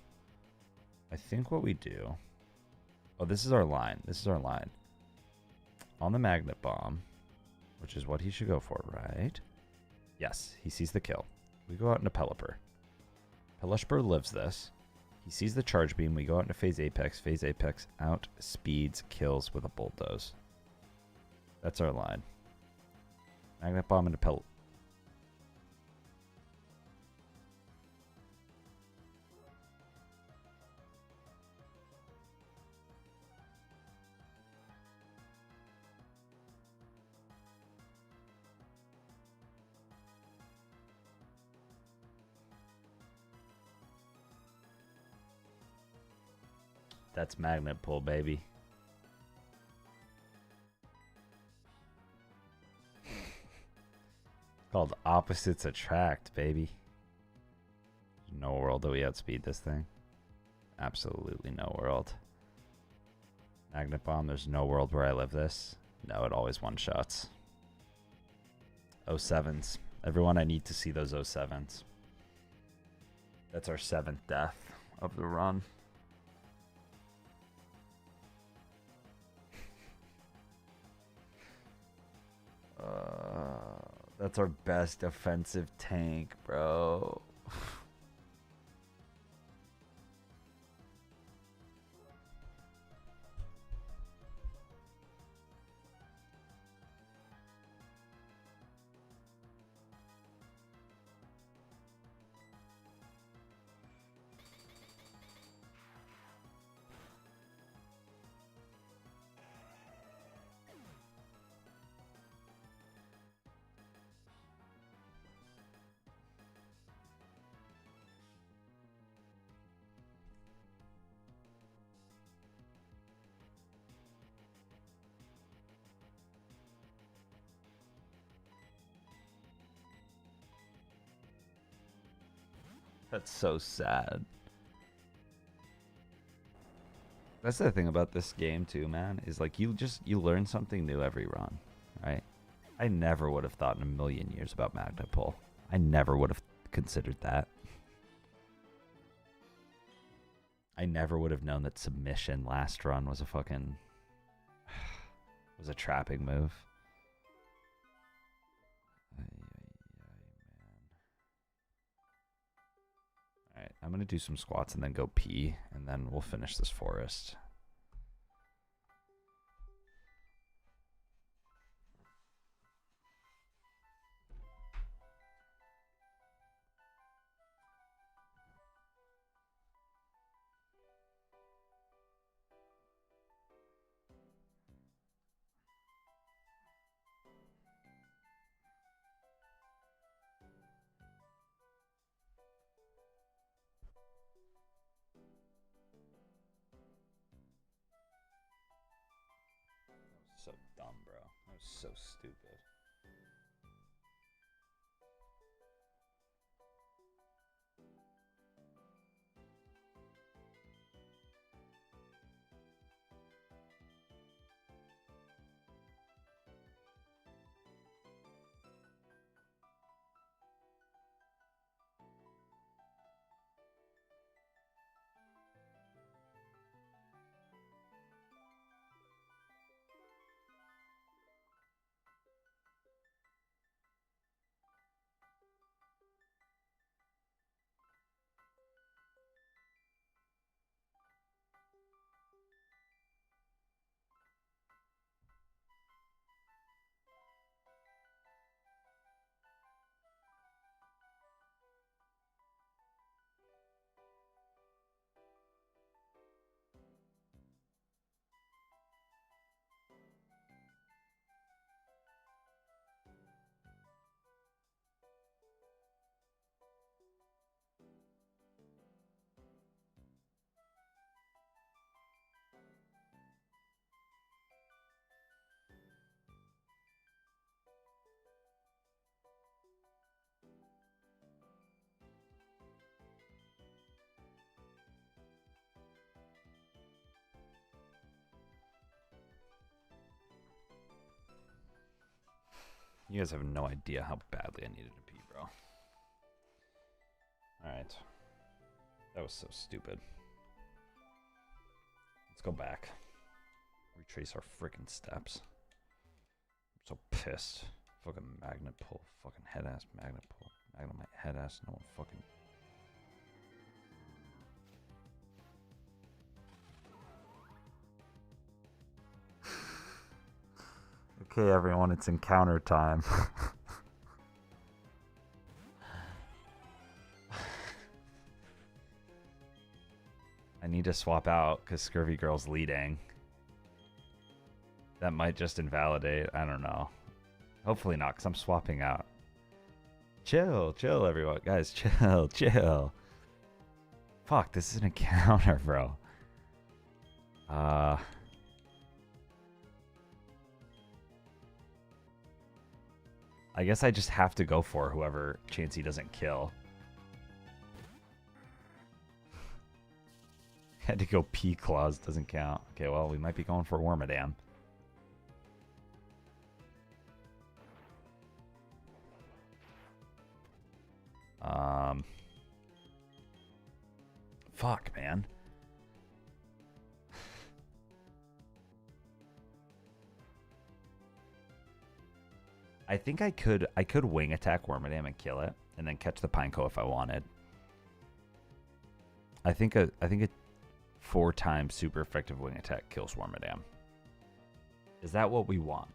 I think what we do... Oh, this is our line. This is our line. On the Magnet Bomb, which is what he should go for, right? Yes, he sees the kill. We go out into Pelipper. Pelipper lives this. He sees the charge beam. We go out into Phase Apex. Phase Apex out speeds, kills with a bulldoze. That's our line. Magnet Bomb into Pelipper. That's magnet pull, baby. Called opposites attract, baby. No world that we outspeed this thing. Absolutely no world. Magnet Bomb, there's no world where I live this. No, it always one-shots. 07s. Everyone, I need to see those 07s. That's our 7th death of the run. That's our best offensive tank, bro. That's so sad. That's the thing about this game too, man, is like you learn something new every run, right? I never would have thought in a million years about Magnet Pull. I never would have considered that. I never would have known that submission last run was a fucking was a trapping move. Alright, I'm going to do some squats and then go pee, and then we'll finish this forest. So dumb, bro. That was so stupid. You guys have no idea how badly I needed to pee, bro. Alright. That was so stupid. Let's go back. Retrace our freaking steps. I'm so pissed. Fucking magnet pull. Fucking head ass magnet pull. Magnet my head ass. No one fucking. Okay, everyone, it's encounter time. I need to swap out because Scurvy Girl's leading. That might just invalidate. I don't know. Hopefully not, because I'm swapping out. Chill, chill, everyone. Guys, chill, chill. Fuck, this is an encounter, bro. I guess I just have to go for whoever Chansey doesn't kill. Had to go P-Claws, doesn't count. Okay, well, we might be going for Wormadam. Fuck, man. I think I could wing attack Wormadam and kill it, and then catch the Pineco if I wanted. I think a 4-time super effective wing attack kills Wormadam. Is that what we want?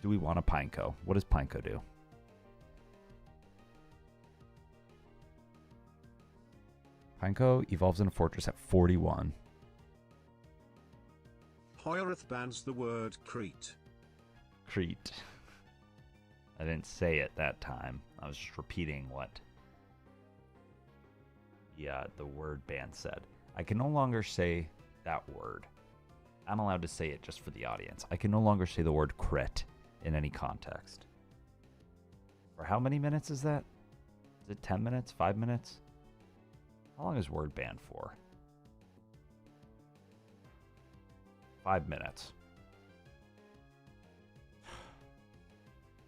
Do we want a Pineco? What does Pineco do? Pineco evolves in a fortress at 41. Hoyareth bans the word Crete. Crete. I didn't say it that time. I was just repeating what the word ban said. I can no longer say that word. I'm allowed to say it just for the audience. I can no longer say the word crit in any context. For how many minutes is that? Is it 10 minutes? 5 minutes? How long is word ban for? 5 minutes.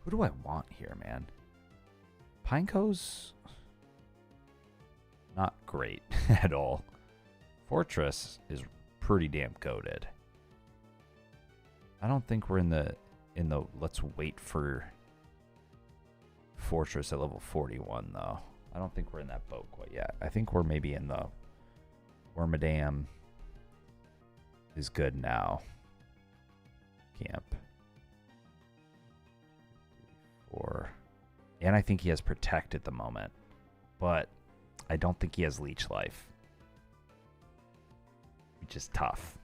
Who do I want here, man? Pineco's not great at all. Fortress is pretty damn goated. I don't think we're in the let's wait for Fortress at level 41 though. I don't think we're in that boat quite yet. I think we're maybe in the Wormadam is good now camp. And I think he has Protect at the moment, but I don't think he has Leech Life, which is tough.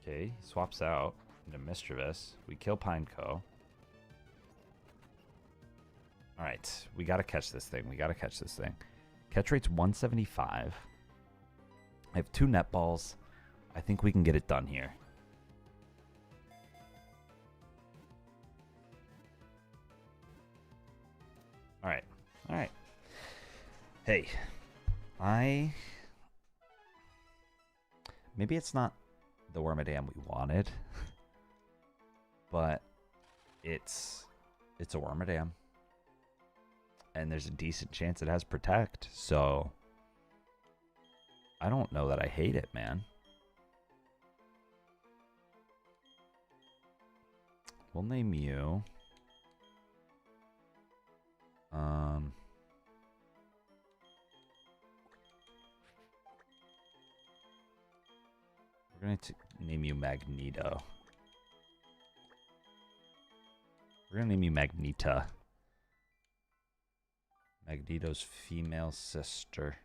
Okay, he swaps out into Mischievous. We kill Pineco. Alright, we gotta catch this thing. We gotta catch this thing. Catch rate's 175. I have 2 net balls. I think we can get it done here. All right. All right. Hey, maybe it's not the Wormadam we wanted, but it's a Wormadam. And there's a decent chance it has Protect, so I don't know that I hate it, man. We'll name you. We're going to name you Magneto. We're going to name you Magneta. Magneto's female sister.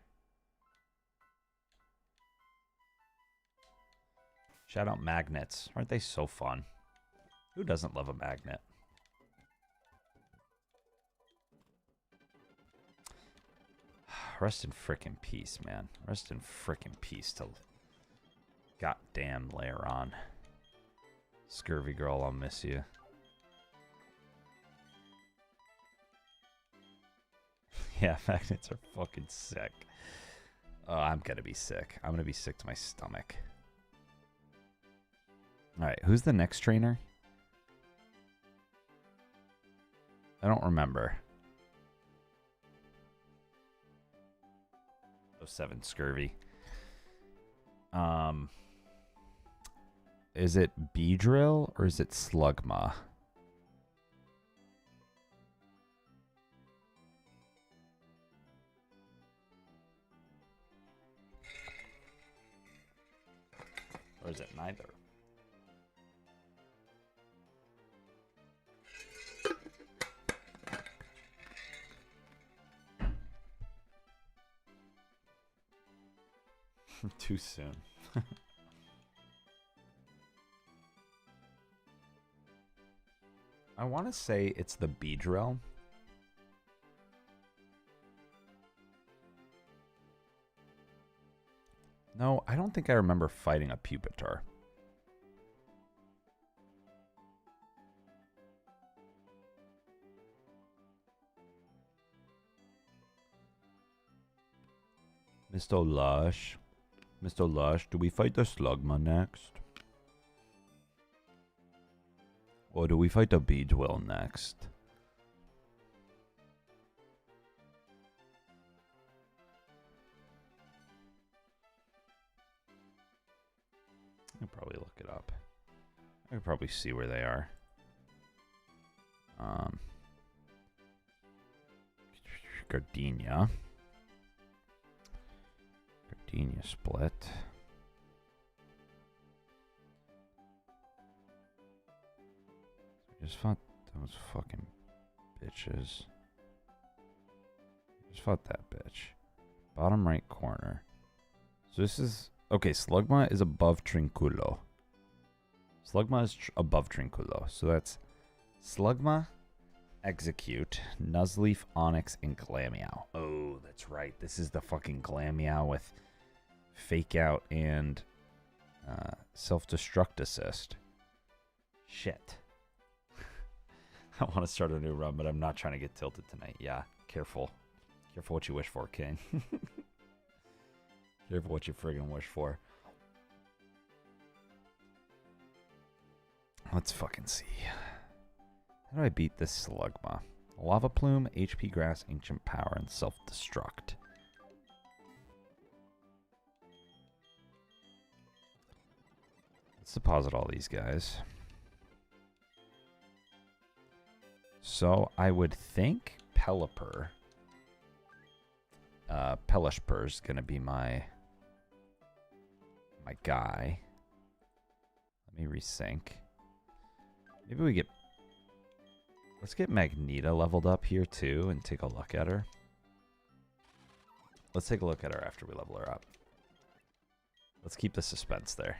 Shout out magnets. Aren't they so fun? Who doesn't love a magnet? Rest in frickin' peace, man. Rest in frickin' peace to goddamn layer on. Scurvy girl, I'll miss you. Yeah, magnets are fucking sick. Oh, I'm gonna be sick. I'm gonna be sick to my stomach. Alright, who's the next trainer? I don't remember. 07 Scurvy. Is it Beedrill or is it Slugma? Or is it neither? Too soon. I want to say it's the Beedrill. No, I don't think I remember fighting a Pupitar. Mr. Lush. Mr. Lush, do we fight the Slugma next? Or do we fight the Beedrill next? I could probably look it up. I could probably see where they are. Gardenia. Gardenia split. Just fought those fucking bitches. Just fought that bitch. Bottom right corner. So this is... Okay, Slugma is above Trinculo. Slugma is above Trinculo. So that's Slugma, Execute, Nuzleaf, Onyx, and Glameow. Oh, that's right. This is the fucking Glameow with Fake Out and Self-Destruct Assist. Shit. I want to start a new run, but I'm not trying to get tilted tonight. Yeah, careful. Careful what you wish for, King. Careful what you friggin' wish for. Let's fucking see. How do I beat this Slugma? Lava Plume, HP Grass, Ancient Power, and Self-Destruct. Let's deposit all these guys. So I would think Pelipper. Pelishper is gonna be my guy. Let me resync. Maybe we get... Let's get Magneta leveled up here too and take a look at her. Let's take a look at her after we level her up. Let's keep the suspense there.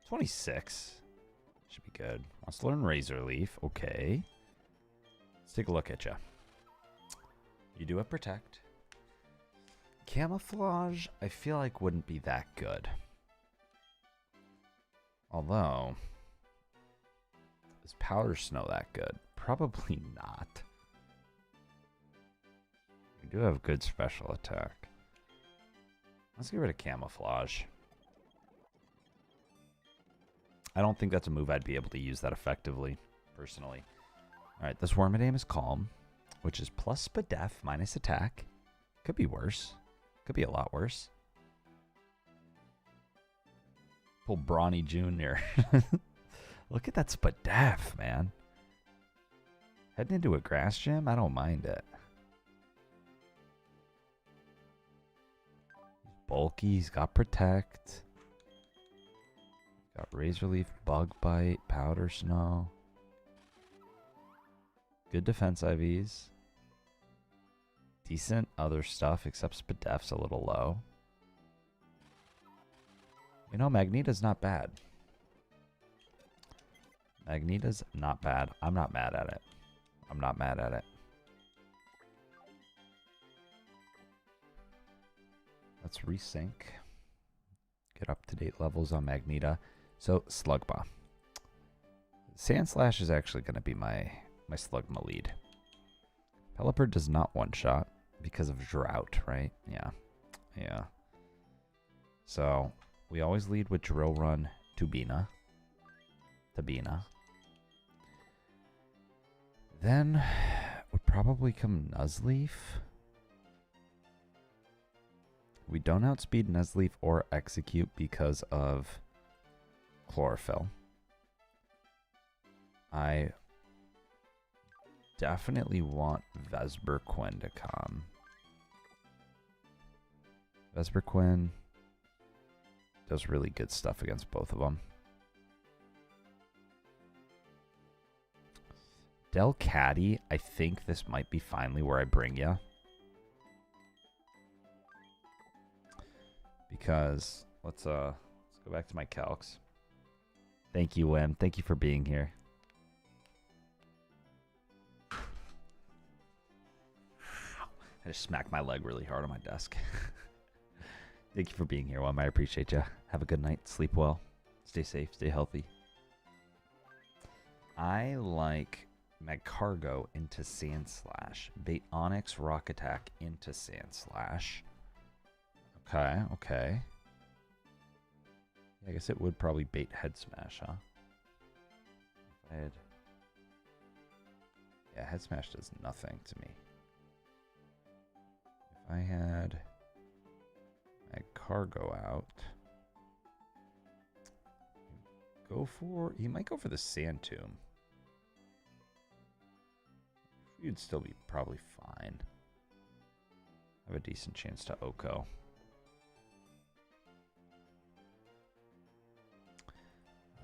26. Should be good. Wants to learn Razor Leaf. Okay. Let's take a look at you. You do have Protect. Camouflage, I feel like wouldn't be that good. Although, is Powder Snow that good? Probably not. You do have good special attack. Let's get rid of Camouflage. I don't think that's a move I'd be able to use that effectively, personally. Alright, this Wormadam is Calm, which is plus Spadef minus attack. Could be worse. Could be a lot worse. Pull Brawny Jr. Look at that Spadef, man. Heading into a Grass Gym? I don't mind it. He's bulky. He's got Protect. Got Razor Leaf, Bug Bite, Powder Snow. Good defense IVs. Decent other stuff, except Spadef's a little low. You know, Magneta's not bad. Magneta's not bad. I'm not mad at it. I'm not mad at it. Let's resync. Get up-to-date levels on Magneta. So, Slugma. Sandslash is actually going to be my Slugma lead. Pelipper does not one-shot because of Drought, right? Yeah. Yeah. So, we always lead with Drill Run, Tabina. Then would probably come Nuzleaf. We don't outspeed Nuzleaf or Execute because of Chlorophyll. I definitely want Vesperquin to come. Vesperquin does really good stuff against both of them. Delcatty, I think this might be finally where I bring ya. Because let's go back to my calcs. Thank you, Wim. Thank you for being here. I just smacked my leg really hard on my desk. Thank you for being here, Wim. I appreciate you. Have a good night. Sleep well. Stay safe. Stay healthy. I like Magcargo into Sandslash. Bait Onyx Rock Attack into Sandslash. Okay, okay. Yeah, I guess it would probably bait Head Smash, huh? If I had... Yeah, Head Smash does nothing to me. If I had Magcargo out... Go for... He might go for the Sand Tomb. You'd still be probably fine. Have a decent chance to Oko.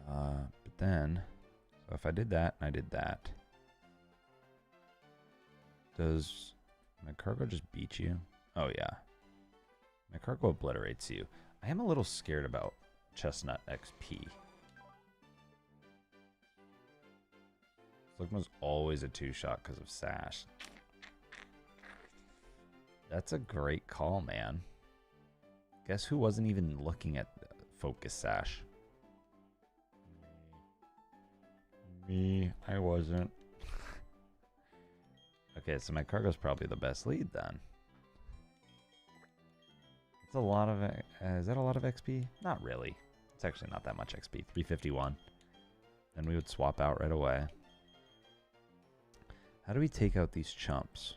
But then, so if I did that and I did that, does Magcargo just beat you? Oh yeah. Magcargo obliterates you. I am a little scared about Chestnut XP. Slugma's always a two-shot because of Sash. That's a great call, man. Guess who wasn't even looking at Focus Sash? Me. I wasn't. Okay, so Magcargo's probably the best lead then. It's a lot of... is that a lot of XP? Not really. It's actually not that much XP. 351. Then we would swap out right away. How do we take out these chumps?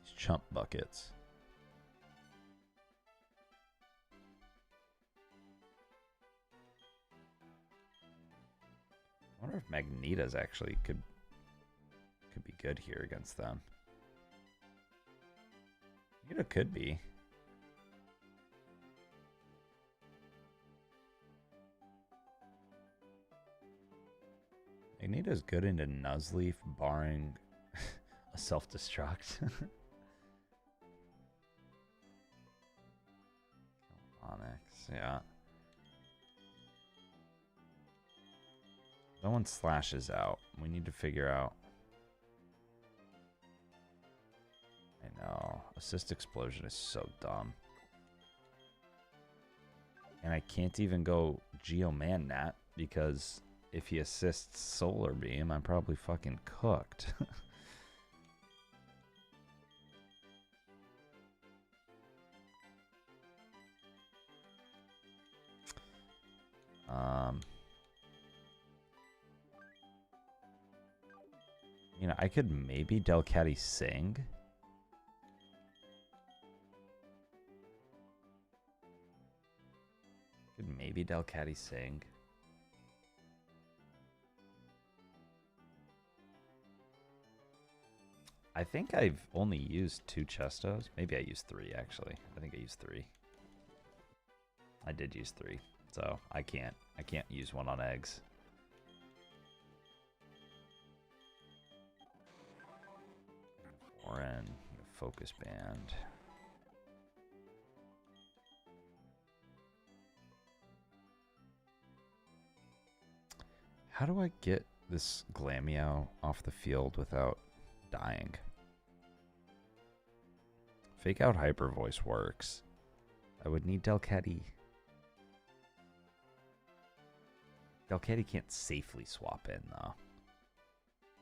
These chump buckets. I wonder if Magneta's actually could be good here against them. Magneta could be. Magneta's good into Nuzleaf, barring a self-destruct. Onyx, yeah. No one slashes out. We need to figure out. I know. Assist explosion is so dumb. And I can't even go Geoman Nat because if he assists Solar Beam, I'm probably fucking cooked. You know, I could maybe Delcatty Sing. Could maybe Delcatty Sing. I think I've only used 2 Chestos. Maybe I used 3 actually. I think I used 3. I did use 3, so I can't use one on eggs. Oren, focus band. How do I get this Glameow off the field without dying? Fake out Hyper Voice works. I would need Delcatty. Delcatty can't safely swap in though.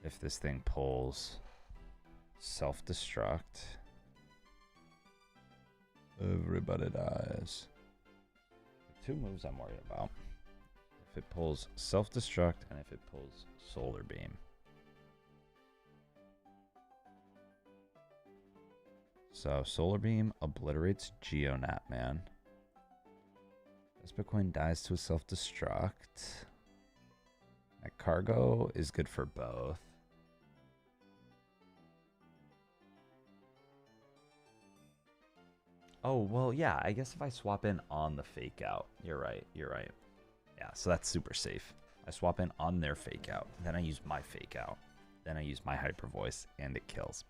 If this thing pulls self-destruct, everybody dies. 2 moves I'm worried about. If it pulls self-destruct and if it pulls Solar Beam. So Solar Beam obliterates Geonat Man. Vespiquen dies to a self-destruct. That cargo is good for both. Oh, well, yeah, I guess if I swap in on the fake out. You're right, you're right. Yeah, so that's super safe. I swap in on their fake out. Then I use my fake out. Then I use my Hyper Voice, and it kills.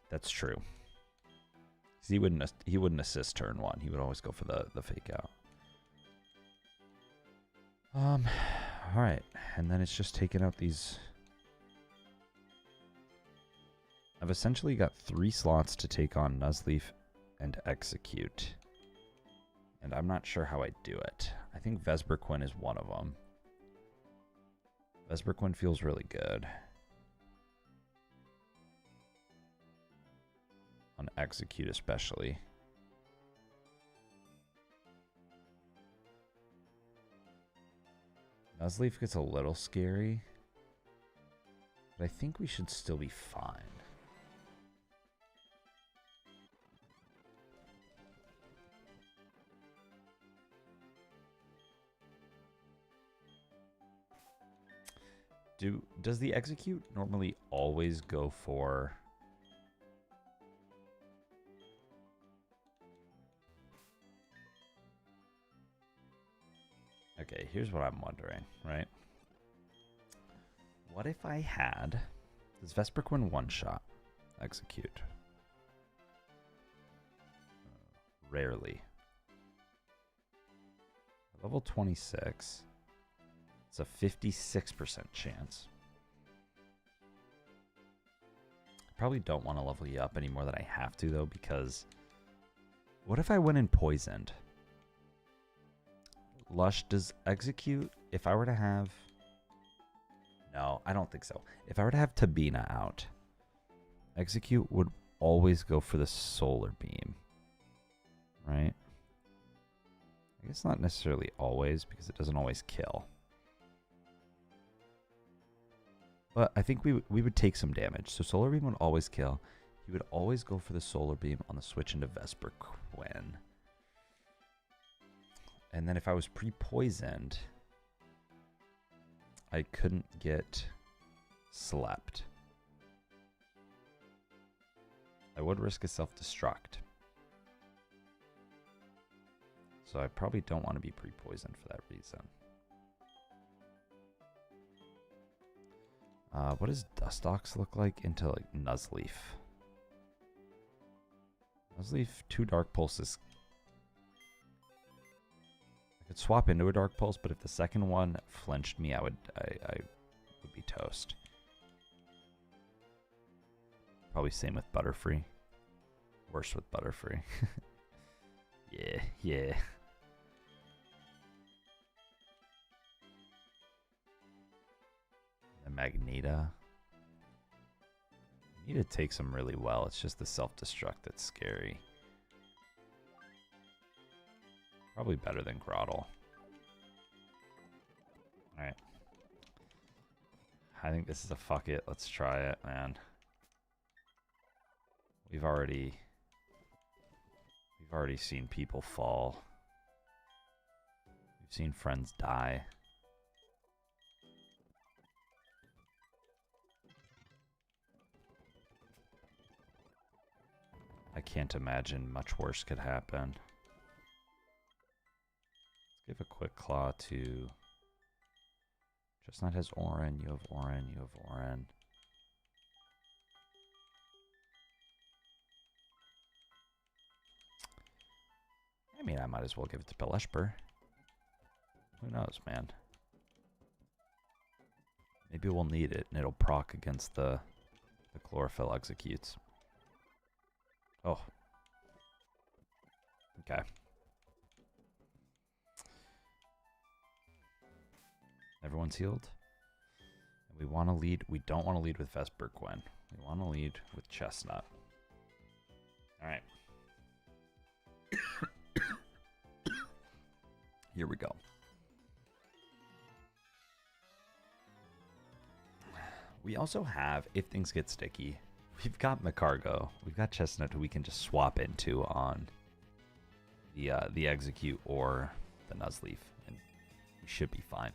That's true. He wouldn't assist turn 1. He would always go for the fake out. Alright. And then it's just taking out these. I've essentially got 3 slots to take on Nuzleaf and Execute. And I'm not sure how I do it. I think Vespiquen is one of them. Vespiquen feels really good. On Execute especially. Nuzleaf gets a little scary. But I think we should still be fine. Does the Execute normally always go for... Okay, here's what I'm wondering, right? What if I had... Does Vespiquen one-shot Execute? Rarely. Level 26. It's a 56% chance. I probably don't want to level you up any more than I have to, though, because... What if I went in poisoned? Lush, does Execute, if I were to have... No, I don't think so. If I were to have Tabina out, Execute would always go for the Solar Beam. Right? I guess not necessarily always, because it doesn't always kill. But I think we would take some damage. So Solar Beam would always kill. He would always go for the Solar Beam on the switch into Vespiquen. And then if I was pre-poisoned, I couldn't get slept. I would risk a self-destruct. So I probably don't want to be pre-poisoned for that reason. What does Dustox look like into like Nuzleaf? Nuzleaf, 2 Dark Pulses. I could could swap into a Dark Pulse, but if the second one flinched me, I would be toast. Probably same with Butterfree. Worse with Butterfree. Yeah. The Magneta. Magneta takes them really well. It's just the self-destruct that's scary. Probably better than Groddle. Alright. I think this is a fuck it. Let's try it, man. We've already seen people fall. We've seen friends die. I can't imagine much worse could happen. Let's give a quick claw to... Chestnut has Orin, you have Orin, you have Orin. I mean, I might as well give it to Peleshper. Who knows, man? Maybe we'll need it, and it'll proc against the chlorophyll executes. Oh. Okay. Everyone's healed. And we want to lead. We don't want to lead with Vesper Gwen. We want to lead with Chestnut. All right. Here we go. We also have, if things get sticky, we've got Macargo. We've got Chestnut who we can just swap into on the Execute or the Nuzleaf, and we should be fine.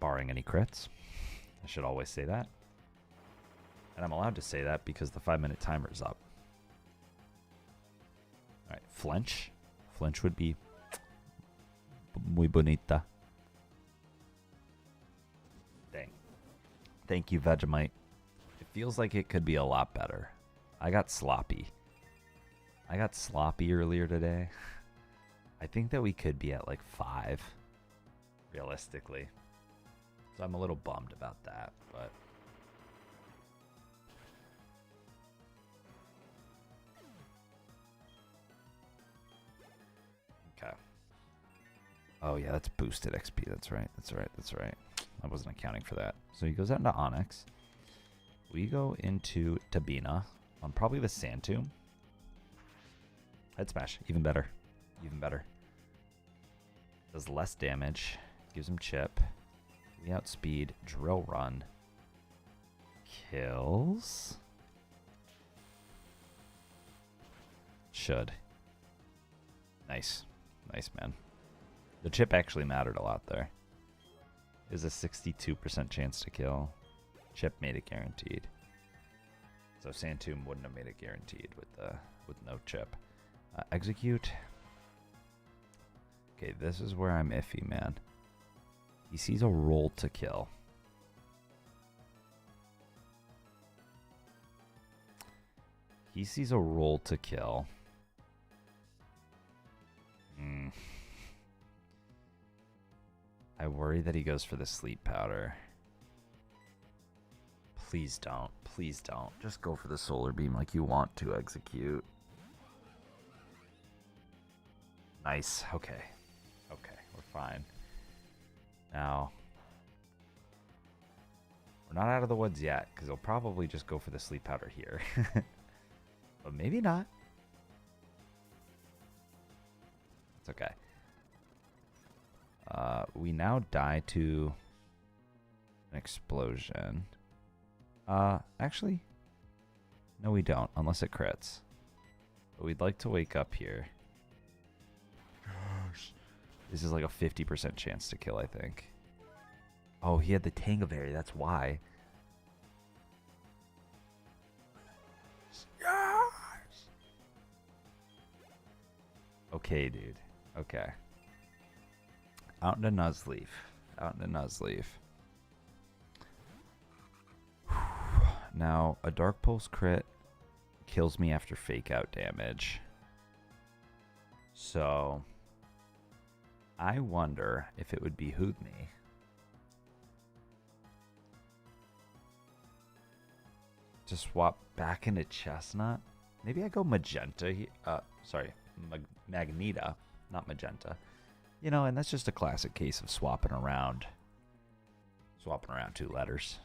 Barring any crits. I should always say that. And I'm allowed to say that because the 5-minute timer is up. Alright, Flinch. Flinch would be muy bonita. Dang. Thank you, Vegemite. It feels like it could be a lot better. I got sloppy. I got sloppy earlier today. I think that we could be at like 5, realistically. So I'm a little bummed about that, but... Okay. Oh yeah, that's boosted XP. That's right. I wasn't accounting for that. So he goes out into Onyx. We go into Tabina on probably the Sand Tomb. Head Smash. Even better. Does less damage. Gives him chip. We outspeed. Drill Run. Kills. Should. Nice, man. The chip actually mattered a lot there. There's a 62% chance to kill. Chip made it guaranteed. So Sand Tomb wouldn't have made it guaranteed with no chip. Execute. Okay, this is where I'm iffy, man. He sees a roll to kill. I worry that he goes for the sleep powder. Please don't. Just go for the solar beam like you want to execute. Nice. Okay, we're fine. Now, we're not out of the woods yet, because he'll probably just go for the sleep powder here. But maybe not. It's okay. We now die to an explosion. Actually, no we don't, unless it crits. But we'd like to wake up here. Gosh. This is like a 50% chance to kill, I think. Oh, he had the Tangaberry, that's why. Yes! Okay, dude. Okay. Out into Nuzleaf. Now, a Dark Pulse crit kills me after Fake Out damage. So, I wonder if it would behoove me to swap back into Chestnut. Maybe I go Magenta. Sorry, Magneta, not Magenta. You know, and that's just a classic case of swapping around. Swapping around 2 letters.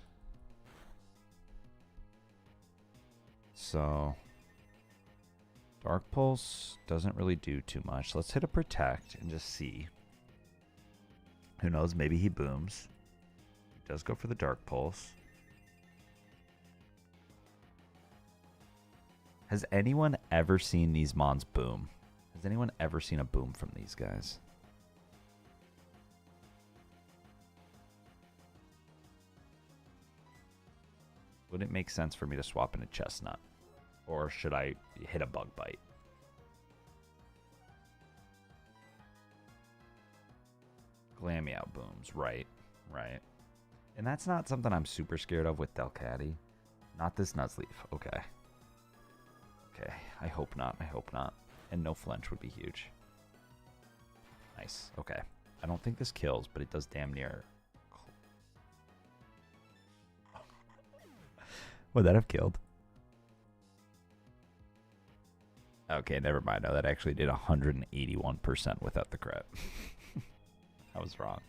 So, Dark Pulse doesn't really do too much. Let's hit a Protect and just see. Who knows? Maybe he booms. He does go for the Dark Pulse. Has anyone ever seen these Mons boom? Has anyone ever seen a boom from these guys? Would it make sense for me to swap into Chestnut? Or should I hit a Bug Bite? Glameow booms, right. And that's not something I'm super scared of with Delcatty. Not this Nuzleaf, okay. Okay, I hope not, And no flinch would be huge. Nice, okay. I don't think this kills, but it does damn near. Would that have killed? Okay, never mind. No, that actually did 181% without the crit. I was wrong.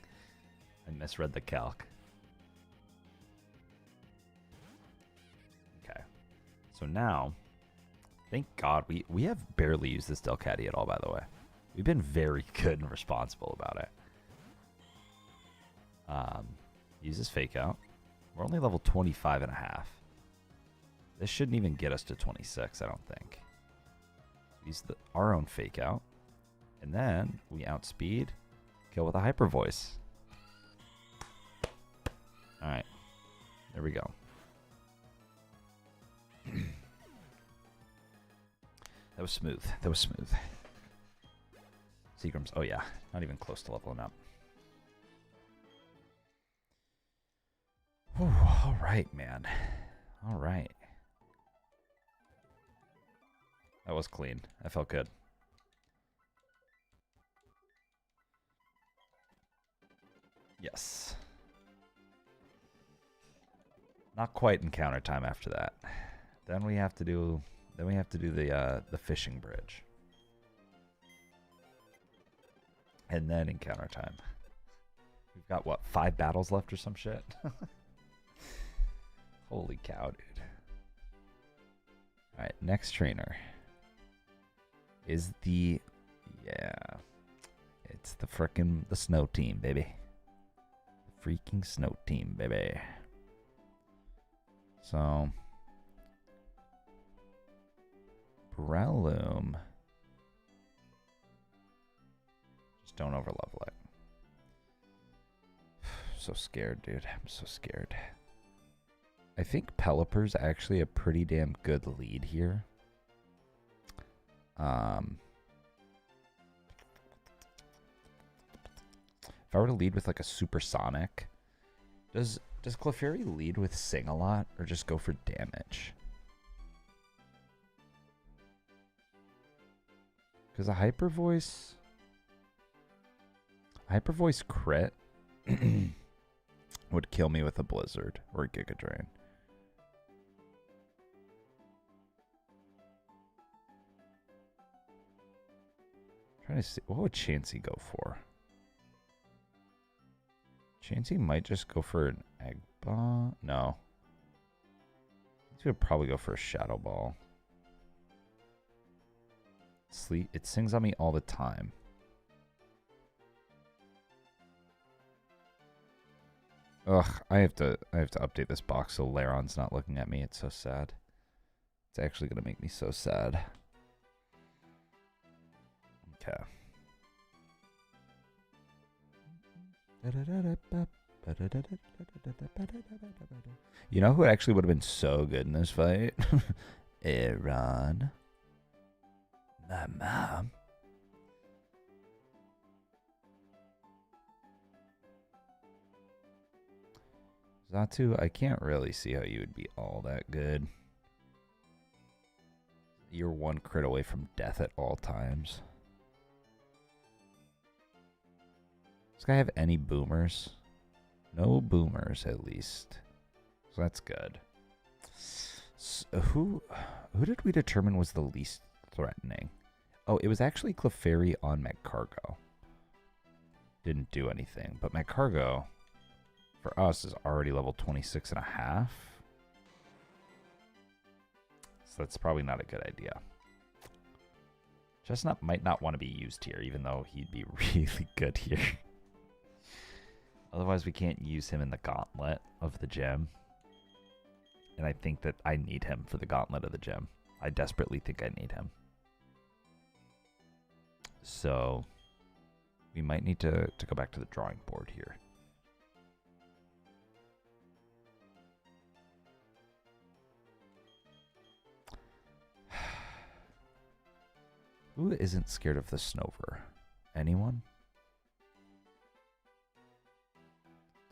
I misread the calc. Okay. So now, thank God, we have barely used this Delcatty at all, by the way. We've been very good and responsible about it. Use this Fake Out. We're only level 25 and a half. This shouldn't even get us to 26, I don't think. Use our own Fake Out. And then we outspeed, kill with a Hyper Voice. Alright. There we go. That was smooth. Seagram's, oh yeah, not even close to leveling up. Whew, all right, man. All right. That was clean. I felt good. Yes. Not quite encounter time after that. Then we have to do the fishing bridge. And then encounter time. We've got what, 5 battles left or some shit? Holy cow, dude. Alright, next trainer is the it's the frickin' the snow team, baby. The freaking snow team, baby. So Breloom. Just don't overlevel it. So scared, dude. I'm so scared. I think Pelipper's actually a pretty damn good lead here. If I were to lead with like a supersonic, does Clefairy lead with Sing a lot or just go for damage? Because a Hyper Voice crit would kill me with a Blizzard or a Giga Drain. Trying to see, what would Chansey go for? Chansey might just go for an Egg Ball. No. He would probably go for a Shadow Ball. Sleep. It sings on me all the time. Ugh, I have to update this box so Laron's not looking at me. It's so sad. It's actually gonna make me so sad. Okay. You know who actually would have been so good in this fight? Aaron. My mom. Xatu, I can't really see how you would be all that good. You're one crit away from death at all times. Does this guy have any boomers? No boomers, at least. So that's good. So who did we determine was the least threatening? Oh, it was actually Clefairy on McCargo. Didn't do anything, but McCargo for us is already level 26 and a half. So that's probably not a good idea. Chestnut might not want to be used here, even though he'd be really good here. Otherwise, we can't use him in the gauntlet of the gym. And I think that I need him for the gauntlet of the gym. I desperately think I need him. So we might need to go back to the drawing board here. Who isn't scared of the Snover? Anyone?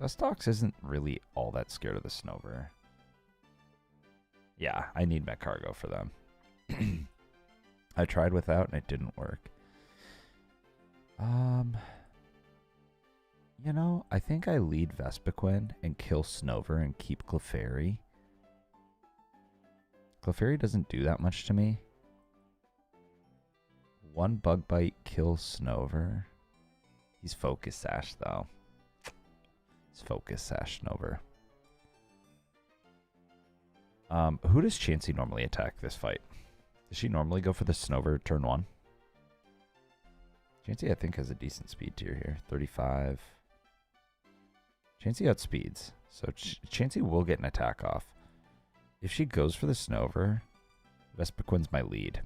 Dustox isn't really all that scared of the Snover. Yeah, I need McCargo for them. I tried without and it didn't work. You know, I think I lead Vespiquen and kill Snover and keep Clefairy. Clefairy doesn't do that much to me. One bug bite kills Snover. He's Focus Sash though. He's Focus Sash Snover. Who does Chansey normally attack this fight? Does she normally go for the Snover turn 1? Chansey, I think, has a decent speed tier here. 35. Chansey outspeeds. So Chansey will get an attack off. If she goes for the Snover, Vespiquen's my lead.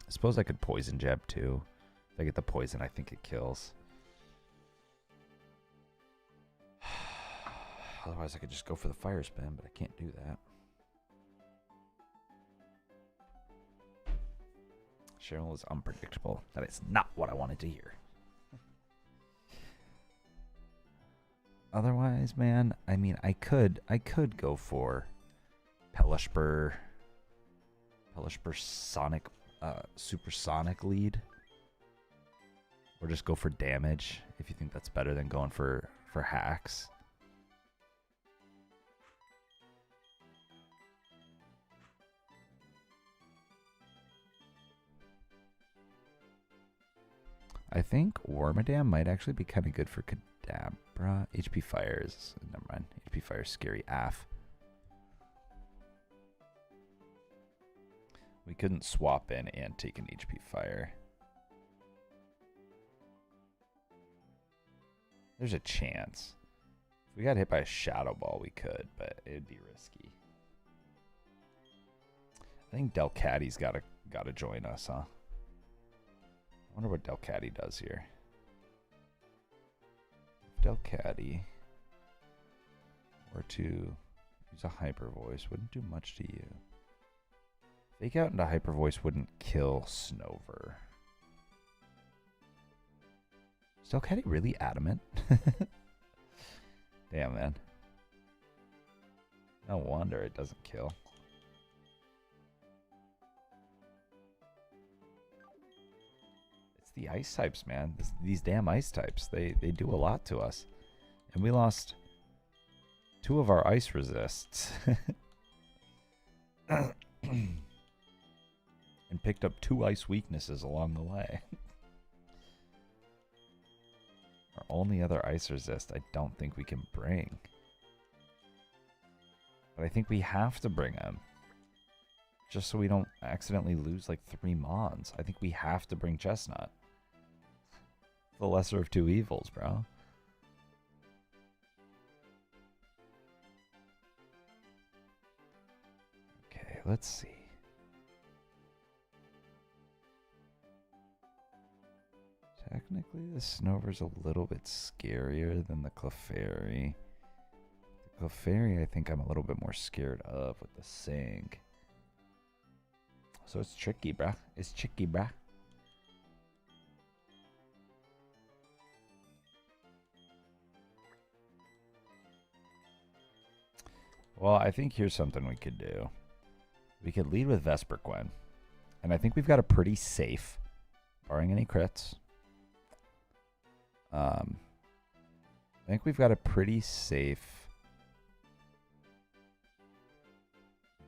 I suppose I could Poison Jab too. If I get the poison, I think it kills. Otherwise, I could just go for the Fire Spin, but I can't do that. Cheryl is unpredictable. That is not what I wanted to hear. Otherwise, man, I mean, I could go for Pelishper Sonic, Supersonic lead, or just go for damage if you think that's better than going for hacks. I think Wormadam might actually be kind of good for Kadabra. HP Fire is... Never mind. HP Fire is scary AF. We couldn't swap in and take an HP Fire. There's a chance. If we got hit by a Shadow Ball, we could, but it'd be risky. I think Delcatty's gotta join us, huh? I wonder what Delcatty does here. If Delcatty were to use a Hyper Voice, wouldn't do much to you. Fake Out into Hyper Voice wouldn't kill Snover. Is Delcatty really adamant? Damn, man. No wonder it doesn't kill. The ice types, man. These damn ice types, they do a lot to us. And we lost 2 of our ice resists. And picked up 2 ice weaknesses along the way. Our only other ice resist I don't think we can bring. But I think we have to bring him. Just so we don't accidentally lose like 3 Mons. I think we have to bring Chestnut. The lesser of 2 evils, bro. Okay, let's see. Technically, the Snover's a little bit scarier than the Clefairy. The Clefairy, I think I'm a little bit more scared of with the Sink. So it's tricky, bruh. It's tricky, bruh. Well, I think here's something we could do. We could lead with Vespiquen. And I think we've got a pretty safe, barring any crits, I think we've got a pretty safe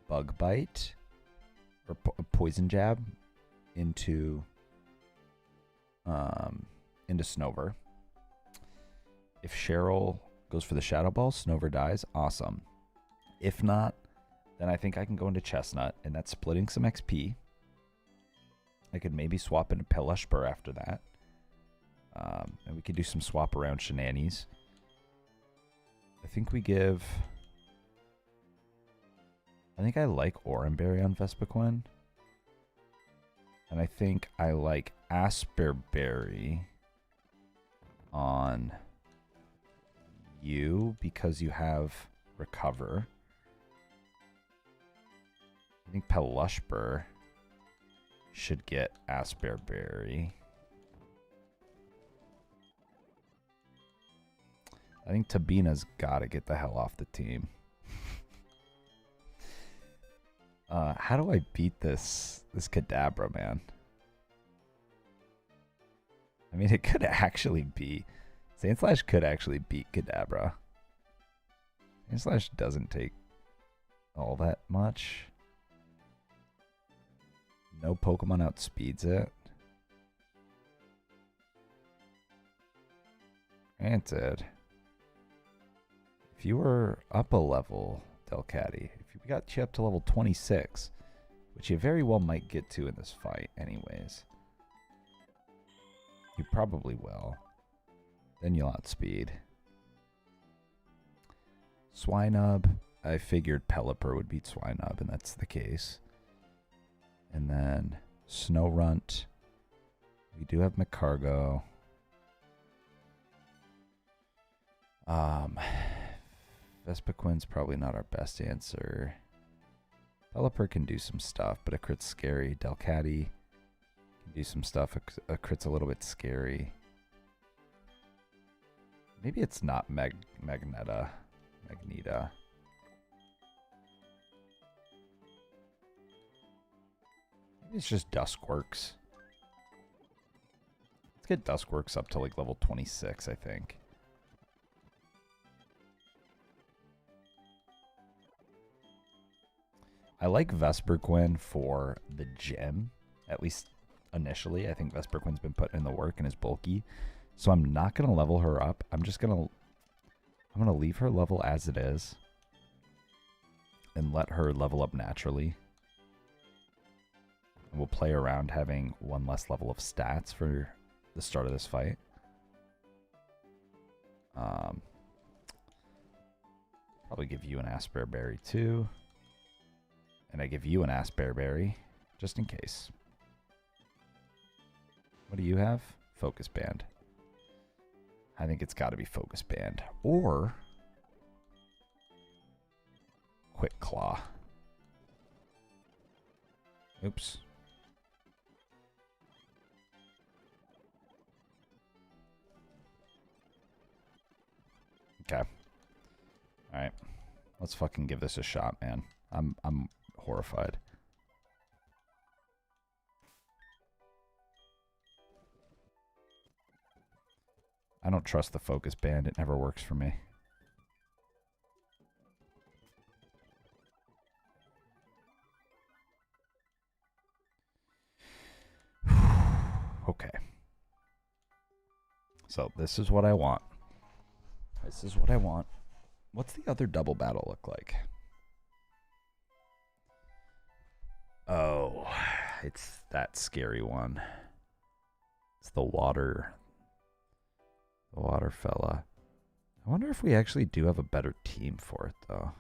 bug bite or poison jab into Snover. If Cheryl goes for the Shadow Ball, Snover dies. Awesome. If not, then I think I can go into Chestnut, and that's splitting some XP. I could maybe swap into Pelushpur after that. And we could do some swap around shenanigans. I think we give... I think I like Oranberry on Vespiquen. And I think I like Asperberry on you because you have Recover. I think Pelushpur should get Asperberry. I think Tabina's got to get the hell off the team. How do I beat this Kadabra, man? I mean, it could actually be... Sandslash could actually beat Kadabra. Sandslash doesn't take all that much. No Pokemon outspeeds it. Granted, if you were up a level, Delcatty, if you got you up to level 26, which you very well might get to in this fight anyways, you probably will. Then you'll outspeed. Swinub, I figured Pelipper would beat Swinub, and that's the case. And then Snorunt. We do have McCargo. Vespiquen's probably not our best answer. Pelipper can do some stuff, but a crit's scary. Delcatty can do some stuff. A crit's a little bit scary. Maybe it's not Magneta. Maybe it's just Duskworks. Let's get Duskworks up to like level 26, I think. I like Vesperquin for the gym, at least initially. I think Vesperquin's been putting in the work and is bulky. So I'm not going to level her up. I'm going to leave her level as it is and let her level up naturally. And we'll play around having one less level of stats for the start of this fight. Probably give you an Asperberry too. And I give you an Asperberry, just in case. What do you have? Focus Band. I think it's got to be Focus Band. Or Quick Claw. Oops. Okay. Alright. Let's fucking give this a shot, man. I'm horrified. I don't trust the Focus Band. It never works for me. Okay. So this is what I want. This is what I want. What's the other double battle look like? Oh, it's that scary one. It's the water fella. I wonder if we actually do have a better team for it, though.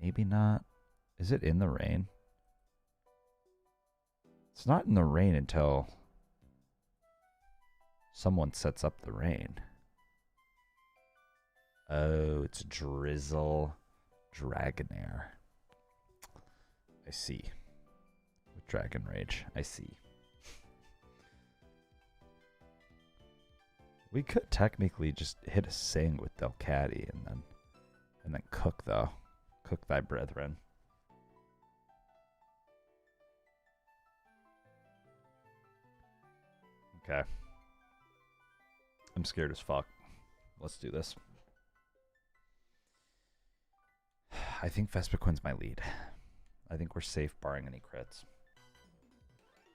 Maybe not. Is it in the rain? It's not in the rain until someone sets up the rain. Oh, it's Drizzle Dragonair. I see. With Dragon Rage, I see. We could technically just hit a Sing with Delcatty and then cook though. Cook thy brethren. Okay. I'm scared as fuck. Let's do this. I think Vespiquen's my lead. I think we're safe barring any crits.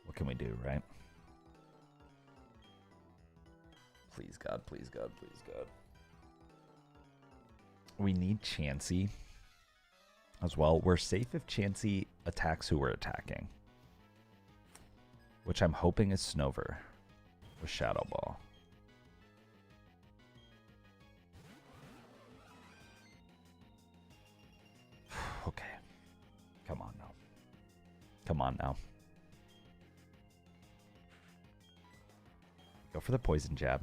What can we do, right? Please God, please God, please God. We need Chansey as well. We're safe if Chansey attacks who we're attacking. Which I'm hoping is Snover with Shadow Ball. Okay. Come on now. Come on now. Go for the poison jab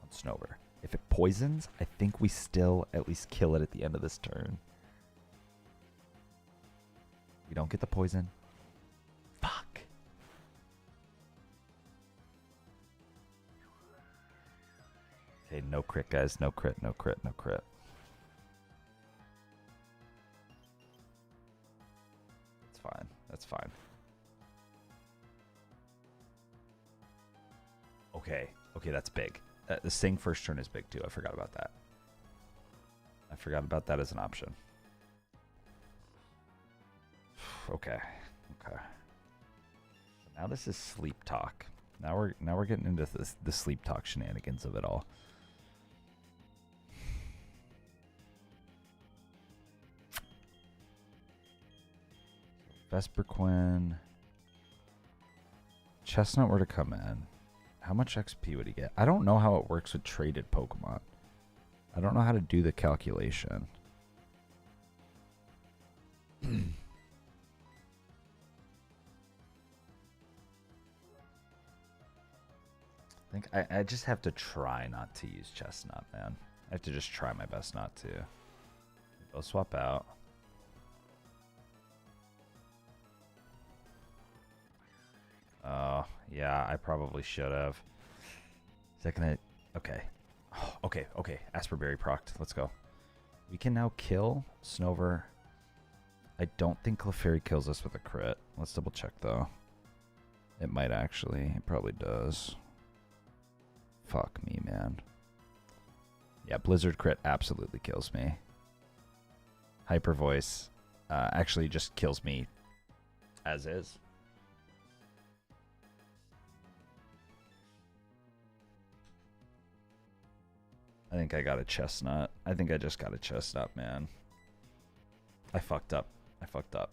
on Snover. If it poisons, I think we still at least kill it at the end of this turn. We don't get the poison. Fuck. Okay, no crit, guys. No crit, no crit, no crit. That's fine. That's fine. Okay. Okay, that's big. The Sing first turn is big too. I forgot about that. I forgot about that as an option. Okay. Okay. Now this is sleep talk. Now we're getting into the sleep talk shenanigans of it all. Vespiquen. Chestnut were to come in. How much XP would he get? I don't know how it works with traded Pokemon. I don't know how to do the calculation. I just have to try not to use Chestnut, man. I have to just try my best not to. Go swap out. Oh, yeah, I probably should have. Is that gonna... Okay. Oh, okay, okay. Asperberry procced. Let's go. We can now kill Snover. I don't think Clefairy kills us with a crit. Let's double check, though. It might actually. It probably does. Fuck me, man. Yeah, Blizzard crit absolutely kills me. Hyper Voice actually just kills me as is. I think I got a Chestnut. I think I just got a Chestnut, man. I fucked up. I fucked up.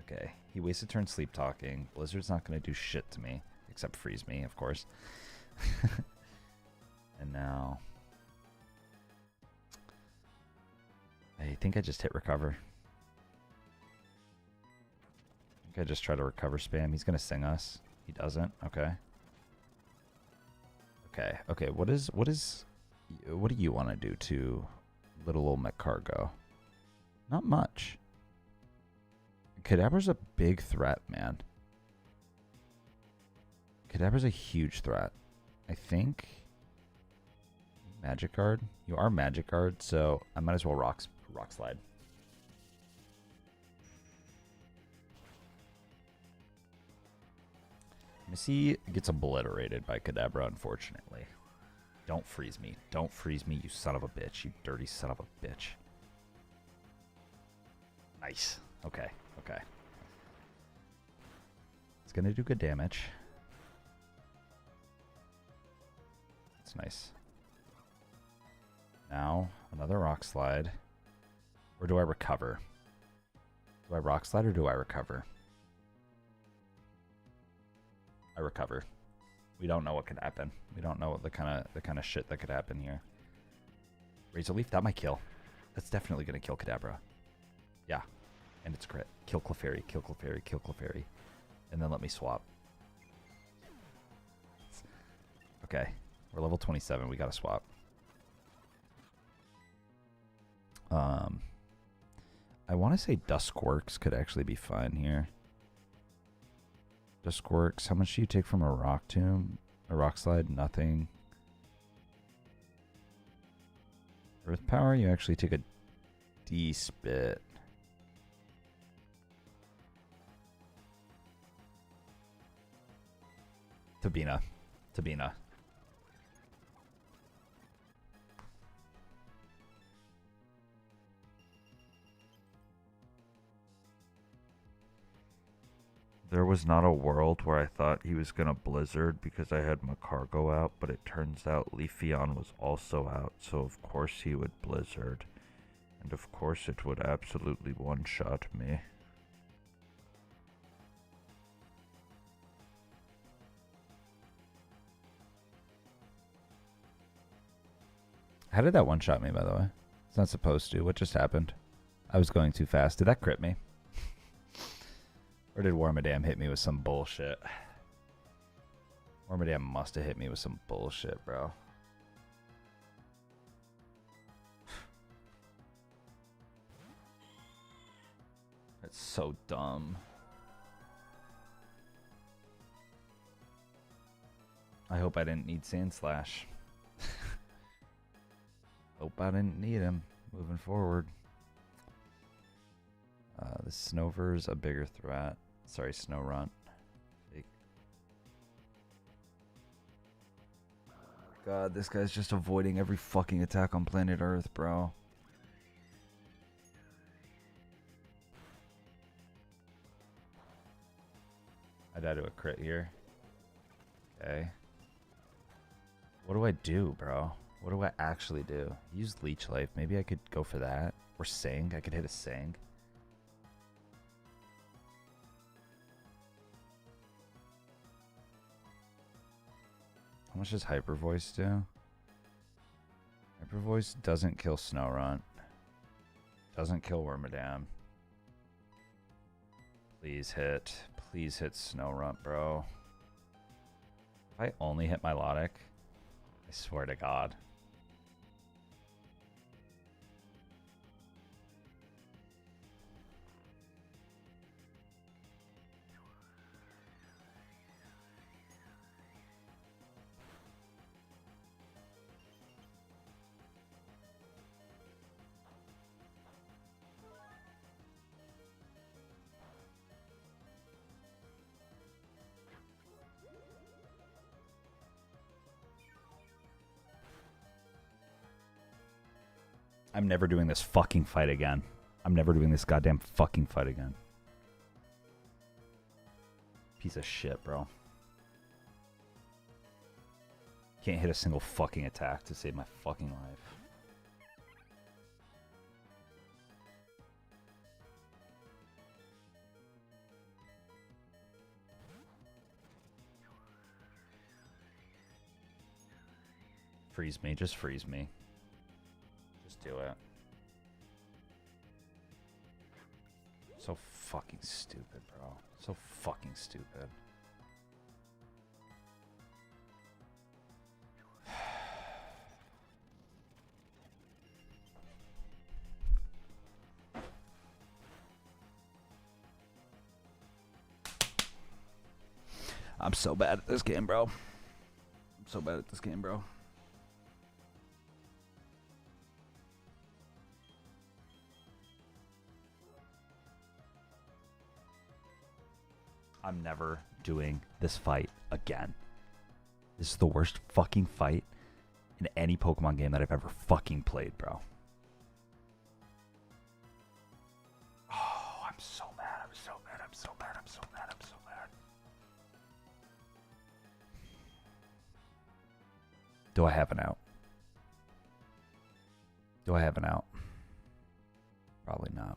Okay. He wasted turn sleep talking. Blizzard's not going to do shit to me. Except freeze me, of course. And now... I think I just hit recover. I think I just try to recover spam. He's going to sing us. He doesn't. Okay. Okay, okay, what do you want to do to little old McCargo? Not much. Kadabra's a big threat, man. Kadabra's a huge threat. I think... Magic Guard? You are Magic Guard, so I might as well Rock Slide. Missy gets obliterated by Kadabra, unfortunately. Don't freeze me. Don't freeze me, you son of a bitch. You dirty son of a bitch. Nice. Okay, okay. It's going to do good damage. That's nice. Now, another Rock Slide. Or do I recover? Do I Rock Slide or do I recover? I recover. We don't know what could happen. We don't know what the kind of shit that could happen here. Razor Leaf, that might kill. That's definitely gonna kill Kadabra. Yeah. And it's crit. Kill Clefairy, kill Clefairy, kill Clefairy. And then let me swap. Okay. We're level 27, we gotta swap. I wanna say Duskworks could actually be fine here. Duskworks, how much do you take from a Rock Tomb? A Rock Slide? Nothing. Earth Power, you actually take a D-Spit. Tabina. Tabina. There was not a world where I thought he was gonna blizzard because I had my cargo out, but it turns out Leafeon was also out, so of course he would blizzard. And of course it would absolutely one-shot me. How did that one-shot me, by the way? It's not supposed to. What just happened? I was going too fast. Did that crit me? Or did Wormadam hit me with some bullshit? Wormadam must have hit me with some bullshit, bro. That's so dumb. I hope I didn't need Sand Slash. Hope I didn't need him moving forward. The Snover's a bigger threat. Sorry, Snorunt. God, this guy's just avoiding every fucking attack on planet Earth, bro. I died to a crit here. Okay. What do I do, bro? What do I actually do? Use Leech Life. Maybe I could go for that. Or Sing. I could hit a Sing. How much does Hyper Voice do? Hyper Voice doesn't kill Snorunt. Doesn't kill Wormadam. Please hit. Please hit Snorunt, bro. If I only hit Milotic, I swear to God. I'm never doing this fucking fight again. I'm never doing this goddamn fucking fight again. Piece of shit, bro. Can't hit a single fucking attack to save my fucking life. Freeze me, just freeze me. Just do it. So fucking stupid, bro. So fucking stupid. I'm so bad at this game, bro. I'm so bad at this game, bro. I'm never doing this fight again. This is the worst fucking fight in any Pokemon game that I've ever fucking played, bro. Oh, I'm so mad. I'm so mad. I'm so mad. I'm so mad. I'm so mad. Do I have an out? Do I have an out? Probably not.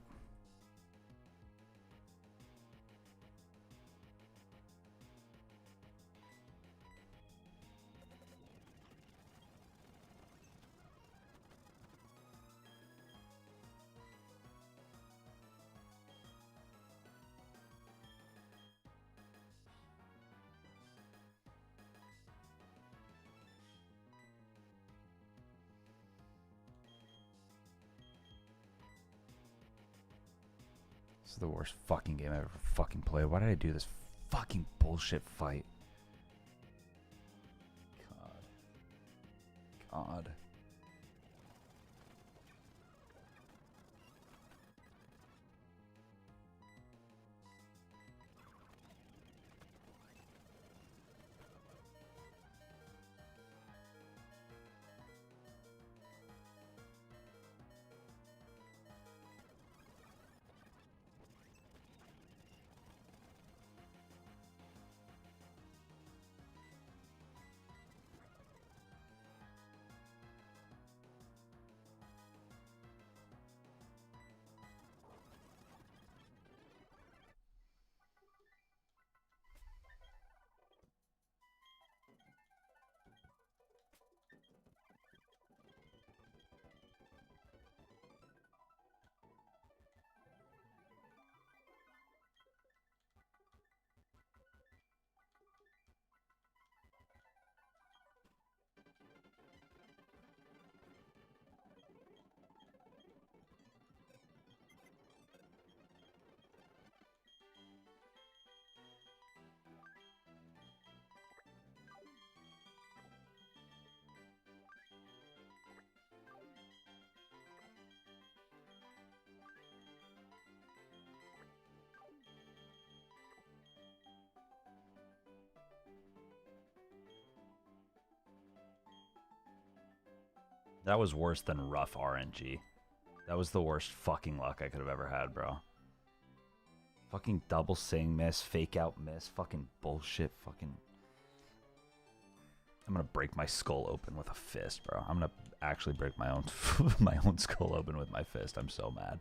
This is the worst fucking game I've ever fucking played. Why did I do this fucking bullshit fight? God. That was worse than rough RNG. That was the worst fucking luck I could have ever had, bro. Fucking double sing miss, fake out miss, fucking bullshit, fucking... I'm gonna break my skull open with a fist, bro. I'm gonna actually break my own my own skull open with my fist. I'm so mad.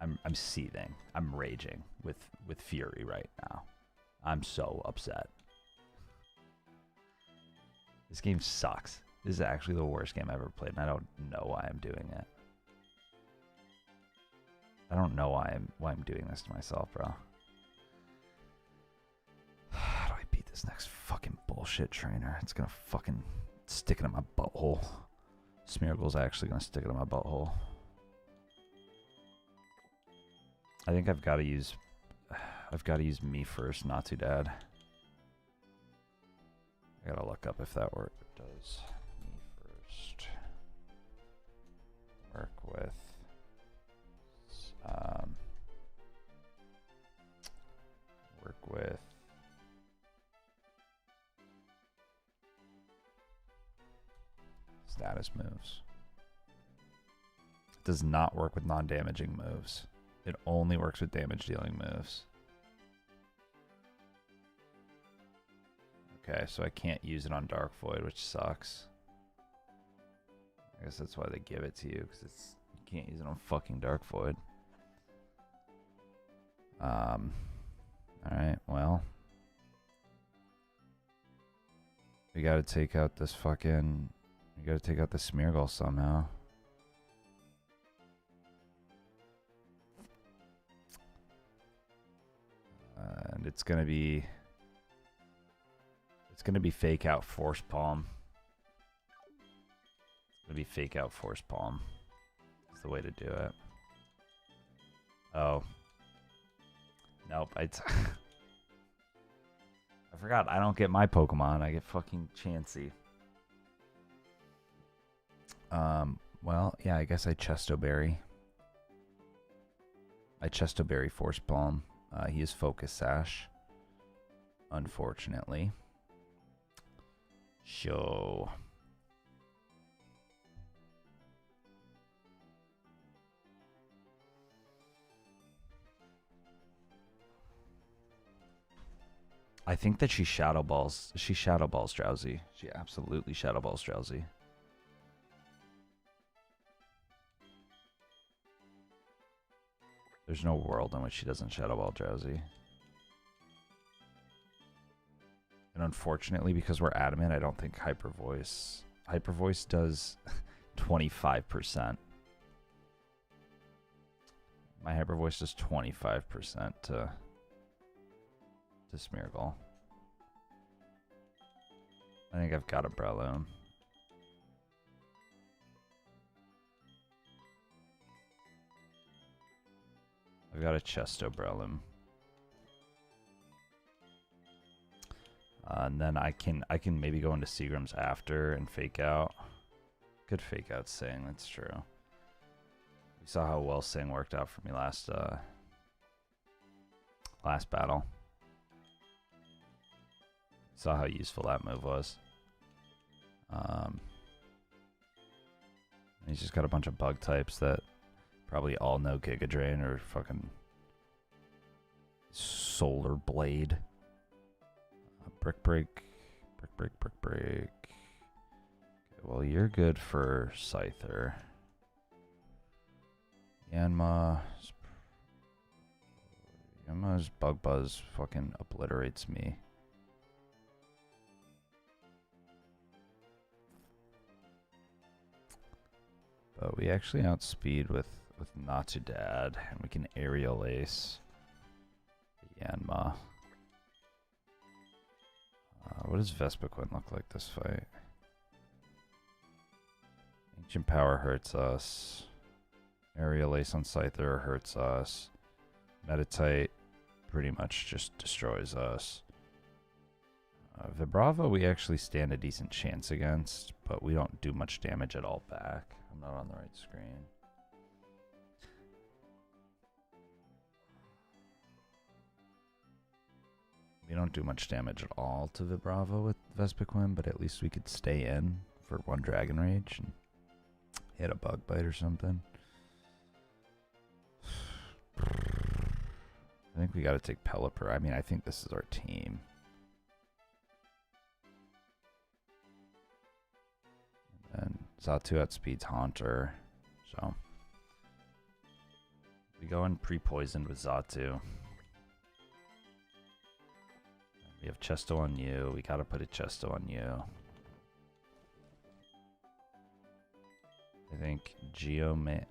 I'm seething. I'm raging with fury right now. I'm so upset. This game sucks. This is actually the worst game I've ever played, and I don't know why I'm doing it. I don't know why I'm doing this to myself, bro. How do I beat this next fucking bullshit trainer? It's gonna fucking stick it in my butthole. Smeargle's actually gonna stick it in my butthole. I think I've got to use me first, not too dad. I gotta look up if that work does. Me first. Work with. Work with. Status moves. It does not work with non-damaging moves. It only works with damage-dealing moves. Okay, so I can't use it on Dark Void, which sucks. I guess that's why they give it to you, because it's you can't use it on fucking Dark Void. Alright, well. We gotta take out this fucking... We gotta take out the Smeargle somehow. And it's gonna be fake out force palm. It's gonna be fake out force palm. That's the way to do it. Oh. Nope, I forgot I don't get my Pokemon. I get fucking Chansey. Well, yeah, I guess I Chesto Berry. I Chesto Berry force palm. He is Focus Sash, unfortunately. So I think that she Shadow Balls Drowsy. She absolutely Shadow Balls Drowsy. There's no world in which she doesn't Shadow Ball Drowsy. And unfortunately, because we're adamant, I don't think Hyper Voice does 25%. My Hyper Voice does 25% to Smeargle. I think I've got a Breloom. I've got a Chesto Breloom. And then I can maybe go into Seagram's after and fake out. Could fake out Sing, that's true. We saw how well Sing worked out for me last battle. Saw how useful that move was. He's just got a bunch of bug types that probably all know Giga Drain or fucking Solar Blade. Brick Break. Okay, well, you're good for Scyther. Yanma's Bug Buzz fucking obliterates me. But we actually outspeed with Not Too Dad, and we can Aerial Ace Yanma. What does Vespiquen look like this fight? Ancient Power hurts us. Aerial Ace on Scyther hurts us. Meditite pretty much just destroys us. Vibrava we actually stand a decent chance against, but we don't do much damage at all back. I'm not on the right screen. We don't do much damage at all to Vibrava with Vespiquen, but at least we could stay in for 1 Dragon Rage and hit a bug bite or something. I think we got to take Pelipper. I mean, I think this is our team. And Xatu outspeeds Haunter. So we go in pre-poisoned with Xatu. We have Chesto on you. We got to put a Chesto on you. I think Geomanat.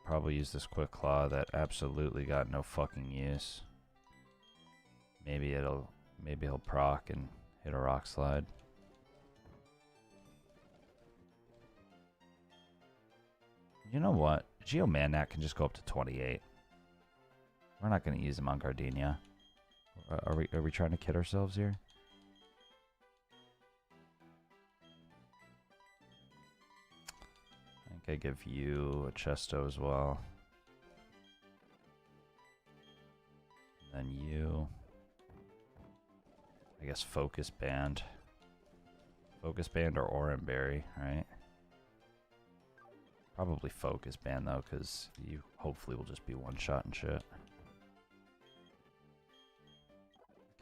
Probably use this Quick Claw that absolutely got no fucking use. Maybe he'll proc and hit a Rock Slide. You know what? Geomanat can just go up to 28. We're not going to use him on Gardenia. Are we trying to kid ourselves here? I think I give you a Chesto as well. And then you, I guess Focus Band. Focus Band or Oranberry, right? Probably Focus Band though, because you hopefully will just be one shot and shit.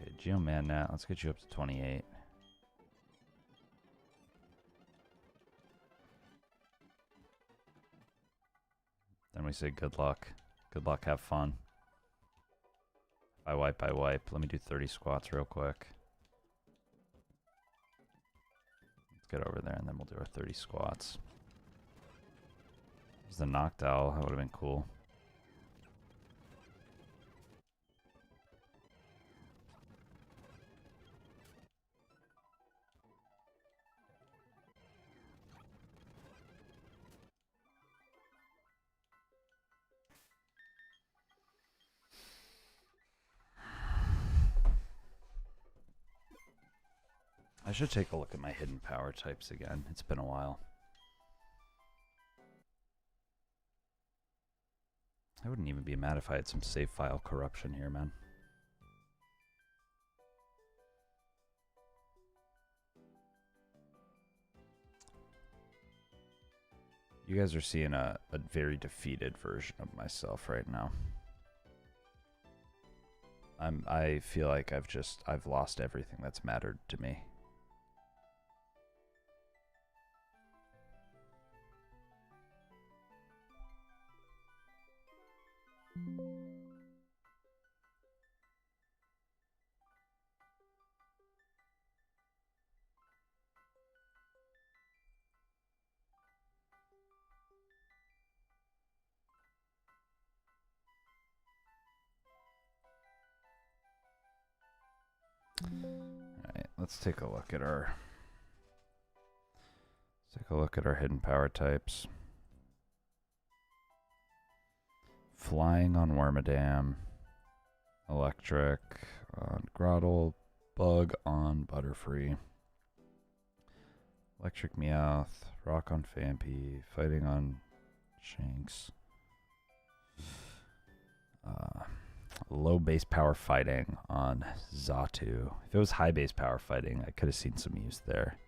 Okay, Geomanat, let's get you up to 28. Then we say good luck. Good luck, have fun. If I wipe, I wipe. Let me do 30 squats real quick. Let's get over there and then we'll do our 30 squats. There's the Noctowl, that would have been cool. I should take a look at my hidden power types again. It's been a while. I wouldn't even be mad if I had some save file corruption here, man. You guys are seeing a very defeated version of myself right now. I feel like I've lost everything that's mattered to me. Alright, let's take a look at our hidden power types. Flying on Wormadam, Electric on Grottle, Bug on Butterfree, Electric Meowth, Rock on Phanpy, Fighting on Shanks. Low base power fighting on Xatu. If it was high base power fighting, I could have seen some use there.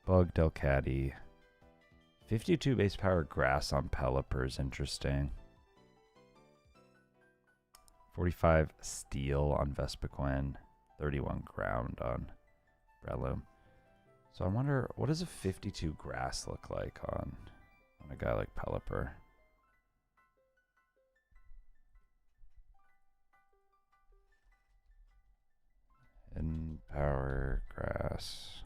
Bug, Delcatty. 52 base power grass on Pelipper is interesting. 45 steel on Vespiquen. 31 ground on Breloom. So I wonder, what does a 52 grass look like on a guy like Pelipper? In power grass.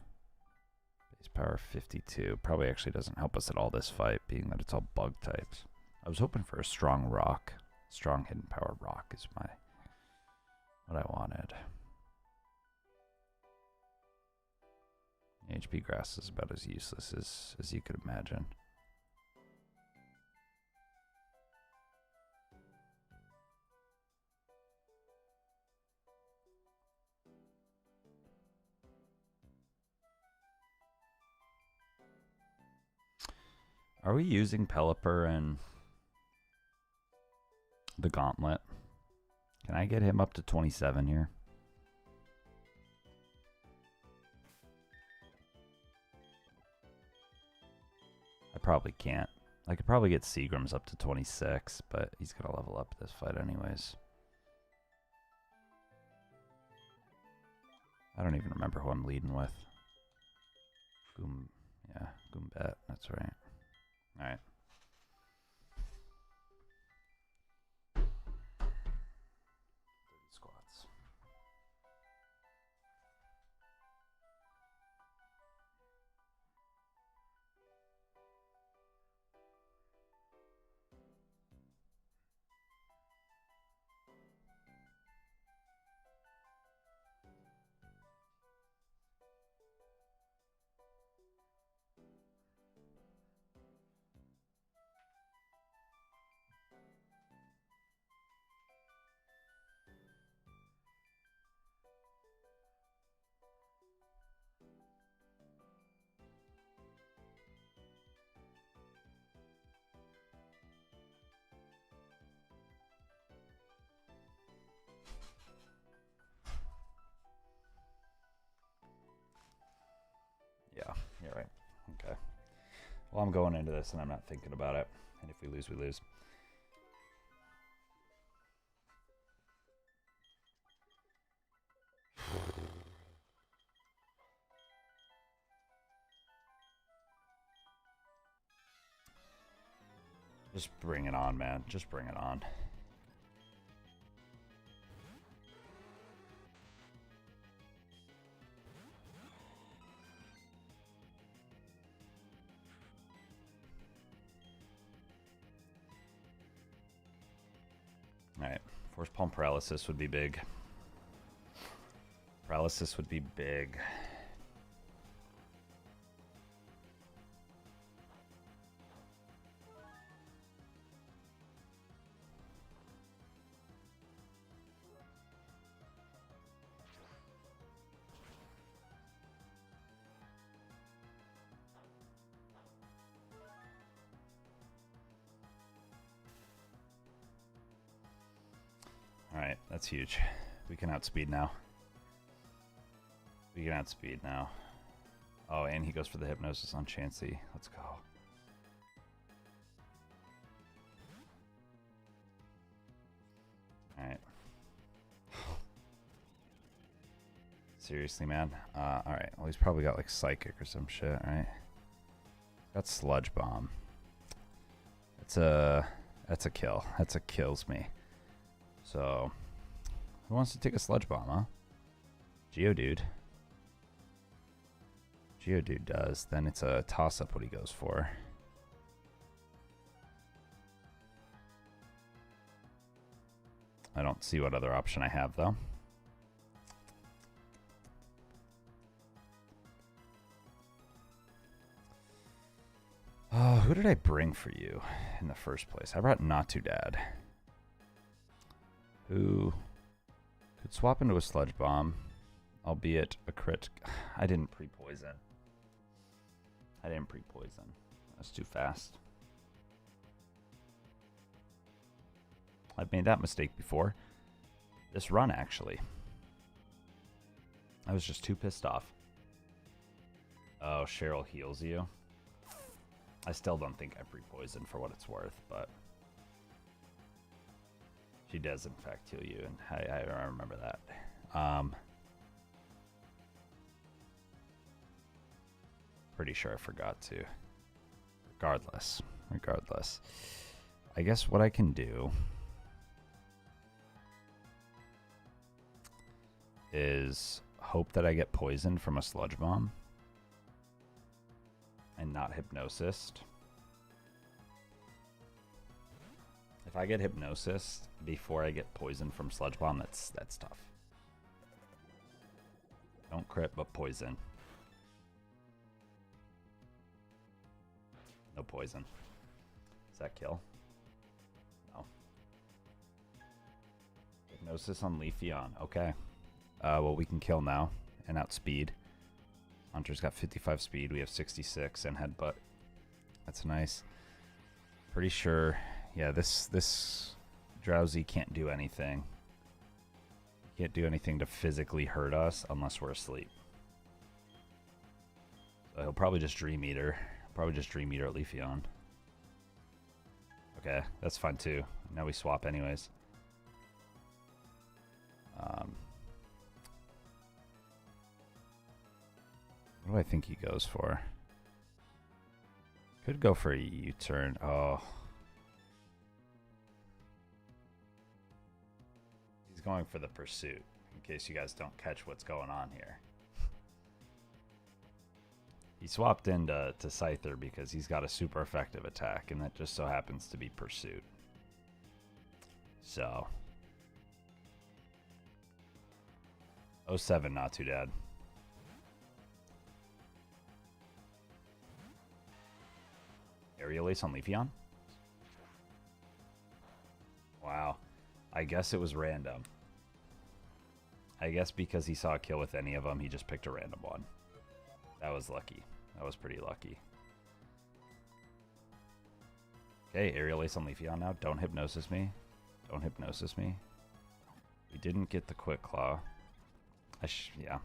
Base power 52. Probably actually doesn't help us at all this fight, being that it's all bug types. I was hoping for a strong rock. Strong hidden power rock is what I wanted. HP grass is about as useless as you could imagine. Are we using Pelipper and the Gauntlet? Can I get him up to 27 here? probably can't. I could probably get Seagram's up to 26, but he's going to level up this fight anyways. I don't even remember who I'm leading with. Yeah, Goombet, that's right. Alright. Squats. Yeah, you're right. Okay. Well, I'm going into this and I'm not thinking about it. And if we lose, we lose. Just bring it on, man. Just bring it on. Alright. Force palm paralysis would be big. Paralysis would be big. Alright, that's huge. We can outspeed now. We can outspeed now. Oh, and he goes for the hypnosis on Chansey. Let's go. Alright. Seriously, man? Alright. Well, he's probably got like Psychic or some shit, right? Got Sludge Bomb. That's a kill. That's a kills me. So, who wants to take a Sludge Bomb, huh? Geodude. Geodude does. Then it's a toss-up what he goes for. I don't see what other option I have, though. Oh, who did I bring for you in the first place? I brought Not Too Dad. Who could swap into a Sludge Bomb, albeit a crit. I didn't pre-poison. That's too fast. I've made that mistake before. This run, actually. I was just too pissed off. Oh, Cheryl heals you. I still don't think I pre-poisoned for what it's worth, but she does, in fact, heal you, and I remember that. Pretty sure I forgot to. Regardless. I guess what I can do is hope that I get poisoned from a Sludge Bomb and not Hypnosis. If I get Hypnosis before I get poisoned from Sludge Bomb, that's tough. Don't crit, but poison. No poison. Does that kill? No. Hypnosis on Leafeon. Okay. Well, we can kill now and outspeed. Hunter's got 55 speed. We have 66 and headbutt. That's nice. Pretty sure. Yeah, this Drowsy can't do anything. He can't do anything to physically hurt us unless we're asleep. So he'll probably just Dream Eater. probably just Dream Eater at Leafeon. Okay, that's fine too. Now we swap anyways. What do I think he goes for? Could go for a U-turn. Oh. He's going for the pursuit, in case you guys don't catch what's going on here. He swapped into Scyther because he's got a super effective attack, and that just so happens to be pursuit. So. 07, not too bad. Aerial Ace on Leafeon? Wow. I guess it was random. I guess because he saw a kill with any of them, he just picked a random one. That was lucky. That was pretty lucky. Okay, Aerial Ace on Leafeon now. Don't Hypnosis me. Don't Hypnosis me. We didn't get the Quick Claw. Yeah.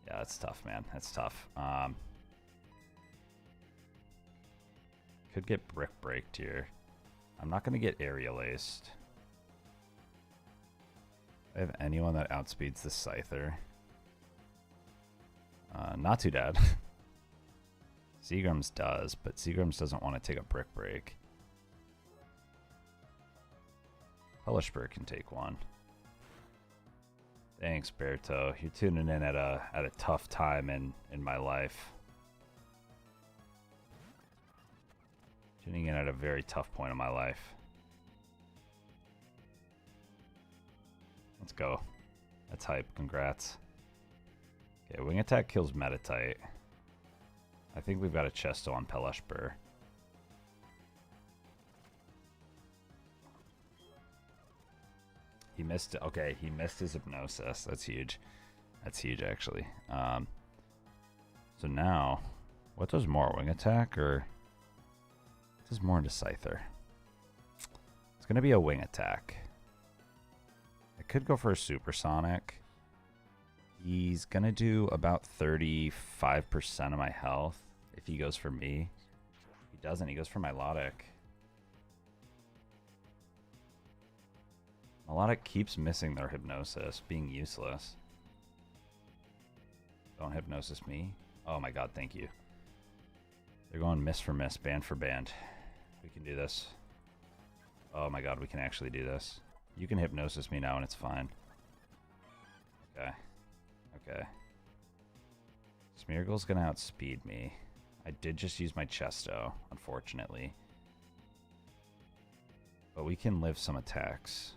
Yeah, that's tough, man. That's tough. Could get Brick Breaked here. I'm not going to get Aerial Aced. I have anyone that outspeeds the Scyther. Not too bad. Seagram's does, but Seagram's doesn't want to take a Brick Break. Helishburg can take one. Thanks, Berto. You're tuning in at a tough time in my life. Tuning in at a very tough point in my life. Let's go. That's hype. Congrats. Okay, Wing Attack kills Metatite. I think we've got a Chesto on Pelishbur. He missed. Okay, he missed his Hypnosis. That's huge. That's huge, actually. So now, what does more? Wing Attack or what does more into Scyther? It's going to be a Wing Attack. I could go for a Supersonic. He's going to do about 35% of my health if he goes for me. He doesn't. He goes for Milotic. Milotic keeps missing their Hypnosis, being useless. Don't Hypnosis me. Oh my god, thank you. They're going miss for miss, band for band. We can do this. Oh my god, we can actually do this. You can Hypnosis me now and it's fine. Okay. Okay. Smeargle's gonna outspeed me. I did just use my Chesto, unfortunately. But we can live some attacks.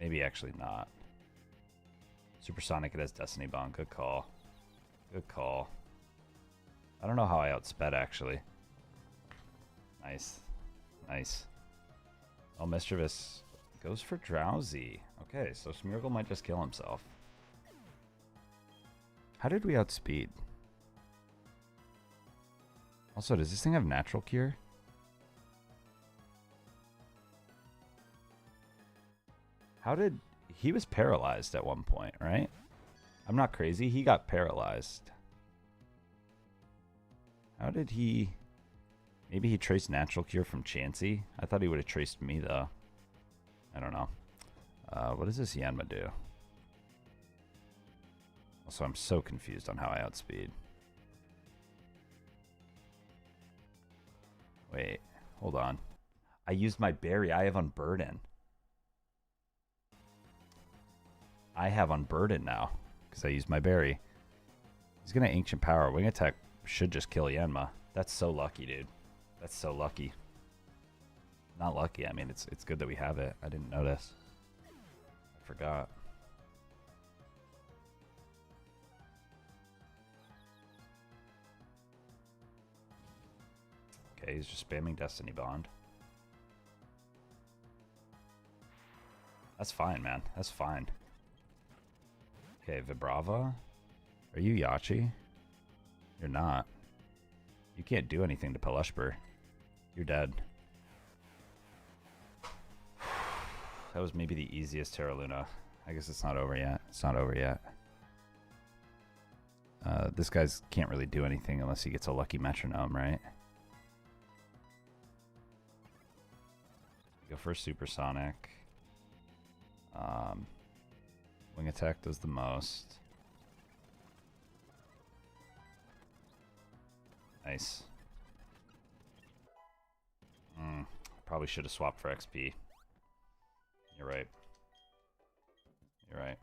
Maybe actually not. Supersonic, it has Destiny Bond. Good call. Good call. I don't know how I outsped, actually. Nice. Nice. Oh, Mischievous goes for Drowsy. Okay, so Smeargle might just kill himself. How did we outspeed? Also, does this thing have Natural Cure? How did... He was paralyzed at one point, right? I'm not crazy. He got paralyzed. How did he... Maybe he traced Natural Cure from Chansey? I thought he would have traced me, though. I don't know. What does this Yanma do? Also, I'm so confused on how I outspeed. Wait, hold on. I used my berry. I have Unburden. I have Unburden now because I used my berry. He's going to Ancient Power. Wing Attack should just kill Yanma. That's so lucky, dude. That's so lucky. Not lucky. I mean, it's good that we have it. I didn't notice. I forgot. Okay, he's just spamming Destiny Bond. That's fine, man. That's fine. Okay, Vibrava. Are you Yachi? You're not. You can't do anything to Pelishbur. You're dead. That was maybe the easiest Terra Luna. I guess it's not over yet. It's not over yet. This guy's can't really do anything unless he gets a lucky metronome, right? Go for supersonic. Wing attack does the most. Nice. Probably should have swapped for XP. You're right. You're right.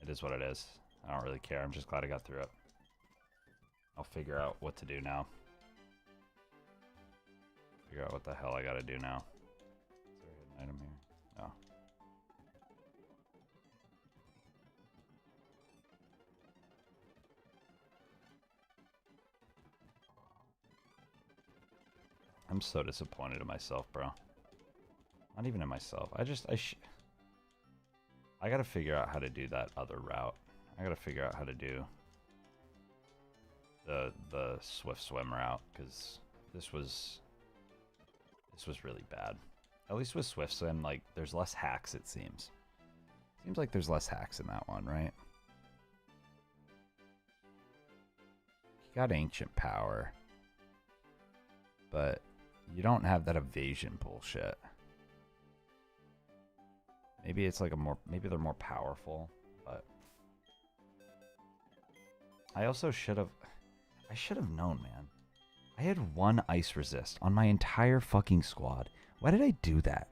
It is what it is. I don't really care. I'm just glad I got through it. I'll figure out what to do now. Figure out what the hell I gotta do now. Is there an item here? No. I'm so disappointed in myself, bro. Not even in myself. I gotta figure out how to do that other route. I gotta figure out how to do the swift swim route, because this was really bad. At least with swift swim, like, there's less hacks, it seems. Seems like there's less hacks in that one, right? You got ancient power, but you don't have that evasion bullshit. Maybe it's like maybe they're more powerful, but I also should have known, man. I had 1 ice resist on my entire fucking squad. Why did I do that?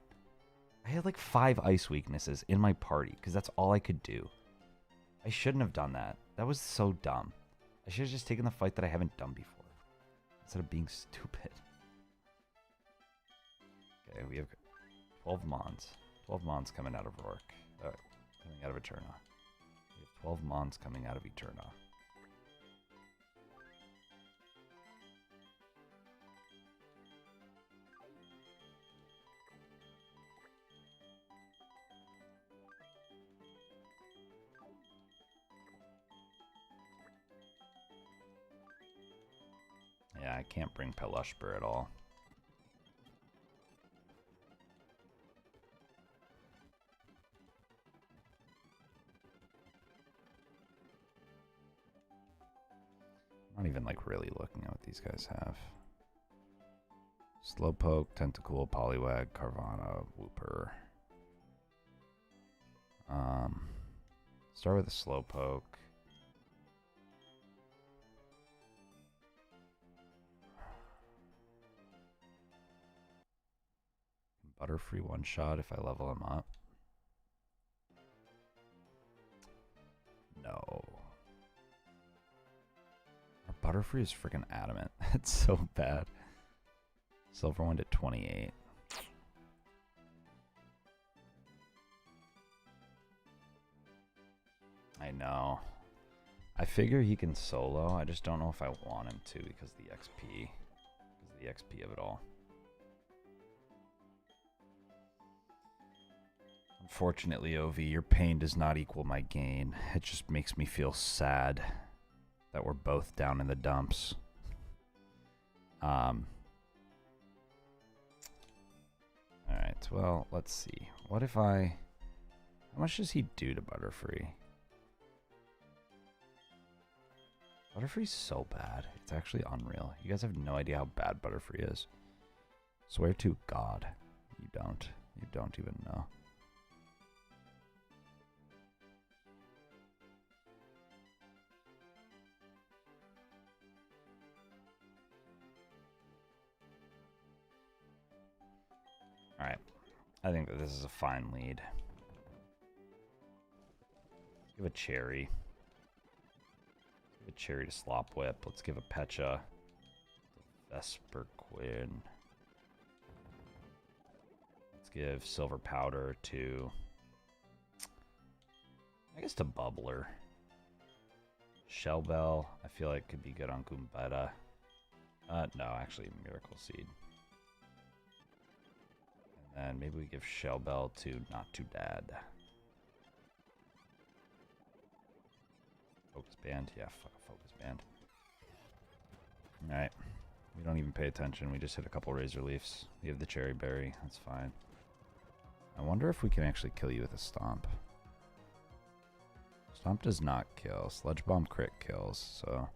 I had like 5 ice weaknesses in my party because that's all I could do. I shouldn't have done that. That was so dumb. I should have just taken the fight that I haven't done before instead of being stupid. Okay, we have 12 Mons. 12 Mons coming out of Rourke. Coming out of Eterna. We have 12 Mons coming out of Eterna. Yeah, I can't bring Pelushber at all. Not even like really looking at what these guys have. Slowpoke, Tentacool, Poliwag, Carvana, Wooper. Start with a Slowpoke. Butterfree one shot if I level him up. No. Our Butterfree is freaking adamant. It's so bad. Silverwind at 28. I know. I figure he can solo. I just don't know if I want him to because of the XP. Because of the XP of it all. Unfortunately, OV, your pain does not equal my gain. It just makes me feel sad that we're both down in the dumps. Alright, well, let's see. What if I... How much does he do to Butterfree? Butterfree's so bad. It's actually unreal. You guys have no idea how bad Butterfree is. Swear to God, you don't. You don't even know. Alright. I think that this is a fine lead. Let's give a cherry. Give a cherry to Slop Whip. Let's give a Pecha to Vesper Quinn. Let's give Silver Powder to... I guess to Bubbler. Shellbell, I feel like could be good on Goombetta. No, actually Miracle Seed. And then maybe we give Shellbell to Not Too Dad. Focus Band? Yeah, fuck a Focus Band. Alright. We don't even pay attention. We just hit a couple Razor Leafs. We have the Cherry Berry. That's fine. I wonder if we can actually kill you with a Stomp. Let's Stomp does not kill. Sludge Bomb crit kills, so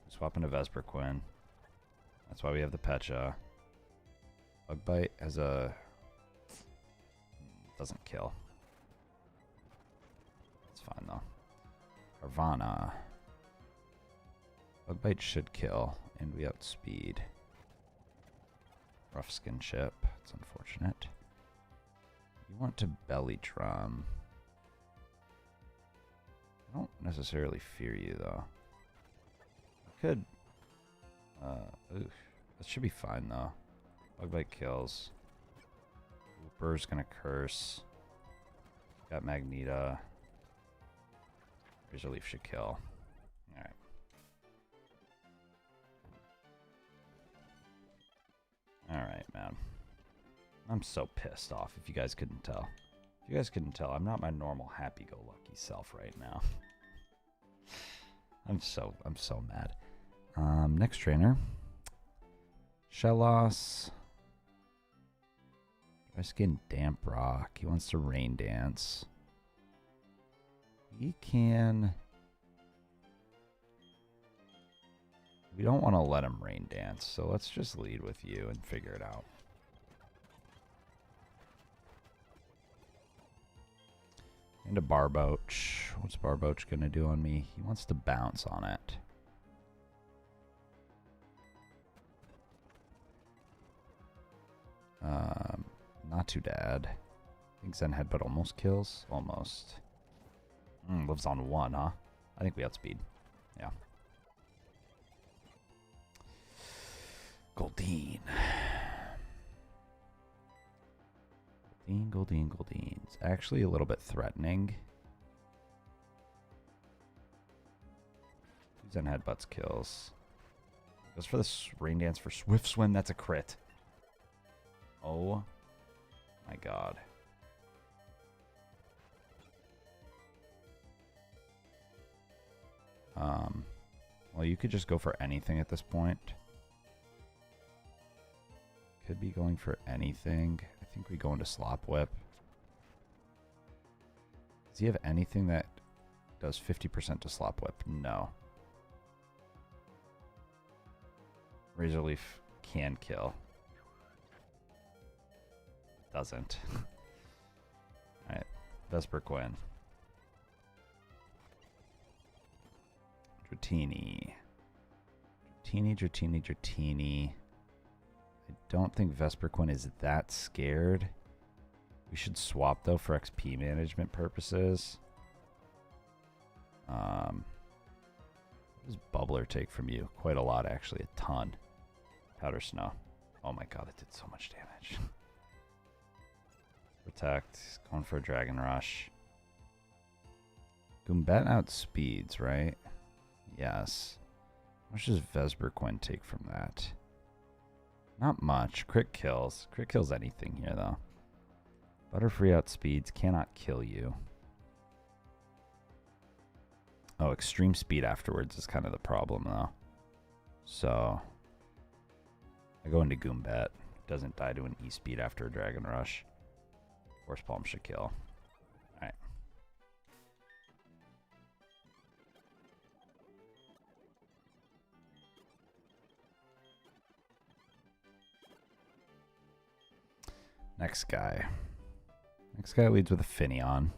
swap into Vesperquin. That's why we have the Pecha. Bug Bite has a... doesn't kill. It's fine though. Carvana. Bug Bite should kill, and we outspeed. Rough Skin Chip. It's unfortunate. You want to Belly Drum. I don't necessarily fear you though. I could. That should be fine though. Bug Bite kills. Whooper's gonna curse. Got Magneta. Razor Leaf should kill. Alright. Alright, man. I'm so pissed off if you guys couldn't tell. If you guys couldn't tell, I'm not my normal happy-go-lucky self right now. I'm so mad. Next trainer. Shellos. Dry Skin Damp Rock. He wants to Rain Dance. We can... We don't want to let him Rain Dance, so let's just lead with you and figure it out. Into Barboach. What's Barboach going to do on me? He wants to bounce on it. Not too bad. I think Zen Headbutt almost kills. Almost. Lives on 1, huh? I think we outspeed. Yeah. Goldeen. Goldeen. It's actually a little bit threatening. Zen Headbutts kills. Goes for this Rain Dance for Swift Swim. That's a crit. Oh my god. Well, you could just go for anything at this point. Could be going for anything. I think we go into Slop Whip. Does he have anything that does 50% to Slop Whip? No. Razor Leaf can kill. Doesn't. Alright. Vesperquin. Dratini. Dratini. I don't think Vesperquin is that scared. We should swap though for XP management purposes. What does Bubbler take from you? Quite a lot actually, a ton. Powder Snow. Oh my god, that did so much damage. Protect, going for a Dragon Rush. Goombet outspeeds, right? Yes. How much does Vesperquin take from that? Not much. Crit kills. Crit kills anything here, though. Butterfree outspeeds. Cannot kill you. Oh, extreme speed afterwards is kind of the problem, though. So, I go into Goombet. Doesn't die to an E-speed after a Dragon Rush. Force Palm should kill. Alright. Next guy. Next guy leads with a Finneon.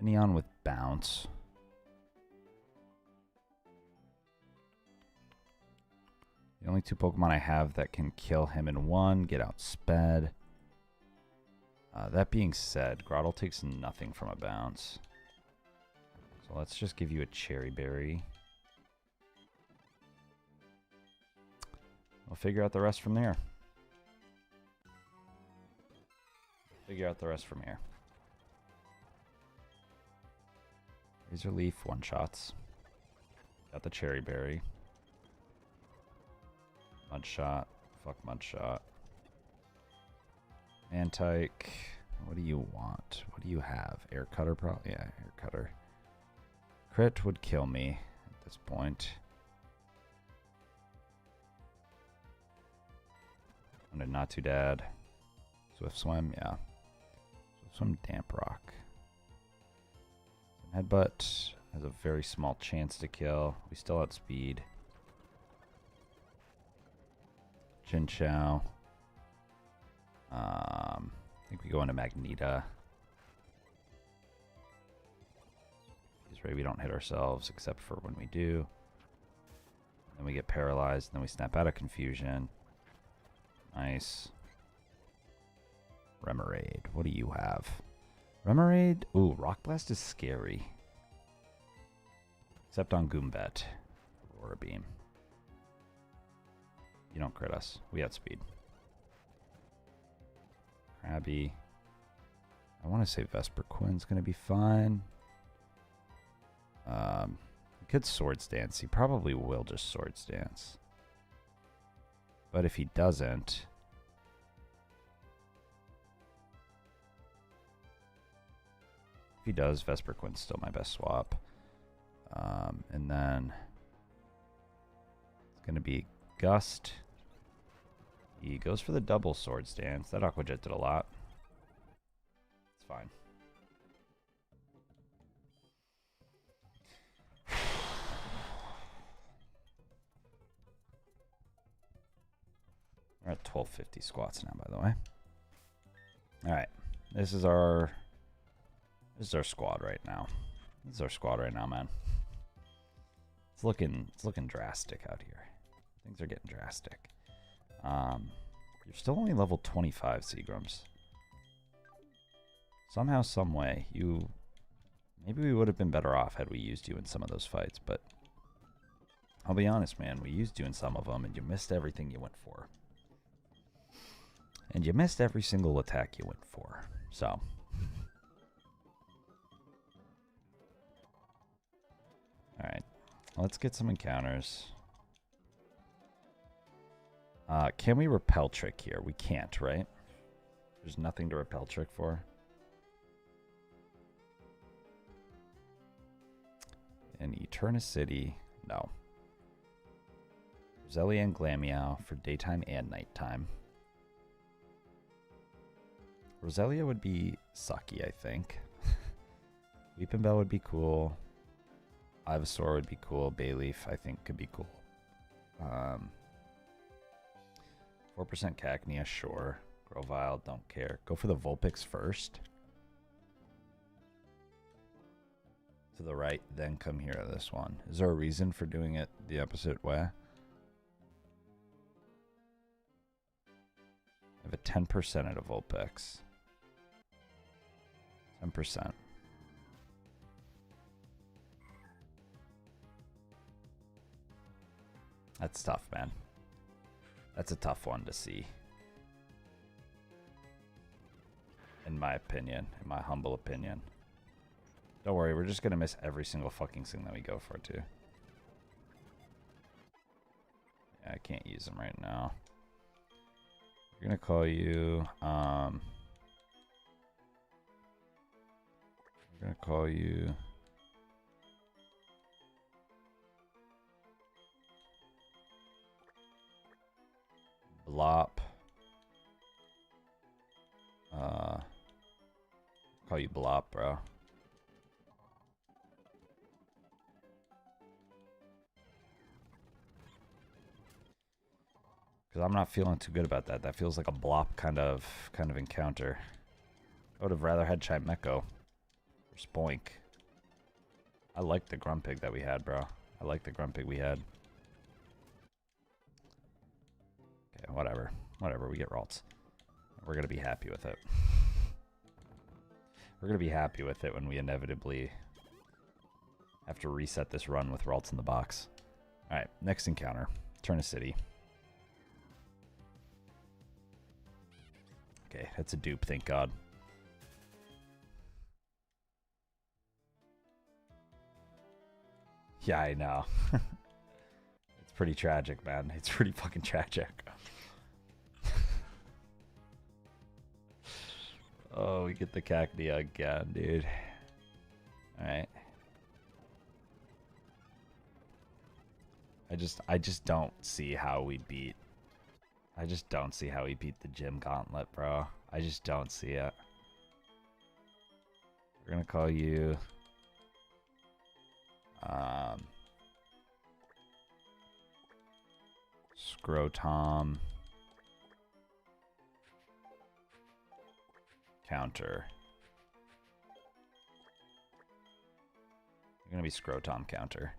Finneon with Bounce. The only two Pokemon I have that can kill him in one, get outsped. That being said, Grottle takes nothing from a Bounce. So let's just give you a Cherry Berry. We'll figure out the rest from there. Razor Leaf, one-shots. Got the Cherry Berry. Mudshot. Fuck Mudshot. Mantike. What do you want? What do you have? Air Cutter, probably? Yeah, Air Cutter. Crit would kill me at this point. And not too bad. Swift Swim, yeah. Swift Swim, Damp Rock. Headbutt has a very small chance to kill. We still outspeed. Jin Chao. I think we go into Magneta. This way we don't hit ourselves except for when we do. Then we get paralyzed, and then we snap out of confusion. Nice. Remoraid. What do you have? Remoraid? Ooh, Rock Blast is scary. Except on Goombet. Aurora Beam. You don't crit us. We outspeed. Krabby. I want to say Vesper Quinn's going to be fine. He could Swords Dance. He probably will just Swords Dance. But if he doesn't... If he does, Vesper Quinn's still my best swap. And then... It's going to be Gust. He goes for the double Swords Dance. That Aqua Jet did a lot. It's fine. We're at 1250 squats now, by the way. Alright. This is our squad right now. This is our squad right now, man. It's looking drastic out here. Things are getting drastic. You're still only level 25, Seagrams. Somehow, some way, maybe we would have been better off had we used you in some of those fights, but I'll be honest, man, we used you in some of them, and you missed everything you went for. And you missed every single attack you went for, so... Alright, let's get some encounters. Can we repel trick here? We can't, right? There's nothing to repel trick for. In Eterna City, no. Roselia and Glameow for daytime and nighttime. Roselia would be sucky, I think. Weeping Bell would be cool. Ivysaur would be cool. Bayleaf, I think, could be cool. 4% Cacnea, sure. Grovyle, don't care. Go for the Vulpix first. To the right, then come here to this one. Is there a reason for doing it the opposite way? I have a 10% at a Vulpix. 10%. That's tough, man. That's a tough one to see. In my opinion. In my humble opinion. Don't worry, we're just going to miss every single fucking thing that we go for, too. Yeah, I can't use them right now. We're going to call you... we're going to call you... Blop. Call you Blop, bro. Because I'm not feeling too good about that. That feels like a Blop kind of encounter. I would have rather had Chimecho or Spoink. I like the Grumpig that we had, bro. I like the Grumpig we had. Okay, whatever. Whatever, we get Ralts. We're going to be happy with it. We're going to be happy with it when we inevitably have to reset this run with Ralts in the box. Alright, next encounter. Eterna City. Okay, that's a dupe, thank God. Yeah, I know. It's pretty tragic, man. It's pretty fucking tragic. Oh, we get the Cacnea again, dude. Alright. I just don't see how we beat... I just don't see how we beat the Gym Gauntlet, bro. I just don't see it. We're gonna call you Scrotom. Counter. You're gonna be Scrotom counter.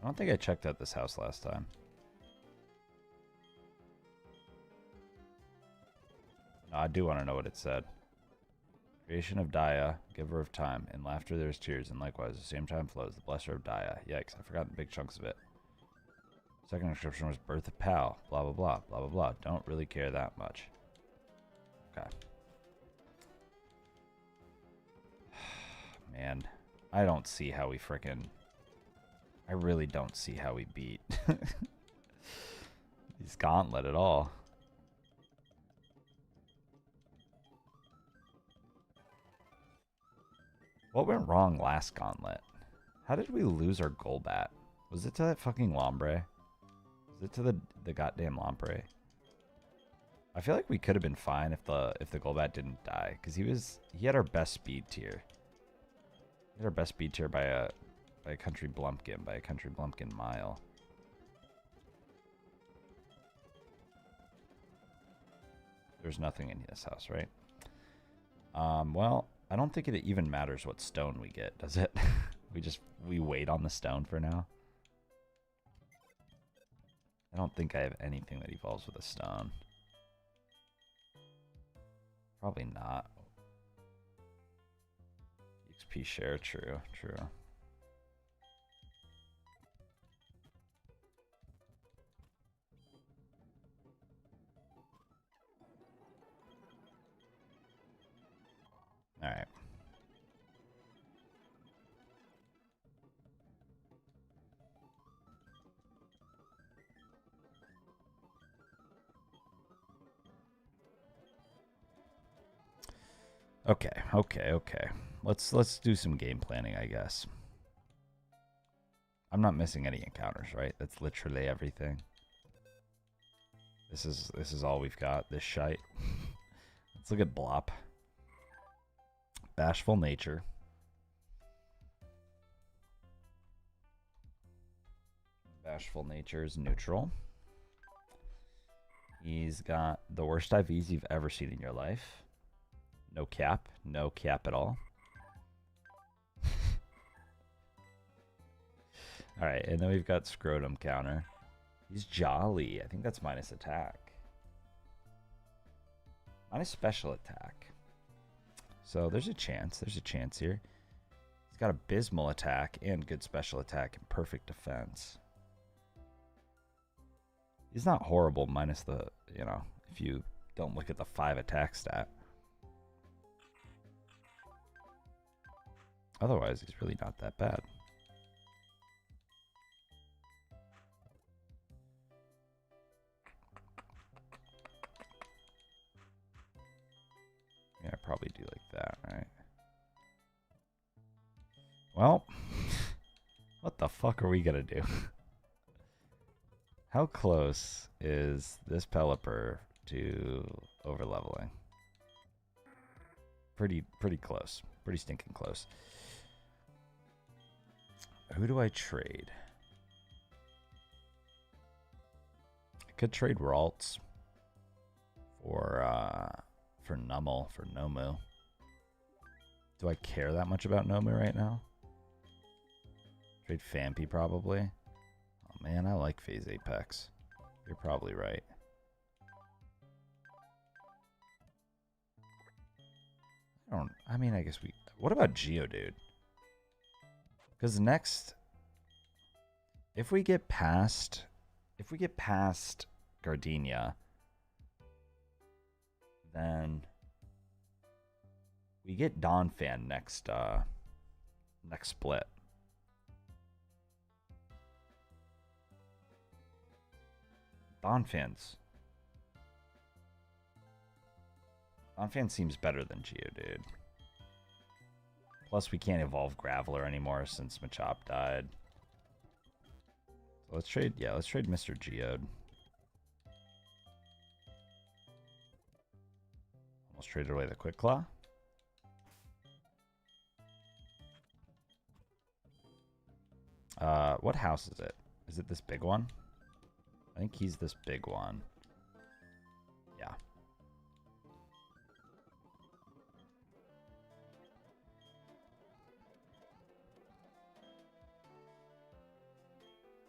I don't think I checked out this house last time. No, I do want to know what it said. Creation of Daya, giver of time. In laughter there is tears, and likewise the same time flows, the blesser of Daya. Yikes, I forgot big chunks of it. Second inscription was birth of Pal. Blah, blah, blah, blah, blah, blah. Don't really care that much. Okay. Man, I don't see how we frickin'... I really don't see how we beat these Gauntlet at all. What went wrong last Gauntlet? How did we lose our Golbat? Was it to that fucking Lombre? Was it to the goddamn Lombre? I feel like we could have been fine if the Golbat didn't die, because he had our best speed tier. He had our best speed tier by a country blumpkin, by a country blumpkin mile. There's nothing in this house, right? Well, I don't think it even matters what stone we get, does it? we wait on the stone for now. I don't think I have anything that evolves with a stone. Probably not. XP share, true. All right. Okay. Let's do some game planning, I guess. I'm not missing any encounters, right? That's literally everything. This is all we've got. This shite. Let's look at Blop. Bashful nature. Bashful nature is neutral. He's got the worst IVs you've ever seen in your life. No cap. No cap at all. Alright, and then we've got Scrotum counter. He's jolly. I think that's minus attack. Minus special attack. So there's a chance. There's a chance here. He's got abysmal attack and good special attack and perfect defense. He's not horrible minus the, you know, if you don't look at the 5 attack stat. Otherwise, he's really not that bad. Yeah, I probably do like that, right? Well, what the fuck are we gonna do? How close is this Pelipper to overleveling? Pretty close. Pretty stinking close. Who do I trade? I could trade Ralts for Nummel, for Nomu. Do I care that much about Nomu right now? Trade Fampi probably. Oh man, I like Phase Apex. You're probably right. I guess we... What about Geodude? Because next... If we get past Gardenia, then we get Donphan next split. Donphan seems better than Geodude. Plus, we can't evolve Graveler anymore since Machop died. So let's trade, Mr. Geode. Almost traded away the Quick Claw. What house is it? Is it this big one? I think he's this big one. Yeah.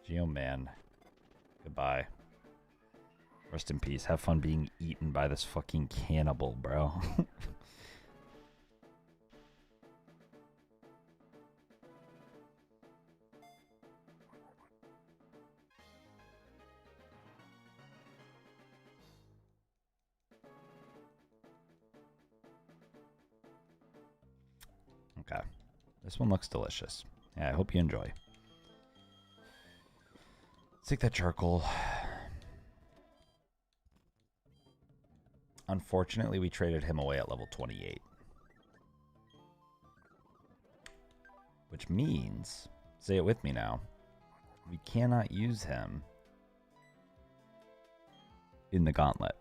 Geo man. Goodbye. Rest in peace. Have fun being eaten by this fucking cannibal, bro. Okay. This one looks delicious. Yeah, I hope you enjoy. Let's take that charcoal. Unfortunately, we traded him away at level 28. Which means, say it with me now, we cannot use him in the gauntlet.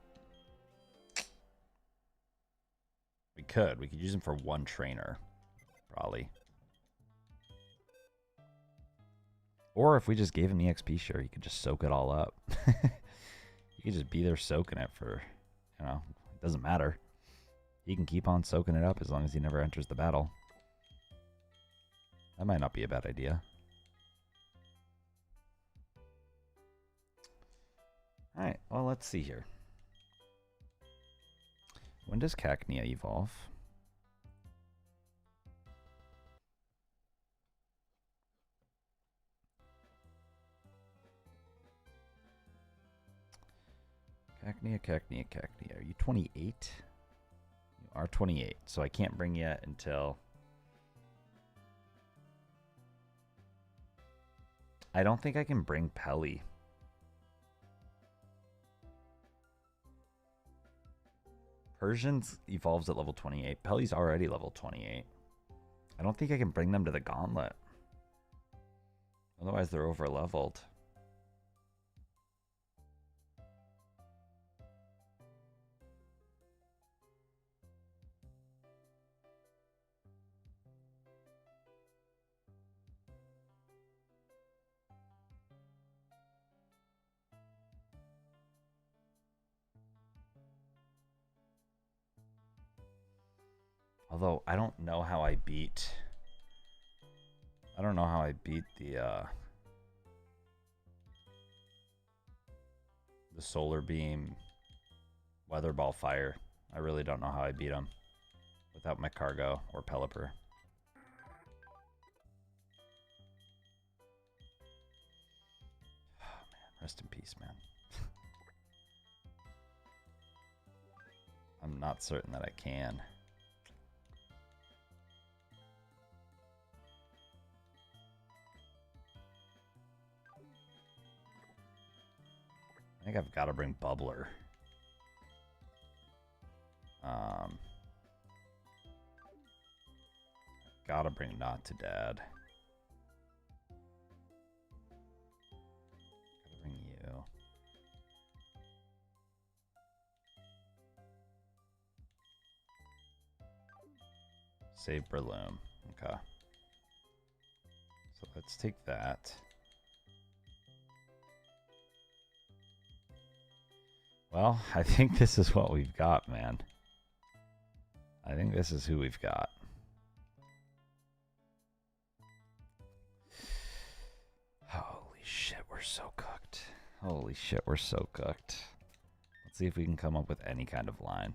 We could use him for one trainer, probably. Or if we just gave him the XP share, he could just soak it all up. He could just be there soaking it for, you know, it doesn't matter. He can keep on soaking it up as long as he never enters the battle. That might not be a bad idea. Alright, well, let's see here. When does Cacnea evolve? Cacnea. Are you 28? You are 28, so I can't bring you until... I don't think I can bring Pelly. Persians evolves at level 28. Pelly's already level 28. I don't think I can bring them to the gauntlet. Otherwise, they're over leveled. Although I don't know how I beat. I don't know how I beat the solar beam, weather ball fire. I really don't know how I beat him without my cargo or Pelipper. Oh man, rest in peace, man. I'm not certain that I can. I think I've got to bring Bubbler. I've got to bring Not to Dad. Got to bring you. Save Breloom. Okay. So let's take that. Well, I think this is what we've got, man. I think this is who we've got. Holy shit, we're so cooked. Holy shit, we're so cooked. Let's see if we can come up with any kind of line.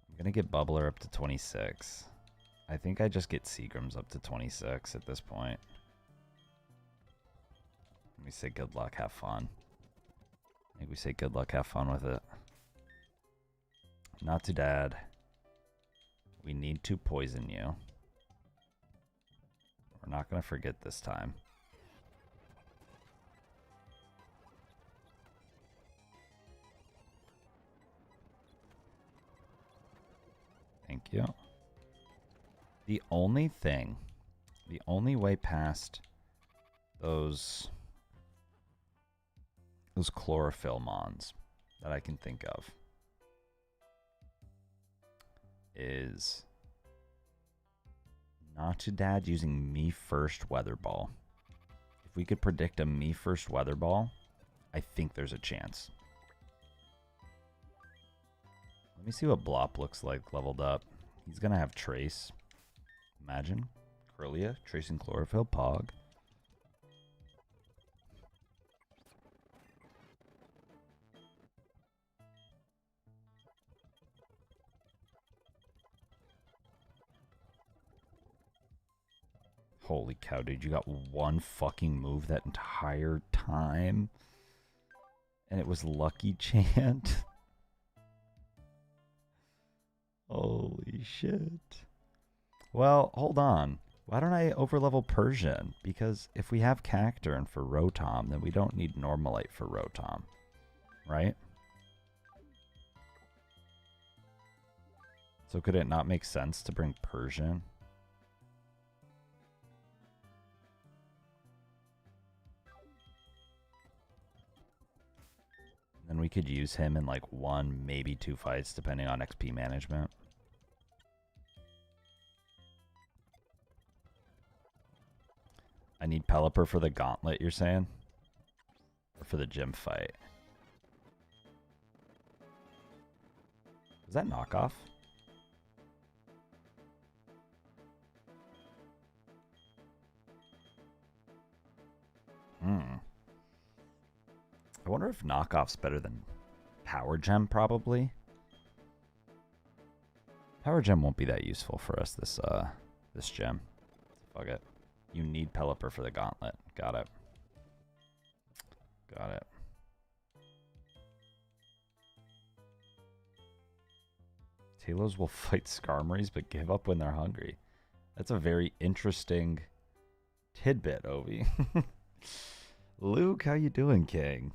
I'm going to get Bubbler up to 26. I think I just get Seagrams up to 26 at this point. Let me say good luck, have fun. I think we say good luck, have fun with it. Not to Dad. We need to poison you. We're not going to forget this time. Thank you. The only thing, the only way past those chlorophyll mons that I can think of is not to dad using me first weather ball. If we could predict a me first weather ball, I think there's a chance. Let me see what Blop looks like leveled up. He's gonna have Trace. Imagine. Corellia, Tracing Chlorophyll, Pog. Holy cow, dude. You got one fucking move that entire time. And it was Lucky Chant. Holy shit. Well, hold on. Why don't I overlevel Persian? Because if we have Cacturn for Rotom, then we don't need Normalite for Rotom. Right? So could it not make sense to bring Persian? Then we could use him in like 1, maybe 2 fights, depending on XP management. I need Pelipper for the gauntlet, you're saying? Or for the gym fight? Is that knockoff? I wonder if knockoff's better than Power Gem, probably. Power Gem won't be that useful for us this gem. Fuck it. You need Pelipper for the gauntlet. Got it. Got it. Talos will fight Skarmories but give up when they're hungry. That's a very interesting tidbit, Ovi. Luke, how you doing, King?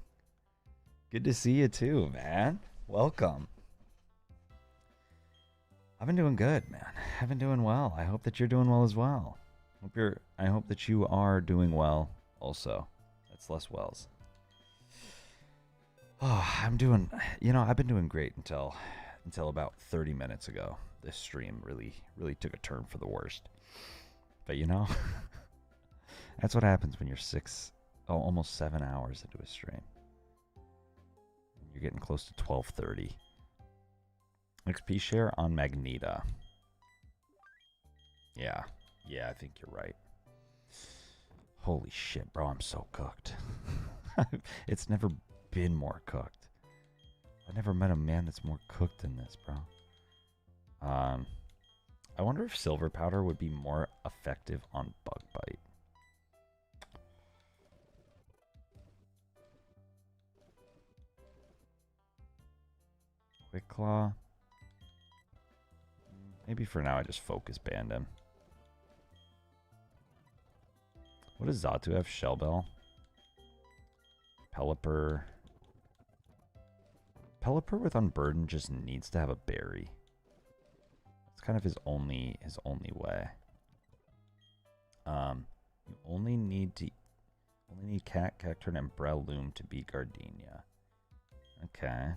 Good to see you too, man. Welcome. I've been doing good, man. I've been doing well. I hope that you're doing well as well. I hope that you are doing well also. That's less wells. Oh, I've been doing great until about 30 minutes ago. This stream really took a turn for the worst. But that's what happens when you're almost 7 hours into a stream. You're getting close to 12:30. XP share on Magneta. Yeah, I think you're right. Holy shit, bro, I'm so cooked. It's never been more cooked. I never met a man that's more cooked than this, bro. I wonder if Silver Powder would be more effective on Bug Bite. Quick Claw. Maybe for now I just focus band him. What does Xatu have? Shell Bell? Pelipper. Pelipper with Unburden just needs to have a berry. It's kind of his only way. You only need Cacturn and Breloom to beat Gardenia. Okay.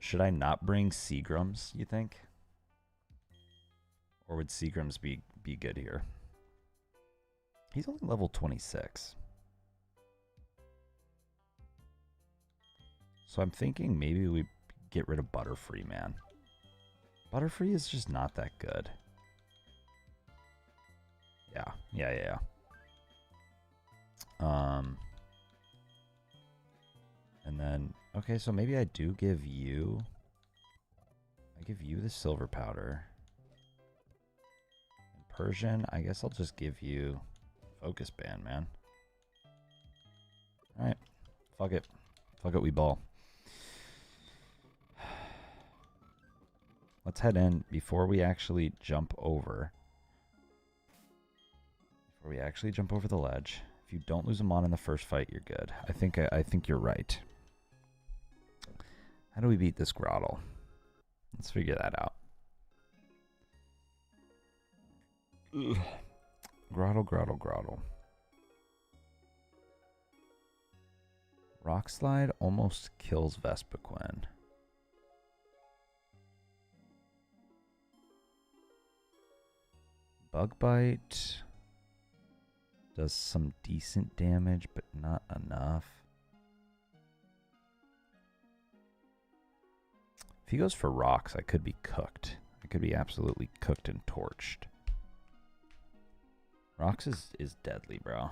Should I not bring Seagrams, you think? Or would Seagrams be good here? He's only level 26. So I'm thinking maybe we get rid of Butterfree, man. Butterfree is just not that good. Yeah. And then, okay, so maybe I do give you... I give you the Silver Powder. And Persian, I guess I'll just give you Focus Band, man. Alright. Fuck it. Fuck it, we ball. Let's head in before we actually jump over. Before we actually jump over the ledge. If you don't lose a mon in the first fight, you're good. I think you're right. How do we beat this Grottle? Let's figure that out. Ugh. Grottle. Rock Slide almost kills Vespiquen. Bug Bite does some decent damage, but not enough. If he goes for rocks, I could be cooked. I could be absolutely cooked and torched. Rocks is deadly, bro.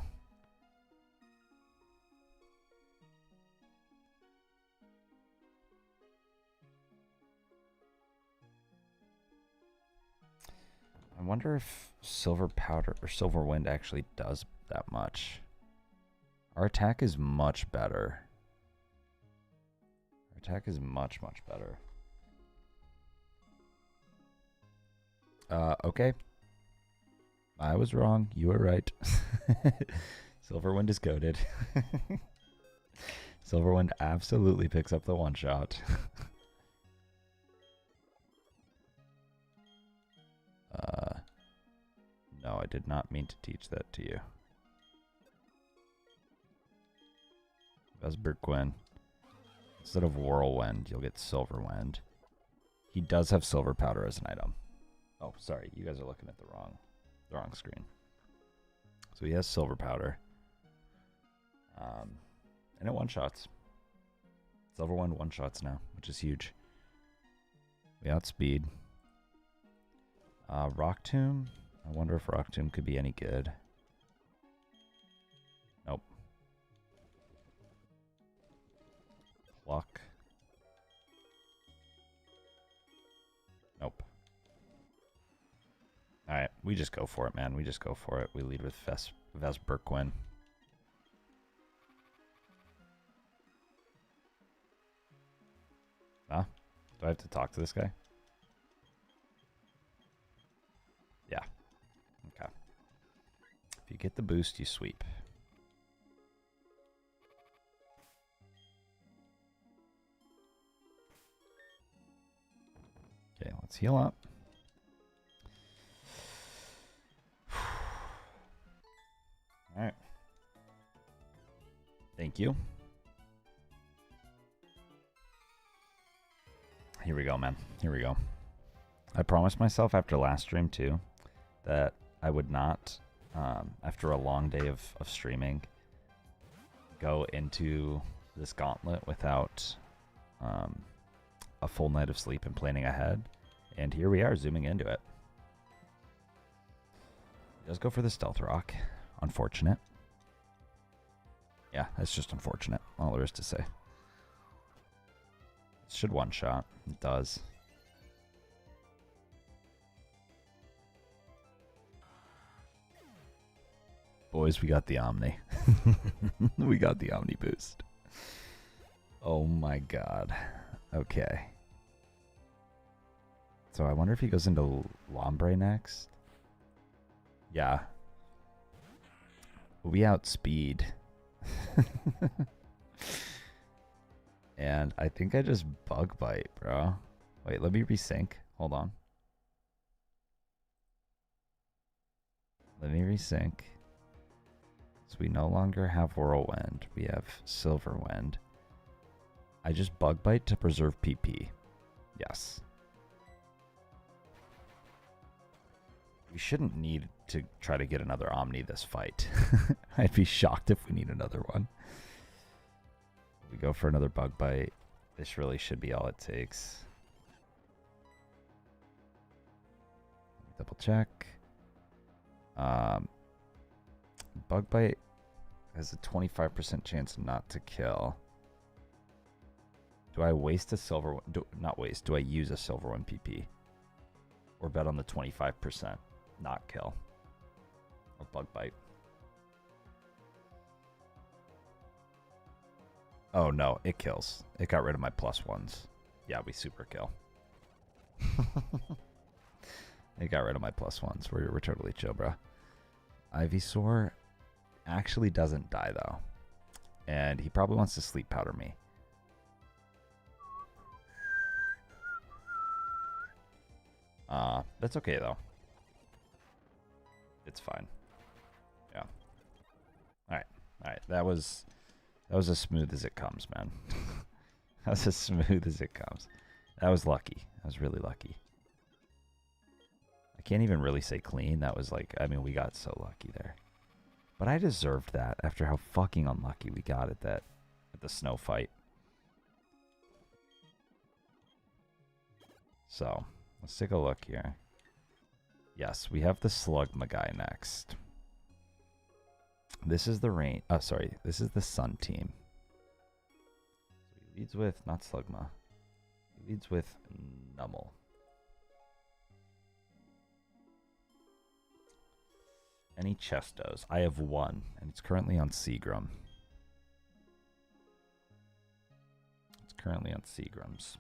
I wonder if Silver Powder or Silver Wind actually does that much. Our attack is much better. Our attack is much, much better. Okay. I was wrong. You were right. Silver Wind is goated. Silver Wind absolutely picks up the one shot. No, I did not mean to teach that to you. Vesper Quinn. Instead of Whirlwind, you'll get Silver Wind. He does have Silver Powder as an item. Oh, sorry. You guys are looking at the wrong screen. So he has Silver Powder. And it one-shots. Silver Wind one-shots now, which is huge. We outspeed. Rock Tomb. I wonder if Rock Tomb could be any good. Nope. Pluck. Nope. Alright, we just go for it, man. We just go for it. We lead with Vesper Quinn. Huh? Do I have to talk to this guy? Yeah. Okay. If you get the boost, you sweep. Okay, let's heal up. Alright. Thank you. Here we go, man. Here we go. I promised myself after last stream, too, that I would not, after a long day of streaming, go into this gauntlet without a full night of sleep and planning ahead. And here we are, zooming into it. He does go for the Stealth Rock. Unfortunate. Yeah, that's just unfortunate. All there is to say. It should one-shot. It does. Boys, we got the Omni. We got the Omni boost. Oh my god. Okay. So I wonder if he goes into Lombre next. Yeah. We outspeed. And I think I just Bug Bite, bro. Wait, let me resync. Hold on. Let me resync. So we no longer have Whirlwind. We have Silver Wind. I just Bug Bite to preserve PP. Yes. We shouldn't need to try to get another Omni this fight. I'd be shocked if we need another one. We go for another Bug Bite. This really should be all it takes. Double check. Bug Bite has a 25% chance not to kill. Do I waste a silver one? Not waste. Do I use a silver one PP? Or bet on the 25% not kill? Or Bug Bite? Oh no, it kills. It got rid of my +1s. Yeah, we super kill. It got rid of my +1s. We're totally chill, bro. Ivysaur actually doesn't die though. And he probably wants to sleep powder me. That's okay though. It's fine. Yeah. Alright. Alright. That was as smooth as it comes, man. That was as smooth as it comes. That was lucky. I was really lucky. I can't even really say clean. That was like, I mean, we got so lucky there. But I deserved that after how fucking unlucky we got at the snow fight. So, let's take a look here. Yes, we have the Slugma guy next. This is the rain. Oh, sorry. This is the Sun team. So he leads with, not Slugma. He leads with Nummel. Any Chestos? I have one, and it's currently on Seagram. It's currently on Seagrams.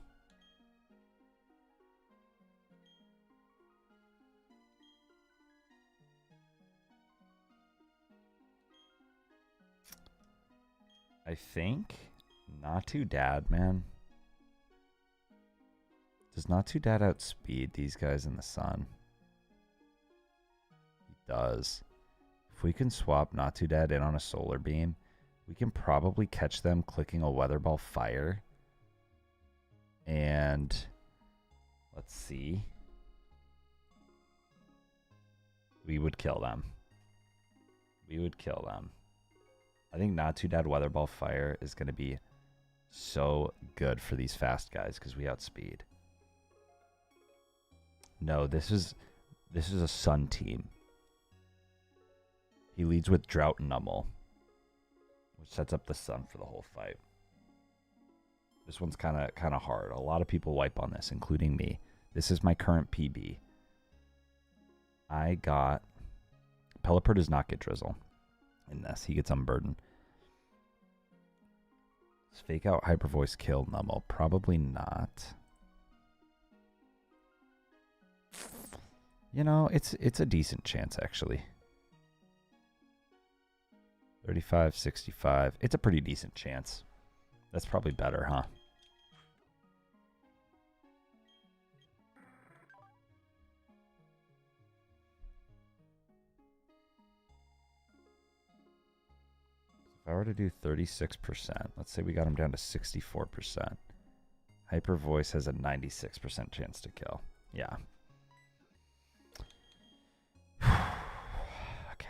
I think Not Too Dad, man. Does Not Too Dad outspeed these guys in the sun? He does. If we can swap Not Too Dad in on a solar beam, we can probably catch them clicking a weather ball fire. And let's see. We would kill them. We would kill them. I think Not Too Dad weather ball fire is going to be so good for these fast guys because we outspeed. No, this is a Sun team. He leads with Drought and Nummel, which sets up the Sun for the whole fight. This one's kind of hard. A lot of people wipe on this, including me. This is my current PB. I got... Pelipper does not get Drizzle in this. He gets Unburden. Does Fake Out Hyper Voice kill Nummel? Probably not. You know, it's a decent chance, actually. 35, 65. It's a pretty decent chance. That's probably better, huh? If I were to do 36%, let's say we got him down to 64%. Hyper Voice has a 96% chance to kill. Yeah. Okay.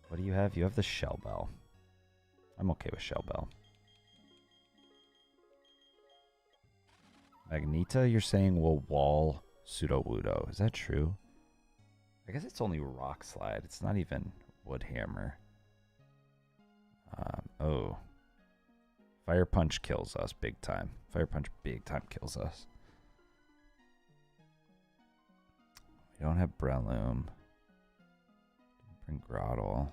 What do you have? You have the Shell Bell. I'm okay with Shell Bell. Magneta, you're saying will wall Sudowoodo. Is that true? I guess it's only Rock Slide. It's not even Wood Hammer. Oh. Fire Punch kills us big time. Fire Punch big time kills us. We don't have Breloom. Bring Groddle.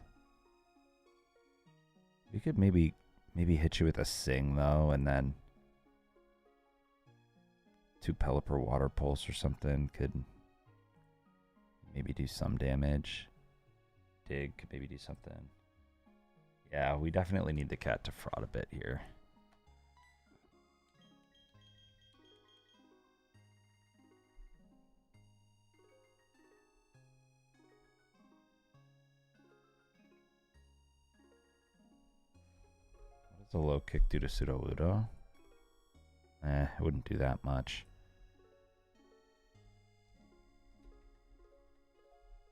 We could maybe hit you with a Sing though, and then 2 Pelipper Water Pulse or something could maybe do some damage. Dig could maybe do something. Yeah, we definitely need the cat to fraud a bit here. What does a low kick do to Sudowoodo? It wouldn't do that much.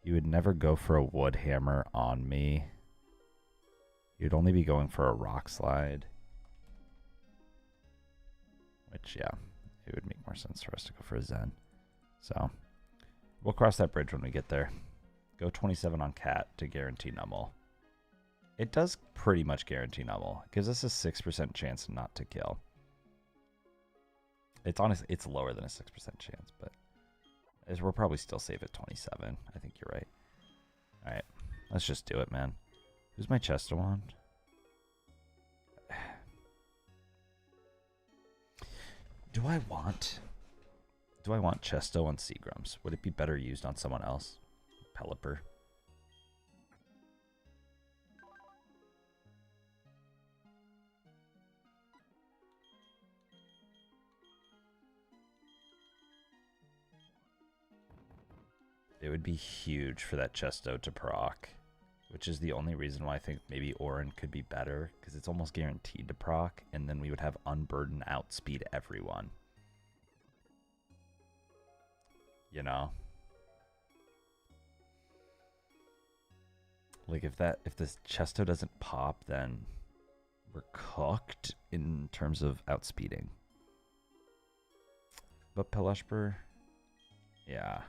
You would never go for a Wood Hammer on me. You'd only be going for a Rock Slide. Which, yeah, it would make more sense for us to go for a Zen. So, we'll cross that bridge when we get there. Go 27 on Cat to guarantee Nummel. It does pretty much guarantee Nummel. It gives us a 6% chance not to kill. It's honestly, it's lower than a 6% chance, but we're probably still safe at 27. I think you're right. All right, let's just do it, man. Who's my Chesto wand? Do I want Chesto on Seagrams? Would it be better used on someone else? Pelipper. It would be huge for that Chesto to proc, which is the only reason why I think maybe Orin could be better, because it's almost guaranteed to proc, and then we would have Unburden outspeed everyone. You know? Like if this Chesto doesn't pop, then we're cooked in terms of outspeeding. But Pelushper, yeah.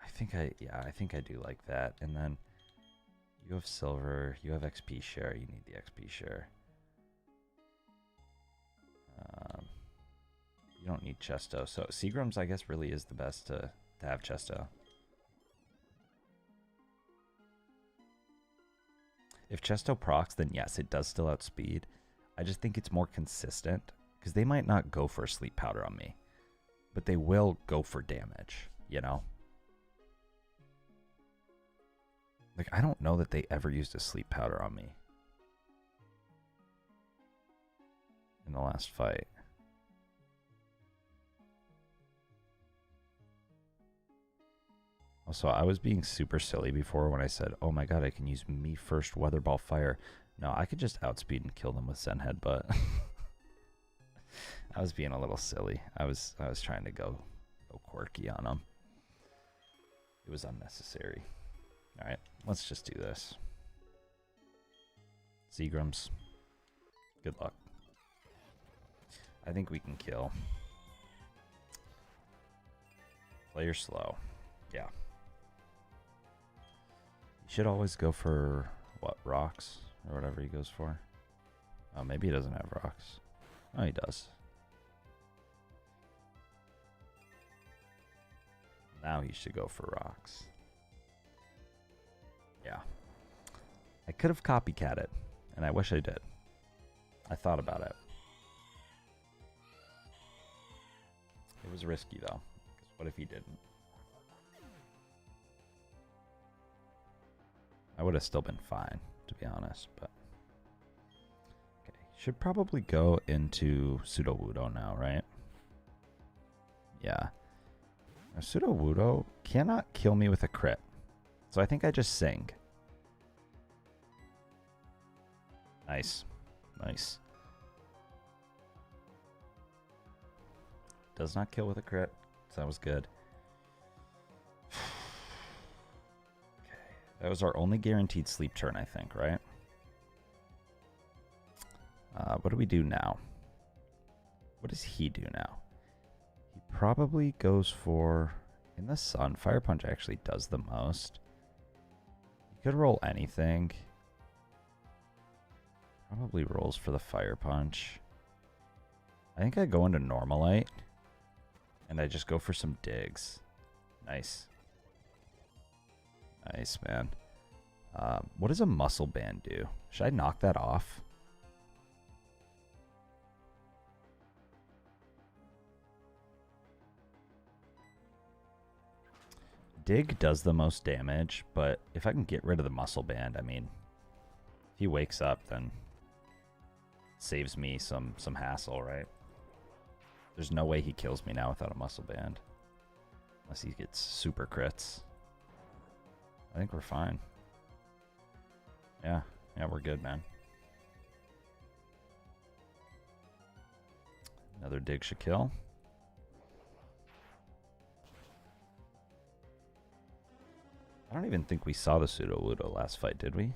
I think I do like that. And then you have silver, you have XP share, you need the XP share. You don't need Chesto. So Seagram's, I guess, really is the best to have Chesto. If Chesto procs, then yes, it does still outspeed. I just think it's more consistent because they might not go for a sleep powder on me, but they will go for damage, you know? Like, I don't know that they ever used a sleep powder on me in the last fight. Also, I was being super silly before when I said, oh my god, I can use me first Weather Ball Fire. No, I could just outspeed and kill them with Zen Headbutt. I was being a little silly. I was trying to go quirky on them. It was unnecessary. Alright, let's just do this. Seagrams, good luck. I think we can kill. Player slow. Yeah. You should always go for, what, rocks? Or whatever he goes for. Oh, maybe he doesn't have rocks. Oh, he does. Now he should go for rocks. Yeah. I could have copycatted, and I wish I did. I thought about it. It was risky, though. 'Cause what if he didn't? I would have still been fine, to be honest, but... Okay, should probably go into Pseudo-Wudo now, right? Yeah. Now, Pseudo-Wudo cannot kill me with a crit, so I think I just sing. Nice. Nice. Does not kill with a crit, so that was good. That was our only guaranteed sleep turn, I think, right? What do we do now? What does he do now? He probably goes for... In the sun, Fire Punch actually does the most. He could roll anything. Probably rolls for the Fire Punch. I think I go into Normalite. And I just go for some digs. Nice. Nice, man. What does a muscle band do? Should I knock that off? Dig does the most damage, but if I can get rid of the muscle band, I mean, if he wakes up, then it saves me some hassle, right? There's no way he kills me now without a muscle band. Unless he gets super crits. I think we're fine. Yeah, we're good, man. Another dig should kill. I don't even think we saw the Pseudo-Wudo last fight, did we?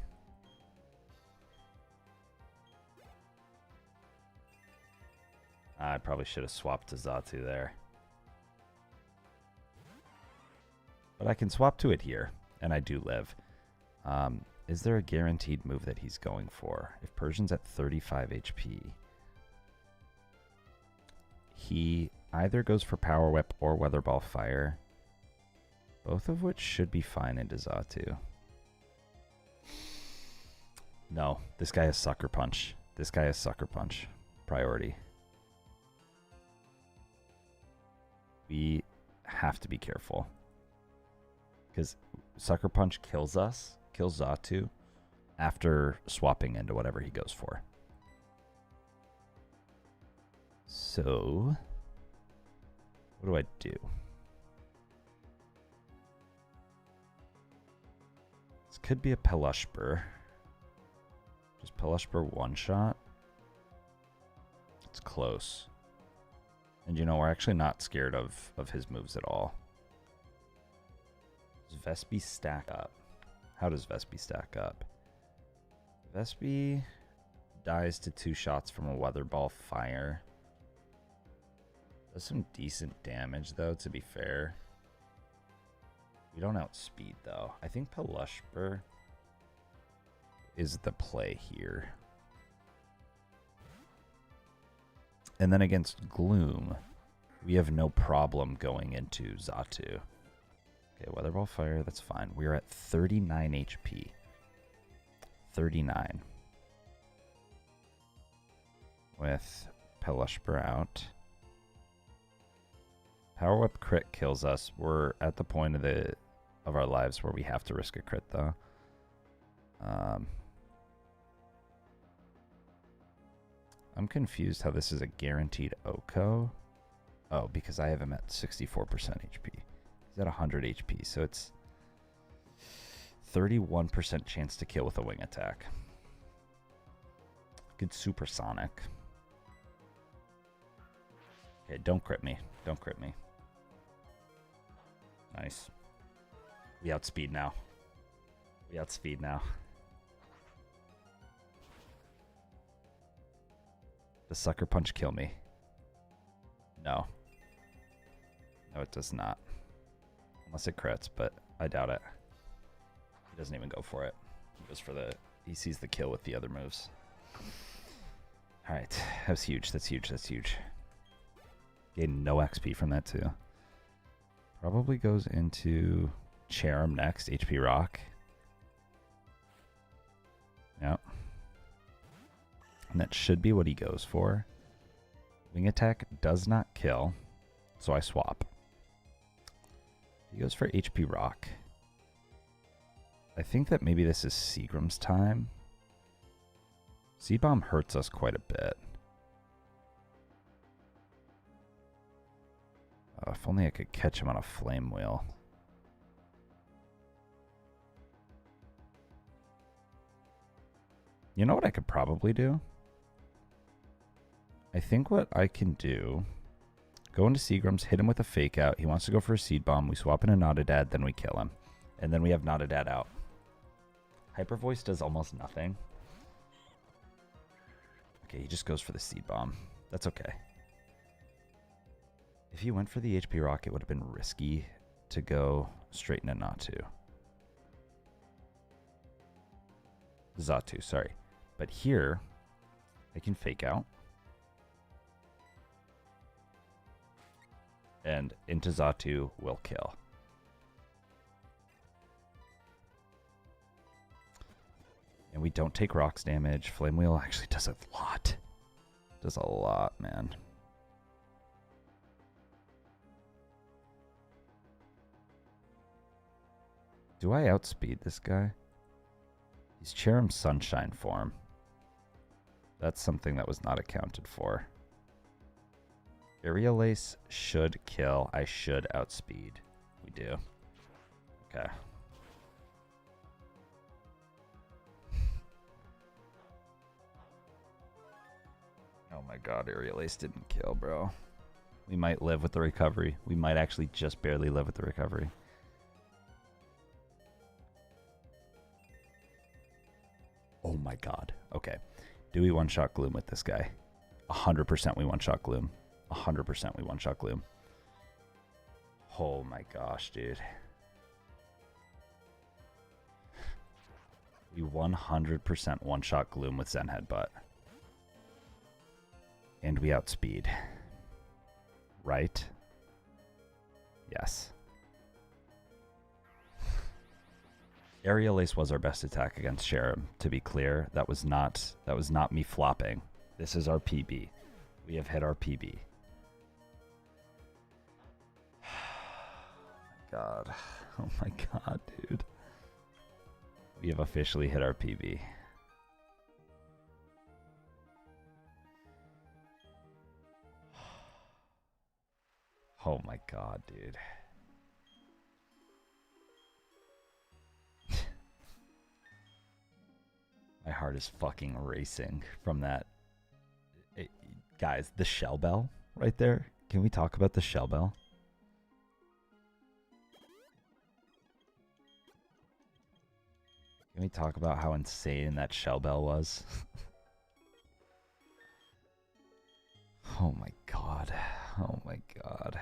I probably should have swapped to Xatu there. But I can swap to it here, and I do live. Is there a guaranteed move that he's going for? If Persian's at 35 HP, he either goes for Power Whip or Weather Ball Fire. Both of which should be fine into Xatu. No, this guy has Sucker Punch. This guy has Sucker Punch. Priority. We have to be careful. Because Sucker Punch kills us, kills Xatu, after swapping into whatever he goes for. So, what do I do? This could be a Pelushper. Just Pelushper one shot. It's close. And you know, we're actually not scared of his moves at all. Does Vespi stack up? How does Vespi stack up? Vespi dies to 2 shots from a weather ball fire. Does some decent damage though, to be fair. We don't outspeed though. I think Pelushper is the play here. And then against Gloom, we have no problem going into Xatu. Okay, Weather Ball Fire, that's fine. We're at 39 HP. 39. With Pelushper out. Power Whip crit kills us. We're at the point of our lives where we have to risk a crit though. I'm confused how this is a guaranteed OHKO. Oh, because I have him at 64% HP. He's at 100 HP, so it's 31% chance to kill with a wing attack. Good supersonic. Okay, don't crit me. Don't crit me. Nice. We outspeed now. We outspeed now. Does Sucker Punch kill me? No. No, it does not. Unless it crits, but I doubt it. He doesn't even go for it. He goes for the... He sees the kill with the other moves. Alright. That's huge. That's huge. That's huge. Gain no XP from that too. Probably goes into Cherrim next. HP Rock. Yep. And that should be what he goes for. Wing attack does not kill, so I swap. He goes for HP Rock. I think that maybe this is Seagram's time. Seed Bomb hurts us quite a bit. If only I could catch him on a Flame Wheel. You know what I could probably do? I think what I can do... Go into Seagram's, hit him with a Fake Out. He wants to go for a Seed Bomb. We swap in a Nottadad, then we kill him. And then we have Nottadad out. Hyper Voice does almost nothing. Okay, he just goes for the Seed Bomb. That's okay. If he went for the HP Rock, it would have been risky to go straight into Natu. Xatu, sorry. But here, I can Fake Out. And into Xatu will kill. And we don't take rocks damage. Flame Wheel actually does a lot. Does a lot, man. Do I outspeed this guy? He's Cherrim Sunshine form. That's something that was not accounted for. Aerial Ace should kill. I should outspeed. We do. Okay. Oh my god, Aerial Ace didn't kill, bro. We might live with the recovery. We might actually just barely live with the recovery. Oh my god. Okay. Do we one-shot Gloom with this guy? 100% we one-shot Gloom. 100% we one-shot Gloom. Oh my gosh, dude. We 100% one-shot Gloom with Zen Headbutt. And we outspeed. Right? Yes. Aerial Ace was our best attack against Cherrim, to be clear. That was not me flopping. This is our PB. We have hit our PB. God. Oh my god, dude. We have officially hit our PB. Oh my god, dude. My heart is fucking racing from that. Guys, the Shell Bell right there. Can we talk about the Shell Bell? Can we talk about how insane that shell bell was? Oh my god. Oh my god.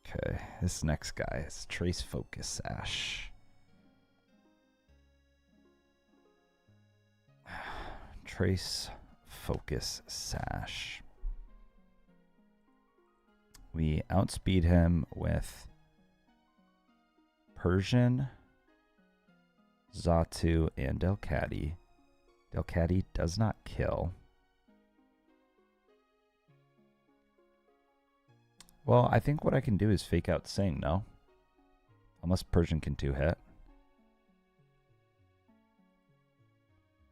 Okay, this next guy is Trace Focus Sash. Trace Focus Sash. We outspeed him with Persian, Xatu, and Delcatty. Delcatty does not kill. Well, I think what I can do is fake out Sing, no? Unless Persian can 2-hit.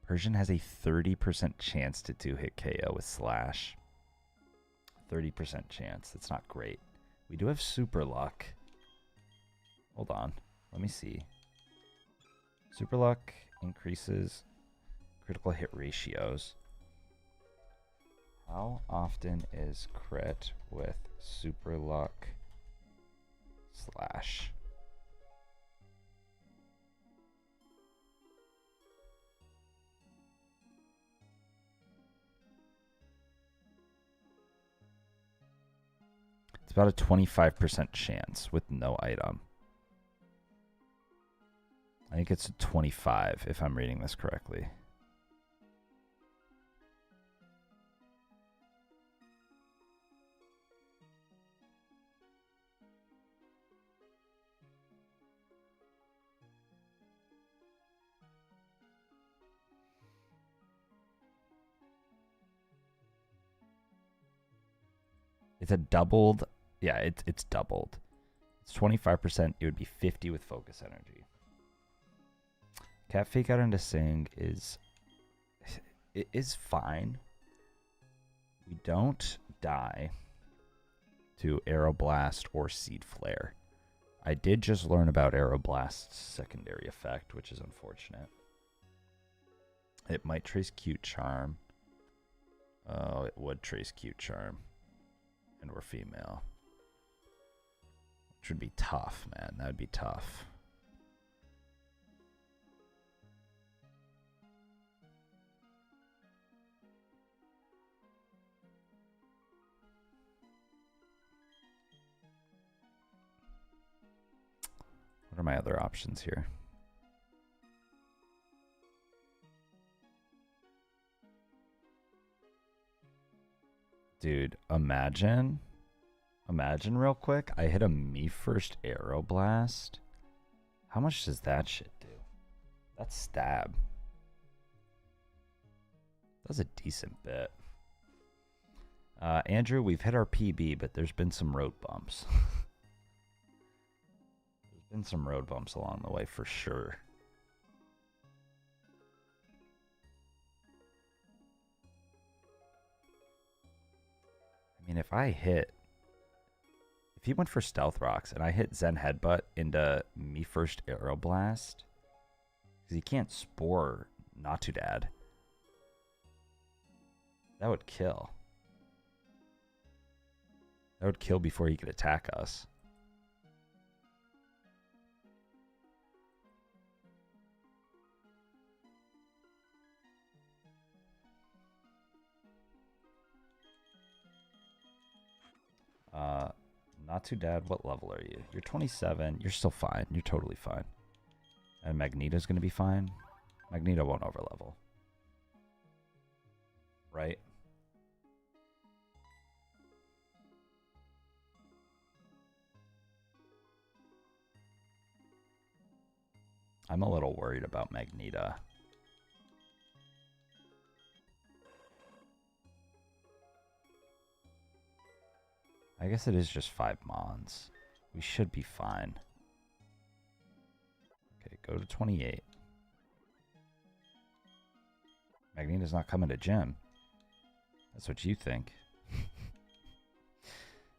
Persian has a 30% chance to 2-hit KO with Slash. 30% chance. That's not great. We do have Super Luck. Hold on. Let me see. Super Luck increases critical hit ratios. How often is crit with Super Luck Slash? It's about a 25% chance with no item. I think it's a 25 if I'm reading this correctly. It's a doubled. Yeah, it's doubled. It's 25%. It would be 50 with focus energy. Cat fake out into Sing is fine. We don't die to Aeroblast or Seed Flare. I did just learn about Aeroblast's secondary effect, which is unfortunate. It might trace Cute Charm. Oh, it would trace Cute Charm. And we're female. Which would be tough, man. That would be tough. What are my other options here? Dude, imagine real quick, I hit a Me First Aeroblast. How much does that shit do? That's stab. That's a decent bit. Andrew, we've hit our PB, but there's been some road bumps. There's been some road bumps along the way for sure. I mean, if he went for Stealth Rocks and I hit Zen Headbutt into Me First Aeroblast, because he can't Spore Not Too Dad, that would kill. That would kill before he could attack us. Not Too Dad, what level are you? You're 27. You're still fine. You're totally fine. And Magneto's going to be fine. Magneto won't overlevel. Right? I'm a little worried about Magneto. I guess it is just 5 Mons. We should be fine. Okay, go to 28. Magneto's not coming to gym. That's what you think.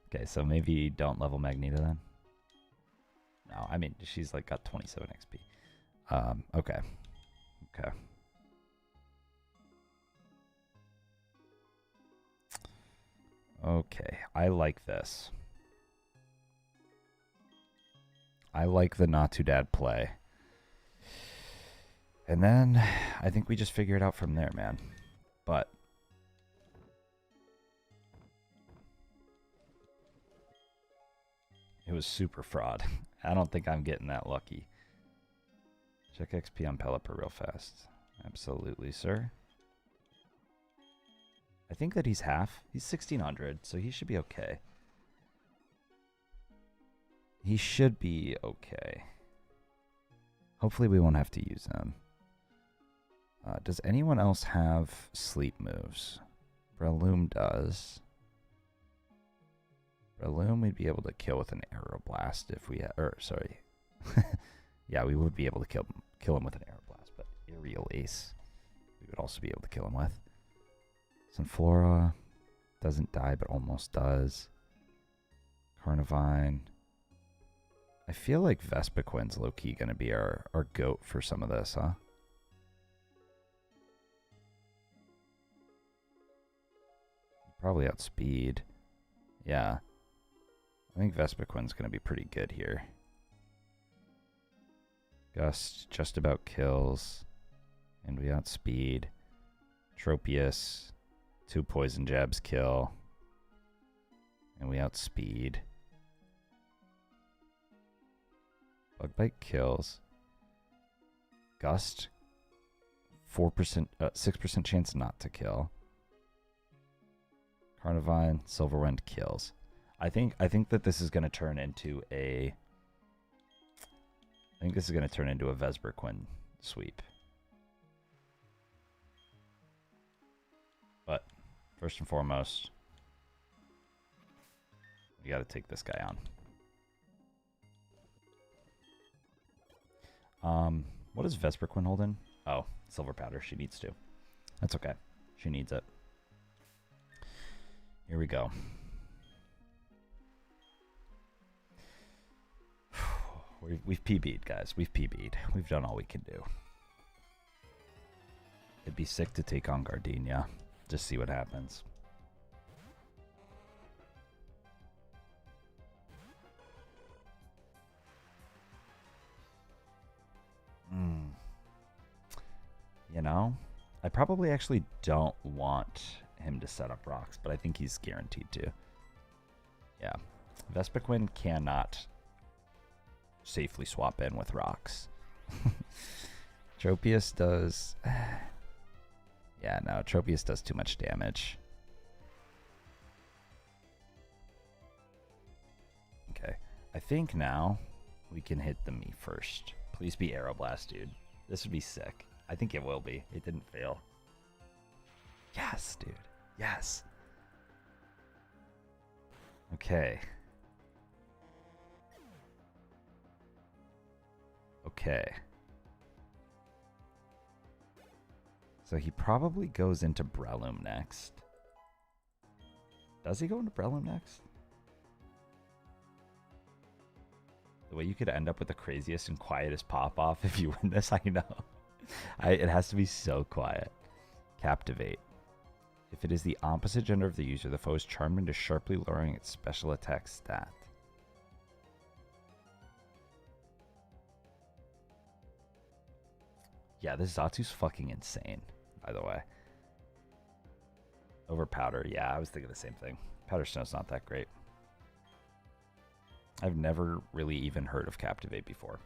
Okay, so maybe don't level Magneto then. No, I mean, she's like got 27 XP. Okay. Okay. Okay, I like this. I like the not too dad play. And then I think we just figure it out from there, man. But it was super fraud. I don't think I'm getting that lucky. Check XP on Pelipper real fast. Absolutely, sir. I think that he's half. He's 1600, so he should be okay. He should be okay. Hopefully we won't have to use him. Does anyone else have sleep moves? Breloom does. Breloom we'd be able to kill with an arrow blast if we sorry. Yeah, we would be able to kill him with an arrow blast, but aerial ace we would also be able to kill him with. Sunflora doesn't die but almost does. Carnivine. I feel like Vespiquen's low-key gonna be our goat for some of this, huh? Probably outspeed. Yeah. I think Vespiquen's going to be pretty good here. Gust just about kills. And we outspeed. Tropius. 2 poison jabs kill. And we outspeed. Bug bite kills. Gust. 4%, 6% chance not to kill. Carnivine, Silverwind kills. I think that this is going to turn into a Vespiquen sweep. But first and foremost, we got to take this guy on. What is Vespiquen holding? Oh, silver powder. She needs to. That's okay. She needs it. Here we go. We've PB'd, guys. We've PB'd. We've done all we can do. It'd be sick to take on Gardenia. Just see what happens. You know, I probably actually don't want him to set up rocks, but I think he's guaranteed to. Yeah. Vespiquen cannot safely swap in with rocks. Tropius does... Yeah, no, Tropius does too much damage. Okay. I think now we can hit the me first. Please be Aeroblast, dude. This would be sick. I think it will be. It didn't fail. Yes, dude. Yes. Okay. Okay. So he probably goes into Breloom next. Does he go into Breloom next? The way you could end up with the craziest and quietest pop-off if you win this, I know. It has to be so quiet. Captivate. If it is the opposite gender of the user, the foe is charmed into sharply lowering its special attack stat. Yeah, this Zatu's fucking insane, by the way. Over Powder, yeah, I was thinking the same thing. Powder Snow's not that great. I've never really even heard of Captivate before.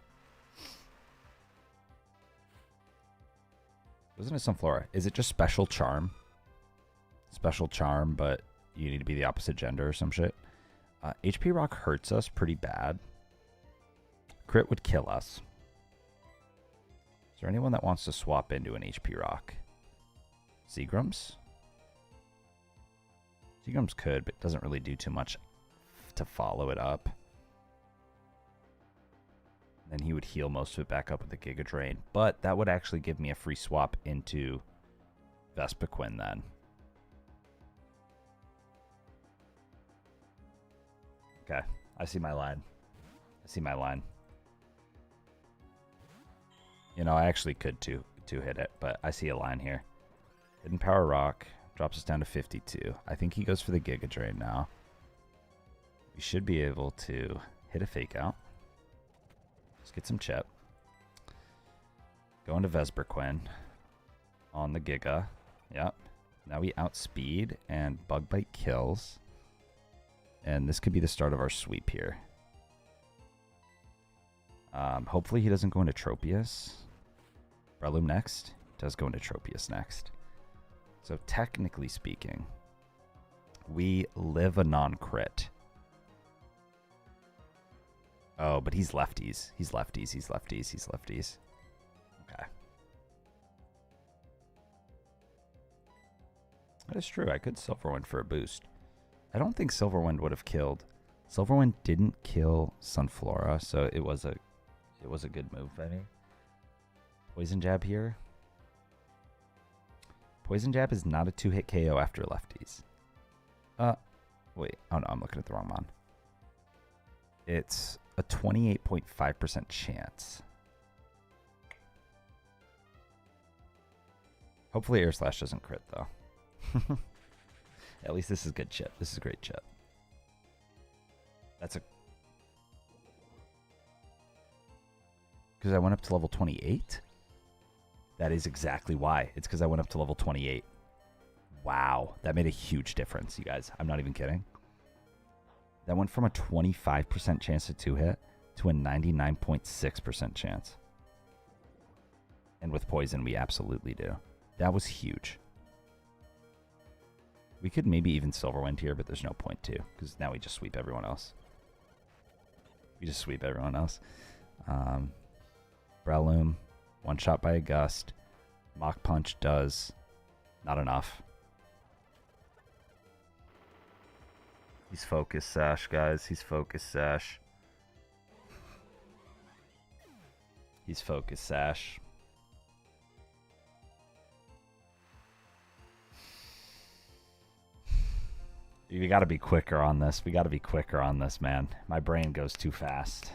Wasn't it Sunflora? Is it just Special Charm? Special Charm, but you need to be the opposite gender or some shit. HP Rock hurts us pretty bad. Crit would kill us. Is there anyone that wants to swap into an HP Rock? Seagrams? Seagrams could, but doesn't really do too much to follow it up. Then he would heal most of it back up with the Giga Drain. But that would actually give me a free swap into Vespiquen then. Okay, I see my line. I see my line. You know, I actually could two hit it, but I see a line here. Hidden Power Rock drops us down to 52. I think he goes for the Giga Drain now. We should be able to hit a Fake Out. Let's get some chip. Go into Vesperquin on the Giga. Yep. Now we outspeed and Bug Bite kills. And this could be the start of our sweep here. Hopefully he doesn't go into Tropius. Breloom next. He does go into Tropius next. So technically speaking, we live a non-crit. Oh, but he's lefties. He's lefties. He's lefties. He's lefties. Okay. That is true. I could Silverwind for a boost. I don't think Silverwind would have killed. Silverwind didn't kill Sunflora, so it was a good move by me. Poison Jab here. Poison Jab is not a 2-hit KO after lefties. Wait. Oh no, I'm looking at the wrong mon. It's a 28.5% chance. Hopefully Air Slash doesn't crit though. At least this is good chip. This is great chip. That's a... Because I went up to level 28? That is exactly why. It's because I went up to level 28. Wow. That made a huge difference, you guys. I'm not even kidding. That went from a 25% chance to 2-hit to a 99.6% chance. And with poison, we absolutely do. That was huge. We could maybe even Silverwind here, but there's no point to, because now we just sweep everyone else. We just sweep everyone else. Breloom, one shot by a gust. Mach Punch does not enough. He's Focus Sash, guys. He's Focus Sash. He's Focus Sash. We gotta be quicker on this. We gotta be quicker on this, man. My brain goes too fast.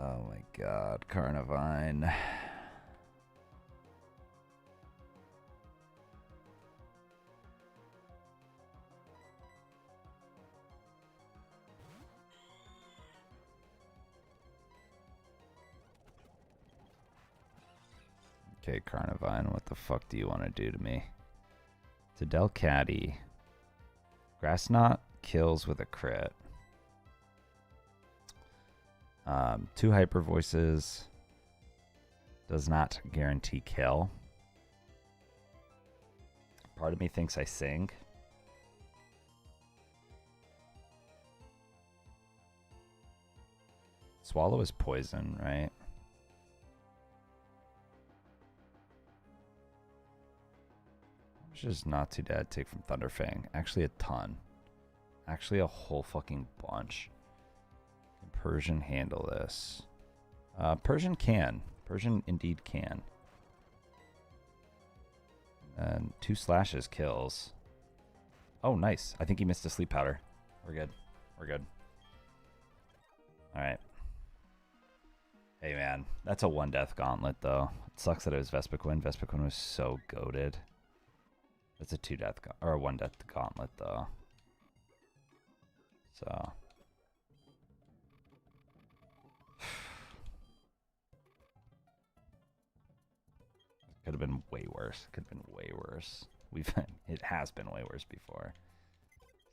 Oh my god, Carnivine. Okay, Carnivine, what the fuck do you want to do to me? To Delcatty. Grass Knot kills with a crit. 2 Hyper Voices does not guarantee kill. Part of me thinks I sing. Swallow is poison, right? Which is not too bad. Take from Thunderfang. Actually a ton. Actually a whole fucking bunch. Can Persian handle this? Persian can. Persian indeed can. And 2 slashes kills. Oh, nice. I think he missed a sleep powder. We're good. We're good. Alright. Hey, man. That's a 1-death gauntlet, though. It sucks that it was Vespiquen. Vespiquen was so goated. That's a 2-death or a 1-death gauntlet, though. So... Could have been way worse. Could have been way worse. It has been way worse before.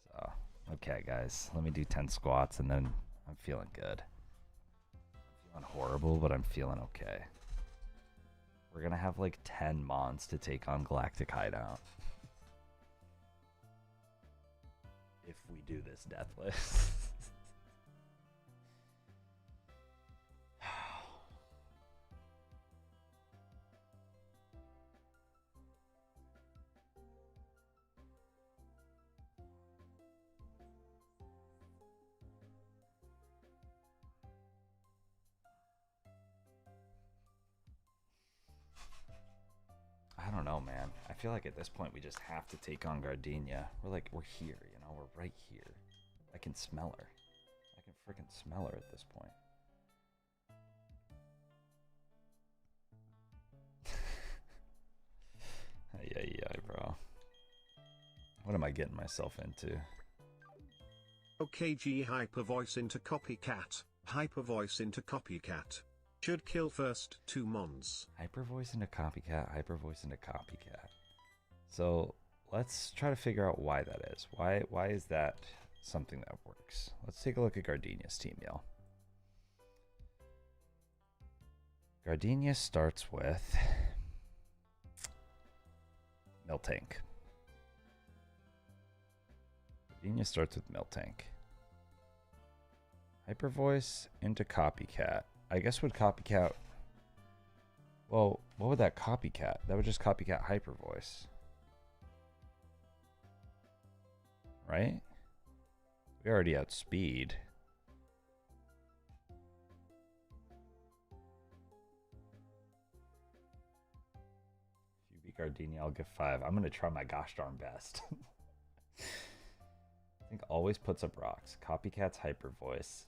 So, okay, guys. Let me do 10 squats, and then I'm feeling good. I'm feeling horrible, but I'm feeling okay. We're going to have like 10 mons to take on Galactic Hideout. If we do this death list. I don't know, man. I feel like at this point we just have to take on Gardenia. We're here, you know? We're right here. I can smell her. I can freaking smell her at this point. ay, bro. What am I getting myself into? OKG hyper voice into copycat. Hyper voice into copycat. Should kill first 2 mons. Hyper voice into copycat. Hyper voice into copycat. So let's try to figure out why that is. Why is that something that works? Let's take a look at Gardenia's team, y'all. Gardenia starts with Miltank. Gardenia starts with Miltank. Hyper voice into copycat. I guess would copycat. Well, what would that copycat? That would just copycat hyper voice. Right? We already outspeed. If you beat Gardenia, I'll give 5. I'm gonna try my gosh darn best. I think always puts up rocks. Copycat's hyper voice.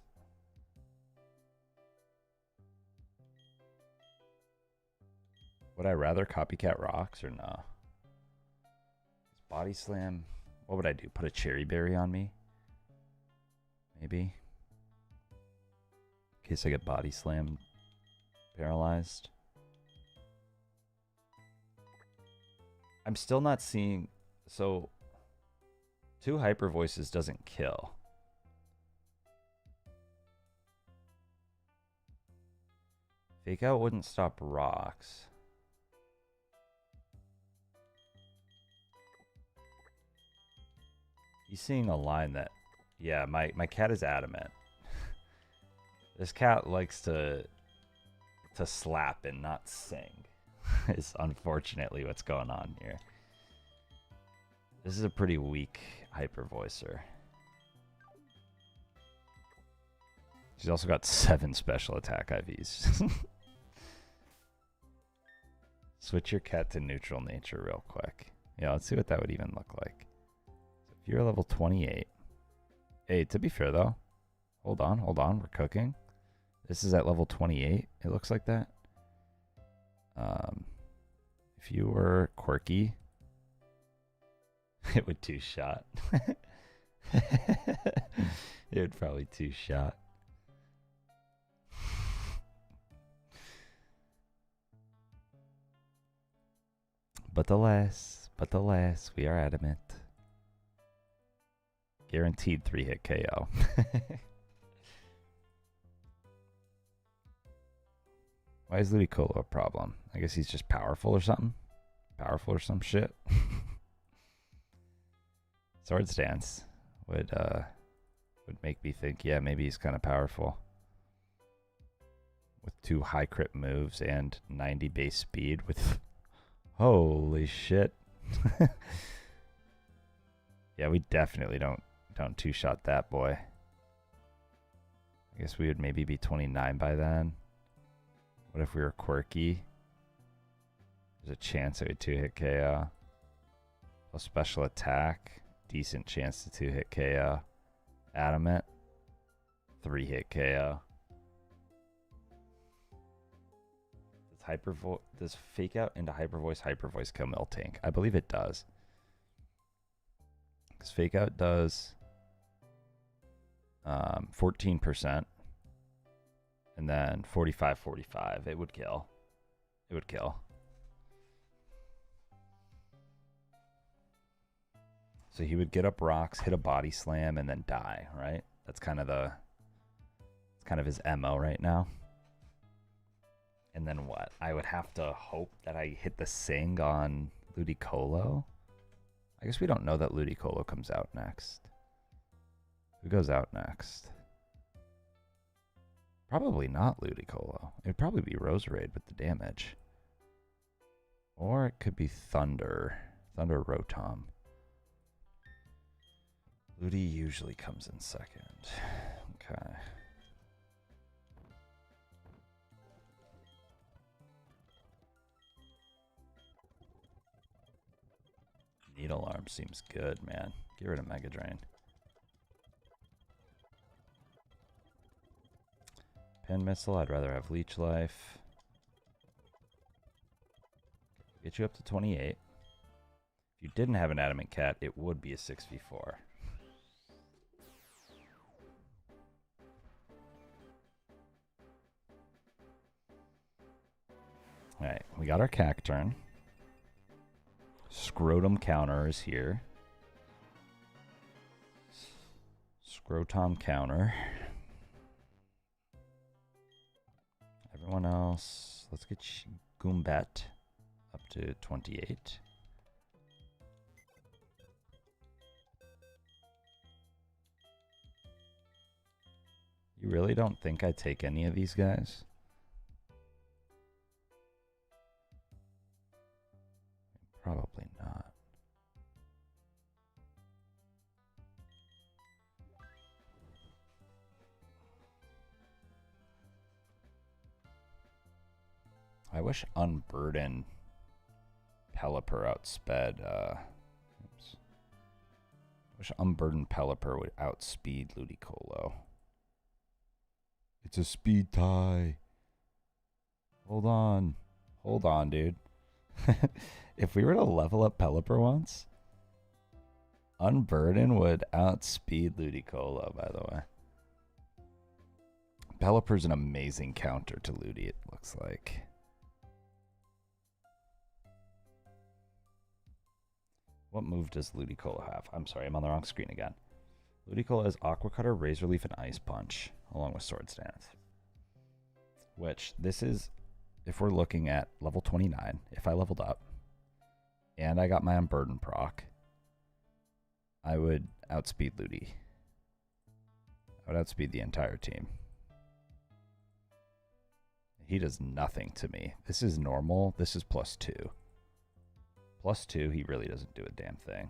Would I rather copycat rocks or no? Body slam. What would I do? Put a cherry berry on me? Maybe. In case I get body slammed, paralyzed. I'm still not seeing. So 2 hyper voices doesn't kill. Fake out wouldn't stop rocks. He's seeing a line that, yeah, my cat is adamant. This cat likes to slap and not sing. Is unfortunately what's going on here. This is a pretty weak hyper voicer. She's also got 7 special attack IVs. Switch your cat to neutral nature real quick. Yeah, let's see what that would even look like. So if you're level 28. Hey, to be fair though, hold on, we're cooking. This is at level 28, it looks like that. If you were quirky, it would 2-shot. It would probably 2-shot. But alas, we are adamant. Guaranteed 3-hit KO. Why is Ludicolo a problem? I guess he's just powerful or something? Powerful or some shit? Sword Stance would make me think, yeah, maybe he's kind of powerful. With 2 high crit moves and 90 base speed with... Holy shit. Yeah, we definitely don't 2-shot that boy. I guess we would maybe be 29 by then. What if we were quirky? There's a chance it would 2-hit KO. A special attack. Decent chance to 2-hit KO. Adamant. 3-hit KO. Does fake out into hyper voice kill Miltank? I believe it does. Because fake out does 14%. And then 45. It would kill. It would kill. So he would get up rocks, hit a body slam, and then die, right? That's kind of his MO right now. And then what? I would have to hope that I hit the Sing on Ludicolo. I guess we don't know that Ludicolo comes out next. Who goes out next? Probably not Ludicolo. It would probably be Roserade with the damage. Or it could be Thunder. Thunder Rotom. Ludi usually comes in second. Okay. Needle Arm seems good, man. Get rid of Mega Drain. Pin Missile, I'd rather have Leech Life. Get you up to 28. If you didn't have an adamant cat, it would be a 6v4. Alright, we got our cacturn. Scrotum counter is here. Scrotum counter. Everyone else, let's get Goombet up to 28. You really don't think I take any of these guys? Probably not. I wish Unburden Pelipper outsped, oops. I wish Unburdened Pelipper would outspeed Ludicolo. It's a speed tie. Hold on. Hold on, dude. If we were to level up Pelipper once, Unburden would outspeed Ludicolo, by the way. Pelipper's an amazing counter to Ludi, it looks like. What move does Ludicolo have? I'm sorry, I'm on the wrong screen again. Ludicolo has Aqua Cutter, Razor Leaf, and Ice Punch, along with Sword Stance. Which, this is, if we're looking at level 29, if I leveled up, and I got my Unburden proc, I would outspeed Ludi. I would outspeed the entire team. He does nothing to me. This is normal. This is +2. +2, he really doesn't do a damn thing.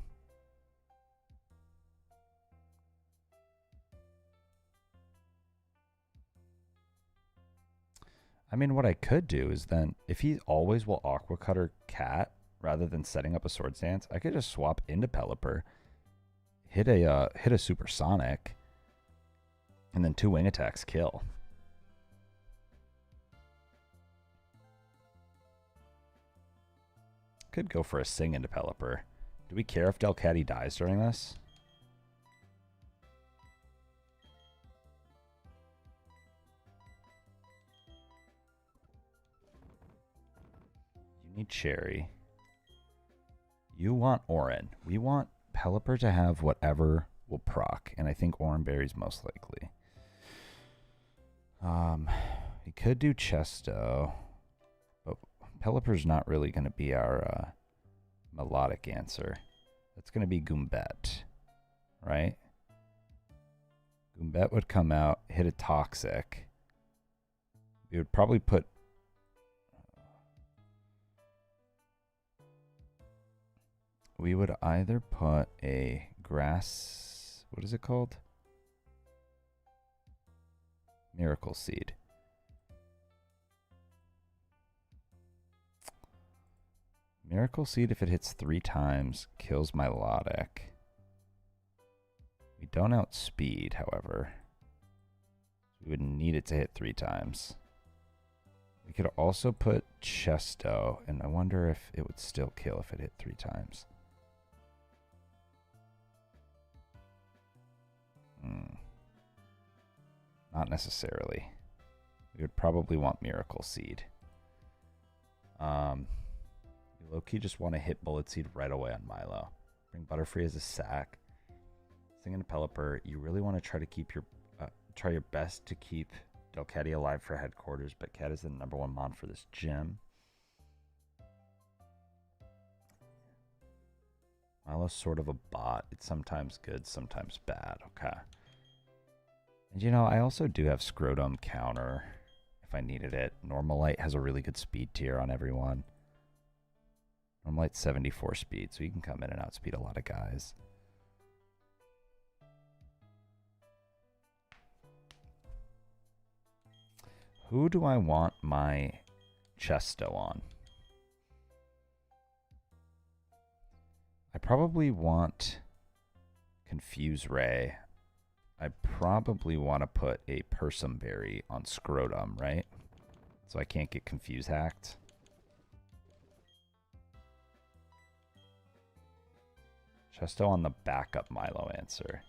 I mean, what I could do is then, if he always will Aqua Cutter Cat, rather than setting up a Sword Stance, I could just swap into Pelipper, hit a Supersonic, and then 2 wing attacks kill. Could go for a Sing into Pelipper. Do we care if Delcatty dies during this? You need Cherry. You want Oran. We want Pelipper to have whatever will proc, and I think Oranberry's most likely. He could do Chesto, but Pelipper's not really going to be our melodic answer. That's going to be Goombet, right? Goombet would come out, hit a Toxic. We would probably put... We would either put a grass... What is it called? Miracle Seed. Miracle Seed, if it hits 3 times, kills Milotic. We don't outspeed, however. We would need it to hit 3 times. We could also put Chesto, and I wonder if it would still kill if it hit 3 times. Not necessarily. We would probably want Miracle Seed. You low-key just want to hit Bullet Seed right away on Milo. Bring Butterfree as a sack. Sing into Pelipper. You really want to try to keep your try your best to keep Delcatty alive for headquarters, but Cat is the #1 mon for this gym. Milo's sort of a bot. It's sometimes good, sometimes bad. Okay. And you know, I also do have Scrotum counter if I needed it. Normalite has a really good speed tier on everyone. Normalite's 74 speed, so you can come in and outspeed a lot of guys. Who do I want my Chesto on? I probably want Confuse Ray. I probably want to put a Persumberry on Scrotum, right? So I can't get Confuse hacked. Chesto on the backup Milo answer.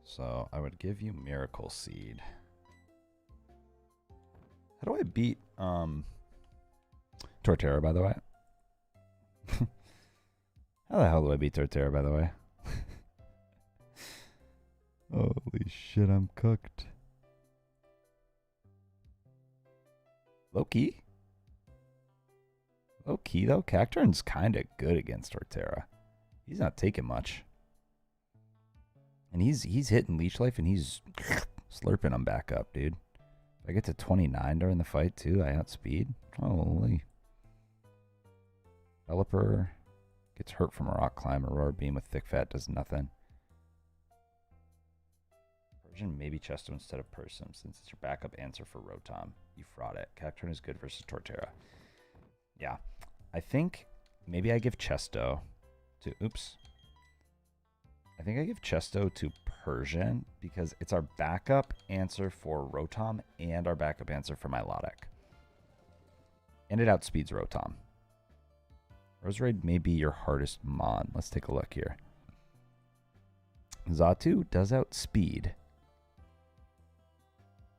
So I would give you Miracle Seed. How do I beat Torterra, by the way? How the hell do I beat Torterra, by the way? Holy shit, I'm cooked. Low key? Low key, though? Cacturne's kind of good against Torterra. He's not taking much. And he's hitting Leech Life and he's slurping them back up, dude. If I get to 29 during the fight, too, I outspeed. Holy. Developer gets hurt from a rock climb. Aurora Beam with Thick Fat does nothing. Persian, maybe Chesto instead of Persum, since it's your backup answer for Rotom. You fraud it. Cacturne is good versus Torterra. Yeah. I think maybe I give Chesto to... Oops. I think I give Chesto to Persian because it's our backup answer for Rotom and our backup answer for Milotic. And it outspeeds Rotom. Roserade may be your hardest mon. Let's take a look here. Xatu does outspeed.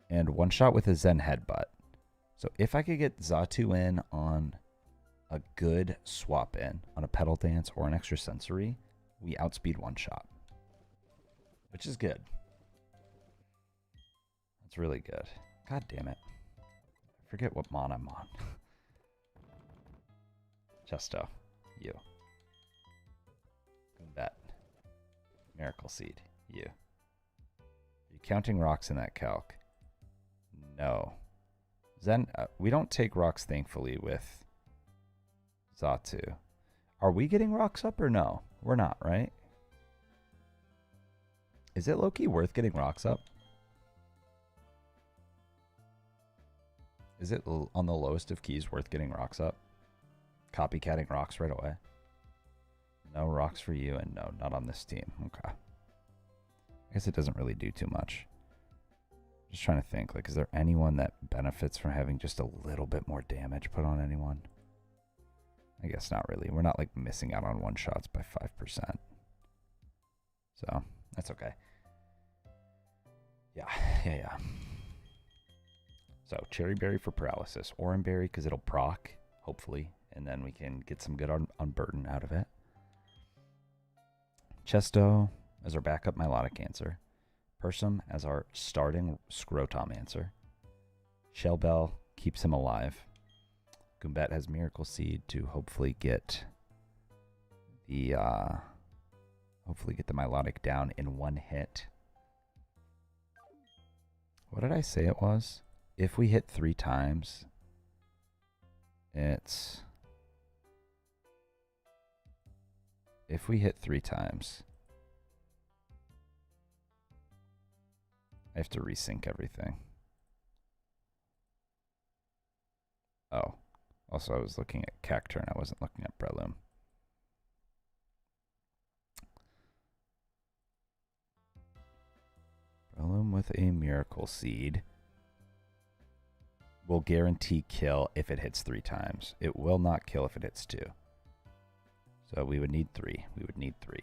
And one shot with a Zen Headbutt. So if I could get Xatu in on a good swap in, on a Petal Dance or an Extrasensory, we outspeed one shot. Which is good. That's really good. God damn it. I forget what mon I'm on. Chesto. You. Goombet. Miracle Seed. You. Are you counting rocks in that calc? No. Zen, we don't take rocks, thankfully, with Xatu. Are we getting rocks up or no? We're not, right? Is it low-key worth getting rocks up? Is it on the lowest of keys worth getting rocks up? Copycatting rocks right away? No rocks for you, and no, not on this team. Okay. I guess it doesn't really do too much. Just trying to think, like, is there anyone that benefits from having just a little bit more damage put on anyone? I guess not really. We're not, like, missing out on one-shots by 5%. So, that's okay. Yeah. So, Cherry Berry for Paralysis. Oran Berry, because it'll proc, hopefully. And then we can get some good unburden out of it. Chesto as our backup Milotic answer. Persum as our starting Scrotom answer. Shellbell keeps him alive. Goombet has Miracle Seed to hopefully get the Milotic down in one hit. What did I say it was? If we hit 3 times, it's... If we hit 3 times, I have to resync everything. Oh. Also, I was looking at Cacturne. I wasn't looking at Breloom. Breloom with a Miracle Seed will guarantee kill if it hits 3 times. It will not kill if it hits 2. So we would need 3. We would need 3.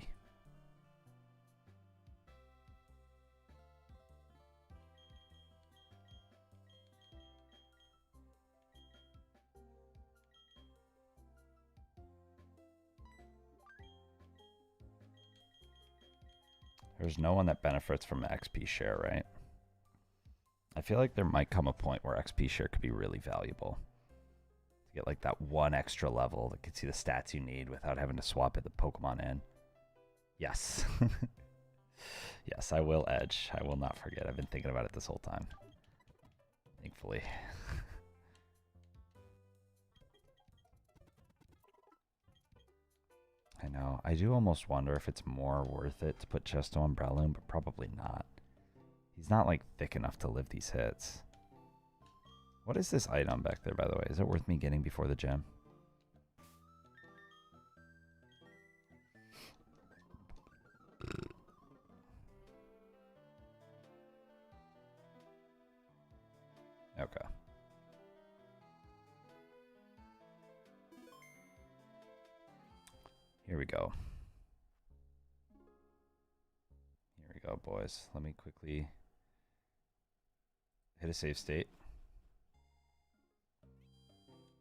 There's no one that benefits from XP share, right? I feel like there might come a point where XP share could be really valuable. To get like that one extra level that gets you the stats you need without having to swap the Pokemon in. Yes. Yes, I will edge. I will not forget. I've been thinking about it this whole time. Thankfully. I know. I do almost wonder if it's more worth it to put Chesto on Breloom, but probably not. He's not, like, thick enough to live these hits. What is this item back there, by the way? Is it worth me getting before the gym? we go. Here we go, boys. Let me quickly hit a save state.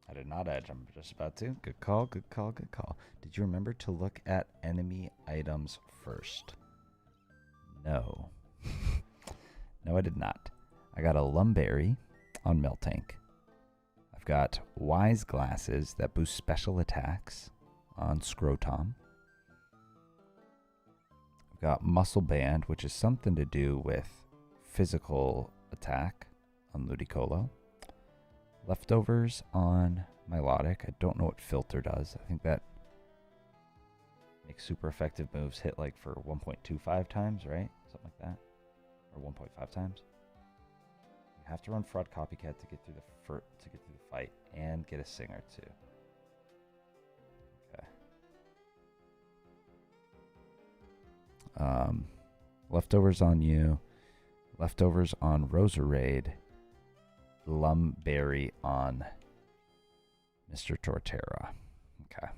I did not edge. I'm just about to. Good call, good call, good call. Did you remember to look at enemy items first? No. No, I did not. I got a Lumberry on Miltank. I've got Wise Glasses that boost special attacks on Scrotum. I've got Muscle Band, which is something to do with physical attack on Ludicolo. Leftovers on Milotic. I don't know what Filter does. I think that makes super effective moves hit like for 1.25 times, right? Something like that. Or 1.5 times. You have to run Fraud Copycat to get through the fight and get a Singer too. Okay. Leftovers on you. Leftovers on Roserade. Lumberry on Mr. Torterra. Okay.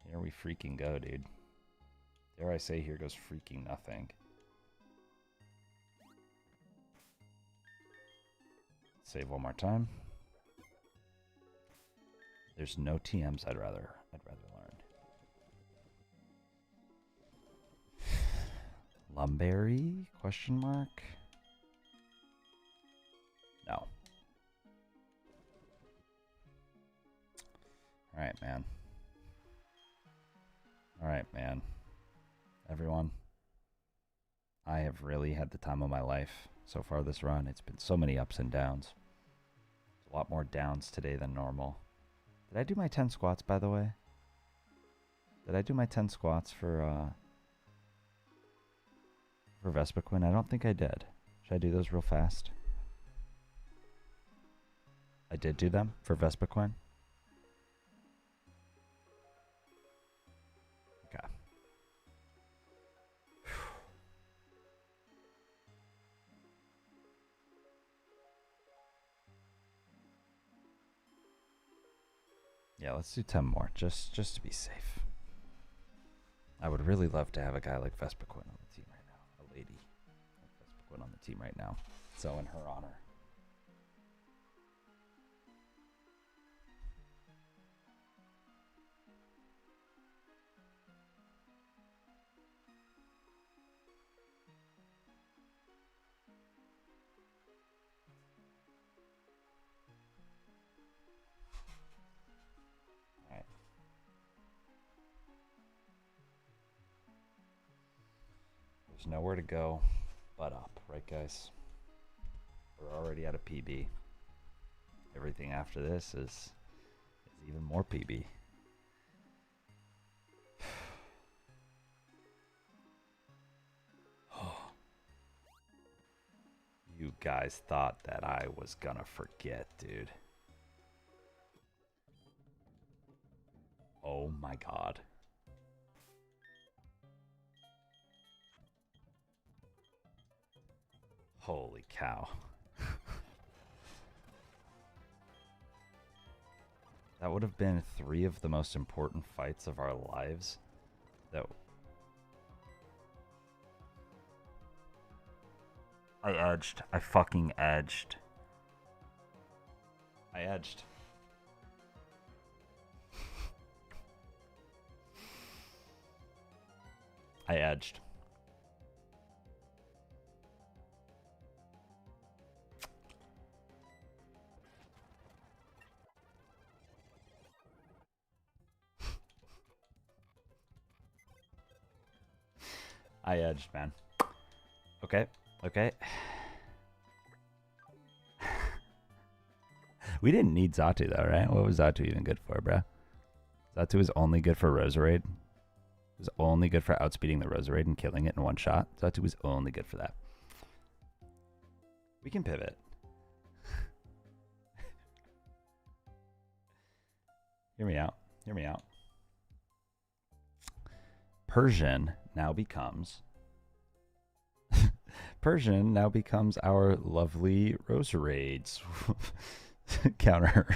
Here we freaking go, dude. Dare I say, here goes freaking nothing. Save one more time. There's no TMs I'd rather learn. Lumberry? Question mark? No. Alright, man. Alright, man. Everyone, I have really had the time of my life so far this run. It's been so many ups and downs. There's a lot more downs today than normal. Did I do my 10 squats, by the way? Did I do my 10 squats for Vespiquen? I don't think I did. Should I do those real fast? I did do them for Vespiquen. Okay. Yeah, let's do 10 more, just to be safe. I would really love to have a guy like Vespiquen on the team right now. A lady like Vespiquen on the team right now. So in her honor. There's nowhere to go but up, right guys? We're already at a PB. Everything after this is even more PB. You guys thought that I was gonna forget, dude. Oh my god. Holy cow. That would have been 3 of the most important fights of our lives. I edged. I fucking edged. I edged. I edged. I edged, man. Okay, okay. We didn't need Xatu though, right? What was Xatu even good for, bro? Xatu was only good for Roserade. It was only good for outspeeding the Roserade and killing it in one shot. Xatu was only good for that. We can pivot. Hear me out. Hear me out. Persian now becomes our lovely Roserades counter.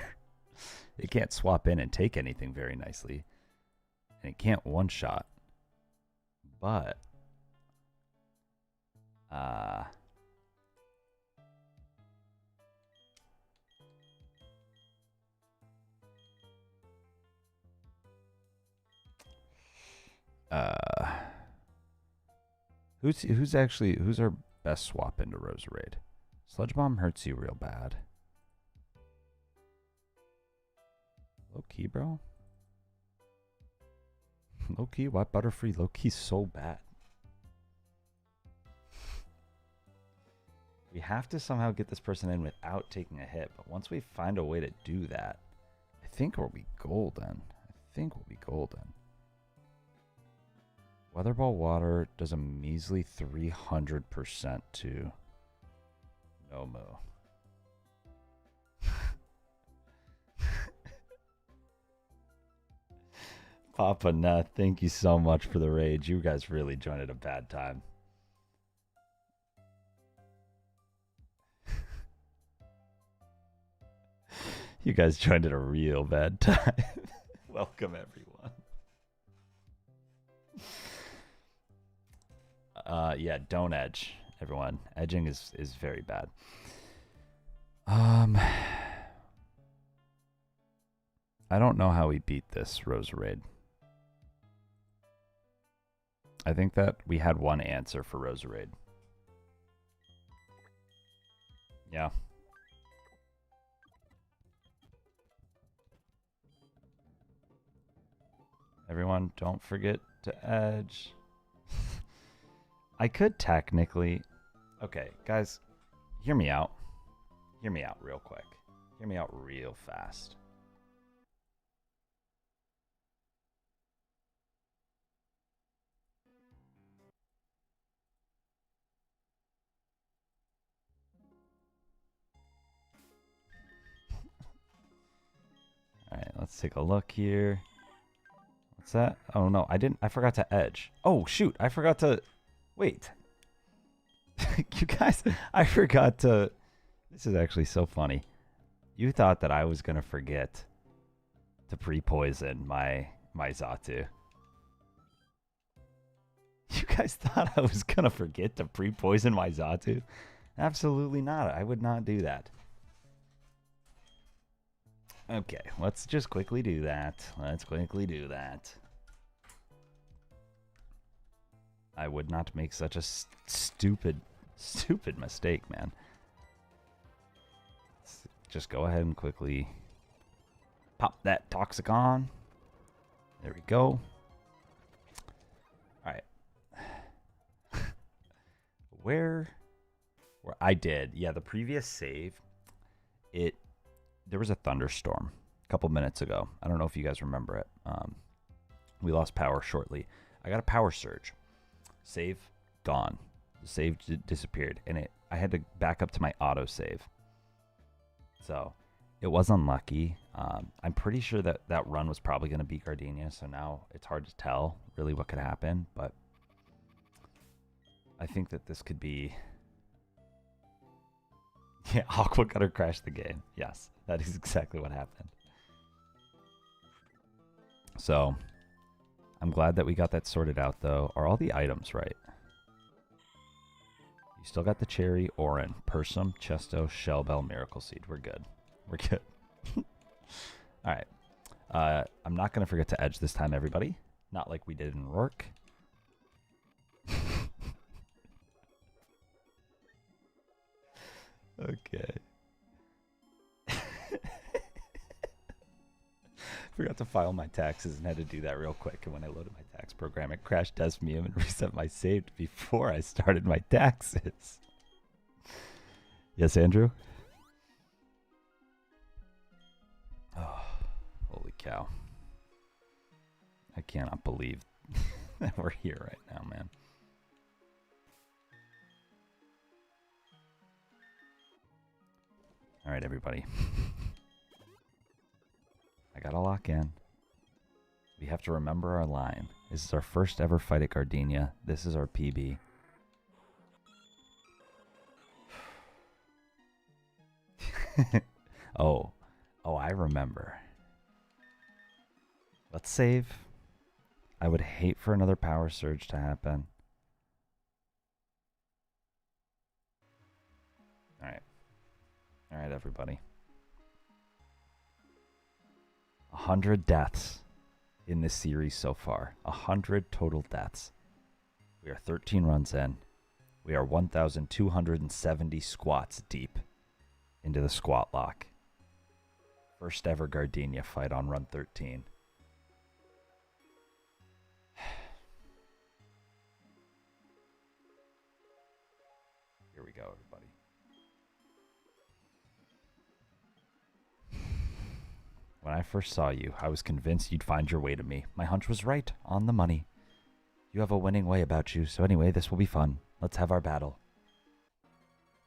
It can't swap in and take anything very nicely. And it can't one-shot. But... who's our best swap into Roserade? Sludge Bomb hurts you real bad. Low key, bro. Low key, why Butterfree? Low key's so bad. We have to somehow get this person in without taking a hit, but once we find a way to do that, I think we'll be golden. Weather Ball Water does a measly 300% to Nomu. Papa Nut, thank you so much for the rage. You guys really joined at a bad time. You guys joined at a real bad time. Welcome, everyone. Yeah, don't edge, everyone. Edging is very bad. I don't know how we beat this Roserade. I think that we had one answer for Roserade. Yeah. Everyone, don't forget to edge. I could technically... Okay, guys, hear me out. Hear me out real quick. Hear me out real fast. Alright, let's take a look here. What's that? Oh no, I forgot to edge. Oh shoot, I forgot to... Wait. You guys, I forgot to... This is actually so funny. You thought that I was going to forget to pre-poison my Xatu. You guys thought I was going to forget to pre-poison my Xatu? Absolutely not. I would not do that. Okay, let's just quickly do that. I would not make such a stupid mistake, man. Let's just go ahead and quickly pop that Toxicon. There we go. All right. Where I did, yeah, the previous save, there was a thunderstorm a couple minutes ago. I don't know if you guys remember it. We lost power shortly. I got a power surge. Save gone. The save disappeared, and I had to back up to my auto save. So it was unlucky. I'm pretty sure that run was probably going to beat Gardenia, so now it's hard to tell really what could happen, but I think that this could be... Yeah, Aqua Cutter crashed the game. Yes, that is exactly what happened. So I'm glad that we got that sorted out, though. Are all the items right? You still got the Cherry, Orin, Persum, Chesto, Shellbell, Miracle Seed. We're good. We're good. All right. I'm not going to forget to edge this time, everybody. Not like we did in Rourke. Okay. Forgot to file my taxes and had to do that real quick. And when I loaded my tax program, it crashed Desmium and reset my save before I started my taxes. Yes, Andrew? Oh, holy cow. I cannot believe that we're here right now, man. All right, everybody. I gotta lock in. We have to remember our line. This is our first ever fight at Gardenia. This is our PB. Oh, I remember. Let's save. I would hate for another power surge to happen. All right. All right, everybody. 100 deaths in this series so far. 100 total deaths. We are 13 runs in. We are 1,270 squats deep into the Squatlocke. First ever Gardenia fight on run 13. Here we go, everybody. When I first saw you, I was convinced you'd find your way to me. My hunch was right, on the money. You have a winning way about you, so anyway, this will be fun. Let's have our battle.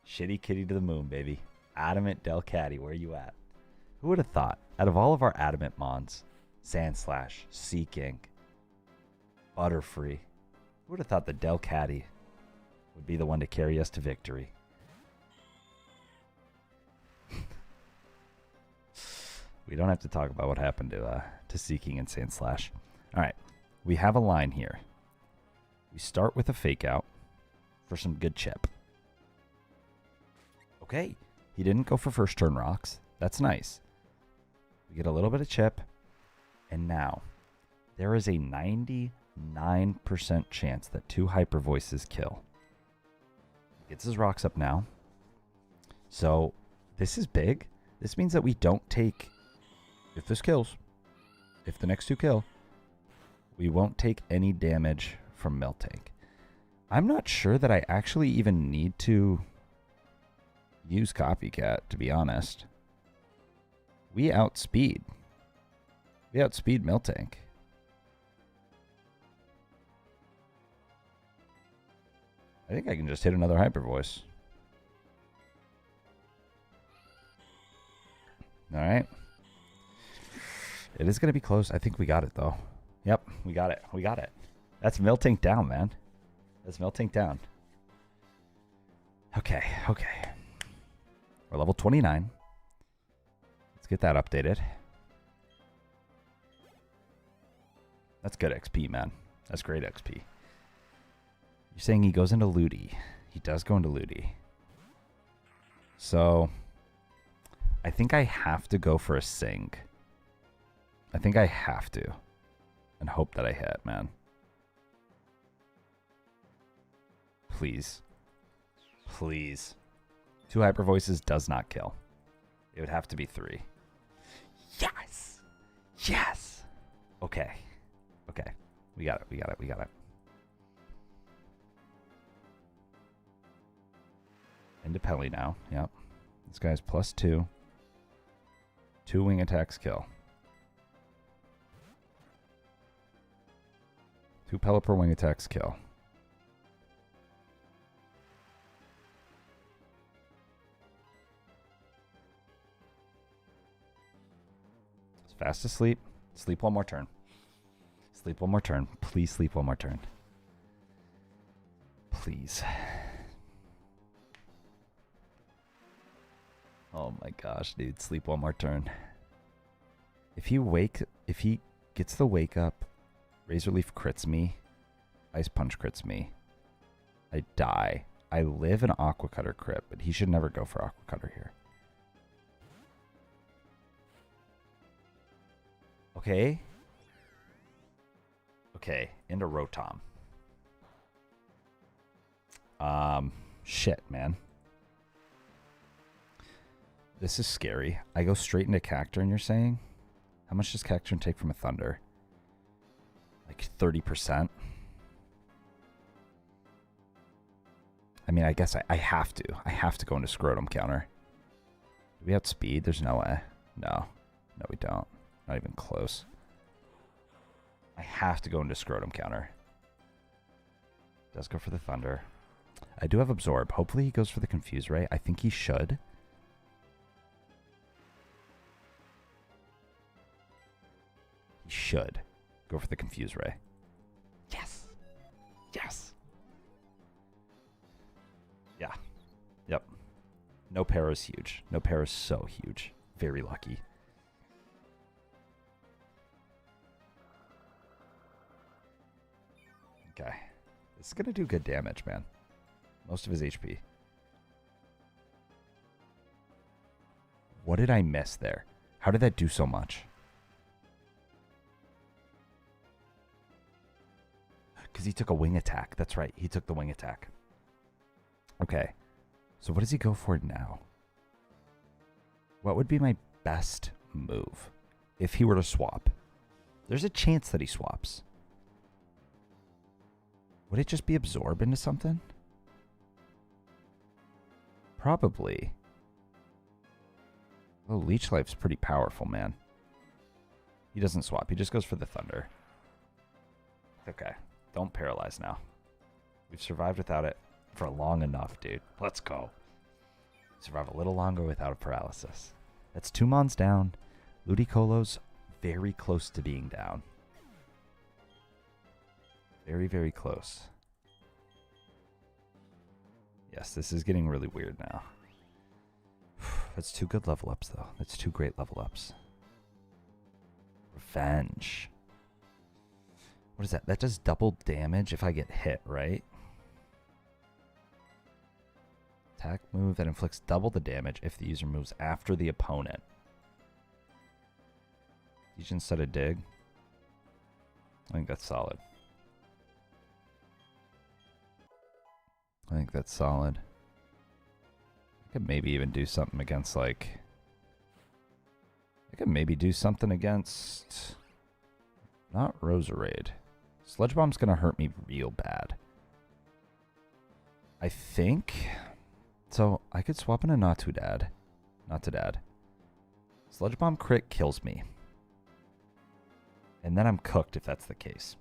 Shitty kitty to the moon, baby. Adamant Delcatty, where you at? Who would have thought, out of all of our Adamant Mons, Sandslash, Seeking, Butterfree, who would have thought the Delcatty would be the one to carry us to victory? We don't have to talk about what happened to Seeking and Sandslash. All right, we have a line here. We start with a fake out for some good chip. Okay, he didn't go for first turn rocks. That's nice. We get a little bit of chip, and now there is a 99% chance that 2 Hyper Voices kill. Gets his rocks up now. So this is big. This means that we don't take, if this kills, if the next 2 kill, we won't take any damage from Miltank. I'm not sure that I actually even need to use Copycat, to be honest. We outspeed. We outspeed Miltank. I think I can just hit another Hyper Voice. Alright. It is going to be close. I think we got it, though. Yep, we got it. We got it. That's Miltank down, man. That's Miltank down. Okay, okay. We're level 29. Let's get that updated. That's good XP, man. That's great XP. You're saying he goes into Ludi. He does go into Ludi. So, I think I have to go for a Sing. I think I have to. And hope that I hit, man. Please. Please. 2 Hyper Voices does not kill. It would have to be 3. Yes! Yes! Okay. Okay. We got it. We got it. We got it. Into Pelly now. Yep. This guy's +2. 2 wing attacks kill. 2 Pelipper wing attacks kill. Fast asleep. Sleep one more turn. Sleep one more turn. Please sleep one more turn. Please. Oh my gosh, dude. Sleep one more turn. If he gets the wake up, Razor Leaf crits me, Ice Punch crits me, I die. I live an Aqua Cutter crit, but he should never go for Aqua Cutter here. Okay. Okay, into Rotom. Shit, man. This is scary. I go straight into Cacturne, you're saying? How much does Cacturne take from a Thunder? Like 30%? I mean, I guess I have to. I have to go into Scrotum counter. Do we outspeed? There's no way. No. No, we don't. Not even close. I have to go into Scrotum counter. Does go for the Thunder. I do have Absorb. Hopefully he goes for the Confuse Ray. I think he should. He should go for the Confuse Ray. Yes! Yes! Yeah. Yep. No para is huge. No para is so huge. Very lucky. Okay. This is going to do good damage, man. Most of his HP. What did I miss there? How did that do so much? Because he took a wing attack. That's right. He took the wing attack. Okay. So what does he go for now? What would be my best move if he were to swap? There's a chance that he swaps. Would it just be absorb into something? Probably. Oh, Leech Life's pretty powerful, man. He doesn't swap. He just goes for the Thunder. Okay. Don't paralyze now. We've survived without it for long enough, dude. Let's go. Survive a little longer without a paralysis. That's 2 mons down. Ludicolo's very close to being down. Very, very close. Yes, this is getting really weird now. That's 2 good level ups, though. That's 2 great level ups. Revenge. What is that? That does double damage if I get hit, right? Attack move that inflicts double the damage if the user moves after the opponent. Each instead of dig. I think that's solid. I think that's solid. I could maybe even do something against, like... I could maybe do something against... Not Roserade. Sludge Bomb's gonna hurt me real bad. I think... So, I could swap in a Not to Dad. Not to Dad. Sludge Bomb crit kills me. And then I'm cooked if that's the case.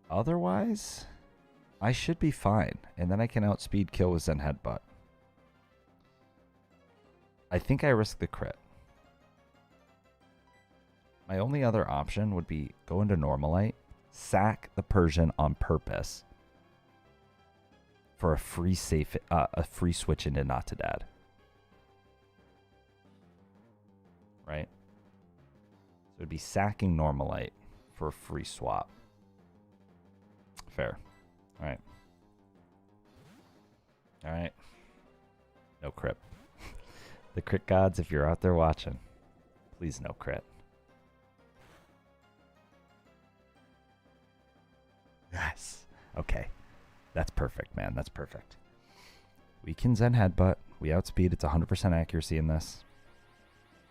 Otherwise, I should be fine. And then I can outspeed kill with Zen Headbutt. I think I risk the crit. My only other option would be go into Normalite, sack the Persian on purpose for a free switch into Not to Dad. Right? So it'd be sacking Normalite for a free swap. Fair. Alright. Alright. No crit. The crit gods, if you're out there watching, please no crit. Yes. Okay. That's perfect, man. That's perfect. We can Zen Headbutt. We outspeed. It's 100% accuracy in this.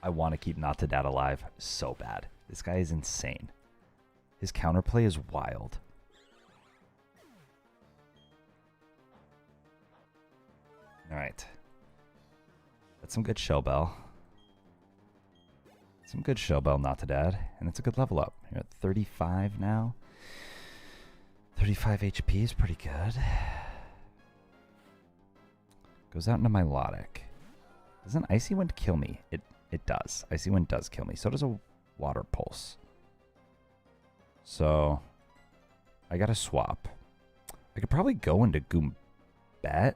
I want to keep Not to Dad alive so bad. This guy is insane. His counterplay is wild. Alright. That's some good Shell Bell. Some good Shell Bell Not to Dad. And it's a good level up. You're at 35 now. 35 HP is pretty good. Goes out into Milotic. Doesn't Icy Wind kill me? It does. Icy Wind does kill me. So does a Water Pulse. So I gotta swap. I could probably go into Goombet.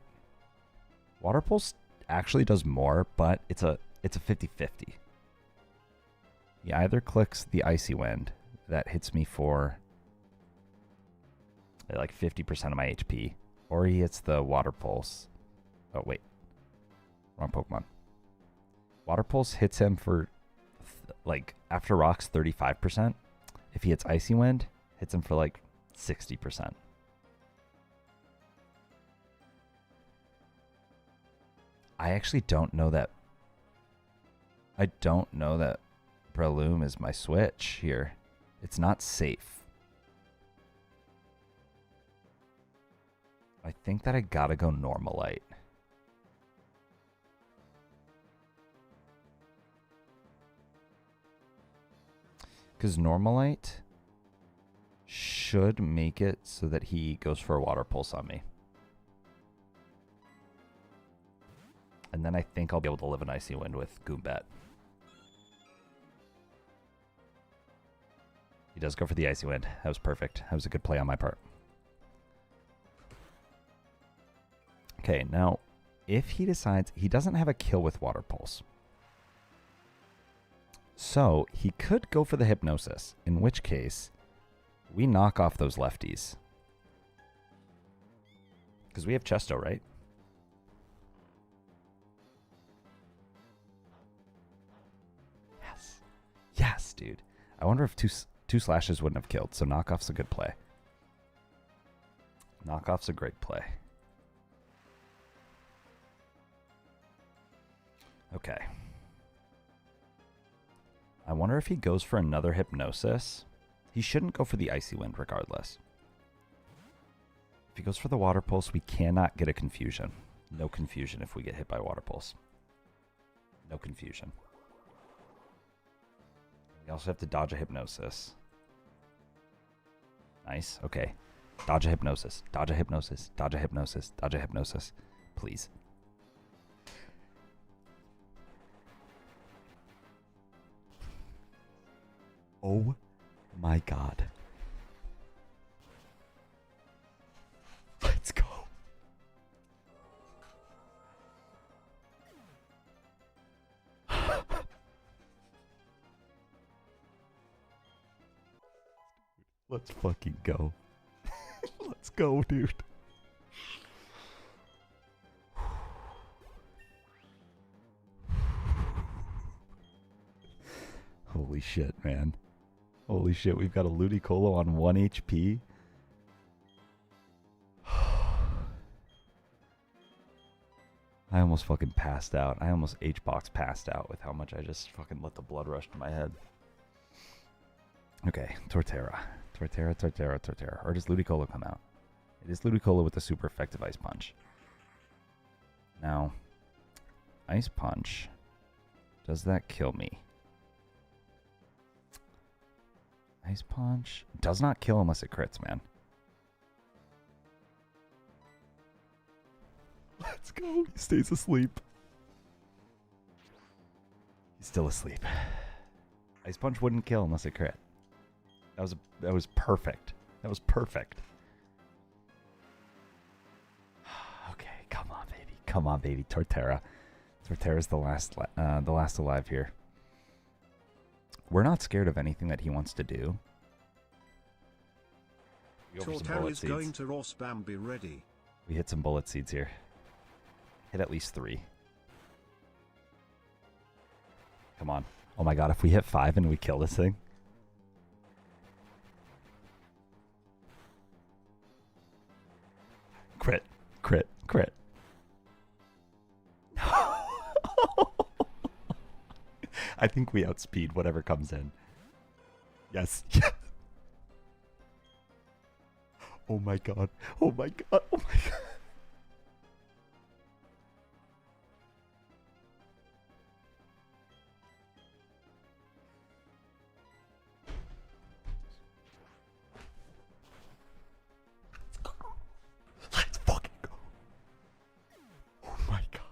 Water Pulse actually does more, but it's a 50-50. He either clicks the Icy Wind that hits me for like 50% of my HP, or he hits the Water Pulse. Oh, wait. Wrong Pokemon. Water Pulse hits him for, like, after rocks, 35%. If he hits Icy Wind, hits him for, like, 60%. I actually don't know that. I don't know that Breloom is my switch here. It's not safe. I think that I gotta go Normalite. Because Normalite should make it so that he goes for a Water Pulse on me. And then I think I'll be able to live an Icy Wind with Goombet. He does go for the Icy Wind. That was perfect. That was a good play on my part. Okay, now, if he decides he doesn't have a kill with Water Pulse, so he could go for the Hypnosis, in which case We knock off those lefties. Because we have Chesto, right? Yes. Yes, dude. I wonder if two slashes wouldn't have killed, so knockoff's a good play. Knockoff's a great play. Okay. I wonder if he goes for another hypnosis. He shouldn't go for the icy wind regardless. If he goes for the water pulse, we cannot get a confusion. No confusion if we get hit by water pulse. No confusion. We also have to dodge a hypnosis. Nice. Okay. Dodge a hypnosis. Dodge a hypnosis. Dodge a hypnosis. Dodge a hypnosis. Please. Oh my god. Let's go. Let's fucking go. Let's go, dude. Holy shit, man. Holy shit, we've got a Ludicolo on 1 HP. I almost fucking passed out. I almost H-box passed out with how much I just fucking let the blood rush to my head. Okay, Torterra. Torterra. Or does Ludicolo come out? It is Ludicolo with the super effective Ice Punch. Now, Ice Punch. Does that kill me? Ice Punch does not kill unless it crits, man. Let's go. He stays asleep. He's still asleep. Ice Punch wouldn't kill unless it crit. That was perfect. That was perfect. Okay, come on, baby. Come on, baby. Torterra. Torterra's the last alive here. We're not scared of anything that he wants to do. Torterra is going to raw spam. Be ready. We hit some bullet seeds here. Hit at least 3. Come on. Oh my god, if we hit 5 and we kill this thing. Crit. Crit. Crit. I think we outspeed whatever comes in. Yes. Yes. Oh my god. Oh my god. Oh my god. Let's fucking go. Oh my god.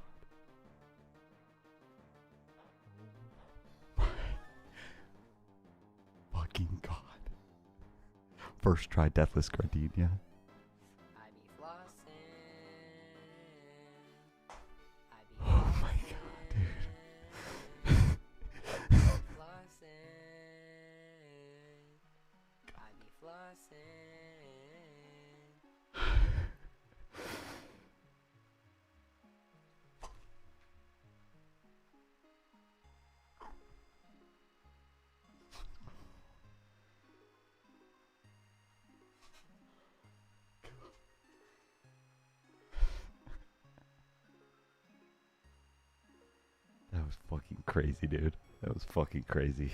Oh my fucking god. First try Deathless Gardenia. Oh my god, dude. That was fucking crazy, dude. That was fucking crazy.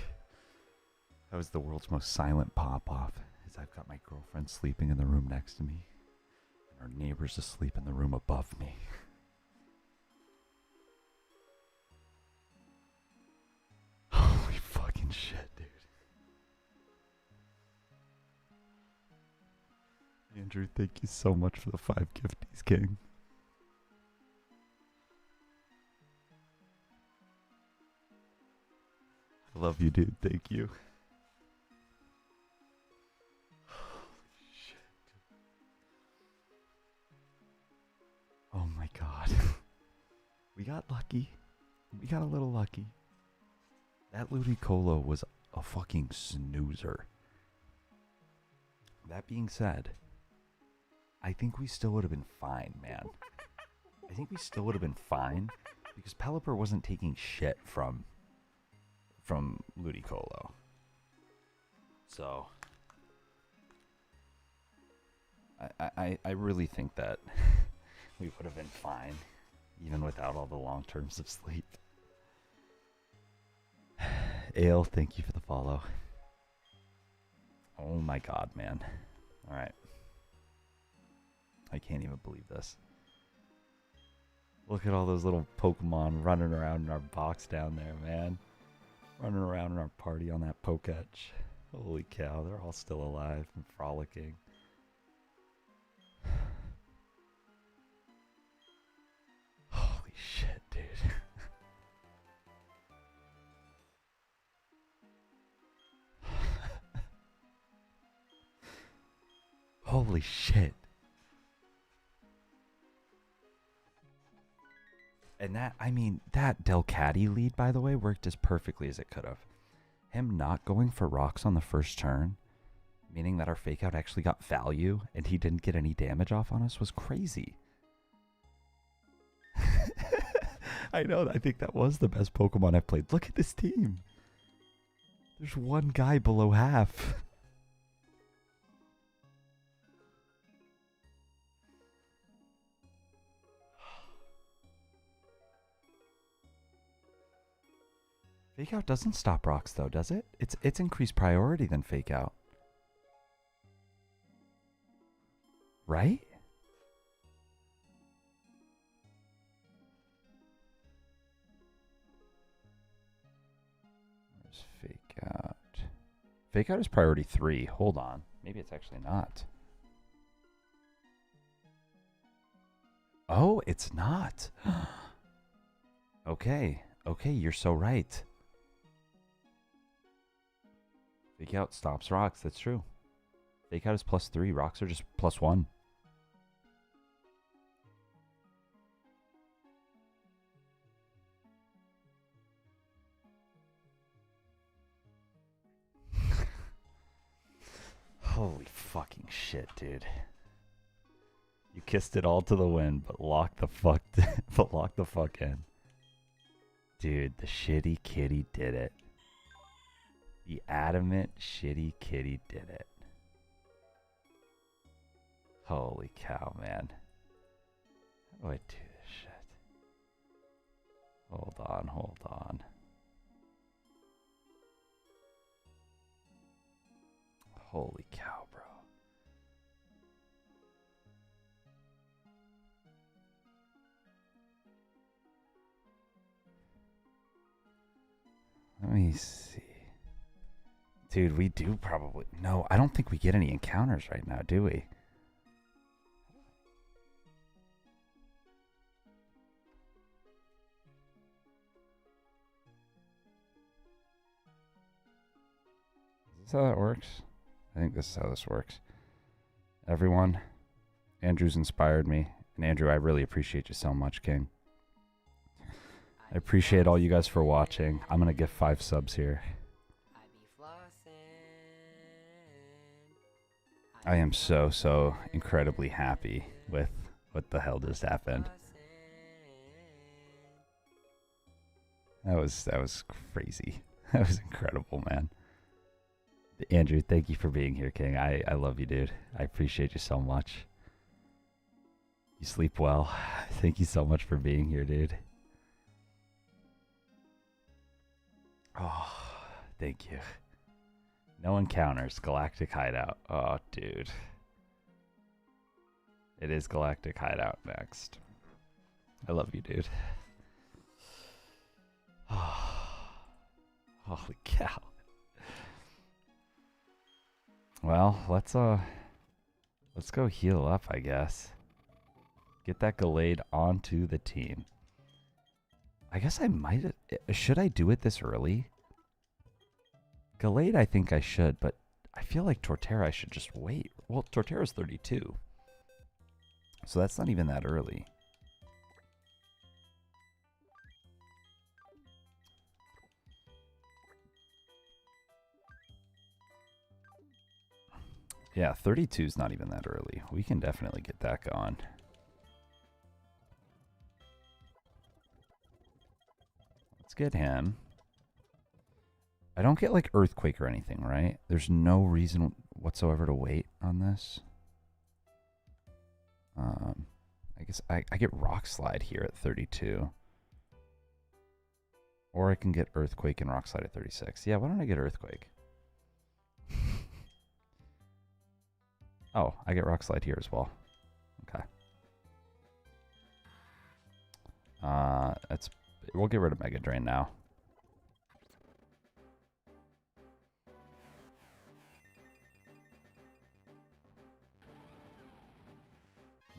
That was the world's most silent pop-off. As I've got my girlfriend sleeping in the room next to me. And our neighbors asleep in the room above me. Holy fucking shit, dude. Andrew, thank you so much for the 5 gifties, King. I love you, dude. Thank you. Holy shit. Oh my god. We got lucky. We got a little lucky. That Ludicolo was a fucking snoozer. That being said, I think we still would have been fine, man. I think we still would have been fine because Pelipper wasn't taking shit from Ludicolo. So I really think that we would have been fine even without all the long terms of sleep. Ale, thank you for the follow. Oh my god, man. Alright. I can't even believe this. Look at all those little Pokemon running around in our box down there, man. Running around in our party on that Poketch. Holy cow, they're all still alive and frolicking. Holy shit, dude. Holy shit. And that, I mean, that Delcatty lead, by the way, worked as perfectly as it could have. Him not going for rocks on the first turn, meaning that our fake out actually got value and he didn't get any damage off on us, was crazy. I know, I think that was the best Pokemon I've played. Look at this team. There's one guy below half. Fake out doesn't stop rocks though, does it? It's increased priority than fake out. Right? Where's fake out? Fake out is priority 3. Hold on. Maybe it's actually not. Oh, it's not. Okay. Okay, you're so right. Fake out stops rocks. That's true. Fake out is +3. Rocks are just +1. Holy fucking shit, dude. You kissed it all to the wind, but locked the fuck in. Dude, the shitty kitty did it. The adamant shitty kitty did it. Holy cow, man. How do I do this shit? Hold on, hold on. Holy cow, bro. Let me see. Dude, we do probably... No, I don't think we get any encounters right now, do we? Is this how that works? I think this is how this works. Everyone, Andrew's inspired me. And Andrew, I really appreciate you so much, King. I appreciate all you guys for watching. I'm going to give 5 subs here. I am so incredibly happy with what the hell just happened. That was crazy. That was incredible, man. Andrew, thank you for being here, King. I love you, dude. I appreciate you so much. You sleep well. Thank you so much for being here, dude. Oh, thank you. No encounters. Galactic Hideout. Oh, dude. It is Galactic Hideout next. I love you, dude. Oh, holy cow. Well, let's go heal up, I guess. Get that Gallade onto the team. I guess I might... Should I do it this early? Gallade, I think I should, but I feel like Torterra I should just wait. Well, Torterra's 32. So that's not even that early. Yeah, 32 is not even that early. We can definitely get that going. Let's get him. I don't get like Earthquake or anything, right? There's no reason whatsoever to wait on this. I guess I get Rock Slide here at 32. Or I can get Earthquake and Rock Slide at 36. Yeah, why don't I get Earthquake? Oh, I get Rock Slide here as well. Okay. We'll get rid of Mega Drain now.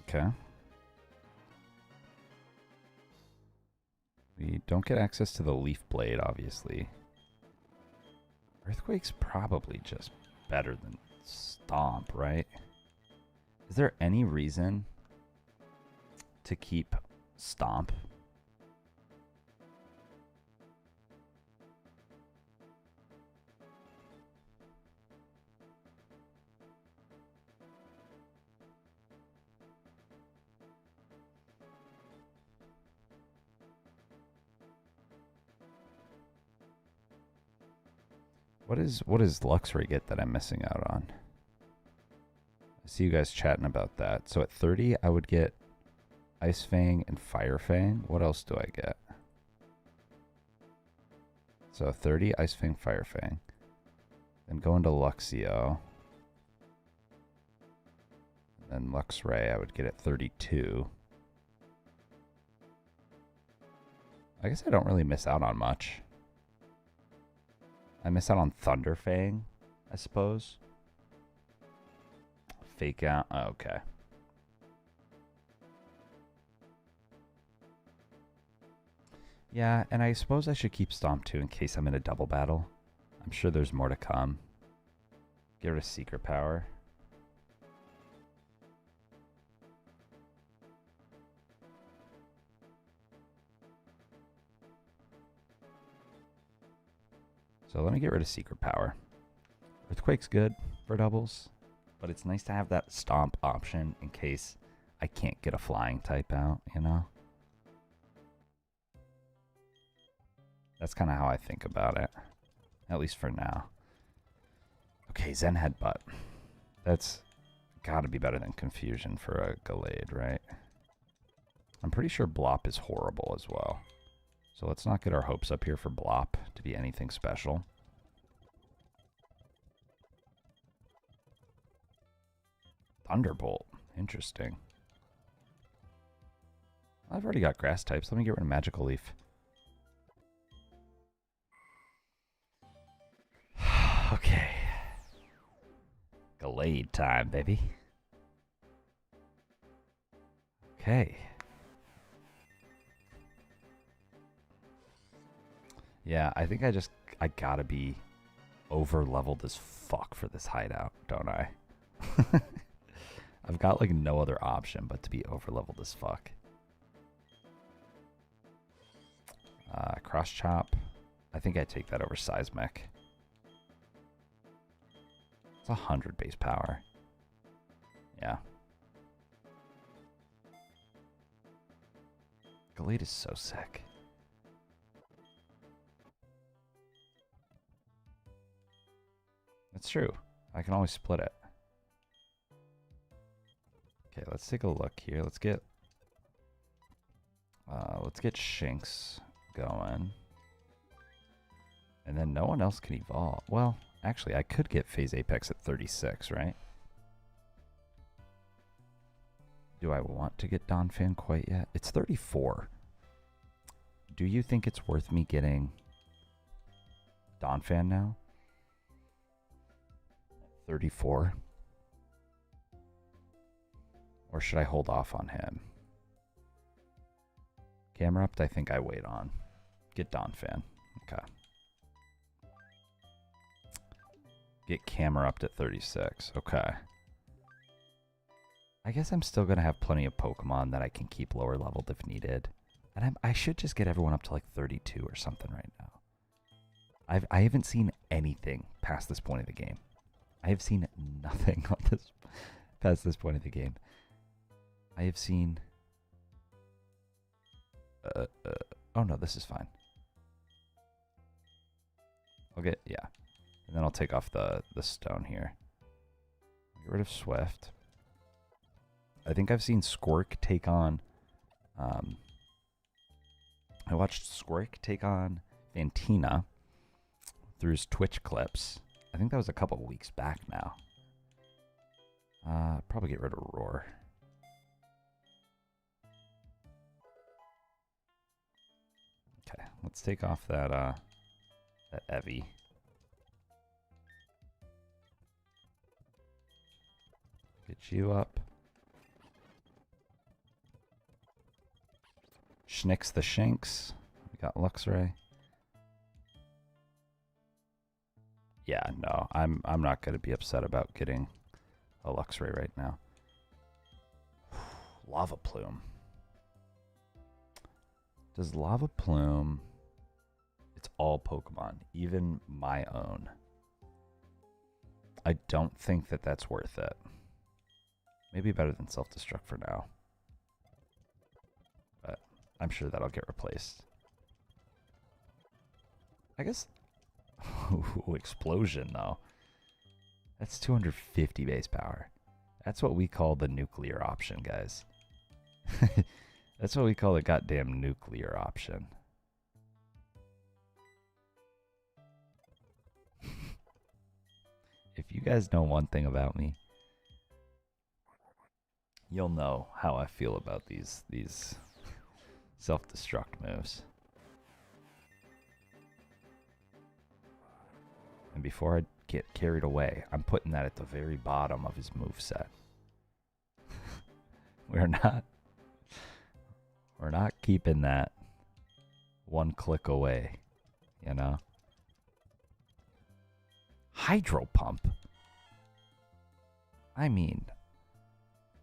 Okay. We don't get access to the Leaf Blade, obviously. Earthquake's probably just better than Stomp, right? Is there any reason to keep Stomp? What is Luxray get that I'm missing out on? I see you guys chatting about that. So at 30, I would get Ice Fang and Fire Fang. What else do I get? So 30, Ice Fang, Fire Fang. Then go into Luxio. Then Luxray, I would get at 32. I guess I don't really miss out on much. I miss out on Thunder Fang, I suppose. Fake out. Oh, okay. Yeah, and I suppose I should keep Stomp too in case I'm in a double battle. I'm sure there's more to come. Get rid of Secret Power. So let me get rid of Secret Power. Earthquake's good for doubles, but it's nice to have that Stomp option in case I can't get a flying type out, you know? That's kind of how I think about it, at least for now. Okay, Zen Headbutt. That's got to be better than Confusion for a Gallade, right? I'm pretty sure Blop is horrible as well. So let's not get our hopes up here for Blop to be anything special. Thunderbolt. Interesting. I've already got grass types. Let me get rid of Magical Leaf. Okay. Gallade time, baby. Okay. Yeah, I think I gotta be over-leveled as fuck for this hideout, don't I? I've got like no other option but to be over-leveled as fuck. Cross Chop. I think I take that over Seismic. It's 100 base power. Yeah. Gallade is so sick. That's true. I can always split it. Okay, let's take a look here. Let's get Shinx going. And then no one else can evolve. Well, actually, I could get Phase Apex at 36, right? Do I want to get Donphan quite yet? It's 34. Do you think it's worth me getting Donphan now? 34? Or should I hold off on him? Camerupt, I think I wait on. Get Donphan. Okay. Get Camerupt at 36. Okay. I guess I'm still going to have plenty of Pokemon that I can keep lower leveled if needed. And I should just get everyone up to like 32 or something right now. I haven't seen anything past this point of the game. I have seen nothing on this past this point of the game. I have seen... oh no, this is fine. I'll get, yeah. And then I'll take off the stone here. Get rid of Swift. I think I've seen Squirk take on... I watched Squirk take on Fantina through his Twitch clips. I think that was a couple weeks back now. Probably get rid of Roar. Okay, let's take off that that Evie. Get you up. Schnicks the Shanks. We got Luxray. Yeah, no, I'm not gonna be upset about getting a Luxray right now. Lava Plume. Does Lava Plume... It's all Pokemon, even my own. I don't think that that's worth it. Maybe better than Self-Destruct for now. But I'm sure that'll get replaced. I guess... Ooh, Explosion, though. That's 250 base power. That's what we call the nuclear option, guys. That's what we call the goddamn nuclear option. If you guys know one thing about me, you'll know how I feel about these self-destruct moves. And before I get carried away, I'm putting that at the very bottom of his moveset. We're not keeping that one click away, you know? Hydro Pump? I mean,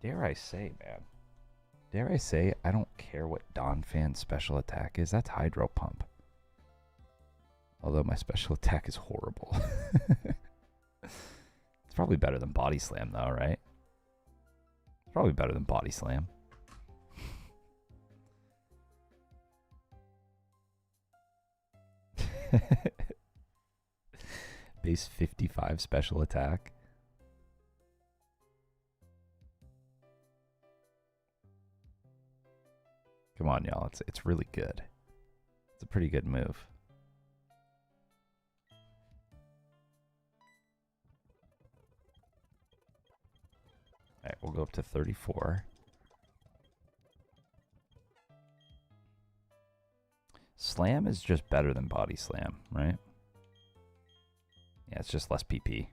dare I say, man. Dare I say, I don't care what Donphan's special attack is. That's Hydro Pump. Although my special attack is horrible. It's probably better than Body Slam, though, right? It's probably better than Body Slam. Base 55 special attack. Come on, y'all. It's really good. It's a pretty good move. Alright, we'll go up to 34. Slam is just better than Body Slam, right? Yeah, it's just less PP.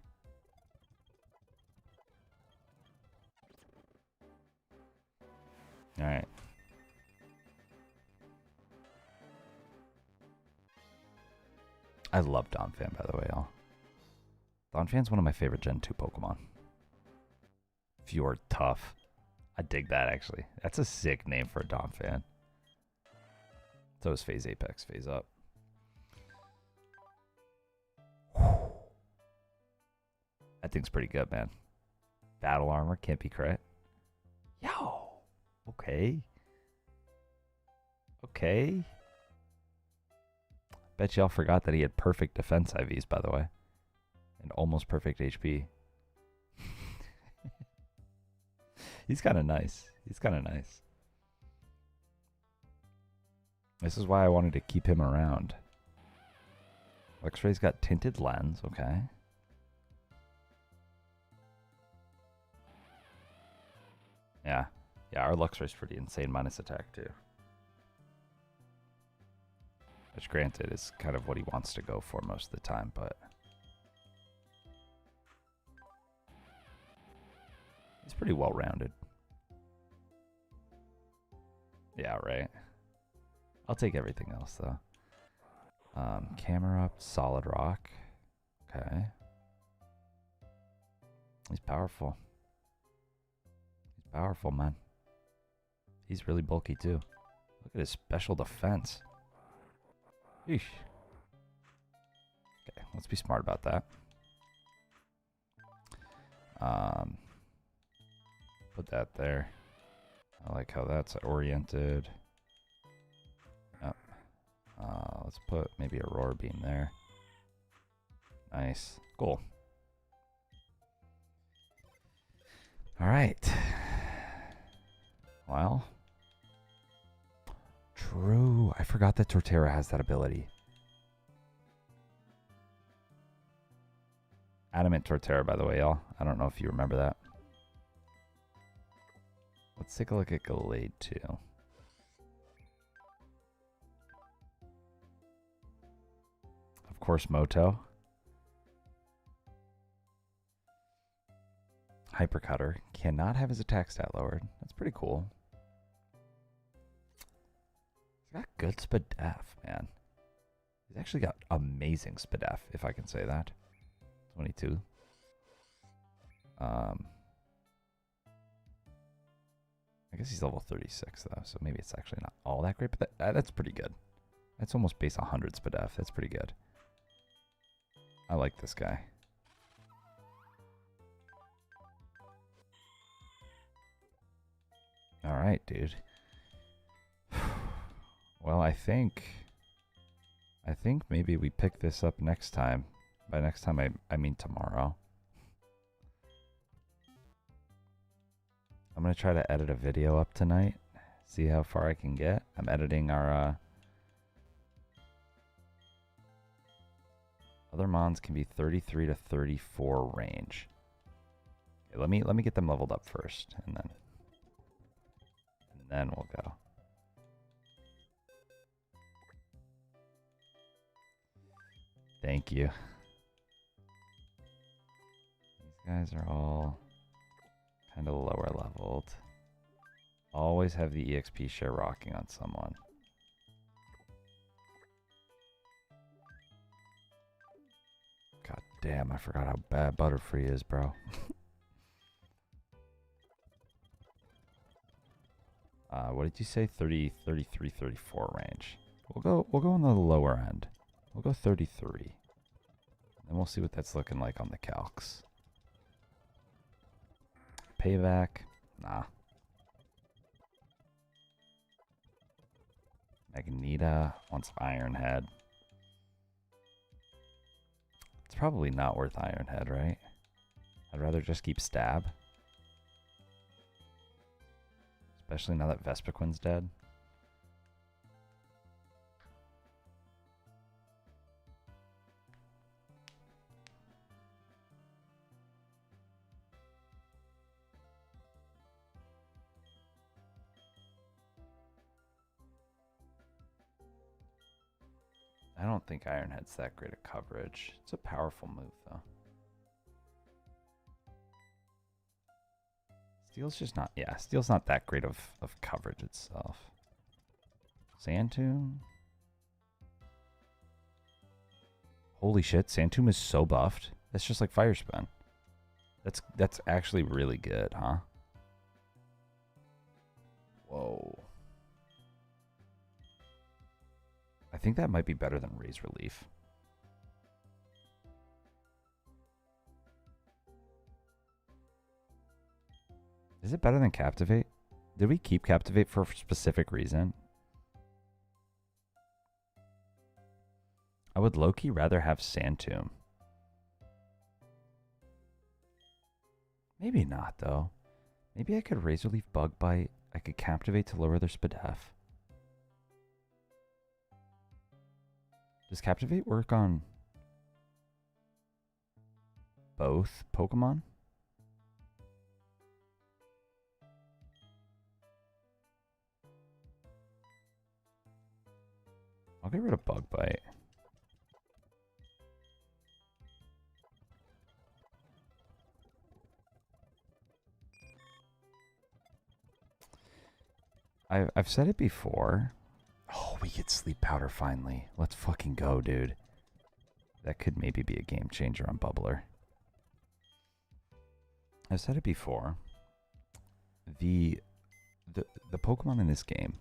Alright. I love Donphan, by the way, y'all. Donphan's one of my favorite Gen 2 Pokemon. Fjord Tough. I dig that, actually. That's a sick name for a Donphan. So is Phase Apex, Phase Up. That thing's pretty good, man. Battle armor, can't be crit. Yo! Okay. Okay. Bet y'all forgot that he had perfect defense IVs, by the way. And almost perfect HP. He's kind of nice. He's kind of nice. This is why I wanted to keep him around. Luxray's got Tinted Lens, okay. Yeah. Yeah, our Luxray's pretty insane minus attack, too. Which, granted, is kind of what he wants to go for most of the time, but... he's pretty well-rounded. Yeah, right. I'll take everything else, though. Camera up, Solid Rock. Okay. He's powerful. He's powerful, man. He's really bulky, too. Look at his special defense. Eesh. Okay, let's be smart about that. Put that there. I like how that's oriented. Yep. Let's put maybe a roar beam there. Nice. Cool. All right. Well. True. I forgot that Torterra has that ability. Adamant Torterra, by the way, y'all. I don't know if you remember that. Let's take a look at Gallade too. Of course, Moto. Hypercutter cannot have his attack stat lowered. That's pretty cool. He's got good Spadef, man. He's actually got amazing Spadef, if I can say that. 22. I guess he's level 36 though, so maybe it's actually not all that great, but that's pretty good. That's almost base 100 Spadef. That's pretty good. I like this guy. All right, dude. Well, I think maybe we pick this up next time. By next time, I mean tomorrow. I'm going to try to edit a video up tonight. See how far I can get. I'm editing our other mons can be 33 to 34 range. Okay, let me get them leveled up first, and then we'll go. Thank you. These guys are all kind of lower leveled. Always have the EXP share rocking on someone. God damn, I forgot how bad Butterfree is, bro. What did you say? 30, 33, 34 range. We'll go on the lower end. We'll go 33. And we'll see what that's looking like on the calcs. Payback? Nah. Magneta wants Ironhead. It's probably not worth Ironhead, right? I'd rather just keep Stab. Especially now that Vespiquen's dead. I don't think Ironhead's that great at coverage. It's a powerful move, though. Steel's just not... Yeah, Steel's not that great of coverage itself. Sandtomb? Holy shit, Sandtomb is so buffed. That's just like Fire Spin. That's actually really good, huh? Whoa. I think that might be better than Raise Relief. Is it better than Captivate? Did we keep Captivate for a specific reason? I would low-key rather have Sandtomb. Maybe not, though. Maybe I could Razor Leaf Bug Bite. I could Captivate to lower their Spadef. Does Captivate work on both Pokemon? I'll get rid of Bug Bite. I've said it before. Oh, we get Sleep Powder finally. Let's fucking go, dude. That could maybe be a game changer on Bubbler. I've said it before. The Pokemon in this game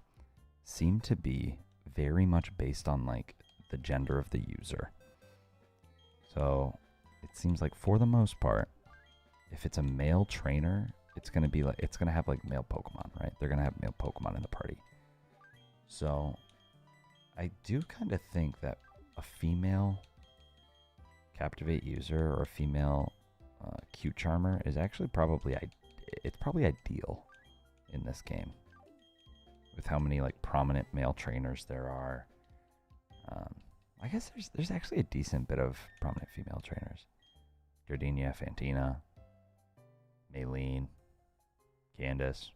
seem to be very much based on like the gender of the user. So it seems like for the most part, if it's a male trainer, it's gonna be like it's gonna have like male Pokemon, right? They're gonna have male Pokemon in the party. So I do kind of think that a female Captivate user or a female Cute Charmer is actually probably it's probably ideal in this game with how many like prominent male trainers there are. I guess there's actually a decent bit of prominent female trainers. Gardenia, Fantina, Maylene, Candace.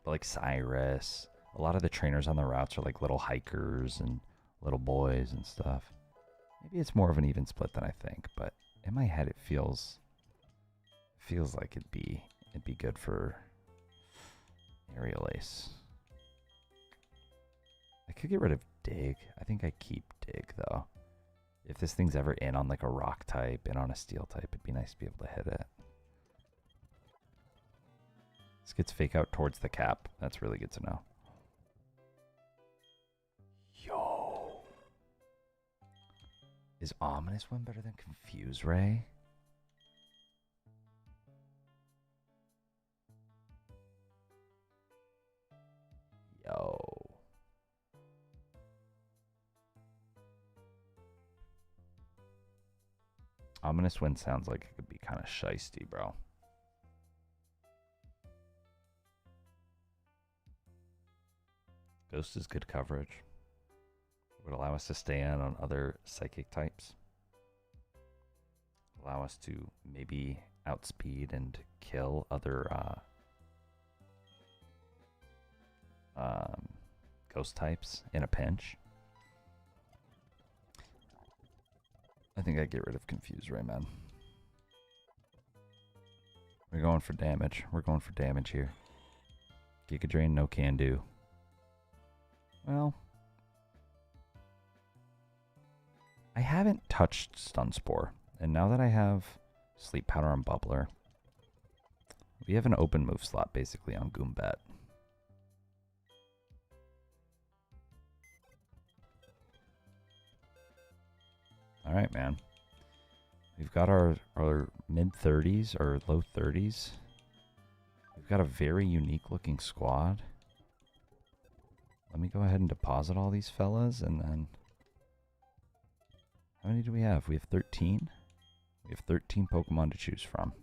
But like Cyrus, a lot of the trainers on the routes are like little hikers and little boys and stuff. Maybe it's more of an even split than I think, but in my head it feels like it'd be good for Aerial Ace. I could get rid of Dig. I think I keep Dig though. If this thing's ever in on like a rock type, in on a steel type, it'd be nice to be able to hit it. This gets Fake Out towards the cap. That's really good to know. Yo. Is Ominous One better than Confuse Ray? Yo. Ominous Wind sounds like it could be kind of shisty, bro. Ghost is good coverage. Would allow us to stay in on other psychic types. Allow us to maybe outspeed and kill other ghost types in a pinch. I think I'd get rid of Confuse Ray, man. We're going for damage. We're going for damage here. Giga Drain, no can do. Well, I haven't touched Stun Spore, and now that I have Sleep Powder and Bubbler, we have an open move slot basically on Goombet. Alright, man. We've got our mid-30s or low 30s. We've got a very unique looking squad. Let me go ahead and deposit all these fellas, and then... How many do we have? We have 13? We have 13 Pokemon to choose from.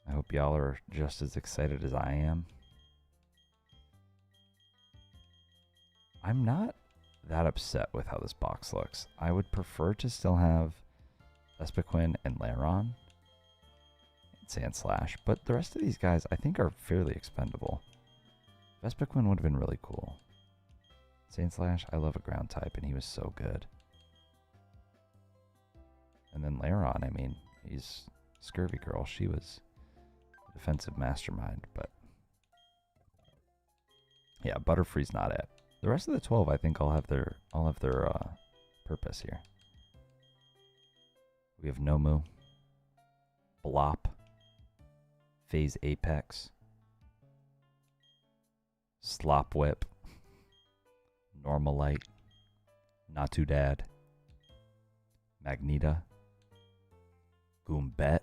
I hope y'all are just as excited as I am. I'm not that upset with how this box looks. I would prefer to still have Vespiquen and Lairon and Sandslash, but the rest of these guys I think are fairly expendable. Vespiquen would have been really cool. Sandslash, I love a ground type, and he was so good. And then Lairon, I mean, he's Scurvy Girl. She was a defensive mastermind, but yeah, Butterfree's not it. The rest of the 12, I think, all have their purpose here. We have Nomu, Blop, Phase Apex, Slop Whip, Normalite, Not Too Dad, Magneta, Goombet,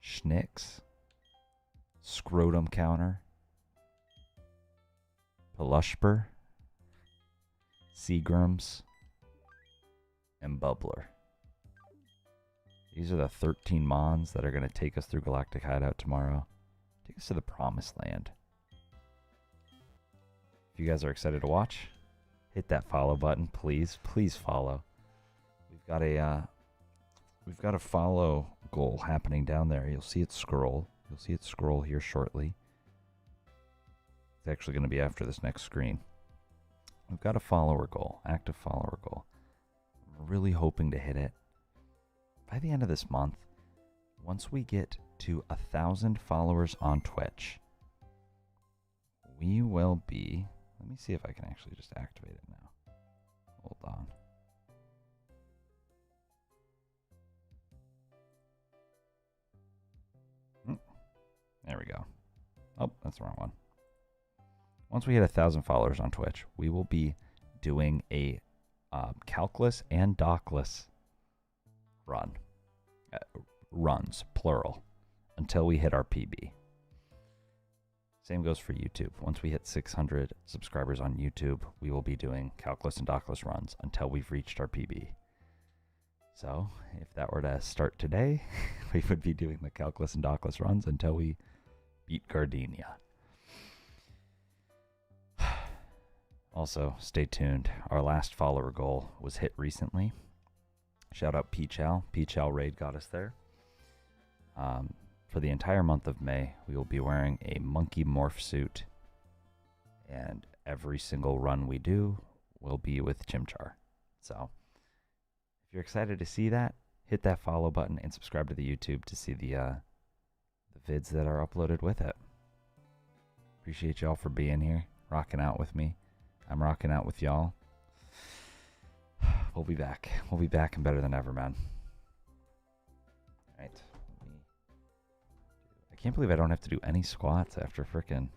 Schnix, Scrotum Counter, Pelushper, Seagrams, and Bubbler. These are the 13 Mons that are going to take us through Galactic Hideout tomorrow. Take us to the Promised Land. If you guys are excited to watch, hit that follow button, please. Please follow. We've got a follow goal happening down there. You'll see it scroll. You'll see it scroll here shortly. It's actually going to be after this next screen. We've got a follower goal, active follower goal. I'm really hoping to hit it by the end of this month. Once we get to 1,000 followers on Twitch, we will be... Let me see if I can actually just activate it now. Hold on. There we go. Oh, that's the wrong one. Once we hit 1,000 followers on Twitch, we will be doing a calculus and dockless run. Runs, plural, until we hit our PB. Same goes for YouTube. Once we hit 600 subscribers on YouTube, we will be doing calculus and dockless runs until we've reached our PB. So, if that were to start today, we would be doing the calculus and dockless runs until we beat Gardenia. Also, stay tuned. Our last follower goal was hit recently. Shout out Peachal. Peachal Raid got us there. For the entire month of May, we will be wearing a monkey morph suit. And every single run we do will be with Chimchar. So, if you're excited to see that, hit that follow button and subscribe to the YouTube to see the vids that are uploaded with it. Appreciate y'all for being here, rocking out with me. I'm rocking out with y'all. We'll be back. We'll be back and better than ever, man. All right. I can't believe I don't have to do any squats after frickin'...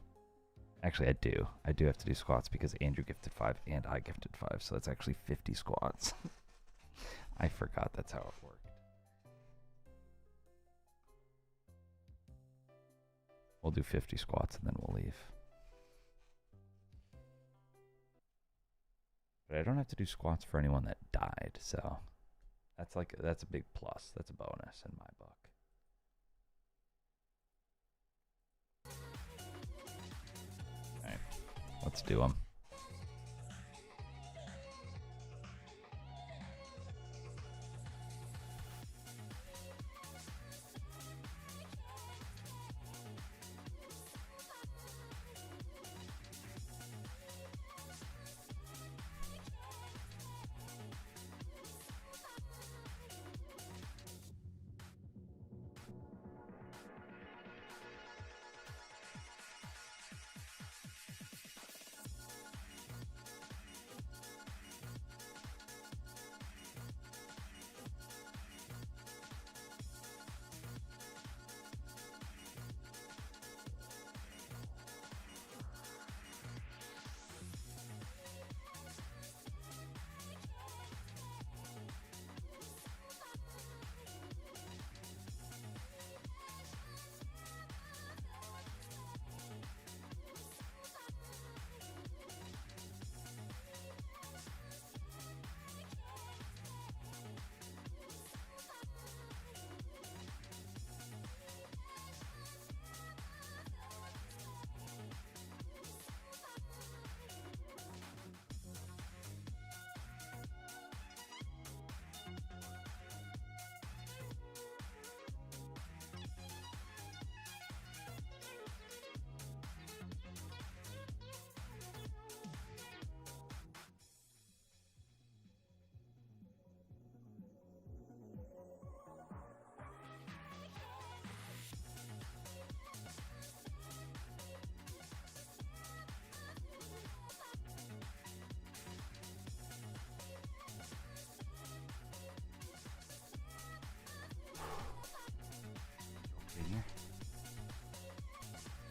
Actually, I do. I do have to do squats because Andrew gifted 5 and I gifted 5. So that's actually 50 squats. I forgot that's how it worked. We'll do 50 squats and then we'll leave. But I don't have to do squats for anyone that died, so that's a big plus. That's a bonus in my book. All right, let's do them.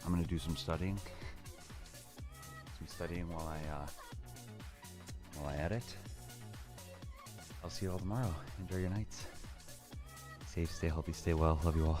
I'm gonna do some studying. While I edit. I'll see you all tomorrow. Enjoy your nights. Stay safe, stay healthy, stay well. Love you all.